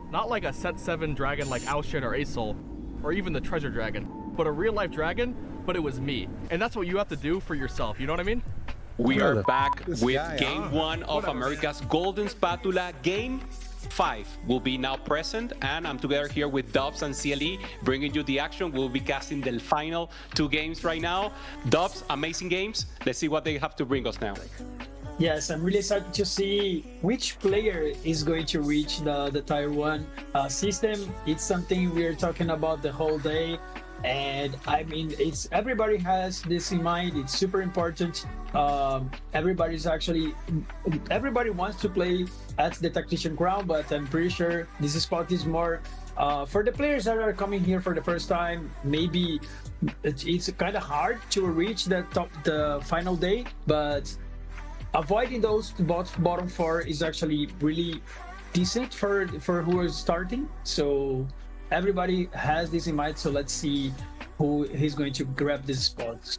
Not like a set 7 dragon like Alshin or Asol, or even the treasure dragon, but a real-life dragon, but it was me. And that's what you have to do for yourself, you know what I mean? We are back with Game 1 of America's Golden Spatula. Game 5 will be now present, and I'm together here with Dobz and CLE, bringing you the action. We'll be casting the final 2 games right now. Dobz, amazing games. Let's see what they have to bring us now. Yes, I'm really excited to see which player is going to reach the Tier 1 system. It's something we're talking about the whole day. And I mean, everybody has this in mind. It's super important. Everybody wants to play at the Tactician Crown, but I'm pretty sure this spot is more for the players that are coming here for the first time. Maybe it's kind of hard to reach the final day, but avoiding those bottom 4 is actually really decent for who is starting. So everybody has this in mind, so let's see who is going to grab this spot.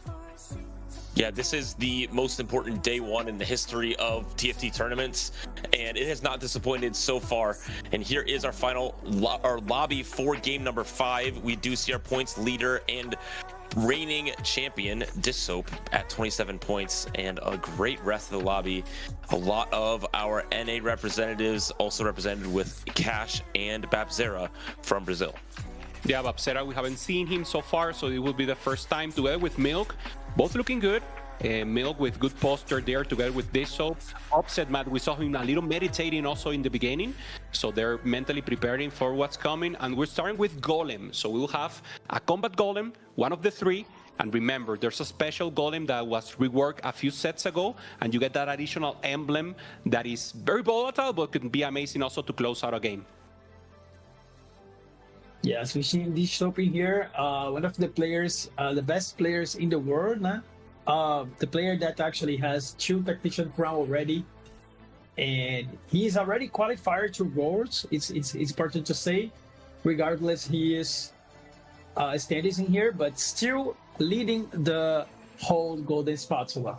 Yeah, this is the most important day 1 in the history of TFT tournaments, and it has not disappointed so far. And here is our final our lobby for game number 5. We do see our points leader and reigning champion Dish Soap at 27 points, and a great rest of the lobby. A lot of our NA representatives also represented with Cash and Babzera from Brazil. Yeah, Babzera, we haven't seen him so far, so it will be the first time together with Milk. Both looking good. Milk with good posture there together with Dish Soap. Upset Matt, we saw him a little meditating also in the beginning, so they're mentally preparing for what's coming. And we're starting with Golem, so we'll have a combat Golem, one of the 3. And remember, there's a special Golem that was reworked a few sets ago, and you get that additional emblem that is very volatile, but can be amazing also to close out a game. Yes, we've seen Dish Soap in here. One of the players, the best players in the world, the player that actually has 2 Tactician Crown already, and he's already qualified to Worlds. It's important to say. Regardless, he is standing in here, but still leading the whole Golden Spatula.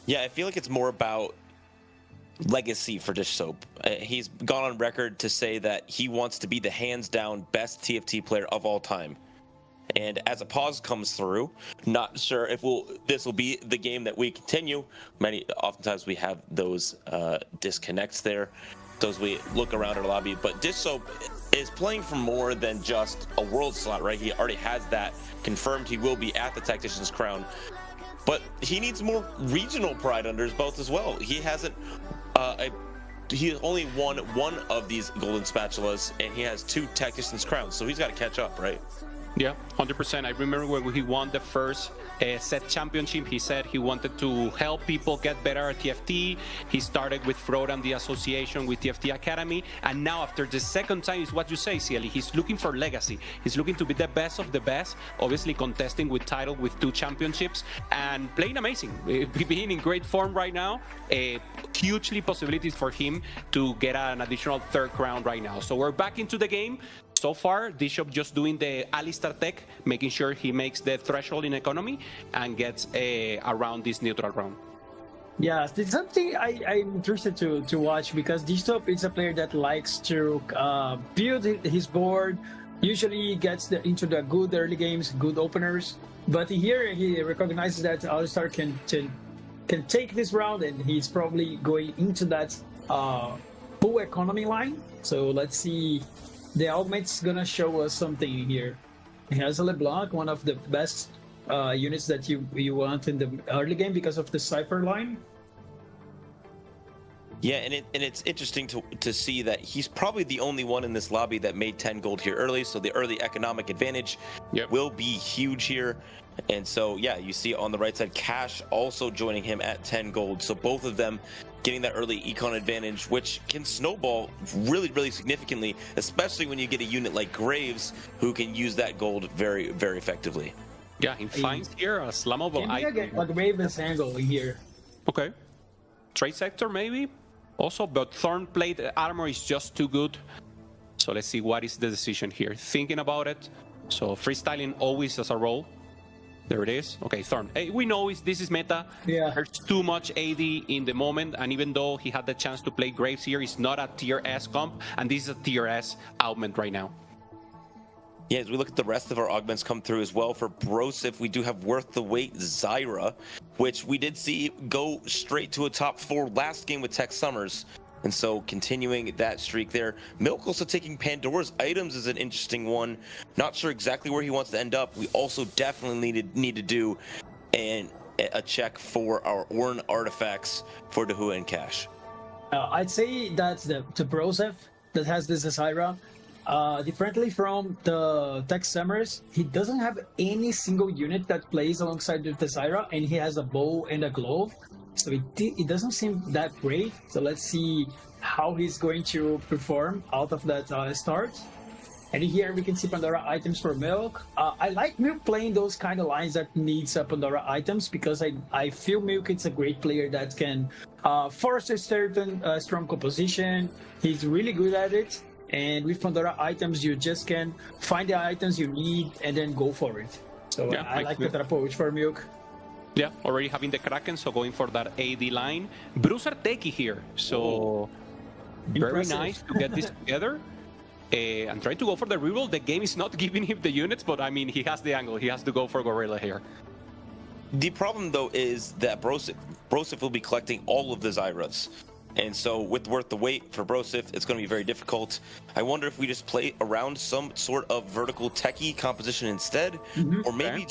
Yeah, I feel like it's more about legacy for Dish Soap. He's gone on record to say that he wants to be the hands-down best TFT player of all time. And as a pause comes through, not sure if this will be the game that we continue. Oftentimes we have those disconnects there, those we look around our lobby. But Dish Soap is playing for more than just a world slot, right? He already has that confirmed. He will be at the Tactician's Crown, but he needs more regional pride under his belt as well. He hasn't. He only won 1 of these Golden Spatulas, and he has 2 Tactician's Crowns, so he's got to catch up, right? Yeah, 100%. I remember when he won the first set championship, he said he wanted to help people get better at TFT. He started with Fraud and the association with TFT Academy. And now after the second time is what you say, Cieli, he's looking for legacy. He's looking to be the best of the best, obviously contesting with title with 2 championships and playing amazing. Being in great form right now, hugely possibilities for him to get an additional 3rd crown right now. So we're back into the game. So far, Bishop just doing the Alistar tech, making sure he makes the threshold in economy and gets around this neutral round. Yeah, it's something I'm interested to watch because Bishop is a player that likes to build his board, usually gets into the good early games, good openers. But here he recognizes that Alistar can take this round and he's probably going into that full economy line. So let's see. The augment's gonna show us something here. He has a LeBlanc, one of the best units that you want in the early game because of the Cypher line. Yeah, and it's interesting to see that he's probably the only one in this lobby that made 10 gold here early, so the early economic advantage will be huge here. And so, yeah, you see on the right side, Cash also joining him at 10 gold. So both of them getting that early econ advantage, which can snowball really, really significantly, especially when you get a unit like Graves who can use that gold very, very effectively. Yeah, he finds here a slammable item. Get like Raven's angle here. Okay. Trade sector maybe? Also, but Thorn plate armor is just too good. So let's see what is the decision here. Thinking about it. So freestyling always as a role. There it is. Okay, Thorn. Hey, we know this is meta. Yeah. There's too much AD in the moment, and even though he had the chance to play Graves here, it's not a tier S comp, and this is a tier S augment right now. Yeah, as we look at the rest of our augments come through as well, for Broseph, we do have Worth the Wait Zyra, which we did see go straight to a top 4 last game with Tech Summers. And so continuing that streak there. Milk also taking Pandora's items is an interesting one. Not sure exactly where he wants to end up. We also definitely need to do a check for our Ornn artifacts for Dahua and Cash. I'd say that's the Broseph that has this Zyra. Differently from the Tech Summers, he doesn't have any single unit that plays alongside with the Zyra, and he has a bow and a glove. So it doesn't seem that great. So let's see how he's going to perform out of that start. And here we can see Pandora items for Milk. I like Milk playing those kind of lines that needs Pandora items because I feel Milk is a great player that can force a certain strong composition. He's really good at it. And with Pandora items, you just can find the items you need and then go for it. So yeah, I like that approach for Milk. Yeah, already having the Kraken, so going for that AD line. Bruiser techie here, so very nice to get this together. And trying to go for the reroll. The game is not giving him the units, but I mean, he has the angle. He has to go for Gorilla here. The problem, though, is that Broseph will be collecting all of the Zyras. And so with Worth the Wait for Broseph, it's going to be very difficult. I wonder if we just play around some sort of vertical techie composition instead, or maybe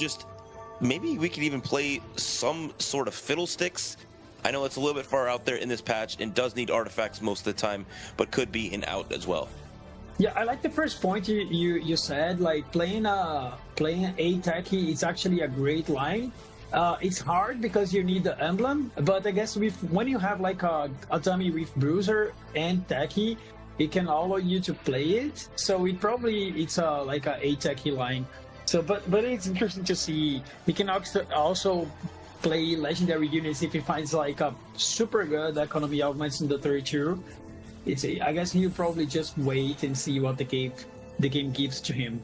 maybe we could even play some sort of Fiddlesticks. I know it's a little bit far out there in this patch and does need artifacts most of the time, but could be an out as well. Yeah, I like the first point you said, like playing a techie is actually a great line. It's hard because you need the emblem, but I guess when you have like a dummy with Bruiser and techie, it can allow you to play it. So it's like a techie line. So, but it's interesting to see. He can also play legendary units if he finds like a super good economy augments in the 32. I guess he'll probably just wait and see what the game gives to him.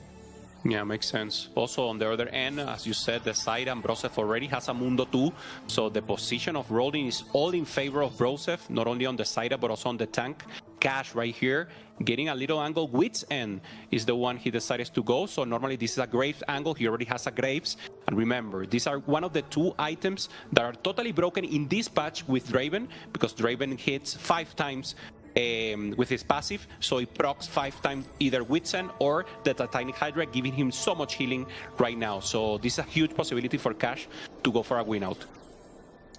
Yeah, makes sense. Also, on the other end, as you said, the side and Broseph already has a Mundo 2, so the position of rolling is all in favor of Broseph, not only on the side, but also on the tank. Cash right here, getting a little angle. Wit's End is the one he decided to go, so normally this is a Graves angle. He already has a Graves. And remember, these are one of the 2 items that are totally broken in this patch with Draven, because Draven hits 5 times with his passive, so he procs 5 times either Wit's End or the Titanic Hydra, giving him so much healing right now. So this is a huge possibility for Cash to go for a win out.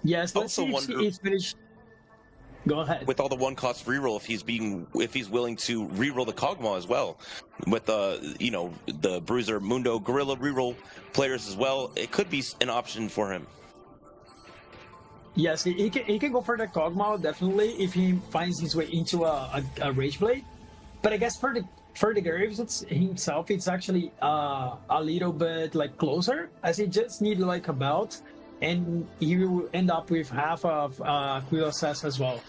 Yes, let's see if he's finished. Go ahead. With all the one cost reroll, if he's willing to reroll the Kog'Maw as well, with the Bruiser, Mundo, Gorilla reroll players as well, it could be an option for him. Yes, he can go for the Kog'Maw definitely if he finds his way into a Rage Blade. But I guess for the Graves himself, it's actually a little bit like closer, as he just need like a belt, and he will end up with half of Quill Assess as well.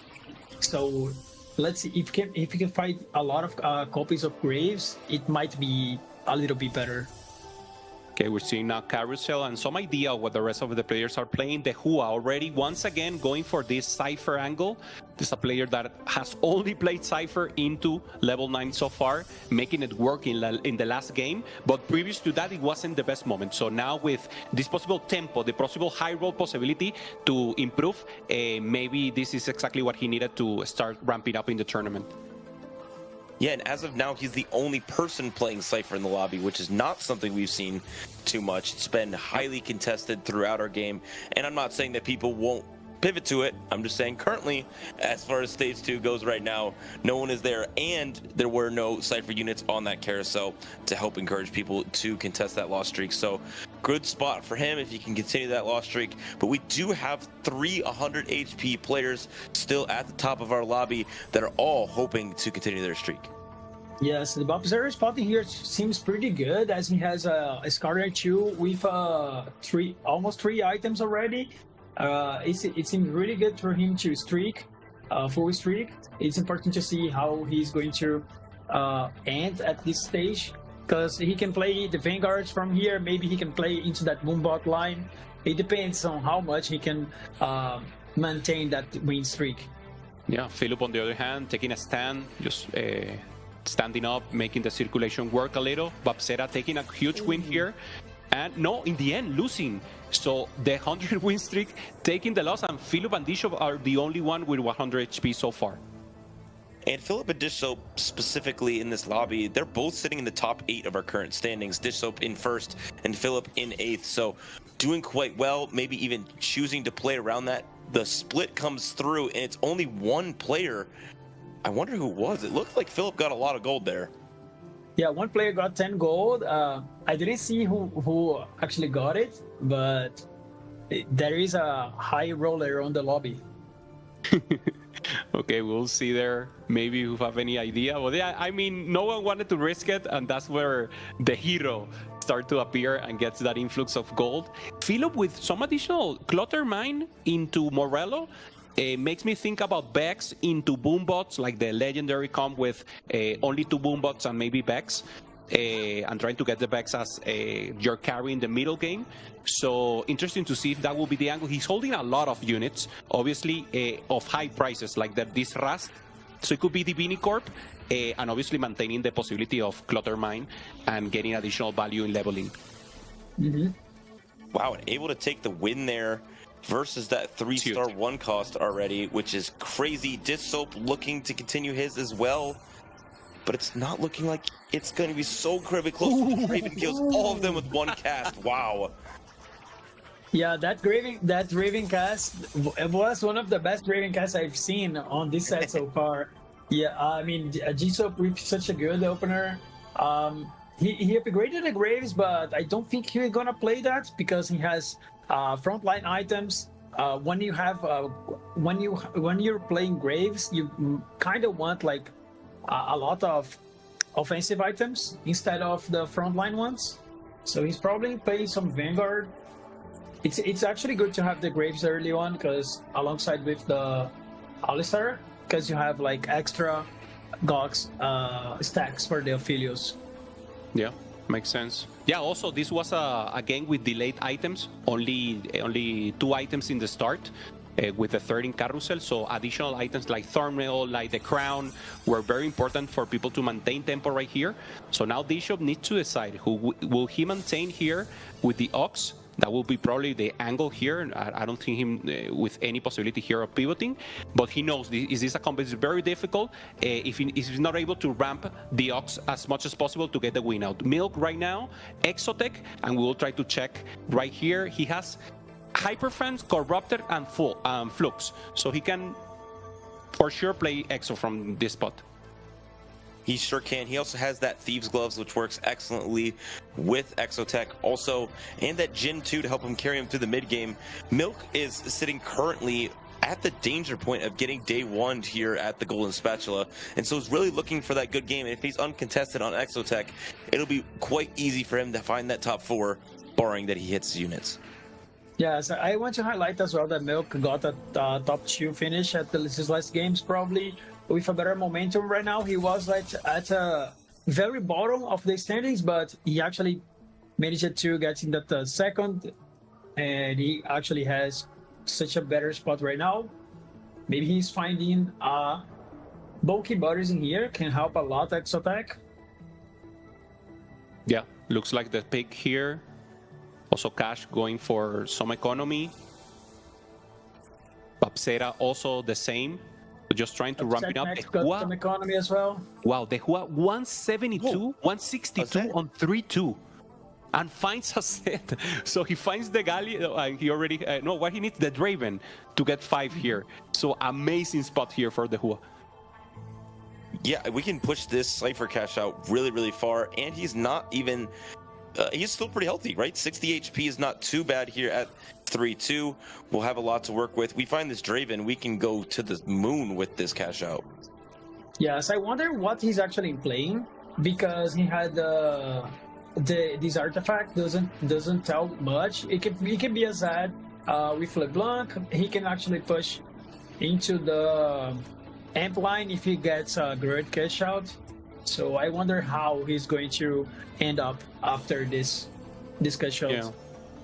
So let's see if he can fight a lot of copies of Graves, it might be a little bit better. Okay, we're seeing now Carousel and some idea of what the rest of the players are playing. The Hua already, once again, going for this Cypher angle. This is a player that has only played Cypher into level 9 so far, making it work in the last game. But previous to that, it wasn't the best moment. So now with this possible tempo, the possible high roll possibility to improve, maybe this is exactly what he needed to start ramping up in the tournament. Yeah, and as of now, he's the only person playing Cypher in the lobby, which is not something we've seen too much. It's been highly contested throughout our game, and I'm not saying that people won't pivot to it. I'm just saying currently, as far as Stage 2 goes right now, no one is there, and there were no Cypher units on that carousel to help encourage people to contest that loss streak. So good spot for him if he can continue that loss streak. But we do have 3 100 HP players still at the top of our lobby that are all hoping to continue their streak. Yes, the Bobzera spotting here seems pretty good, as he has a Scarlet 2 with almost 3 items already. It seems really good for him to streak, full streak. It's important to see how he's going to end at this stage, because he can play the Vanguards from here. Maybe he can play into that Moombot line. It depends on how much he can maintain that win streak. Yeah, Philip on the other hand, taking a stand, just standing up, making the circulation work a little. Bobzera taking a huge win here. And no, in the end, losing. So the 100 win streak taking the loss, and Philip and Dishop are the only one with 100 HP so far. And Philip and Dishop specifically in this lobby, they're both sitting in the top 8 of our current standings. Dishop in 1st and Philip in 8th. So doing quite well, maybe even choosing to play around that. The split comes through, and it's only one player. I wonder who it was. It looked like Philip got a lot of gold there. Yeah, one player got 10 gold. I didn't see who actually got it, but there is a high roller on the lobby. Okay, we'll see there. Maybe you have any idea. Well, yeah, I mean, no one wanted to risk it, and that's where the hero starts to appear and gets that influx of gold. Philip with some additional Clutter Mine into Morello. Makes me think about Vex into Boombots, like the legendary comp with only 2 Boombots and maybe Vex, and trying to get the Vex as your carry in the middle game. So interesting to see if that will be the angle. He's holding a lot of units, obviously of high prices, like this Rust. So it could be the Vinicorp, and obviously maintaining the possibility of Clutter Mine and getting additional value in leveling. Mm-hmm. Wow, and able to take the win there versus that 3-star 1 cost already, which is crazy. Dishop looking to continue his as well, but it's not looking like it's going to be so incredibly close. Raven kills all of them with 1 cast. Wow. Yeah, that Raven cast was one of the best Raven casts I've seen on this set so far. Yeah, I mean, Dishop with such a good opener. He upgraded the Graves, but I don't think he's gonna play that because he has frontline items. When you have when you're playing Graves, you kind of want like a lot of offensive items instead of the frontline ones. So he's probably playing some Vanguard. It's actually good to have the Graves early on, because alongside with the Alistar, because you have like extra Gox stacks for the Aphelios. Yeah, makes sense. Yeah, also this was a game with delayed items, only 2 items in the start, with the 3rd in Carousel, so additional items like Thornmail, like the Crown, were very important for people to maintain tempo right here. So now Dishop needs to decide who will he maintain here with the Ox. That will be probably the angle here. I don't think him with any possibility here of pivoting, but he knows this a comp is very difficult if he's not able to ramp the Ox as much as possible to get the win out. Milk right now, Exotech, and we will try to check right here. He has Hyperfence, Corrupted, and Flux, so he can for sure play Exo from this spot. He sure can. He also has that Thieves Gloves, which works excellently with Exotech also, and that Jin too to help him carry him through the mid game. Milk is sitting currently at the danger point of getting day one here at the Golden Spatula, and so he's really looking for that good game. And if he's uncontested on Exotech, it'll be quite easy for him to find that top 4, barring that he hits units. Yes, I want to highlight as well that Milk got a top 2 finish at his last games, probably with a better momentum right now. He was like at a very bottom of the standings, but he actually managed to get in that second, and he actually has such a better spot right now. Maybe he's finding bulky bodies in here can help a lot Exotech. Yeah, looks like the pick here. Also Cash going for some economy. Papsera also the same. Just trying to ramp it up. Got some economy as well. Wow, the Hua 172, 162 on 3-2. And finds a set. So he finds the Gali. He already no. What he needs the Draven to get 5 here. So amazing spot here for the Hua. Yeah, we can push this Cypher Cash out really, really far, and he's not even. He's still pretty healthy, right? 60 HP is not too bad here at 3-2. We'll have a lot to work with. We find this Draven, we can go to the moon with this cash out. Yes, I wonder what he's actually playing, because he had this artifact doesn't tell much. It can be a Zad with LeBlanc. He can actually push into the amp line if he gets a great cash out. So I wonder how he's going to end up after this cash out.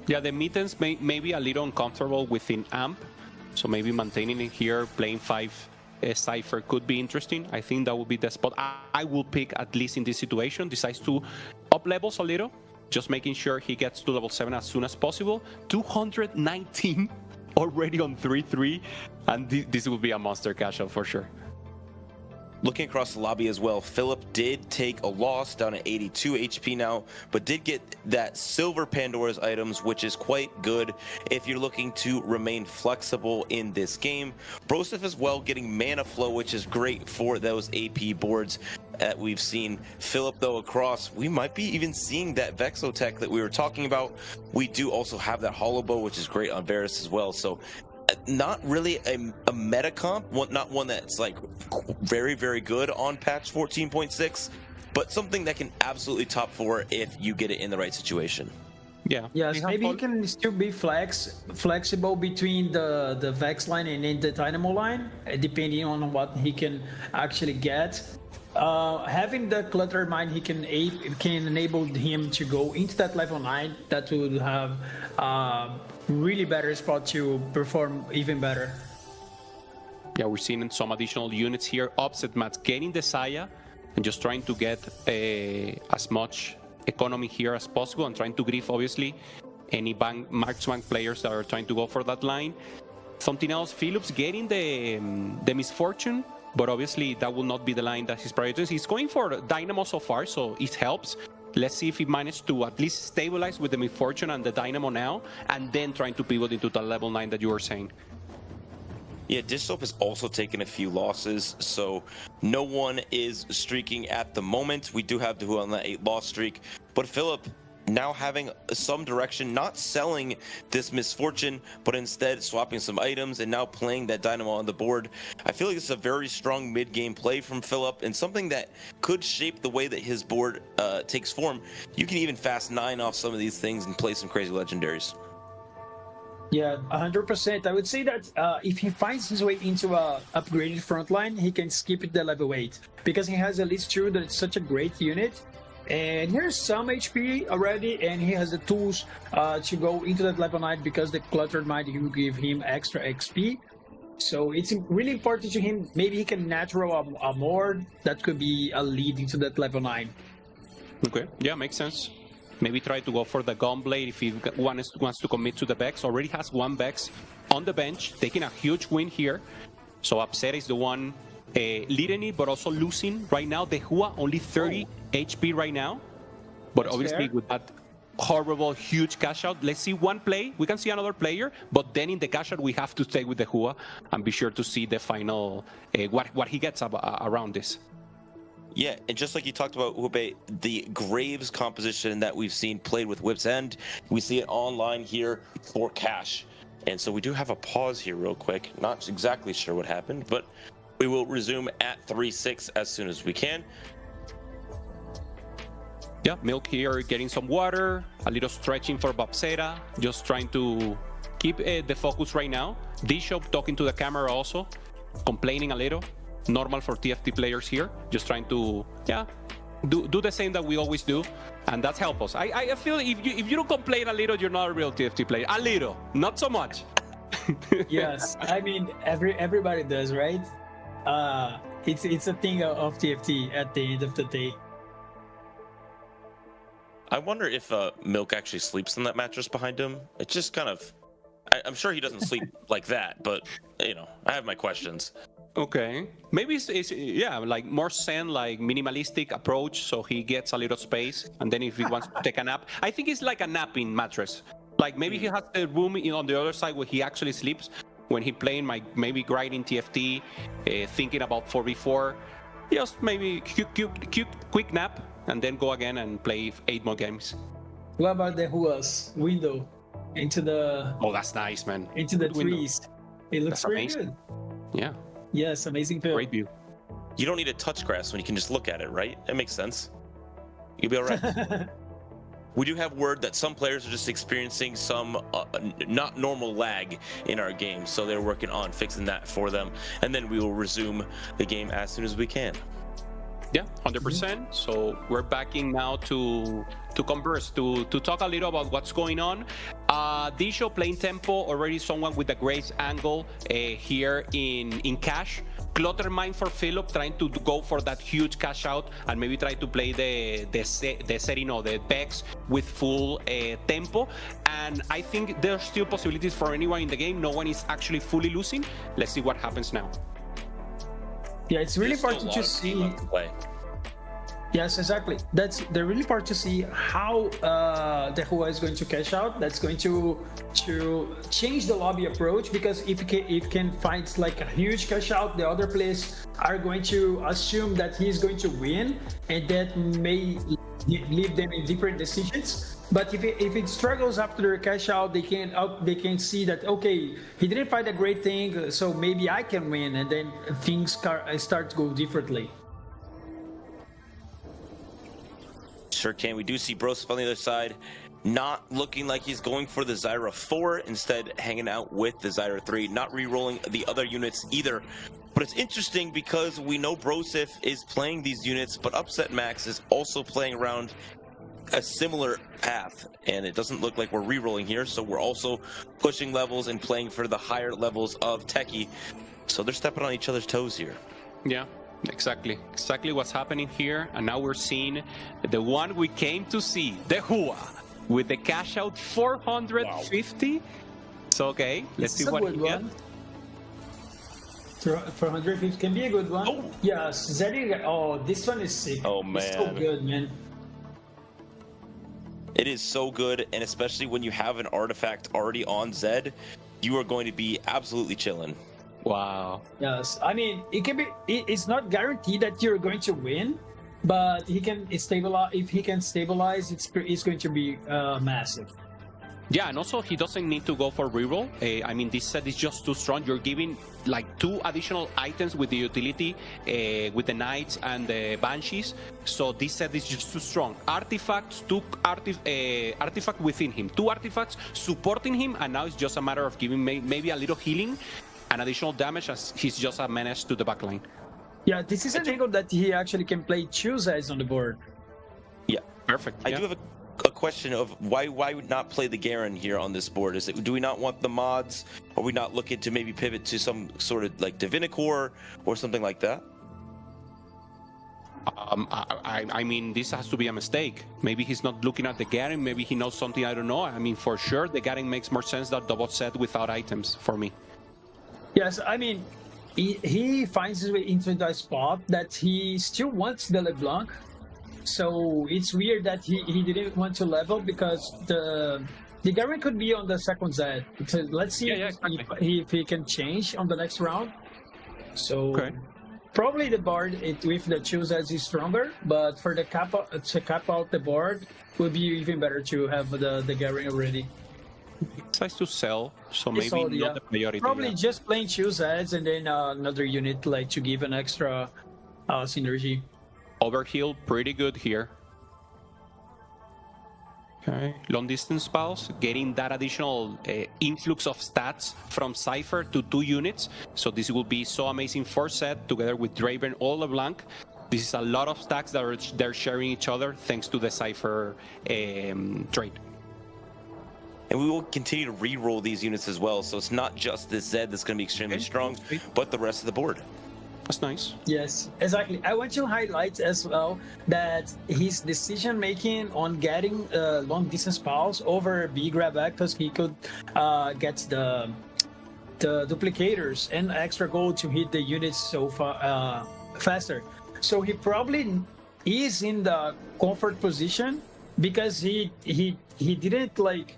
Yeah, the mittens may be a little uncomfortable within amp. So maybe maintaining it here, playing 5 Cypher could be interesting. I think that would be the spot I will pick, at least in this situation. Decides to up levels a little, just making sure he gets to level 7 as soon as possible. 219 already on 3-3, and this will be a monster cash out for sure. Looking across the lobby as well, Philip did take a loss down at 82 HP now, but did get that Silver Pandora's items, which is quite good if you're looking to remain flexible in this game. Broseph as well getting Mana Flow, which is great for those AP boards that we've seen. Philip, though, across, we might be even seeing that Vexotech that we were talking about. We do also have that Hollow Bow, which is great on Varus as well. So not really a meta comp, not one that's like very, very good on patch 14.6, but something that can absolutely top 4 if you get it in the right situation. Yeah. Yes, maybe he can still be flexible between the Vex line and then the Dynamo line, depending on what he can actually get. Having the Clutter Mine, he can enable him to go into that level 9. That would have really better spot to perform even better. Yeah, we're seeing some additional units here. Offset Mats getting the Saya and just trying to get as much economy here as possible, and trying to grief obviously any marksman players that are trying to go for that line. Something else, Phillips getting the Misfortune, but obviously that will not be the line that he's prioritizing. He's going for Dynamo so far, so it helps. Let's see if he managed to at least stabilize with the Misfortune and the Dynamo now, and then trying to pivot into the level 9 that you were saying. Yeah, Dish Soap has also taken a few losses, so no one is streaking at the moment. We do have Dehu on that 8-loss streak, but Philip now having some direction, not selling this Misfortune, but instead swapping some items and now playing that Dynamo on the board. I feel like it's a very strong mid-game play from Philip, and something that could shape the way that his board takes form. You can even fast 9 off some of these things and play some crazy legendaries. Yeah, 100%. I would say that if he finds his way into a upgraded frontline, he can skip the level 8, because he has at least 2 that's such a great unit. And here's some HP already, and he has the tools to go into that level 9, because the Cluttered Mind will give him extra XP. So it's really important to him. Maybe he can natural a more that could be a lead into that level 9. Okay, yeah, makes sense. Maybe try to go for the Gunblade if he wants to commit to the Vex. Already has 1 Vex on the bench, taking a huge win here. So Upset is the one leading it, but also losing right now. The Hua only 30 HP right now, but that's obviously fair. With that horrible, huge cash out. Let's see one play. We can see another player, but then in the cash out, we have to stay with the Hua and be sure to see the final, what he gets around this. Yeah, and just like you talked about, Jupe, the Graves composition that we've seen played with Whip's End, we see it online here for cash. And so we do have a pause here real quick. Not exactly sure what happened, but we will resume at 3-6 as soon as we can. Yeah, Milk here getting some water, a little stretching for Bobsera, just trying to keep the focus right now. D-Shop talking to the camera also, complaining a little. Normal for TFT players here, just trying to, yeah, do the same that we always do, and that's help us. I feel if you don't complain a little, you're not a real TFT player. A little, not so much. Yes, I mean everybody does, right? It's a thing of TFT at the end of the day. I wonder if Milk actually sleeps on that mattress behind him. It's just kind of, I'm sure he doesn't sleep like that, but you know, I have my questions. Okay, maybe it's yeah, like more zen, like minimalistic approach, so he gets a little space, and then if he wants to take a nap, I think it's like a napping mattress. Like maybe he has the room on the other side where he actually sleeps when he playing, maybe grinding TFT, thinking about 4v4, just maybe quick nap, and then go again and play 8 more games. What about the Hua's window into the? Oh, that's nice, man. Into the Good trees. Window. It looks That's very amazing. good. Yeah. Yes, amazing film. Great view. You don't need to touch grass when you can just look at it, right? That makes sense. You'll be all right. We do have word that some players are just experiencing some not normal lag in our game, so they're working on fixing that for them, and then we will resume the game as soon as we can. Yeah, 100%. So we're backing now to converse, to talk a little about what's going on. D-Show playing tempo, already someone with a great angle here in cash. Cluttermine for Philip, trying to go for that huge cash out and maybe try to play the setting or the Bex with full tempo. And I think there's still possibilities for anyone in the game. No one is actually fully losing. Let's see what happens now. Yeah, it's really hard to just see. Yes, exactly. That's the really part to see how the Hua is going to cash out. That's going to change the lobby approach, because if it can find like a huge cash out, the other players are going to assume that he's going to win, and that may leave them in different decisions. But if it struggles after the cash out, they can see that, okay, he didn't find a great thing, so maybe I can win, and then things start to go differently. Sure can. We do see Broseph on the other side, not looking like he's going for the Zyra 4, instead hanging out with the Zyra 3, not re-rolling the other units either. But it's interesting because we know Broseph is playing these units, but Upset Max is also playing around a similar path, and it doesn't look like we're re-rolling here, so we're also pushing levels and playing for the higher levels of Techie. So they're stepping on each other's toes here. Yeah. Exactly what's happening here, and now we're seeing the one we came to see, the Hua, with the cash out 450. Wow. So okay, let's see what he gets. 450 can be a good one. Oh. Yes, Zeddy. Oh, this one is sick. Oh man, it's so good, man. It is so good, and especially when you have an artifact already on Zed, you are going to be absolutely chilling. Wow. Yes, I mean, it can be. It's not guaranteed that you're going to win, but he can stabilize. If he can stabilize, it's going to be massive. Yeah, and also he doesn't need to go for reroll. I mean, this set is just too strong. You're giving like 2 additional items with the utility, with the Knights and the Banshees. So this set is just too strong. Artifacts, 2 artifact within him, 2 artifacts supporting him, and now it's just a matter of giving maybe a little healing and additional damage, as he's just a menace to the backline. Yeah, this is an angle that he actually can play 2 Zeds on the board. Yeah, perfect. I do have a question of why would not play the Garen here on this board? Is it, do we not want the mods? Are we not looking to maybe pivot to some sort of like Divinicore or something like that? I mean, this has to be a mistake. Maybe he's not looking at the Garen. Maybe he knows something I don't know. I mean, for sure, the Garen makes more sense than Dobz set without items for me. Yes, I mean, he finds his way into that spot that he still wants the LeBlanc, So it's weird that he didn't want to level because the Garen could be on the second Z. So let's see if he can change on the next round. So probably the board with the 2 Zs is stronger, but for the to cap out the board would be even better to have the Garen already. Decides to sell, so maybe not the priority. Probably just playing 2 Zs and then another unit like to give an extra synergy. Overheal, pretty good here. Okay, long distance pulse, getting that additional influx of stats from Cypher to 2 units. So this will be so amazing for set together with Draven or LeBlanc. This is a lot of stacks that they're sharing each other thanks to the Cypher trade. And we will continue to re-roll these units as well. So it's not just this Zed that's going to be extremely strong, but the rest of the board. That's nice. Yes, exactly. I want to highlight as well that his decision making on getting long distance pulse over B grab back because he could get the duplicators and extra gold to hit the units so far faster. So he probably is in the comfort position because he didn't like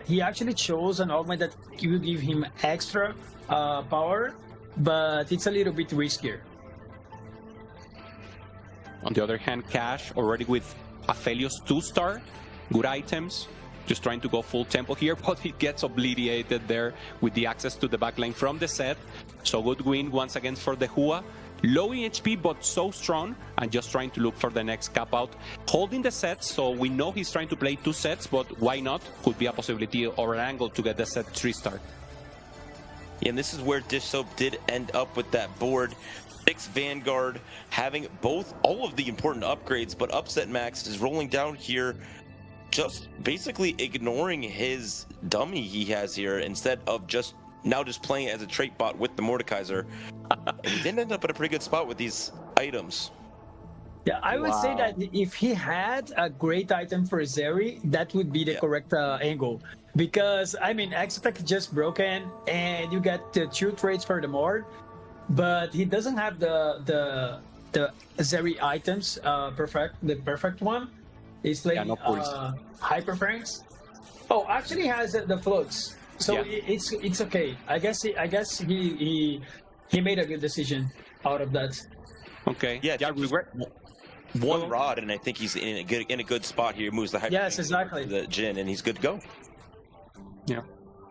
he actually chose an augment that will give him extra power. But it's a little bit riskier. On the other hand, Cash already with Aphelios 2-star, good items, just trying to go full tempo here, but he gets obliterated there with the access to the backline from the set. So good win once again for the Hua. Low in HP, but so strong, and just trying to look for the next cap out. Holding the sets, so we know he's trying to play 2 sets, but why not? Could be a possibility or an angle to get the set 3-star. Yeah, and this is where Dish Soap did end up with that board. 6 Vanguard, having all of the important upgrades, but Upset Max is rolling down here, just basically ignoring his dummy he has here instead of just playing as a trait bot with the Mordekaiser. And he did end up in a pretty good spot with these items. Yeah, I would say that if he had a great item for Zeri, that would be the correct angle. Because, I mean, Exotech just broken, and you get the 2 traits for the Mord, but he doesn't have the Zeri items, the perfect one. He's playing Hyper Franks. Oh, actually has the floats, so it's okay. I guess he made a good decision out of that. Okay. Yeah. One rod, and I think he's in a good spot here. He moves the Hyper. Yes, exactly. The Jin, and he's good to go. Yeah.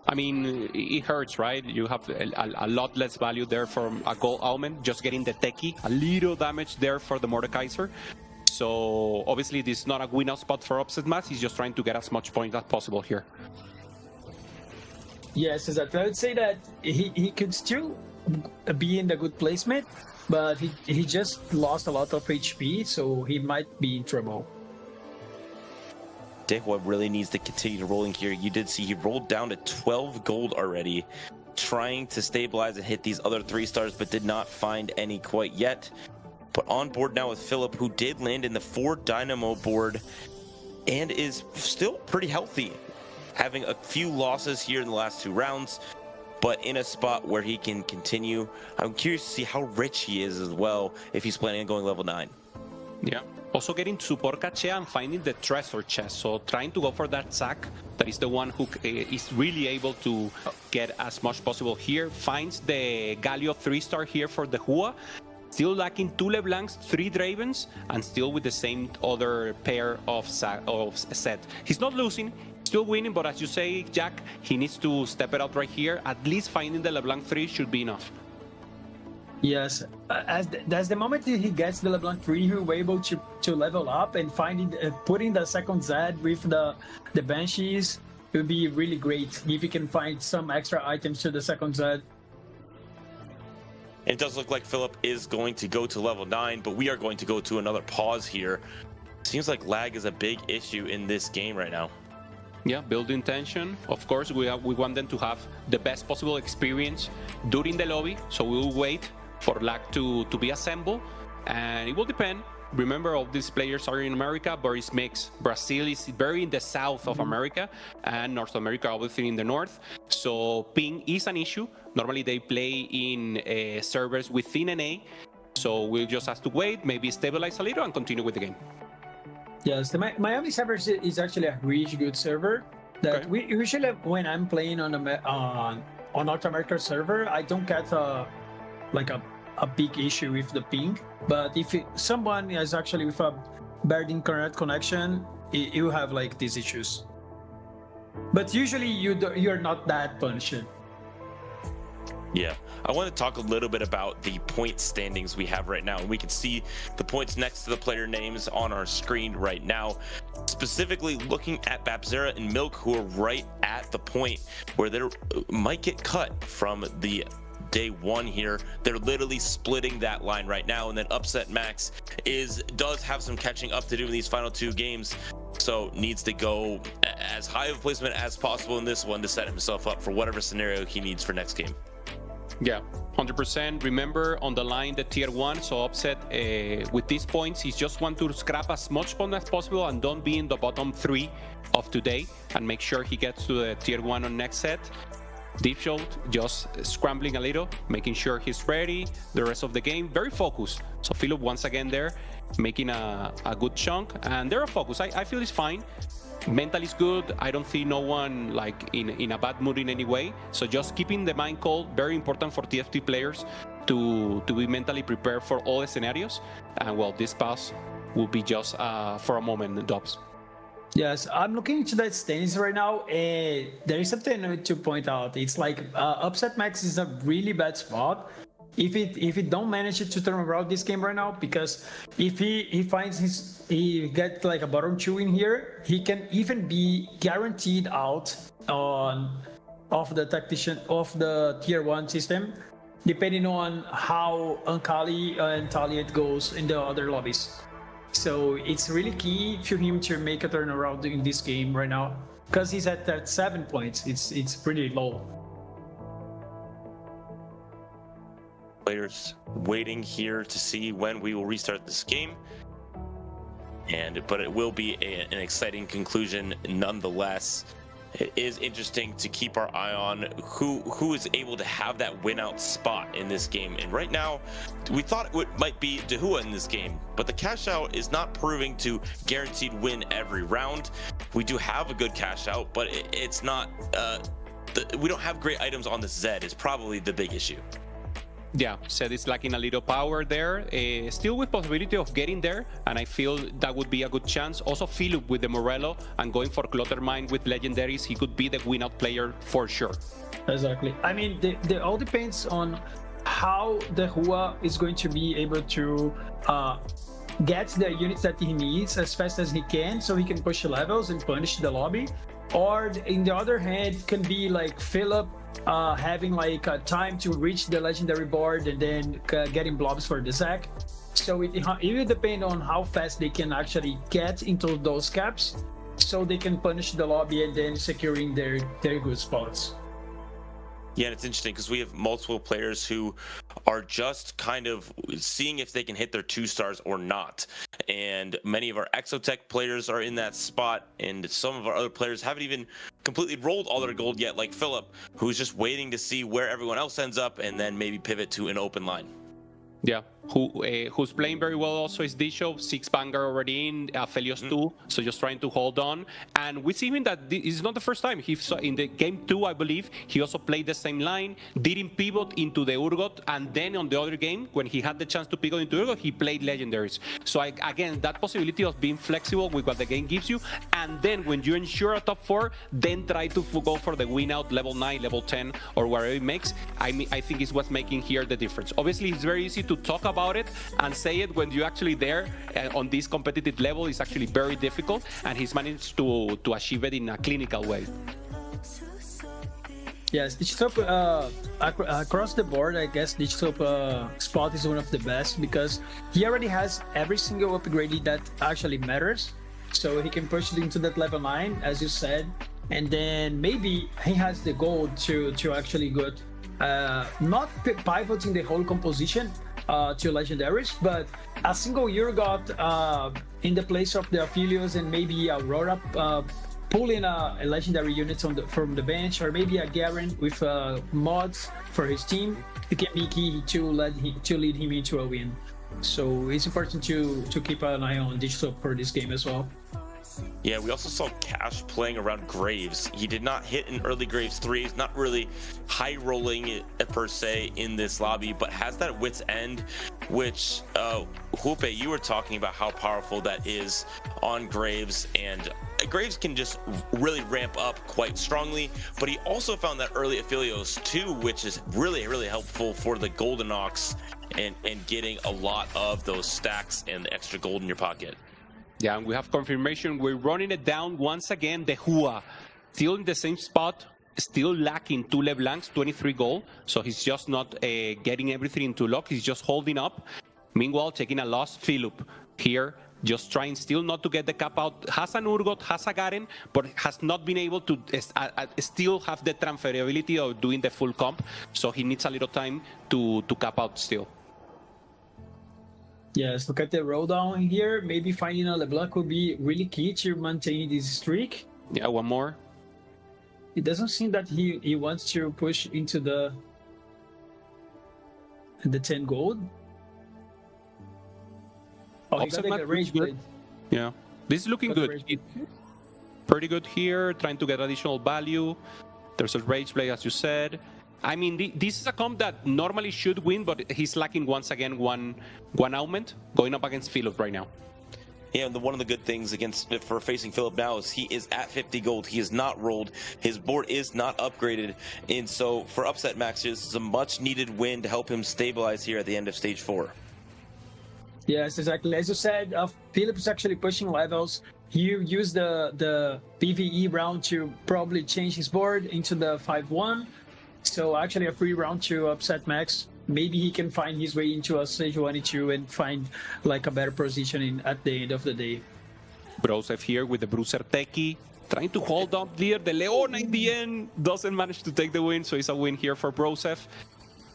I mean, it hurts, right? You have a lot less value there from a gold almond, just getting the techie, a little damage there for the Mordekaiser. So obviously this is not a win-out spot for Upset Max. He's just trying to get as much points as possible here. Yes, exactly. I would say that he could still be in the good placement, but he just lost a lot of HP, so he might be in trouble. Dehua really needs to continue rolling here. You did see he rolled down to 12 gold already, trying to stabilize and hit these other 3 stars, but did not find any quite yet. But on board now with Philip, who did land in the 4 Dynamo board and is still pretty healthy, having a few losses here in the last 2 rounds, but in a spot where he can continue. I'm curious to see how rich he is as well, if he's planning on going level 9. Yeah. Also getting support cache and finding the treasure chest. So trying to go for that sack. That is the one who is really able to get as much possible here. Finds the Galio 3-star here for the Hua. Still lacking 2 LeBlancs, 3 Dravens, and still with the same other pair of set. He's not losing, still winning, but as you say, Jack, he needs to step it up right here. At least finding the LeBlanc 3 should be enough. Yes, as the moment he gets the LeBlanc 3, he'll be able to level up and putting the second Z with the Banshees will be really great if you can find some extra items to the second Z. It does look like Philip is going to go to level 9, but we are going to go to another pause here. Seems like lag is a big issue in this game right now. Yeah, building tension. Of course, we want them to have the best possible experience during the lobby, so we will wait for lag to be assembled, and it will depend. Remember, all these players are in America, but it's mixed. Brazil is very in the south of America, and North America obviously in the north. So ping is an issue. Normally they play in servers within NA, so we'll just have to wait, maybe stabilize a little, and continue with the game. Yes, the Miami server is actually a really good server. That we usually, when I'm playing on North America server, I don't get a big issue with the ping. But if someone is actually with a bad internet connection, you have like these issues. But usually you're not that punished. Yeah, I want to talk a little bit about the point standings we have right now. And we can see the points next to the player names on our screen right now. Specifically looking at Babzera and Milk, who are right at the point where they might get cut from the day one here. They're literally splitting that line right now. And then Upset Max does have some catching up to do in these final 2 games. So needs to go as high of a placement as possible in this one to set himself up for whatever scenario he needs for next game. Yeah, 100%. Remember on the line the tier 1, so Upset with these points, he's just want to scrap as much point as possible and don't be in the bottom 3 of today and make sure he gets to the tier 1 on next set. Deep Shot just scrambling a little, making sure he's ready the rest of the game. Very focused. So Philip once again there, making a good chunk, and they're focused. I feel it's fine. Mental is good. I don't see no one like in a bad mood in any way. So just keeping the mind cold, very important for TFT players to be mentally prepared for all the scenarios. And well, this pass will be just for a moment, Dobz. Yes, I'm looking into that standings right now, and there is something to point out. It's like Upset Max is a really bad spot if it don't manage to turn around this game right now, because if he finds he gets like a bottom 2 in here, he can even be guaranteed out of the tactician of the tier 1 system, depending on how Unkali and Taliet goes in the other lobbies. So it's really key for him to make a turnaround in this game right now, because he's at that 7 points. It's pretty low. Players waiting here to see when we will restart this game, but it will be an exciting conclusion nonetheless. It is interesting to keep our eye on who is able to have that win out spot in this game. And right now, we thought it might be Dehua in this game, but the cash out is not proving to guaranteed win every round. We do have a good cash out, but it's not. We don't have great items on the Zed. Is probably the big issue. Yeah, Zed is lacking a little power there, still with possibility of getting there, and I feel that would be a good chance. Also, Philip with the Morello and going for Cluttermine with legendaries, he could be the win-out player for sure. Exactly. I mean, it all depends on how the Hua is going to be able to get the units that he needs as fast as he can, so he can push levels and punish the lobby. Or, in the other hand, can be like Philip having like time to reach the legendary board and then getting blobs for the Zac. So it will depend on how fast they can actually get into those caps, so they can punish the lobby and then securing their good spots. Yeah, and it's interesting because we have multiple players who are just kind of seeing if they can hit their 2 stars or not. And many of our Exotech players are in that spot, and some of our other players haven't even completely rolled all their gold yet, like Philip, who's just waiting to see where everyone else ends up and then maybe pivot to an open line. Yeah, who's playing very well also is Disho, 6 banger already in, Felios 2, so just trying to hold on. And we see him that it's not the first time. He saw in the game 2, I believe, he also played the same line, didn't pivot into the Urgot, and then on the other game, when he had the chance to pivot into Urgot, he played legendaries. So again, that possibility of being flexible with what the game gives you, and then when you ensure a top 4, then try to go for the win out level 9, level 10, or whatever it makes. I think is what's making here the difference. Obviously, it's very easy to talk about it and say it when you're actually there on this competitive level. Is actually very difficult, and he's managed to achieve it in a clinical way. Yes, Digitop across the board, I guess Digitop spot is one of the best because he already has every single upgrade that actually matters. So he can push it into that level 9, as you said, and then maybe he has the gold to actually go not pivoting the whole composition to legendaries, but a single Urgot in the place of the Aphelios, and maybe Aurora pulling a legendary unit from the bench, or maybe a Garen with mods for his team. It can be key to lead him into a win. So it's important to keep an eye on digital for this game as well. Yeah, we also saw Cash playing around Graves. He did not hit an early Graves 3. He's not really high rolling it per se in this lobby, but has that wit's end, which Jupe, you were talking about how powerful that is on Graves, and Graves can just really ramp up quite strongly, but he also found that early Aphelios too, which is really, really helpful for the Golden Ox and getting a lot of those stacks and the extra gold in your pocket. Yeah, and we have confirmation. We're running it down once again. The Hua still in the same spot, still lacking 2 LeBlancs, 23 gold. So he's just not getting everything into lock. He's just holding up. Meanwhile, taking a loss, Philip here, just trying still not to get the cap out. Has an Urgot, has a Garen, but has not been able to still have the transferability of doing the full comp. So he needs a little time to cap out still. Yes, look at the roll down here. Maybe finding a LeBlanc would be really key to maintain this streak. Yeah, one more. It doesn't seem that he wants to push into the 10 gold. Oh, he got like a rage blade. Yeah, this is looking good. Pretty good here, trying to get additional value. There's a rage blade, as you said. I mean, this is a comp that normally should win, but he's lacking once again one augment going up against Philip right now. Yeah, and one of the good things for facing Philip now is he is at 50 gold. He is not rolled. His board is not upgraded. And so for Upset Max, this is a much needed win to help him stabilize here at the end of stage 4. Yes, exactly. As you said, Philip is actually pushing levels. He used the PvE round to probably change his board into the 5-1. So actually a free round to Upset Max. Maybe he can find his way into a stage 1-2 and find like a better positioning at the end of the day. Broseph here with the Bruiser Techie, trying to hold up there. The Leona in the end doesn't manage to take the win, so it's a win here for Broseph.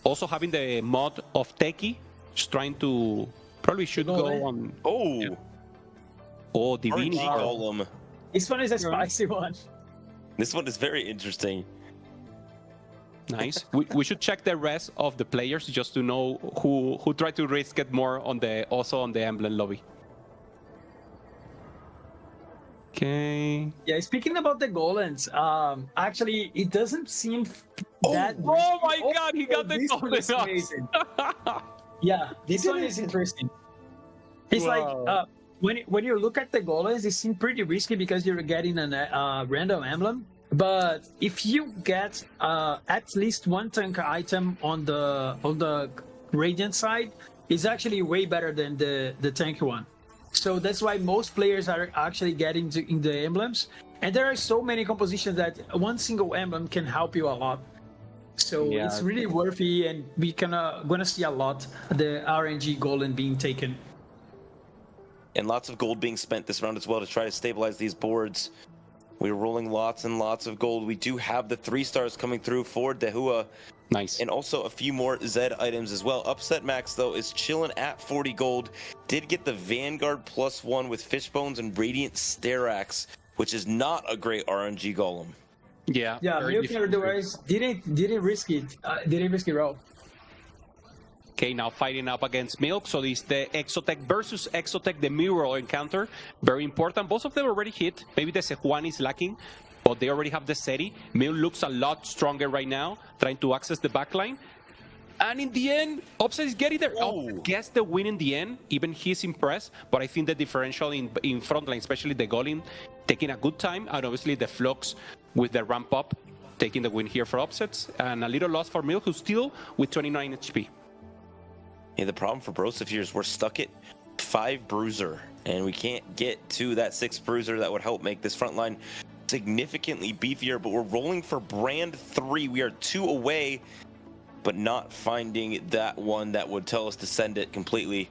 Also having the mod of Techie, just trying to probably should go on. Oh, yeah. Oh, Divini. Golem. This one is a spicy one. This one is very interesting. Nice. we should check the rest of the players just to know who tried to risk it more on the emblem lobby. Okay. Yeah, speaking about the golems, actually it doesn't seem that. Oh my God, he got the golem. Amazing. Yeah, this one is interesting. It's like when you look at the golems, it seems pretty risky because you're getting a random emblem. But if you get at least one tank item on the Radiant side, it's actually way better than the tank one. So that's why most players are actually getting in the emblems. And there are so many compositions that one single emblem can help you a lot. So yeah, it's really worthy, and we gonna see a lot the RNG golem being taken. And lots of gold being spent this round as well to try to stabilize these boards. We're rolling lots and lots of gold. We do have the 3 stars coming through for Dehua. Nice. And also a few more Zed items as well. Upset Max, though, is chilling at 40 gold. Did get the Vanguard +1 with Fishbones and Radiant Sterax, which is not a great RNG golem. Yeah. Yeah, Milker otherwise didn't risk it. Didn't risk it all. Okay, now fighting up against Milk. So this is the Exotech versus Exotech, the mirror encounter. Very important. Both of them already hit. Maybe the Sejuani is lacking, but they already have the Seti. Milk looks a lot stronger right now, trying to access the backline. And in the end, Upset is getting there. Oh, gets the win in the end. Even he's impressed, but I think the differential in frontline, especially the Golem, taking a good time. And obviously the Flux with the ramp up, taking the win here for Upsets. And a little loss for Milk, who's still with 29 HP. Yeah, the problem for Broseph here is we're stuck at 5 Bruiser, and we can't get to that 6th Bruiser that would help make this front line significantly beefier, but we're rolling for Brand 3. We are 2 away, but not finding that one that would tell us to send it completely.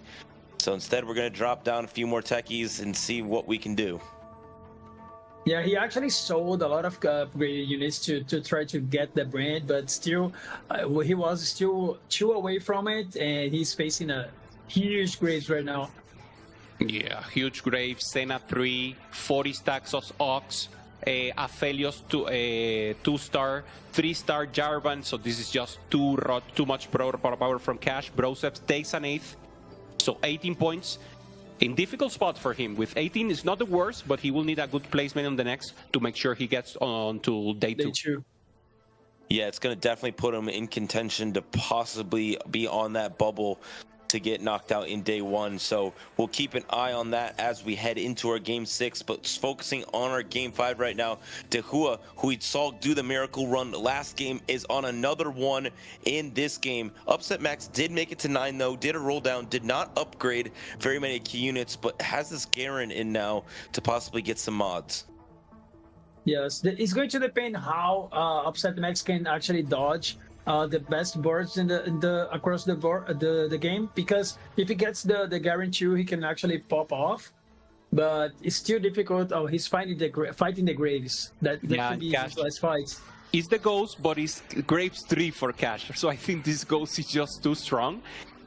So instead, we're going to drop down a few more techies and see what we can do. Yeah, he actually sold a lot of upgraded units to try to get the brand, but still, he was still 2 away from it, and he's facing a huge Graves right now. Yeah, huge Graves, Senna 3, 40 stacks of Ox, Aphelios 2-star, 3-star Jarvan, so this is just too much power from Cash. Broseph takes an 8th, So 18 points in difficult spot for him. With 18 is not the worst, but he will need a good placement on the next to make sure he gets on to day two. Yeah, it's going to definitely put him in contention to possibly be on that bubble to get knocked out in day one. So we'll keep an eye on that as we head into our game 6. But focusing on our game 5 right now, Dehua, who we saw do the miracle run last game, is on another one in this game. Upset Max did make it to 9 though, did a roll down, did not upgrade very many key units, but has this Garen in now to possibly get some mods. Yes, it's going to depend how Upset Max can actually dodge the best boards in the across the board the game, because if he gets the Garen 2, he can actually pop off, but it's still difficult. Oh, he's fighting the Graves. That could be his last fight. It's the Ghost, but it's Graves 3 for Cash, so I think this Ghost is just too strong.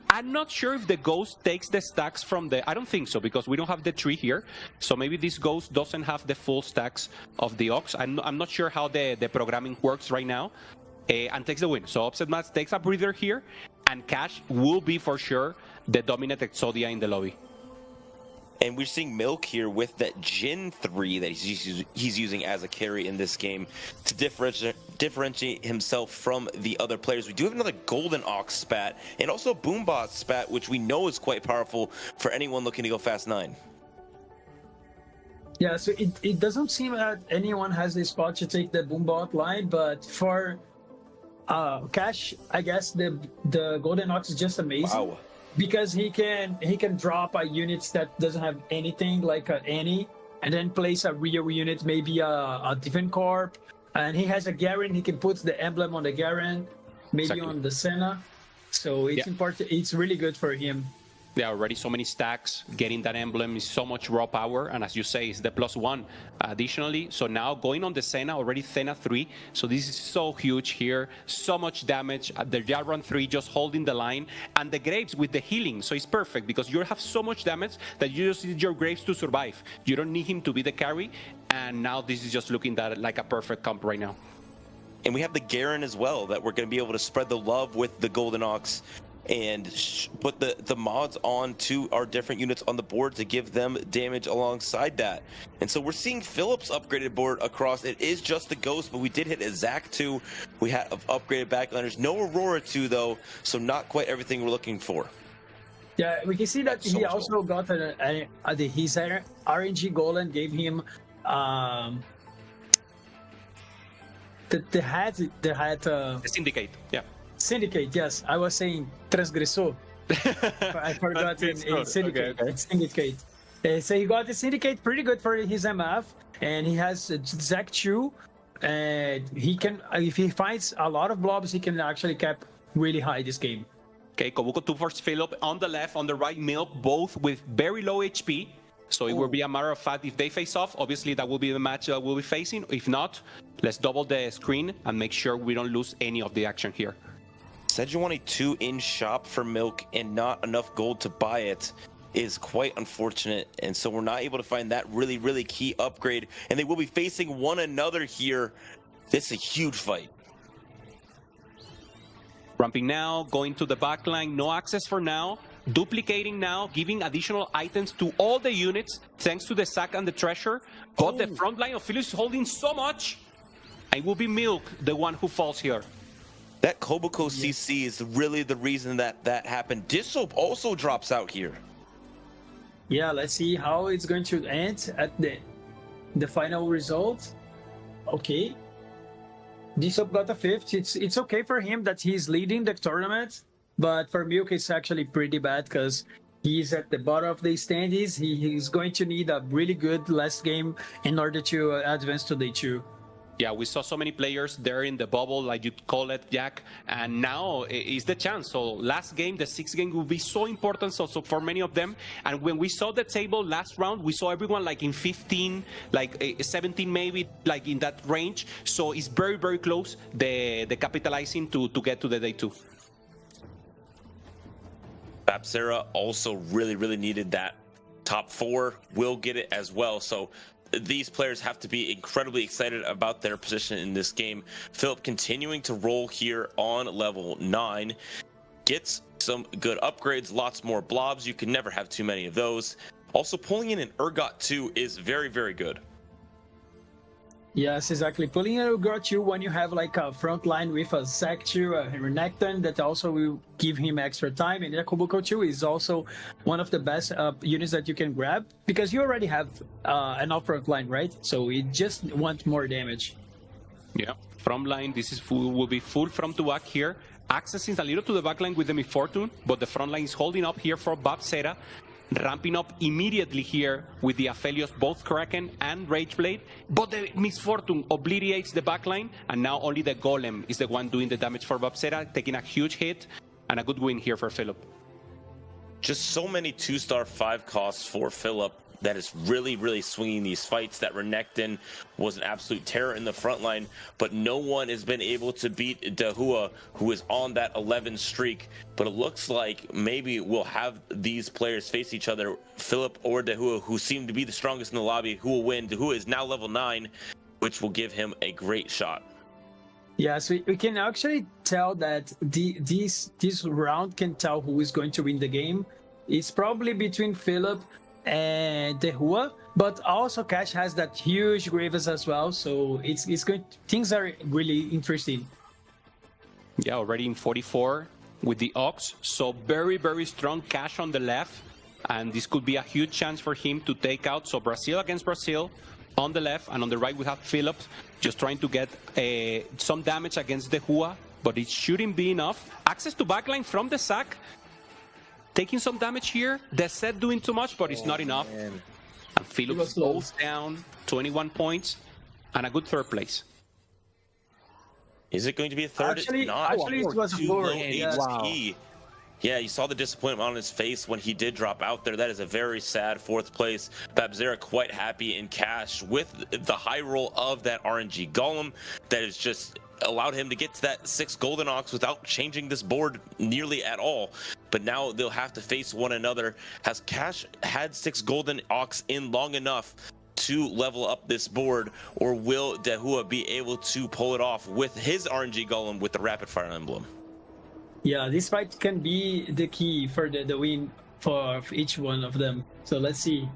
I'm not sure if the Ghost takes the stacks from the... I don't think so, because we don't have the tree here. So maybe this Ghost doesn't have the full stacks of the Ox. I'm not sure how the programming works right now. And takes the win. So Upset Max takes a breather here, and Cash will be for sure the dominant Exodia in the lobby. And we're seeing Milk here with that Jin 3 that he's using as a carry in this game to differentiate himself from the other players. We do have another Golden Ox spat and also Boombot spat, which we know is quite powerful for anyone looking to go fast 9. Yeah, so it doesn't seem that anyone has the spot to take the Boombot line, but for Cash, I guess the Golden Ox is just amazing. Wow. Because he can drop a unit that doesn't have anything, like any, and then place a real unit, maybe a Defense Corp, and he has a Garen. He can put the emblem on the Garen, maybe on the Senna. So it's important. It's really good for him. There are already so many stacks. Getting that emblem is so much raw power, and as you say, it's the +1 additionally. So now going on the Senna, already Senna 3. So this is so huge here. So much damage. The Jarvan 3 just holding the line, and the Graves with the healing. So it's perfect because you have so much damage that you just need your Graves to survive. You don't need him to be the carry, and now this is just looking like a perfect comp right now. And we have the Garen as well that we're going to be able to spread the love with the Golden Ox and put the mods on to our different units on the board to give them damage alongside that. And so we're seeing Philip's upgraded board across. It is just the Ghost, but we did hit a Zac 2. We have upgraded backliners. No Aurora 2 though, so not quite everything we're looking for. Yeah, we can see that he also got his RNG Golem gave him the hat. The Syndicate, yeah. Syndicate, yes. I was saying Transgressor. I forgot in Syndicate. Okay. Syndicate. So he got the Syndicate pretty good for his MF, and he has Zac 2, and he can, if he finds a lot of blobs, he can actually cap really high this game. Okay, Kobuko 2 for Philip on the left, on the right, Milk, both with very low HP. So it will be a matter of fact, if they face off, obviously that will be the match that we'll be facing. If not, let's double the screen and make sure we don't lose any of the action here. Sejuani 2 in shop for Milk and not enough gold to buy it is quite unfortunate, and so we're not able to find that really key upgrade, and they will be facing one another here. This is a huge fight. Ramping now, going to the backline, no access for now, duplicating now, giving additional items to all the units thanks to the sack and the treasure, but the front line of Phillips holding so much, and will be Milk the one who falls here. That Kobuko CC is really the reason that happened. Dissoap also drops out here. Yeah, let's see how it's going to end at the final result. Okay. Dissoap got a 5th. It's okay for him that he's leading the tournament, but for Milk it's actually pretty bad because he's at the bottom of the standings. He's going to need a really good last game in order to advance to day 2. Yeah, we saw so many players there in the bubble, like you call it, Jack, and now is the chance. So last game, the 6th game, will be so important also for many of them. And when we saw the table last round, we saw everyone like in 15, like 17 maybe, like in that range. So it's very close, the capitalizing to get to the day 2. Bapsera also really needed that top 4. Will get it as well. So these players have to be incredibly excited about their position in this game. Philip continuing to roll here on level 9. gets some good upgrades, lots more blobs. You can never have too many of those. Also, pulling in an Urgot 2 is very, very good. Yes, exactly. Pulling in Urgot 2 when you have like a front line with a Sectu, a Renekton, that also will give him extra time. And Yakubuko 2 is also one of the best units that you can grab because you already have enough front line, right? So you just want more damage. Yeah, front line, this is full, will be full from to back here. Accessing a little to the back line with the Misfortune, but the front line is holding up here for Babsera. Ramping up immediately here with the Aphelios, both Kraken and Rageblade, but the Misfortune obliterates the backline, and now only the Golem is the one doing the damage for Babsera, taking a huge hit, and a good win here for Philip. Just so many 2-star 5 costs for Philip that is really, really swinging these fights. That Renekton was an absolute terror in the front line, but no one has been able to beat Dahua, who is on that 11 streak. But it looks like maybe we'll have these players face each other, Philip or Dahua, who seem to be the strongest in the lobby, who will win. Dahua is now level 9, which will give him a great shot. Yes, we can actually tell that this round can tell who is going to win the game. It's probably between Philip and Dahua, but also Cash has that huge Grievous as well, so it's going. Things are really interesting. Yeah, already in 44 with the Ox, so very, very strong Cash on the left, and this could be a huge chance for him to take out. So Brazil against Brazil on the left, and on the right we have Philip just trying to get some damage against Dahua, but it shouldn't be enough. Access to backline from the sack. Taking some damage here. The set doing too much, but it's not enough. Man. And Phillips goes down 21 points and a good third place. Is it going to be a third? Actually, it's not. it was a fourth. HP. Yeah, you saw the disappointment on his face when he did drop out there. That is a very sad 4th place. Babsera quite happy in Cash with the high roll of that RNG Golem that is just allowed him to get to that 6 Golden Ox without changing this board nearly at all. But now they'll have to face one another. Has Cash had 6 Golden Ox in long enough to level up this board, or will Dahua be able to pull it off with his RNG Golem with the Rapid Fire Emblem? Yeah, this fight can be the key for the win for each one of them. So let's see.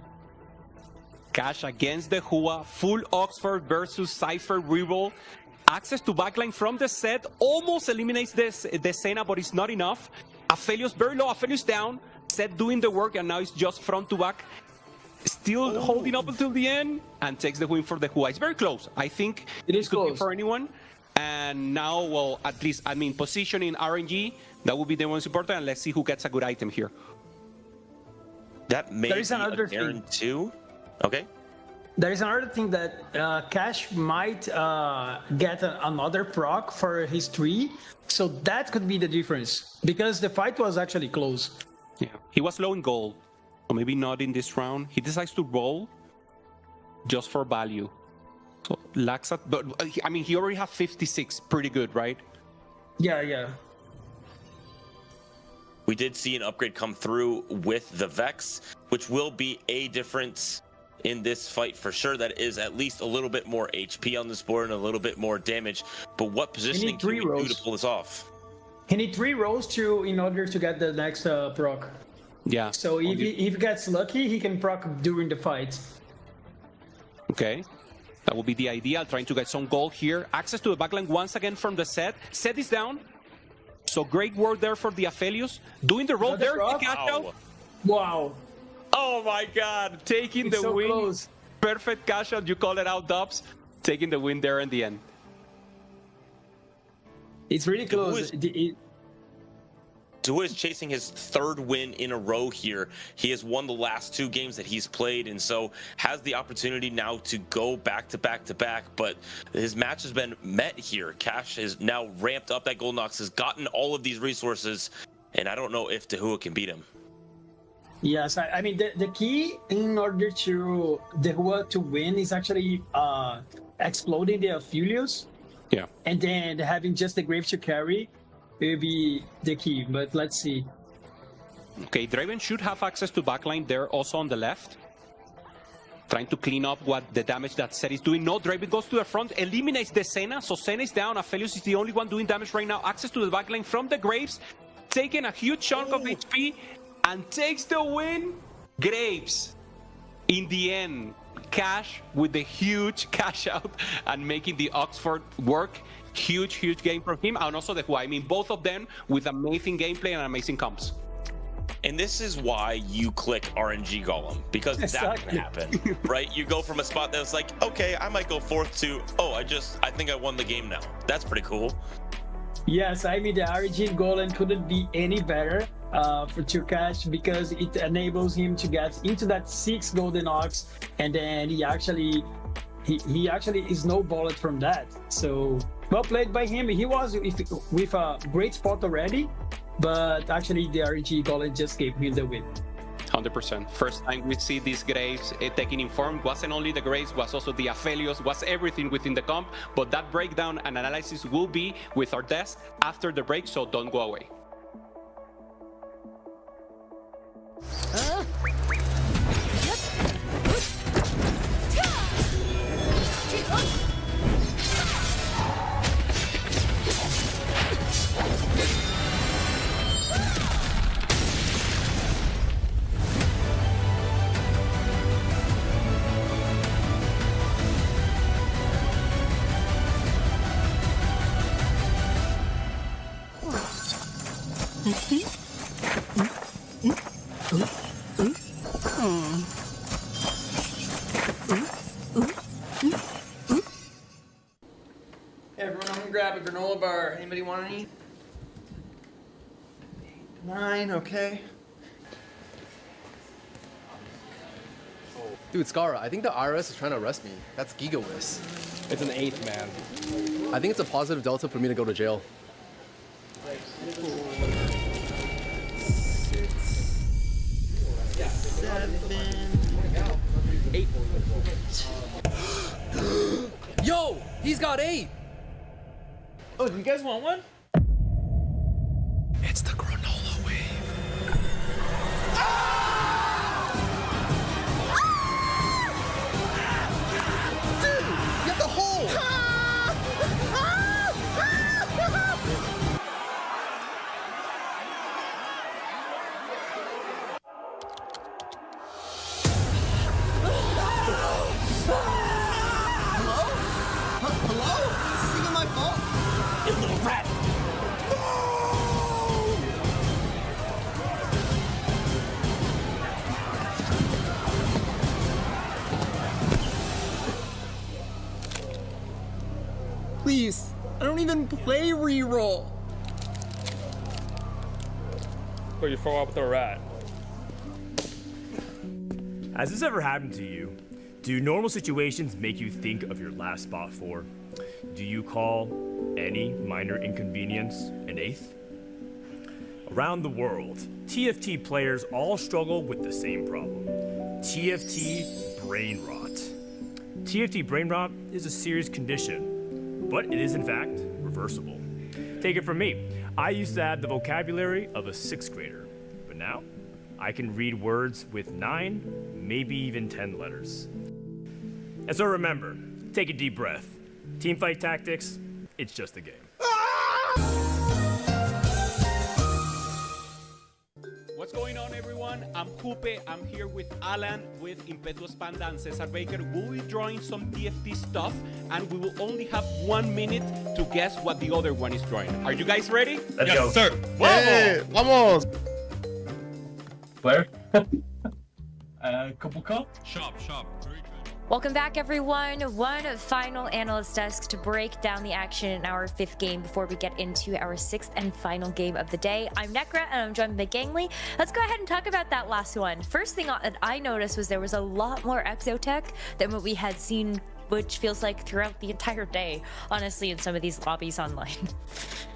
Cash against Dahua, full Oxford versus Cypher reroll. Access to backline from the set, almost eliminates the Senna, but it's not enough. Aphelios very low, Aphelios down. Set doing the work, and now it's just front to back. Still holding up until the end, and takes the win for Dahua. It's very close. I think it is close for anyone. And now, well, at least, I mean, positioning RNG, that would be the most important, and let's see who gets a good item here. That may be a Garen too. Okay. There is another thing that Cash might get another proc for his 3, so that could be the difference, because the fight was actually close. Yeah, he was low in gold, or maybe not in this round. He decides to roll just for value. So Laxat, but I mean, he already has 56, pretty good, right? Yeah. We did see an upgrade come through with the Vex, which will be a difference in this fight for sure. That is at least a little bit more HP on this board and a little bit more damage. But what positioning can we do to pull this off? He needs 3 rolls in order to get the next proc. Yeah. So if he gets lucky, he can proc during the fight. Okay. That would be the ideal, trying to get some gold here. Access to the backline once again from the set. Set is down. So great work there for the Aphelios. Doing the roll there. Wow. Oh my god, taking the win. Close. Perfect cash out, you call it out, Dobz. Taking the win there in the end. It's really close. Dahua is chasing his 3rd win in a row here. He has won the last 2 games that he's played, and so has the opportunity now to go back to back to back, but his match has been met here. Cash has now ramped up that Golden Ox, has gotten all of these resources, and I don't know if Dahua can beat him. Yes, I mean, the key in order to Dahua to win is actually exploding the Aphelios. Yeah. And then having just the Grave to carry will be the key, but let's see. Okay, Draven should have access to backline there also on the left. Trying to clean up what the damage that Set is doing. No, Draven goes to the front, eliminates the Senna, so Senna is down. Aphelios is the only one doing damage right now. Access to the backline from the Graves. taking a huge chunk of HP and takes the win. Graves, in the end, cash with the huge cash out and making the Oxford work. Huge game from him, and also the Who. I mean, both of them with amazing gameplay and amazing comps. And this is why you click RNG Golem, because that can happen, right? You go from a spot that's like, okay, I might go fourth to, oh, I think I won the game now. That's pretty cool. Yes, I mean, the RNG Golem couldn't be any better for Turkash, because it enables him to get into that 6 golden ox, and then he actually is snowballed from that. So well played by him. He was with a great spot already, but actually the RNG Golem just gave him the win. 100%. First time we see these Graves taking informed. Wasn't only the Graves, was also the Aphelios, was everything within the comp. But that breakdown and analysis will be with our desk after the break, so don't go away. Hey everyone, I'm gonna grab a granola bar. Anybody want any? 9, okay. Dude, Scara, I think the IRS is trying to arrest me. That's Gigawis. It's an 8, man. I think it's a positive delta for me to go to jail. 7, 8. Yo, he's got 8. Oh, do you guys want one? It's the granola wave. Dude, get the hole! Please, I don't even play reroll. Or you fall out with a rat. Has this ever happened to you? Do normal situations make you think of your last spot 4? Do you call any minor inconvenience an 8th? Around the world, TFT players all struggle with the same problem. TFT brain rot. TFT brain rot is a serious condition, but it is in fact reversible. Take it from me, I used to have the vocabulary of a 6th grader, but now I can read words with 9, maybe even 10 letters. And so remember, take a deep breath. Teamfight Tactics, it's just a game. What's going on, everyone? I'm Jupe. I'm here with Alan, with Impetuous Panda and Cesar Baker. We'll be drawing some TFT stuff, and we will only have 1 minute to guess what the other one is drawing. Are you guys ready? Let's go. Sir. Hey, vamos! Player? Couple cup? Shop. Welcome back, everyone. One final analyst desk to break down the action in our 5th game before we get into our 6th and final game of the day. I'm Nekkra, and I'm joined by Gangly. Let's go ahead and talk about that last one. First thing that I noticed was there was a lot more exotech than what we had seen, which feels like throughout the entire day, honestly, in some of these lobbies online.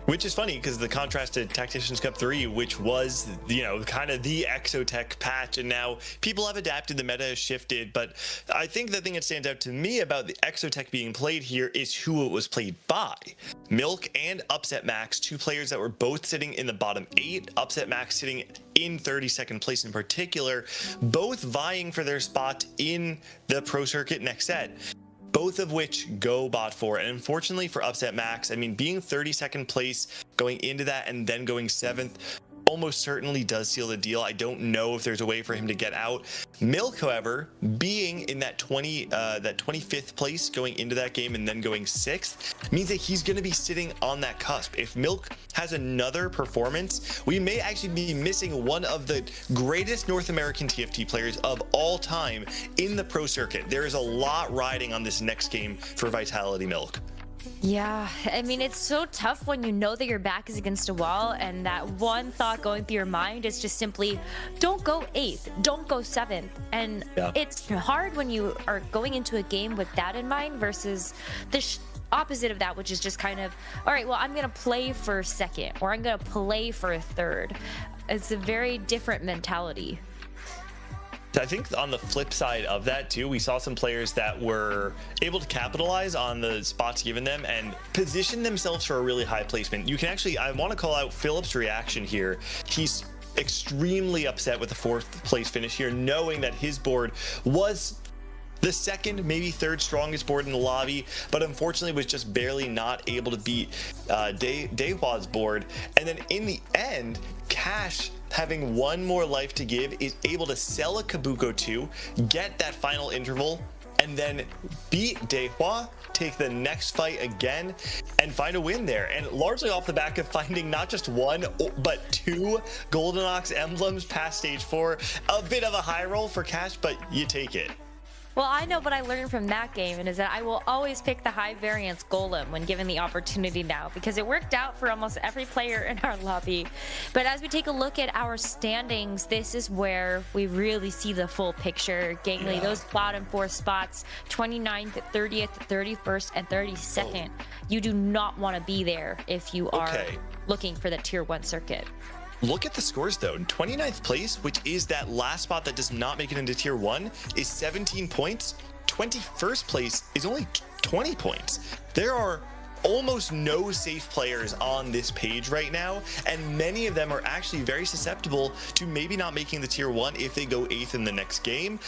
Which is funny because the contrast to Tacticians Cup 3, which was, kind of the Exotech patch, and now people have adapted, the meta has shifted, but I think the thing that stands out to me about the Exotech being played here is who it was played by. Milk and Upset Max, 2 players that were both sitting in the bottom 8, Upset Max sitting in 32nd place in particular, both vying for their spot in the Pro Circuit next set. Both of which go bot 4, and unfortunately for Upset Max, I mean, being 32nd place going into that and then going 7th almost certainly does seal the deal. I don't know if there's a way for him to get out. Milk, however, being in that 25th place going into that game and then going 6th means that he's going to be sitting on that cusp. If Milk has another performance, we may actually be missing one of the greatest North American TFT players of all time in the pro circuit. There is a lot riding on this next game for Vitality Milk. Yeah, I mean, it's so tough when you know that your back is against a wall and that one thought going through your mind is just simply, don't go 8th, don't go 7th. And it's hard when you are going into a game with that in mind versus the opposite of that, which is just kind of, all right, well, I'm going to play for 2nd or I'm going to play for 3rd. It's a very different mentality. I think on the flip side of that too, we saw some players that were able to capitalize on the spots given them and position themselves for a really high placement. You can actually, I want to call out Philip's reaction here. He's extremely upset with the 4th place finish here, knowing that his board was the 2nd, maybe 3rd strongest board in the lobby, but unfortunately was just barely not able to beat Dehwa's board. And then in the end, Cash, having one more life to give, is able to sell a Kabuko 2, get that final interval, and then beat Dehwa, take the next fight again, and find a win there. And largely off the back of finding not just 1, but 2 Golden Ox emblems past stage 4. A bit of a high roll for Cash, but you take it. Well, I know what I learned from that game, and is that I will always pick the high variance golem when given the opportunity now, because it worked out for almost every player in our lobby. But as we take a look at our standings, this is where we really see the full picture. Gangly, those bottom 4 spots, 29th, 30th, 31st, and 32nd. You do not want to be there if you are looking for the tier 1 circuit. Look at the scores though. 29th place, which is that last spot that does not make it into tier 1, is 17 points. 21st place is only 20 points. There are almost no safe players on this page right now, and many of them are actually very susceptible to maybe not making the tier 1 if they go 8th in the next game.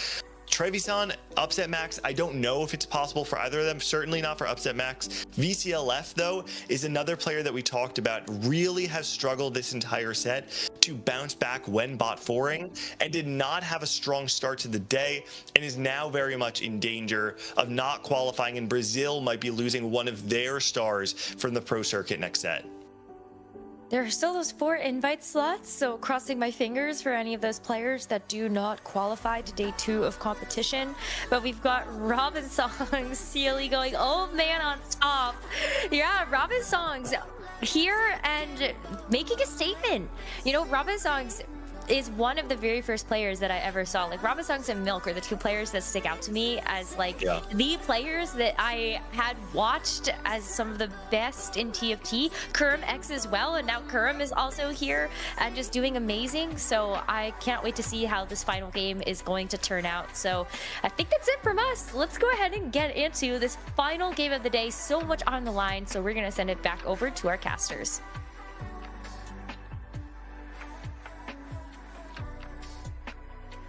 Trevisan, Upset Max, I don't know if it's possible for either of them, certainly not for Upset Max. VCLF, though, is another player that we talked about, really has struggled this entire set to bounce back when bot 4ing, and did not have a strong start to the day, and is now very much in danger of not qualifying, and Brazil might be losing one of their stars from the pro circuit next set. There are still those 4 invite slots, so crossing my fingers for any of those players that do not qualify to day 2 of competition. But we've got Robin Songs, Sealy going old man on top. Yeah, Robin Songs here and making a statement. You know, Robin Songs is one of the very first players that I ever saw. Like, Robin Songs and Milk are the 2 players that stick out to me as like the players that I had watched as some of the best in TFT. Kurum X as well, and now Kurum is also here and just doing amazing. So I can't wait to see how this final game is going to turn out. So I think that's it from us. Let's go ahead and get into this final game of the day. So much on the line, so we're gonna send it back over to our casters.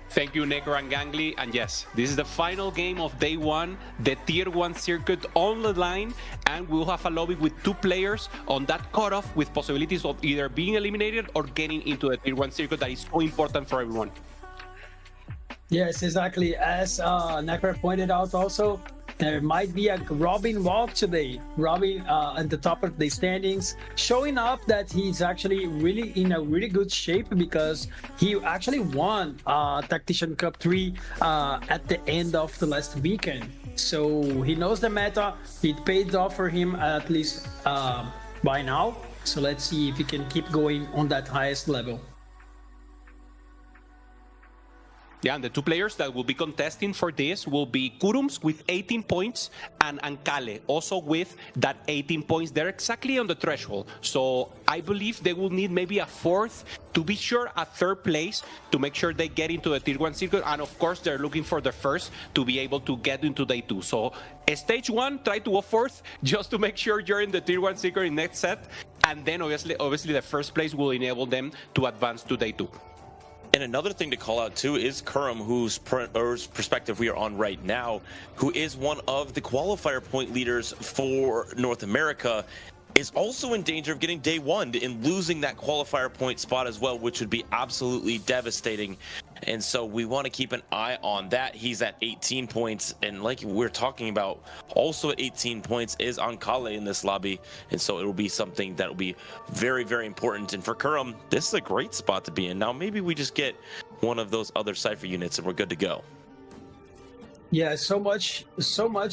Thank you, Nekkra and Gangly. And yes, this is the final game of day 1, the tier 1 circuit on the line, and we'll have a lobby with 2 players on that cutoff with possibilities of either being eliminated or getting into the tier 1 circuit that is so important for everyone. Yes, exactly. As Nekkra pointed out also, there might be a Robin walk today. Robin at the top of the standings, showing up that he's actually really in a really good shape because he actually won Tactician Cup 3 at the end of the last weekend. So he knows the meta. It paid off for him at least by now. So let's see if he can keep going on that highest level. Yeah, and the 2 players that will be contesting for this will be Kurums with 18 points and Ankale also with that 18 points. They're exactly on the threshold. So I believe they will need maybe a 4th, to be sure, a 3rd place to make sure they get into the tier 1 circuit. And of course, they're looking for the 1st to be able to get into day 2. So stage 1, try to go 4th just to make sure you're in the tier 1 circuit in next set. And then obviously the 1st place will enable them to advance to day 2. And another thing to call out too is Kurum, whose perspective we are on right now, who is one of the qualifier point leaders for North America. is also in danger of getting day one and losing that qualifier point spot as well, which would be absolutely devastating. And so we want to keep an eye on that. He's at 18 points, and like we're talking about, also at 18 points is Ankale in this lobby, and so it will be something that will be very, very important. And for Kurum, this is a great spot to be in. Now maybe we just get one of those other Cypher units and we're good to go. Yeah, so much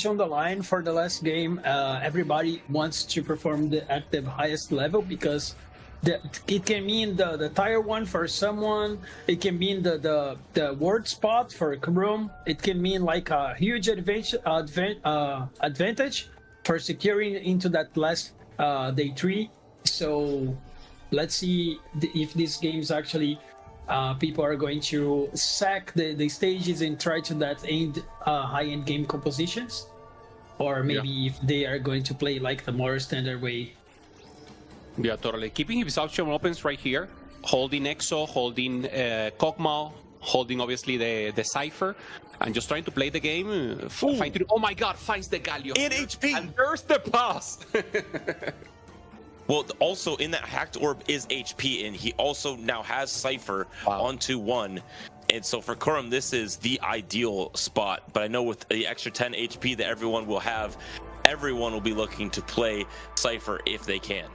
on the line for the last game. Everybody wants to perform at the highest level because it can mean the tier 1 for someone. It can mean the world spot for Kurum. It can mean like a huge advantage for securing into that last day 3. So let's see if these games actually people are going to sack the stages and try to that end high-end game compositions, or maybe if they are going to play like the more standard way. Yeah, totally. Keeping his option opens right here, holding Exo, holding Kog'Maw, holding obviously the Cypher, and just trying to play the game. Oh my god, finds the Galio. In HP! And there's the pass! Well, also in that hacked orb is HP, and he also now has Cypher on 2-1. And so for Kurum, this is the ideal spot. But I know with the extra 10 HP that everyone will have, everyone will be looking to play Cypher if they can.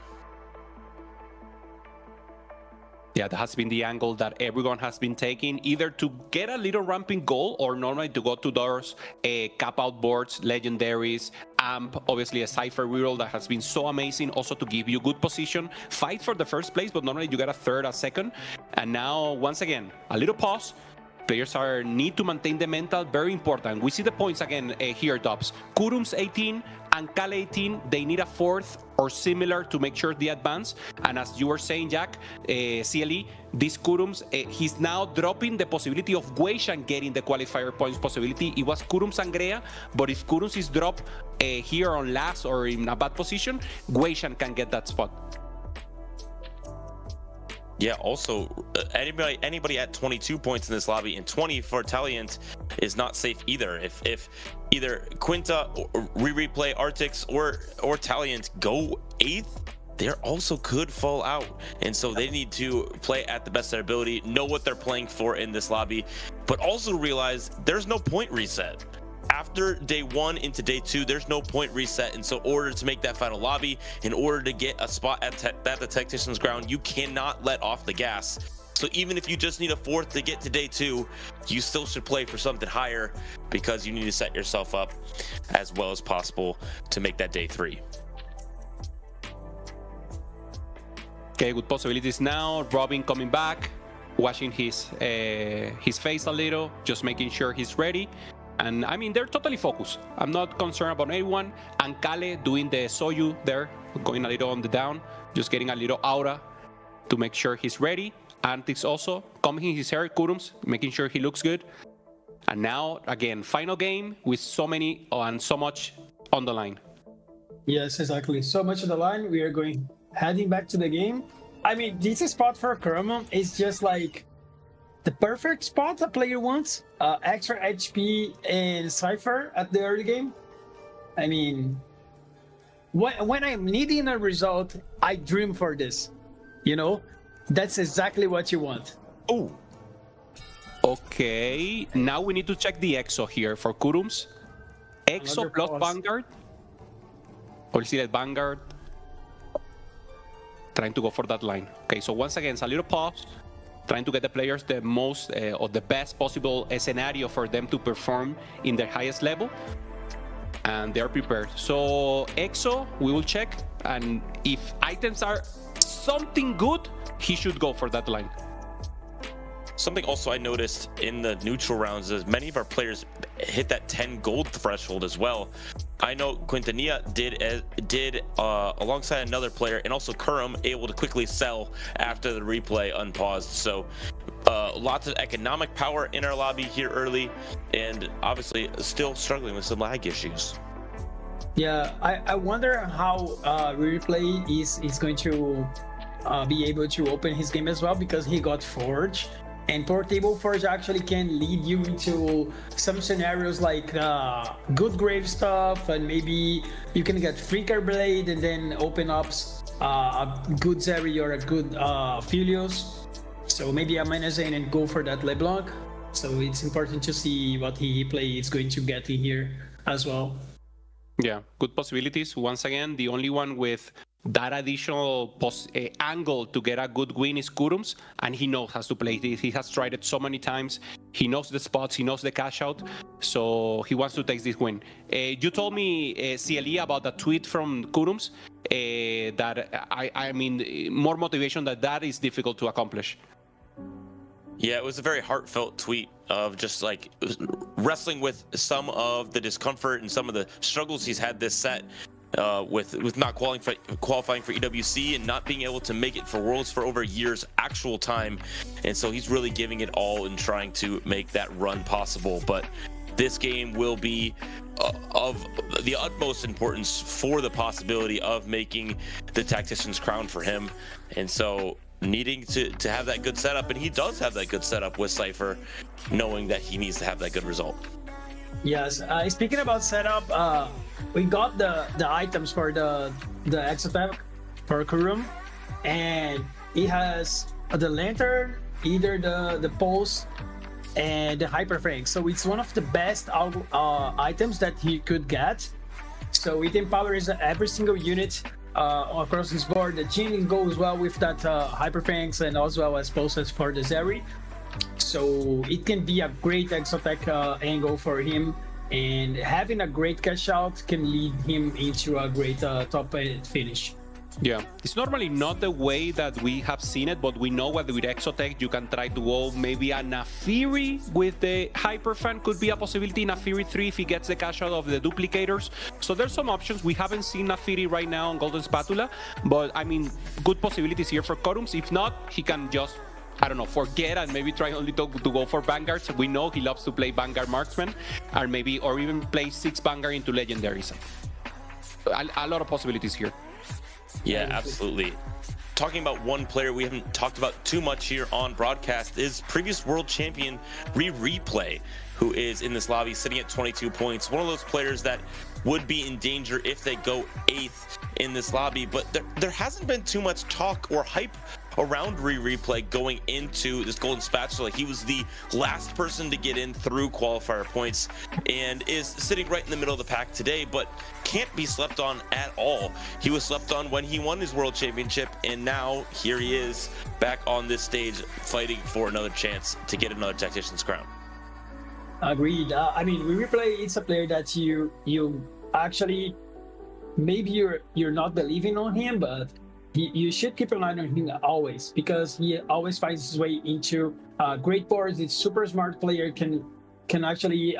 Yeah, that has been the angle that everyone has been taking, either to get a little ramping goal or normally to go to those cap-out boards, legendaries, AMP, obviously a Cypher reroll that has been so amazing, also to give you good position, fight for the first place, but normally you get a third, a second. And now, once again, a little pause. Players need to maintain the mental, very important. We see the points again here, Dobz. Kurum's 18, Ankale 18, they need a 4th or similar to make sure they advance. And as you were saying, Jack, CLE, this Kurum's, he's now dropping the possibility of Weishan getting the qualifier points possibility. It was Kurum's Sangrea, but if Kurum's is dropped here on last or in a bad position, Weishan can get that spot. Yeah, also, anybody at 22 points in this lobby and 20 for Taliant is not safe either. If either Quinta, or Replay, Arctics, or Taliant go 8th, they also could fall out. And so they need to play at the best of their ability, know what they're playing for in this lobby, but also realize there's no point reset. After day 1 into day 2, there's no point reset. And so in order to make that final lobby, in order to get a spot at the Tactician's Ground, you cannot let off the gas. So even if you just need a 4th to get to day 2, you still should play for something higher because you need to set yourself up as well as possible to make that day 3. Okay, good possibilities now. Robin coming back, washing his face a little, just making sure he's ready. And I mean, they're totally focused. I'm not concerned about anyone. Ankale doing the Soyu there, going a little on the down, just getting a little aura to make sure he's ready. Antics also combing his hair, Kurum's, making sure he looks good. And now, again, final game with so many and so much on the line. Yes, exactly. So much on the line. We are heading back to the game. I mean, this spot for Kurum is just like the perfect spot a player wants. Extra HP and Cypher at the early game. I mean, when I'm needing a result, I dream for this. You know, that's exactly what you want. Oh. Okay, now we need to check the Exo here for Kurum's. Exo plus Vanguard. Or see that Vanguard. Trying to go for that line. Okay, so once again, it's a little pause. Trying to get the players the most or the best possible scenario for them to perform in their highest level. And they're prepared. So Exo, we will check. And if items are something good, he should go for that line. Something also I noticed in the neutral rounds is many of our players hit that 10 gold threshold as well. I know Quintanilla did alongside another player, and also Kurum able to quickly sell after the replay unpaused. So lots of economic power in our lobby here early, and obviously still struggling with some lag issues. Yeah, I wonder how replay is going to be able to open his game as well, because he got Forge. And Portable Forge actually can lead you into some scenarios like good grave stuff, and maybe you can get Freaker Blade and then open up a good Zeri or a good Filios. So maybe a Menazane and go for that LeBlanc. So it's important to see what he is going to get in here as well. Yeah, good possibilities. Once again, the only one with that additional angle to get a good win is Kurums, and he knows how to play this. He has tried it so many times. He knows the spots, he knows the cash out, so he wants to take this win. You told me, CLE, about the tweet from Kurums, that I mean, more motivation than that is difficult to accomplish. Yeah, it was a very heartfelt tweet of just like wrestling with some of the discomfort and some of the struggles he's had this set. With not qualifying for EWC and not being able to make it for Worlds for over a year's actual time. And so he's really giving it all and trying to make that run possible. But this game will be of the utmost importance for the possibility of making the Tactician's Crown for him. And so needing to have that good setup, and he does have that good setup with Cypher, knowing that he needs to have that good result. Yes, speaking about setup, we got the items for the Exotech for Kurum, and he has the lantern, either the pulse, and the hyperframe. So it's one of the best items that he could get. So it empowers every single unit across his board. The Jin goes well with that hyperfangs, and as well as pulses for the Zeri. So it can be a great Exotech angle for him, and having a great cash out can lead him into a great top 8 finish. Yeah, it's normally not the way that we have seen it, but we know that with Exotech you can try to go maybe a Naafiri with the Hyperfan could be a possibility. Naafiri 3 if he gets the cash out of the duplicators. So there's some options. We haven't seen Naafiri right now on Golden Spatula, but I mean, good possibilities here for Kurums. If not, he can just, I don't know, forget and maybe try only to go for Vanguards. We know he loves to play Vanguard Marksman, and maybe, or even play 6 Vanguard into Legendaries. A lot of possibilities here. Yeah, absolutely. Talking about one player we haven't talked about too much here on broadcast is previous world champion Replay, who is in this lobby sitting at 22 points. One of those players that would be in danger if they go 8th in this lobby, but there hasn't been too much talk or hype around Replay going into this Golden Spatula. He was the last person to get in through qualifier points and is sitting right in the middle of the pack today, but can't be slept on at all. He was slept on when he won his world championship, and now here he is back on this stage fighting for another chance to get another Tactician's Crown. Agreed. I mean, Replay, it's a player that you actually, maybe you're not believing on him, but you should keep an eye on him always, because he always finds his way into great boards. He's super smart player, can actually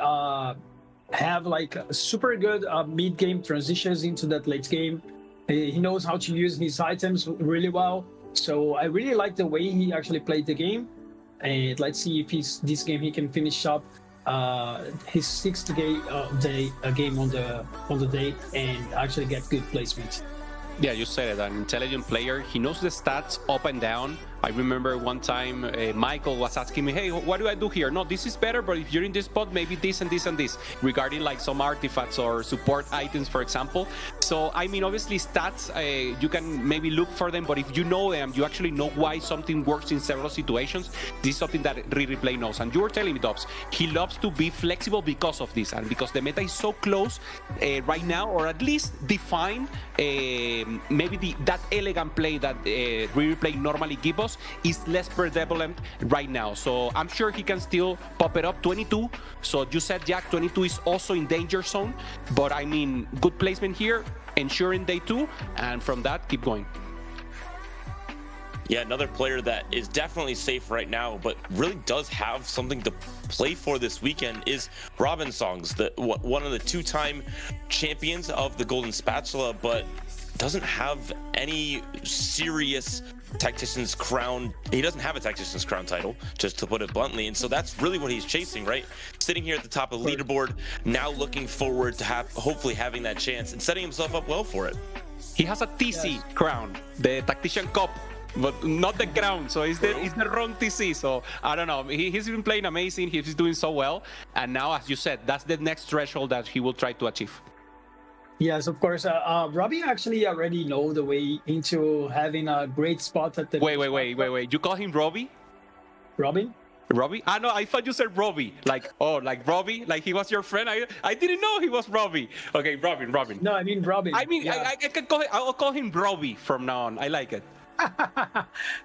have like super good mid-game transitions into that late game. He knows how to use his items really well. So I really like the way he actually played the game. And let's see if this game he can finish up his 6th game on the day and actually get good placement. Yeah, you said it, an intelligent player. He knows the stats up and down. I remember one time Michael was asking me, hey, what do I do here? No, this is better, but if you're in this spot, maybe this and this and this, regarding like some artifacts or support items, for example. So, I mean, obviously stats, you can maybe look for them, but if you know them, you actually know why something works in several situations. This is something that Replay knows. And you were telling me, Dobz, he loves to be flexible because of this, and because the meta is so close right now, or at least define maybe that elegant play that Replay normally gives us is less prevalent right now. So I'm sure he can still pop it up. 22. So you said, Jack, 22 is also in danger zone. But I mean, good placement here, ensuring day 2, and from that, keep going. Yeah, another player that is definitely safe right now, but really does have something to play for this weekend is Robinsongs, one of the 2-time champions of the Golden Spatula, but doesn't have any serious Tactician's Crown. He doesn't have a Tactician's Crown title, just to put it bluntly, and so that's really what he's chasing, right? Sitting here at the top of the leaderboard, now looking forward to hopefully having that chance and setting himself up well for it. He has a TC crown, the Tactician Cup. but not the ground. So it's the wrong TC. So I don't know. He's been playing amazing. He's doing so well. And now, as you said, that's the next threshold that he will try to achieve. Yes, of course. Robbie actually already know the way into having a great spot at the. Wait. You call him Robbie? Robin? Robbie? Ah, no, I thought you said Robbie. Like Robbie? Like he was your friend? I didn't know he was Robbie. Okay, Robin. No, I mean Robin. I mean, yeah. I can call it, I'll call him Robbie from now on. I like it.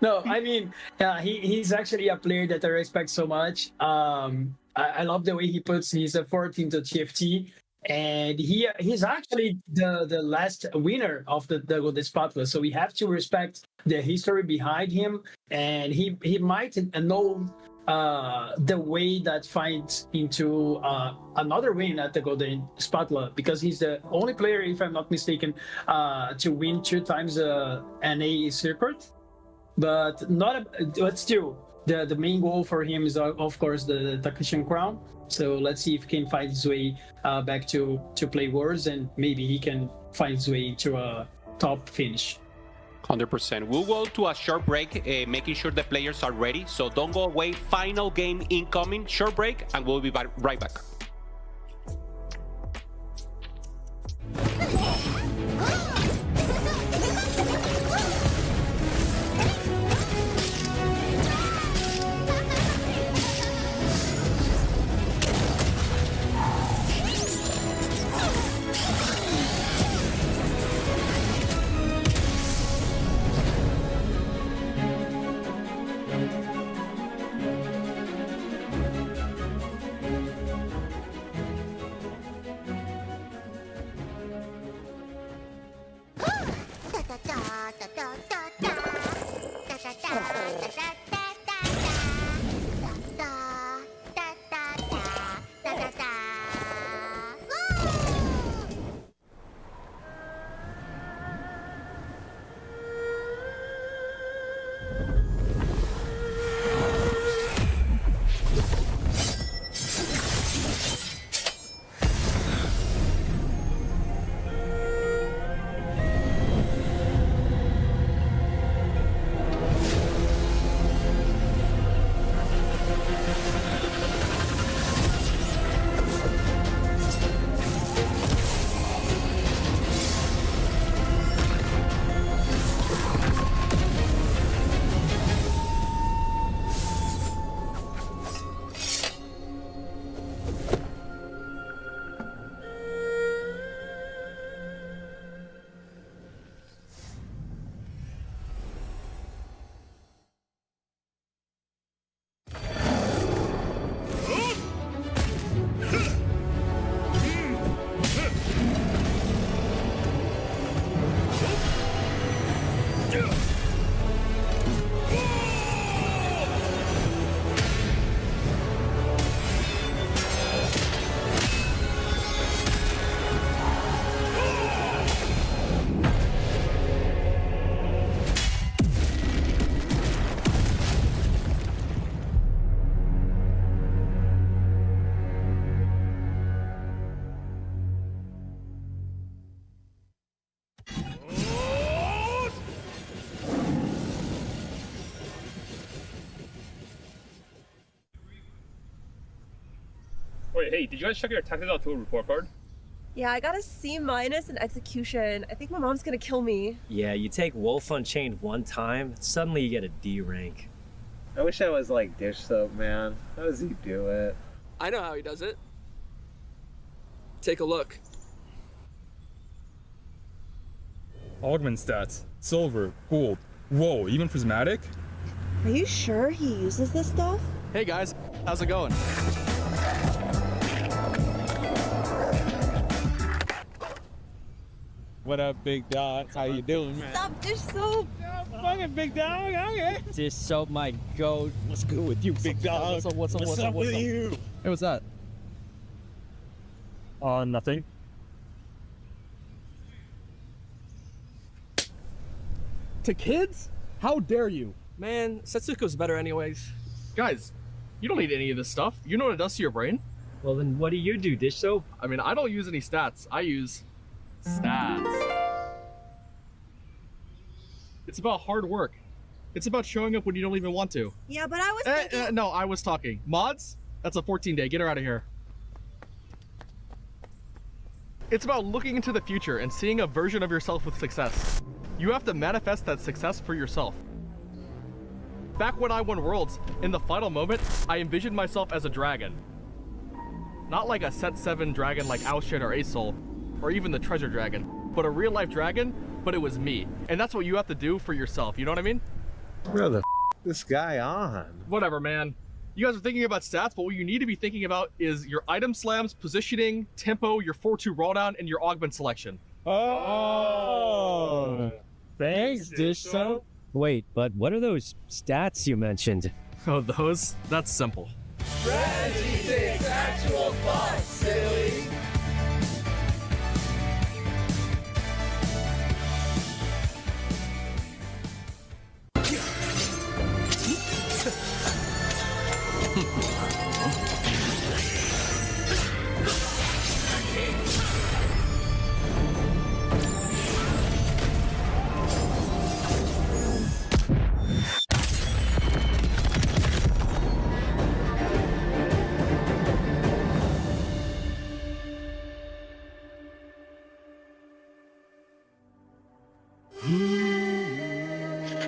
No, I mean, he's actually a player that I respect so much. I love the way he puts his effort into TFT. And he's actually the last winner of the Spatula, so we have to respect the history behind him, and he might know the way that finds into another win at the Golden Spatula, because he's the only player, if I'm not mistaken, to win 2 times NA circuit, but still the main goal for him is of course the tactician crown. So let's see if he can find his way back to play Worlds, and maybe he can find his way to a top finish. 100%. We'll go to a short break, making sure the players are ready. So don't go away. Final game incoming. Short break, and we'll be right back. Wait, hey, did you guys check your tactical tool report card? Yeah, I got a C- in execution. I think my mom's gonna kill me. Yeah, you take Wolf Unchained one time, suddenly you get a D rank. I wish I was like Dish Soap, man. How does he do it? I know how he does it. Take a look. Augment stats, silver, gold, whoa, even prismatic? Are you sure he uses this stuff? Hey guys, how's it going? What up, big dog? How you doing, man? Stop, Dish Soap! Fucking big dog, okay. Dish Soap, my goat. What's good with you, big dog? What's up with you? Hey, what's that? Nothing. To kids? How dare you? Man, Setsuko's better anyways. Guys, you don't need any of this stuff. You know what it does to your brain? Well, then what do you do, Dish Soap? I mean, I don't use any stats. I use stats. It's about hard work, It's about showing up when you don't even want to. Yeah, but I was thinking... No, I was talking. Mods? That's a 14-day. Get her out of here. It's about looking into the future and seeing a version of yourself with success. You have to manifest that success for yourself. Back when I won Worlds, in the final moment, I envisioned myself as a dragon. Not like a set 7 dragon like Alshin or Asol, or even the treasure dragon, but a real life dragon, but it was me. And that's what you have to do for yourself, you know what I mean? Where the this guy on? Whatever, man. You guys are thinking about stats, but what you need to be thinking about is your item slams, positioning, tempo, your 4-2 roll down, and your augment selection. Oh, thanks, Dish Soap. Wait, but what are those stats you mentioned? Oh, those? That's simple. Strategy takes actual thought, silly.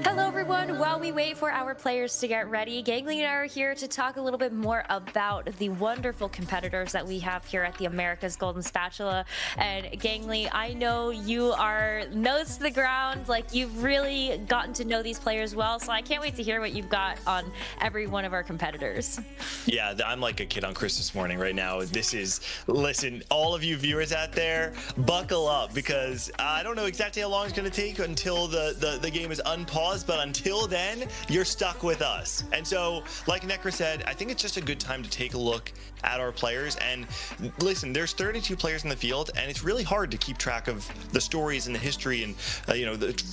Hello everyone, while we wait for our players to get ready, Gangly and I are here to talk a little bit more about the wonderful competitors that we have here at the America's Golden Spatula. And Gangly, I know you are nose to the ground, like you've really gotten to know these players well, so I can't wait to hear what you've got on every one of our competitors. Yeah, I'm like a kid on Christmas morning right now. Listen, all of you viewers out there, buckle up, because I don't know exactly how long it's going to take until the game is unpaused, but until then, you're stuck with us. And so, like Nekkra said, I think it's just a good time to take a look at our players. And listen, there's 32 players in the field, and it's really hard to keep track of the stories and the history and,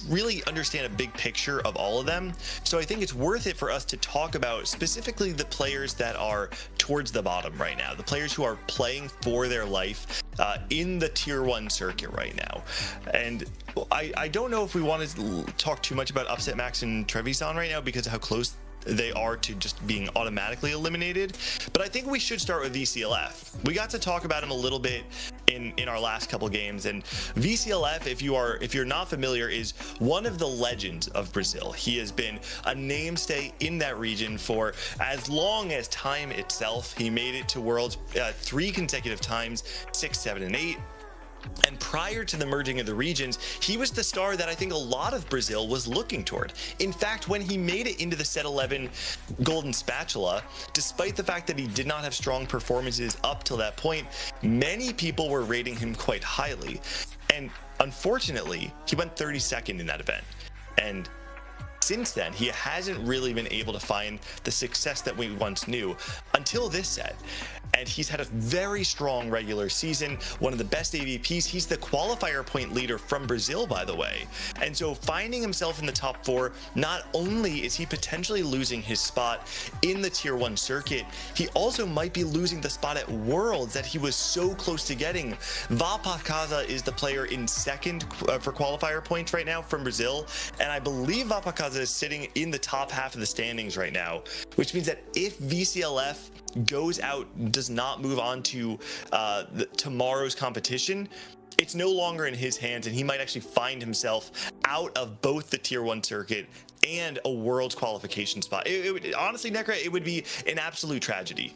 really understand a big picture of all of them. So I think it's worth it for us to talk about specifically the players that are towards the bottom right now, the players who are playing for their life in the tier 1 circuit right now. And I don't know if we want to talk too much about Upset Max and Trevisan right now because of how close they are to just being automatically eliminated, but I think we should start with VCLF. We got to talk about him a little bit in our last couple games, and VCLF, if you're not familiar, is one of the legends of Brazil. He has been a namestay in that region for as long as time itself. He made it to Worlds 3 consecutive times, 6, 7, and 8. And prior to the merging of the regions, he was the star that I think a lot of Brazil was looking toward. In fact, when he made it into the Set 11 Golden Spatula, despite the fact that he did not have strong performances up till that point, many people were rating him quite highly. And unfortunately, he went 32nd in that event. And since then, he hasn't really been able to find the success that we once knew until this set. And he's had a very strong regular season, one of the best AVPs. He's the qualifier point leader from Brazil, by the way. And so finding himself in the top 4, not only is he potentially losing his spot in the tier 1 circuit, he also might be losing the spot at Worlds that he was so close to getting. Vapakaza is the player in second for qualifier points right now from Brazil. And I believe Vapakaza is sitting in the top half of the standings right now, which means that if VCLF goes out, does not move on to tomorrow's competition, it's no longer in his hands, and he might actually find himself out of both the tier 1 circuit and a world's qualification spot. Honestly, Nekkra, it would be an absolute tragedy.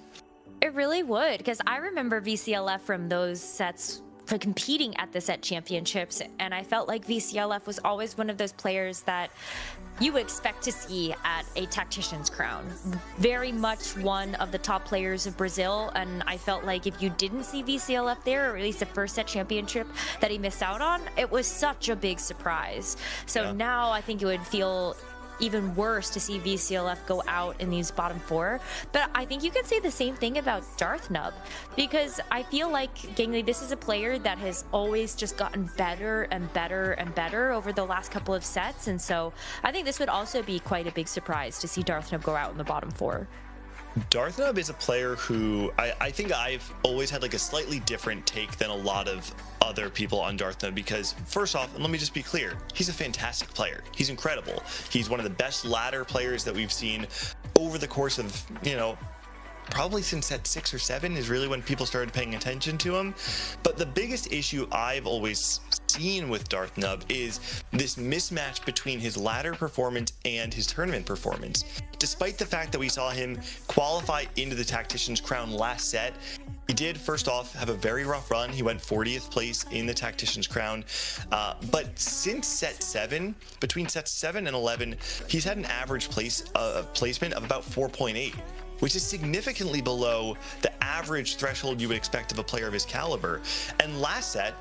It really would, because I remember VCLF from those sets for competing at the set championships, and I felt like VCLF was always one of those players that you would expect to see at a tactician's crown. Very much one of the top players of Brazil, and I felt like if you didn't see VCLF there, or at least the first set championship that he missed out on, it was such a big surprise. So now I think it would feel even worse to see VCLF go out in these bottom 4. But I think you could say the same thing about Darth Nub, because I feel like, Gangly, this is a player that has always just gotten better and better and better over the last couple of sets. And so I think this would also be quite a big surprise to see Darth Nub go out in the bottom 4. Darthnub is a player who I think I've always had like a slightly different take than a lot of other people on Darthnub, because first off, and let me just be clear, he's a fantastic player. He's incredible. He's one of the best ladder players that we've seen over the course of, you know, probably since set 6 or 7 is really when people started paying attention to him. But the biggest issue I've always seen with Darthnub is this mismatch between his ladder performance and his tournament performance. Despite the fact that we saw him qualify into the Tactician's Crown last set, he did first off have a very rough run. He went 40th place in the Tactician's Crown, but since set 7, between sets 7 and 11, he's had an average placement of about 4.8, which is significantly below the average threshold you would expect of a player of his caliber. And last set,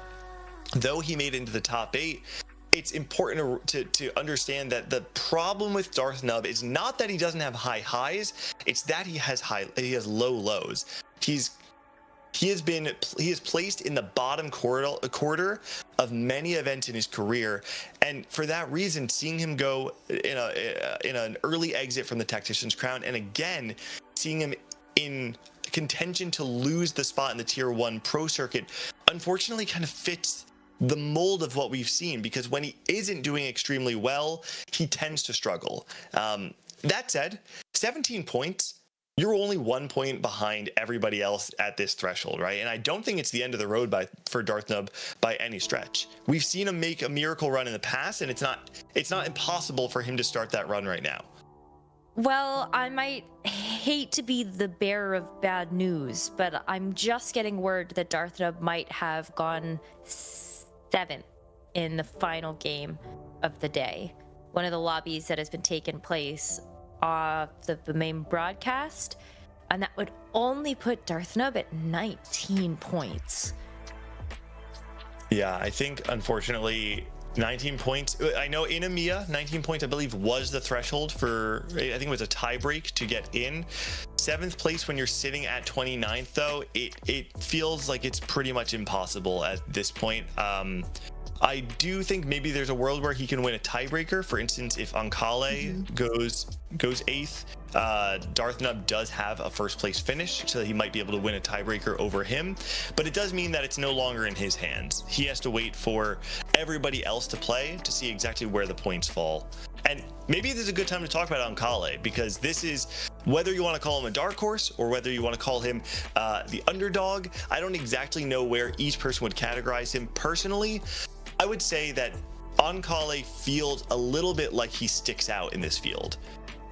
though he made it into the top 8, it's important to understand that the problem with Darthnub is not that he doesn't have high highs, it's that he has low lows. He is placed in the bottom quarter of many events in his career, and for that reason, seeing him go in an early exit from the Tactician's Crown, and again seeing him in contention to lose the spot in the Tier 1 Pro Circuit, unfortunately kind of fits the mold of what we've seen, because when he isn't doing extremely well, he tends to struggle. That said, 17 points. You're only 1 point behind everybody else at this threshold, right? And I don't think it's the end of the road for Darthnub by any stretch. We've seen him make a miracle run in the past, and it's not impossible for him to start that run right now. Well, I might hate to be the bearer of bad news, but I'm just getting word that Darthnub might have gone 7th in the final game of the day. One of the lobbies that has been taking place off the main broadcast, and that would only put Darthnub at 19 points. Yeah, I think unfortunately 19 points. I know in EMEA, 19 points I believe was the threshold for, I think it was a tie break to get in. 7th place when you're sitting at 29th though, it feels like it's pretty much impossible at this point. I do think maybe there's a world where he can win a tiebreaker. For instance, if Ankale goes 8th, Darthnub does have a first place finish, so that he might be able to win a tiebreaker over him. But it does mean that it's no longer in his hands. He has to wait for everybody else to play to see exactly where the points fall. And maybe this is a good time to talk about Ankale, because this is, whether you want to call him a dark horse or whether you want to call him the underdog, I don't exactly know where each person would categorize him. Personally, I would say that Ankale feels a little bit like he sticks out in this field.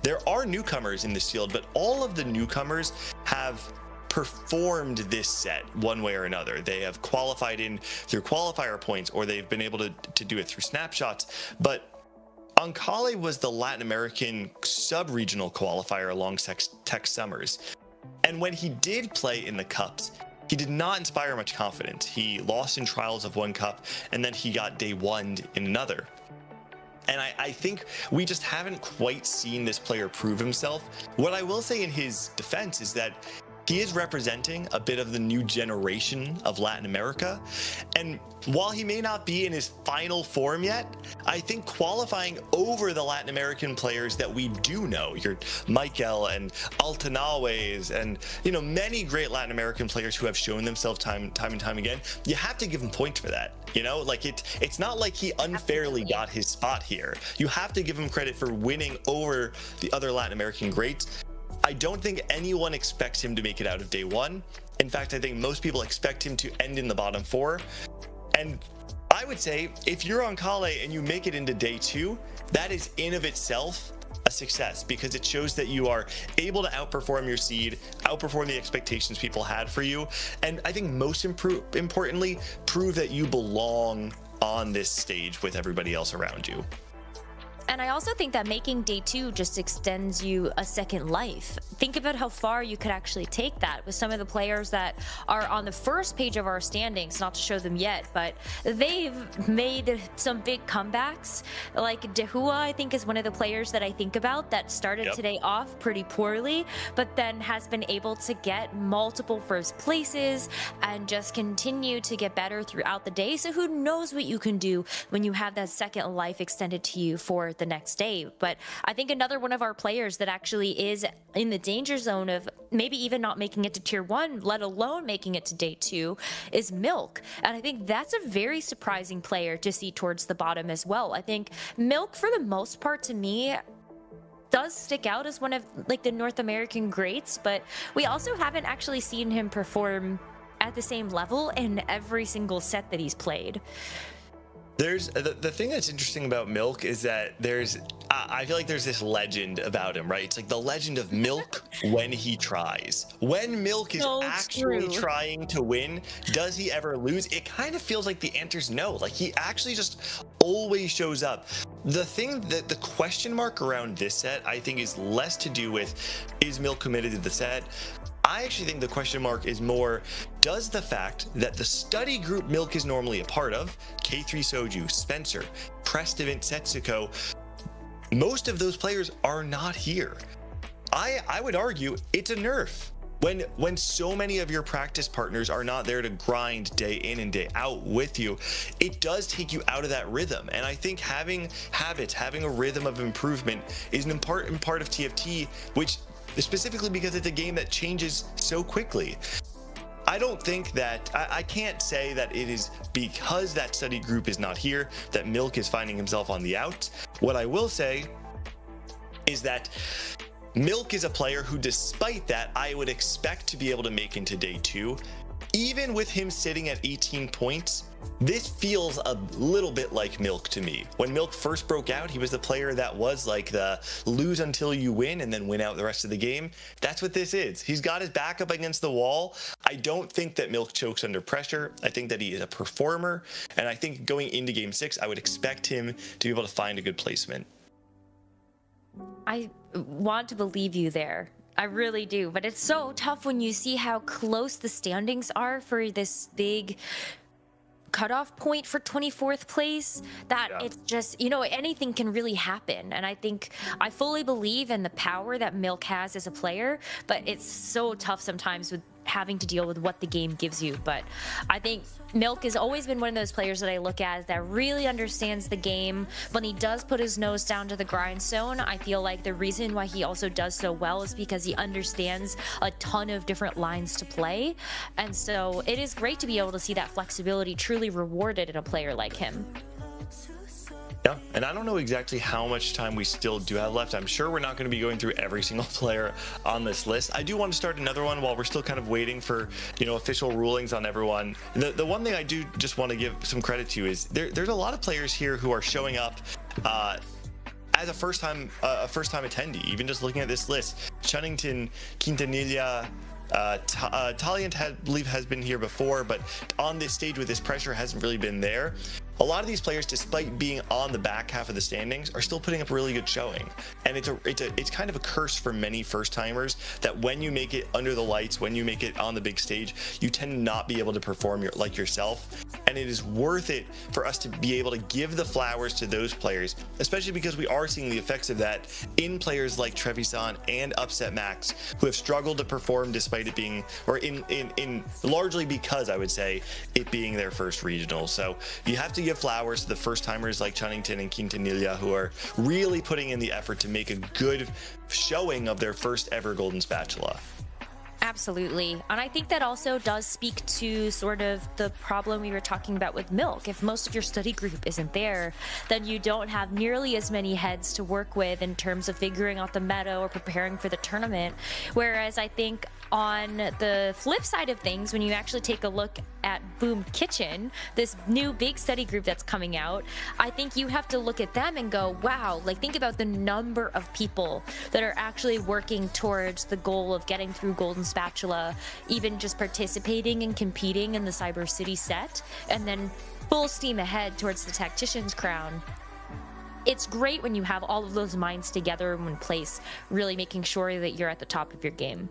There are newcomers in this field, but all of the newcomers have performed this set one way or another. They have qualified in through qualifier points, or they've been able to do it through snapshots. But Ankale was the Latin American sub-regional qualifier along Tech Summers. And when he did play in the cups, he did not inspire much confidence. He lost in trials of one cup, and then he got day 1 in another. And I think we just haven't quite seen this player prove himself. What I will say in his defense is that he is representing a bit of the new generation of Latin America. And while he may not be in his final form yet, I think qualifying over the Latin American players that we do know, your Michael and Altanawes and, you know, many great Latin American players who have shown themselves time and time again, you have to give him points for that. You know, like it's not like he unfairly got his spot here. You have to give him credit for winning over the other Latin American greats. I don't think anyone expects him to make it out of day 1. In fact, I think most people expect him to end in the bottom 4. And I would say if you're Ankale and you make it into day 2, that is in of itself a success, because it shows that you are able to outperform your seed, outperform the expectations people had for you, and I think most importantly, prove that you belong on this stage with everybody else around you. And I also think that making day 2 just extends you a second life. Think about how far you could actually take that with some of the players that are on the first page of our standings, not to show them yet, but they've made some big comebacks. Like Dehua, I think, is one of the players that I think about that started today off pretty poorly, but then has been able to get multiple first places and just continue to get better throughout the day. So who knows what you can do when you have that second life extended to you for the the next day. But I think another one of our players that actually is in the danger zone of maybe even not making it to tier 1, let alone making it to day 2, is Milk. And I think that's a very surprising player to see towards the bottom as well. I think Milk, for the most part, to me, does stick out as one of like the North American greats, but we also haven't actually seen him perform at the same level in every single set that he's played. There's the thing that's interesting about Milk is that I feel like there's this legend about him, right? It's like the legend of Milk when he tries. When Milk is actually trying to win, does he ever lose? It kind of feels like the answer's no. Like he actually just always shows up. The thing that the question mark around this set, I think, is less to do with is Milk committed to the set. I actually think the question mark is more, does the fact that the study group Milk is normally a part of, K3 Soju, Spencer, Prestivant, Setsuko, most of those players are not here. I would argue it's a nerf. When so many of your practice partners are not there to grind day in and day out with you, it does take you out of that rhythm. And I think having habits, having a rhythm of improvement is an important part of TFT, which specifically because it's a game that changes so quickly. I don't think that, I can't say that it is because that study group is not here that Milk is finding himself on the out. What I will say is that Milk is a player who, despite that, I would expect to be able to make into day 2. Even with him sitting at 18 points, this feels a little bit like Milk to me. When Milk first broke out, he was the player that was like the lose until you win and then win out the rest of the game. That's what this is. He's got his back up against the wall. I don't think that Milk chokes under pressure. I think that he is a performer. And I think going into game 6, I would expect him to be able to find a good placement. I want to believe you there. I really do. But it's so tough when you see how close the standings are for this big cutoff point for 24th place, that it's just, you know, anything can really happen. And I think I fully believe in the power that Milk has as a player, but it's so tough sometimes with having to deal with what the game gives you. But I think Milk has always been one of those players that I look at that really understands the game. When he does put his nose down to the grindstone, I feel like the reason why he also does so well is because he understands a ton of different lines to play. And so it is great to be able to see that flexibility truly rewarded in a player like him. Yeah, and I don't know exactly how much time we still do have left. I'm sure we're not going to be going through every single player on this list. I do want to start another one while we're still kind of waiting for, you know, official rulings on everyone. The one thing I do just want to give some credit to is there's a lot of players here who are showing up as a first-time attendee. Even just looking at this list, Chunnington, Quintanilla, Taliant, I believe, has been here before, but on this stage with this pressure hasn't really been there. A lot of these players, despite being on the back half of the standings, are still putting up a really good showing. And it's kind of a curse for many first-timers that when you make it under the lights, when you make it on the big stage, you tend to not be able to perform like yourself. And it is worth it for us to be able to give the flowers to those players, especially because we are seeing the effects of that in players like Trevisan and Upset Max, who have struggled to perform despite it being, or in largely because, I would say, it being their first regional. So you have to give flowers to the first timers like Chunnington and Quintanilla, who are really putting in the effort to make a good showing of their first ever Golden Spatula. Absolutely. And I think that also does speak to sort of the problem we were talking about with Milk. If most of your study group isn't there, then you don't have nearly as many heads to work with in terms of figuring out the meta or preparing for the tournament. Whereas I think on the flip side of things, when you actually take a look at Boom Kitchen, this new big study group that's coming out, I think you have to look at them and go, wow, like think about the number of people that are actually working towards the goal of getting through Golden Spatula, even just participating and competing in the Cyber City set, and then full steam ahead towards the Tactician's Crown. It's great when you have all of those minds together in one place, really making sure that you're at the top of your game.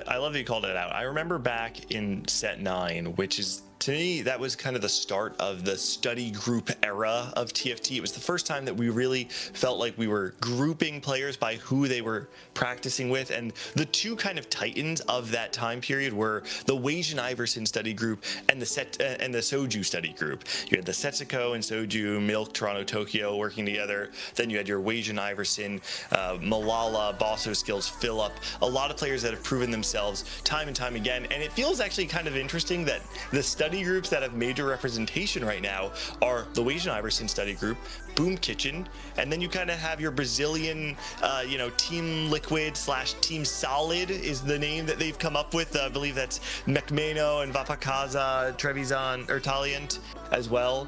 I love that you called it out. I remember back in set 9, which is to me, that was kind of the start of the study group era of TFT. It was the first time that we really felt like we were grouping players by who they were practicing with. And the two kind of titans of that time period were the Weijin Iverson study group and the Soju study group. You had the Setsuko and Soju, Milk, Toronto, Tokyo working together. Then you had your Weijin Iverson, Malala, Bosso Skills, Philip, a lot of players that have proven themselves time and time again. And it feels actually kind of interesting that the study groups that have major representation right now are the Weijin Iverson study group, Boom Kitchen, and then you kind of have your Brazilian, Team Liquid / Team Solid is the name that they've come up with. I believe that's Mecmeno and Vapakaza, Trevisan, or Taliant as well.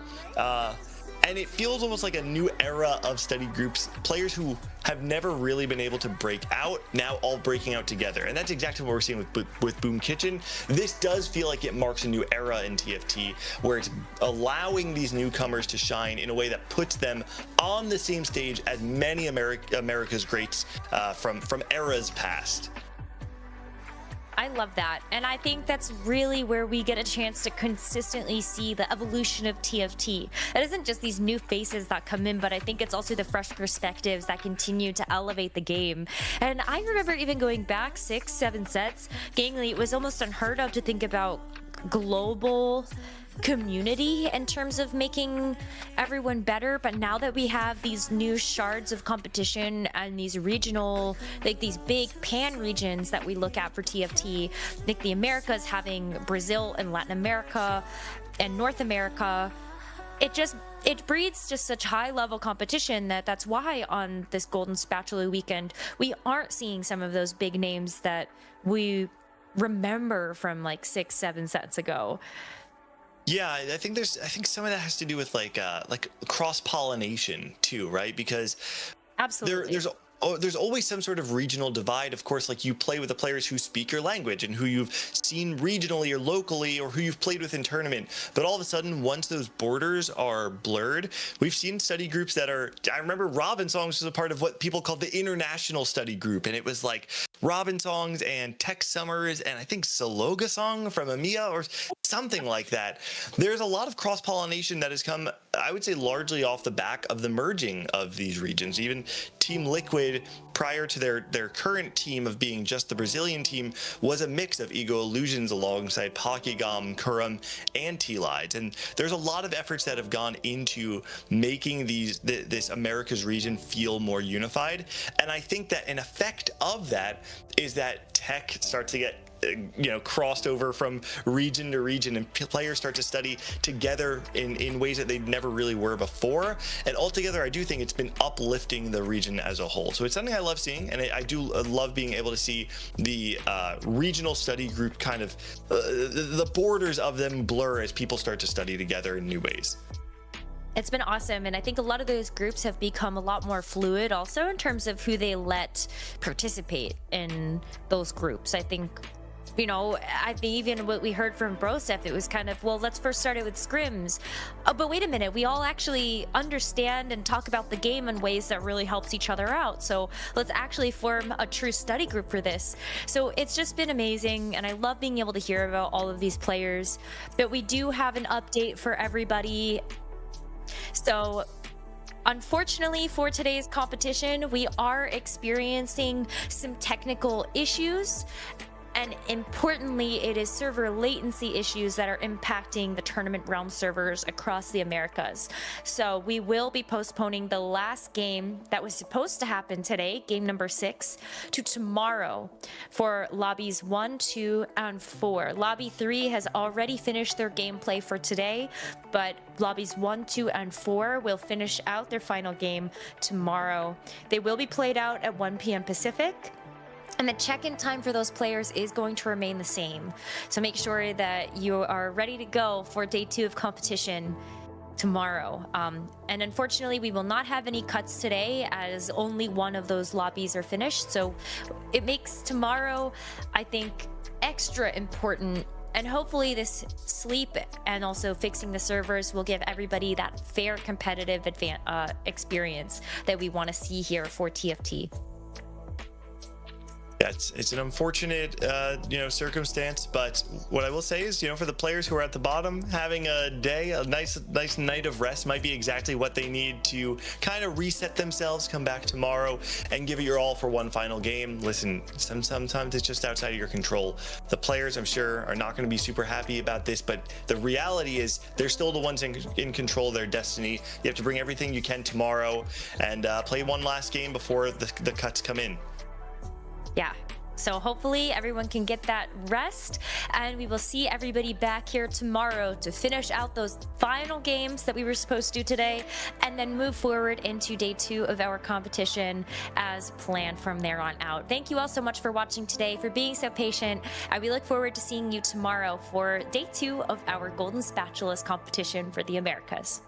And it feels almost like a new era of study groups, players who have never really been able to break out, now all breaking out together. And that's exactly what we're seeing with Boom Kitchen. This does feel like it marks a new era in TFT, where it's allowing these newcomers to shine in a way that puts them on the same stage as many America's greats from eras past. I love that. And I think that's really where we get a chance to consistently see the evolution of TFT. It isn't just these new faces that come in, but I think it's also the fresh perspectives that continue to elevate the game. And I remember even going back 6-7 sets, Gangly, it was almost unheard of to think about global community in terms of making everyone better. But now that we have these new shards of competition and these regional, like these big pan regions that we look at for TFT, like the Americas having Brazil and Latin America and North America, it breeds just such high level competition that's why on this Golden Spatula weekend we aren't seeing some of those big names that we remember from like 6-7 sets ago. Yeah, I think some of that has to do with like cross-pollination too, right? Because absolutely there's always some sort of regional divide. Of course, like you play with the players who speak your language and who you've seen regionally or locally or who you've played with in tournament. But all of a sudden, once those borders are blurred, we've seen study groups that are, I remember Robin Songs was a part of what people called the international study group. And it was like Robin Songs and Tech Summers and I think Saloga Song from EMEA or something like that. There's a lot of cross-pollination that has come, I would say, largely off the back of the merging of these regions. Even Team Liquid, prior to their current team of being just the Brazilian team, was a mix of Ego Illusions alongside Pokigam, Kurum, and T-Lides. And there's a lot of efforts that have gone into making this America's region feel more unified. And I think that an effect of that is that tech starts to get crossed over from region to region, and players start to study together in ways that they never really were before. And altogether, I do think it's been uplifting the region as a whole. So it's something I love seeing, and I do love being able to see the regional study group kind of the borders of them blur as people start to study together in new ways. It's been awesome, and I think a lot of those groups have become a lot more fluid also in terms of who they let participate in those groups. I think even what we heard from Broseph, it was kind of, well, let's first start it with scrims. But wait a minute, we all actually understand and talk about the game in ways that really helps each other out. So let's actually form a true study group for this. So it's just been amazing, and I love being able to hear about all of these players. But we do have an update for everybody. So unfortunately for today's competition, we are experiencing some technical issues. And importantly, it is server latency issues that are impacting the tournament realm servers across the Americas. So we will be postponing the last game that was supposed to happen today, game number 6, to tomorrow for lobbies 1, 2, and 4. Lobby 3 has already finished their gameplay for today, but lobbies 1, 2, and 4 will finish out their final game tomorrow. They will be played out at 1 p.m. Pacific. And the check-in time for those players is going to remain the same. So make sure that you are ready to go for day 2 of competition tomorrow. And unfortunately, we will not have any cuts today as only one of those lobbies are finished. So it makes tomorrow, I think, extra important. And hopefully this sleep and also fixing the servers will give everybody that fair competitive experience that we want to see here for TFT. yeah, it's an unfortunate circumstance, but what I will say is, for the players who are at the bottom, having a nice night of rest might be exactly what they need to kind of reset themselves, come back tomorrow, and give it your all for one final game. Listen, sometimes it's just outside of your control. The players, I'm sure, are not going to be super happy about this, but the reality is they're still the ones in control of their destiny. You have to bring everything you can tomorrow and play one last game before the cuts come in. Yeah. So hopefully everyone can get that rest, and we will see everybody back here tomorrow to finish out those final games that we were supposed to do today, and then move forward into day 2 of our competition as planned from there on out. Thank you all so much for watching today, for being so patient, and we look forward to seeing you tomorrow for day 2 of our Golden Spatulas competition for the Americas.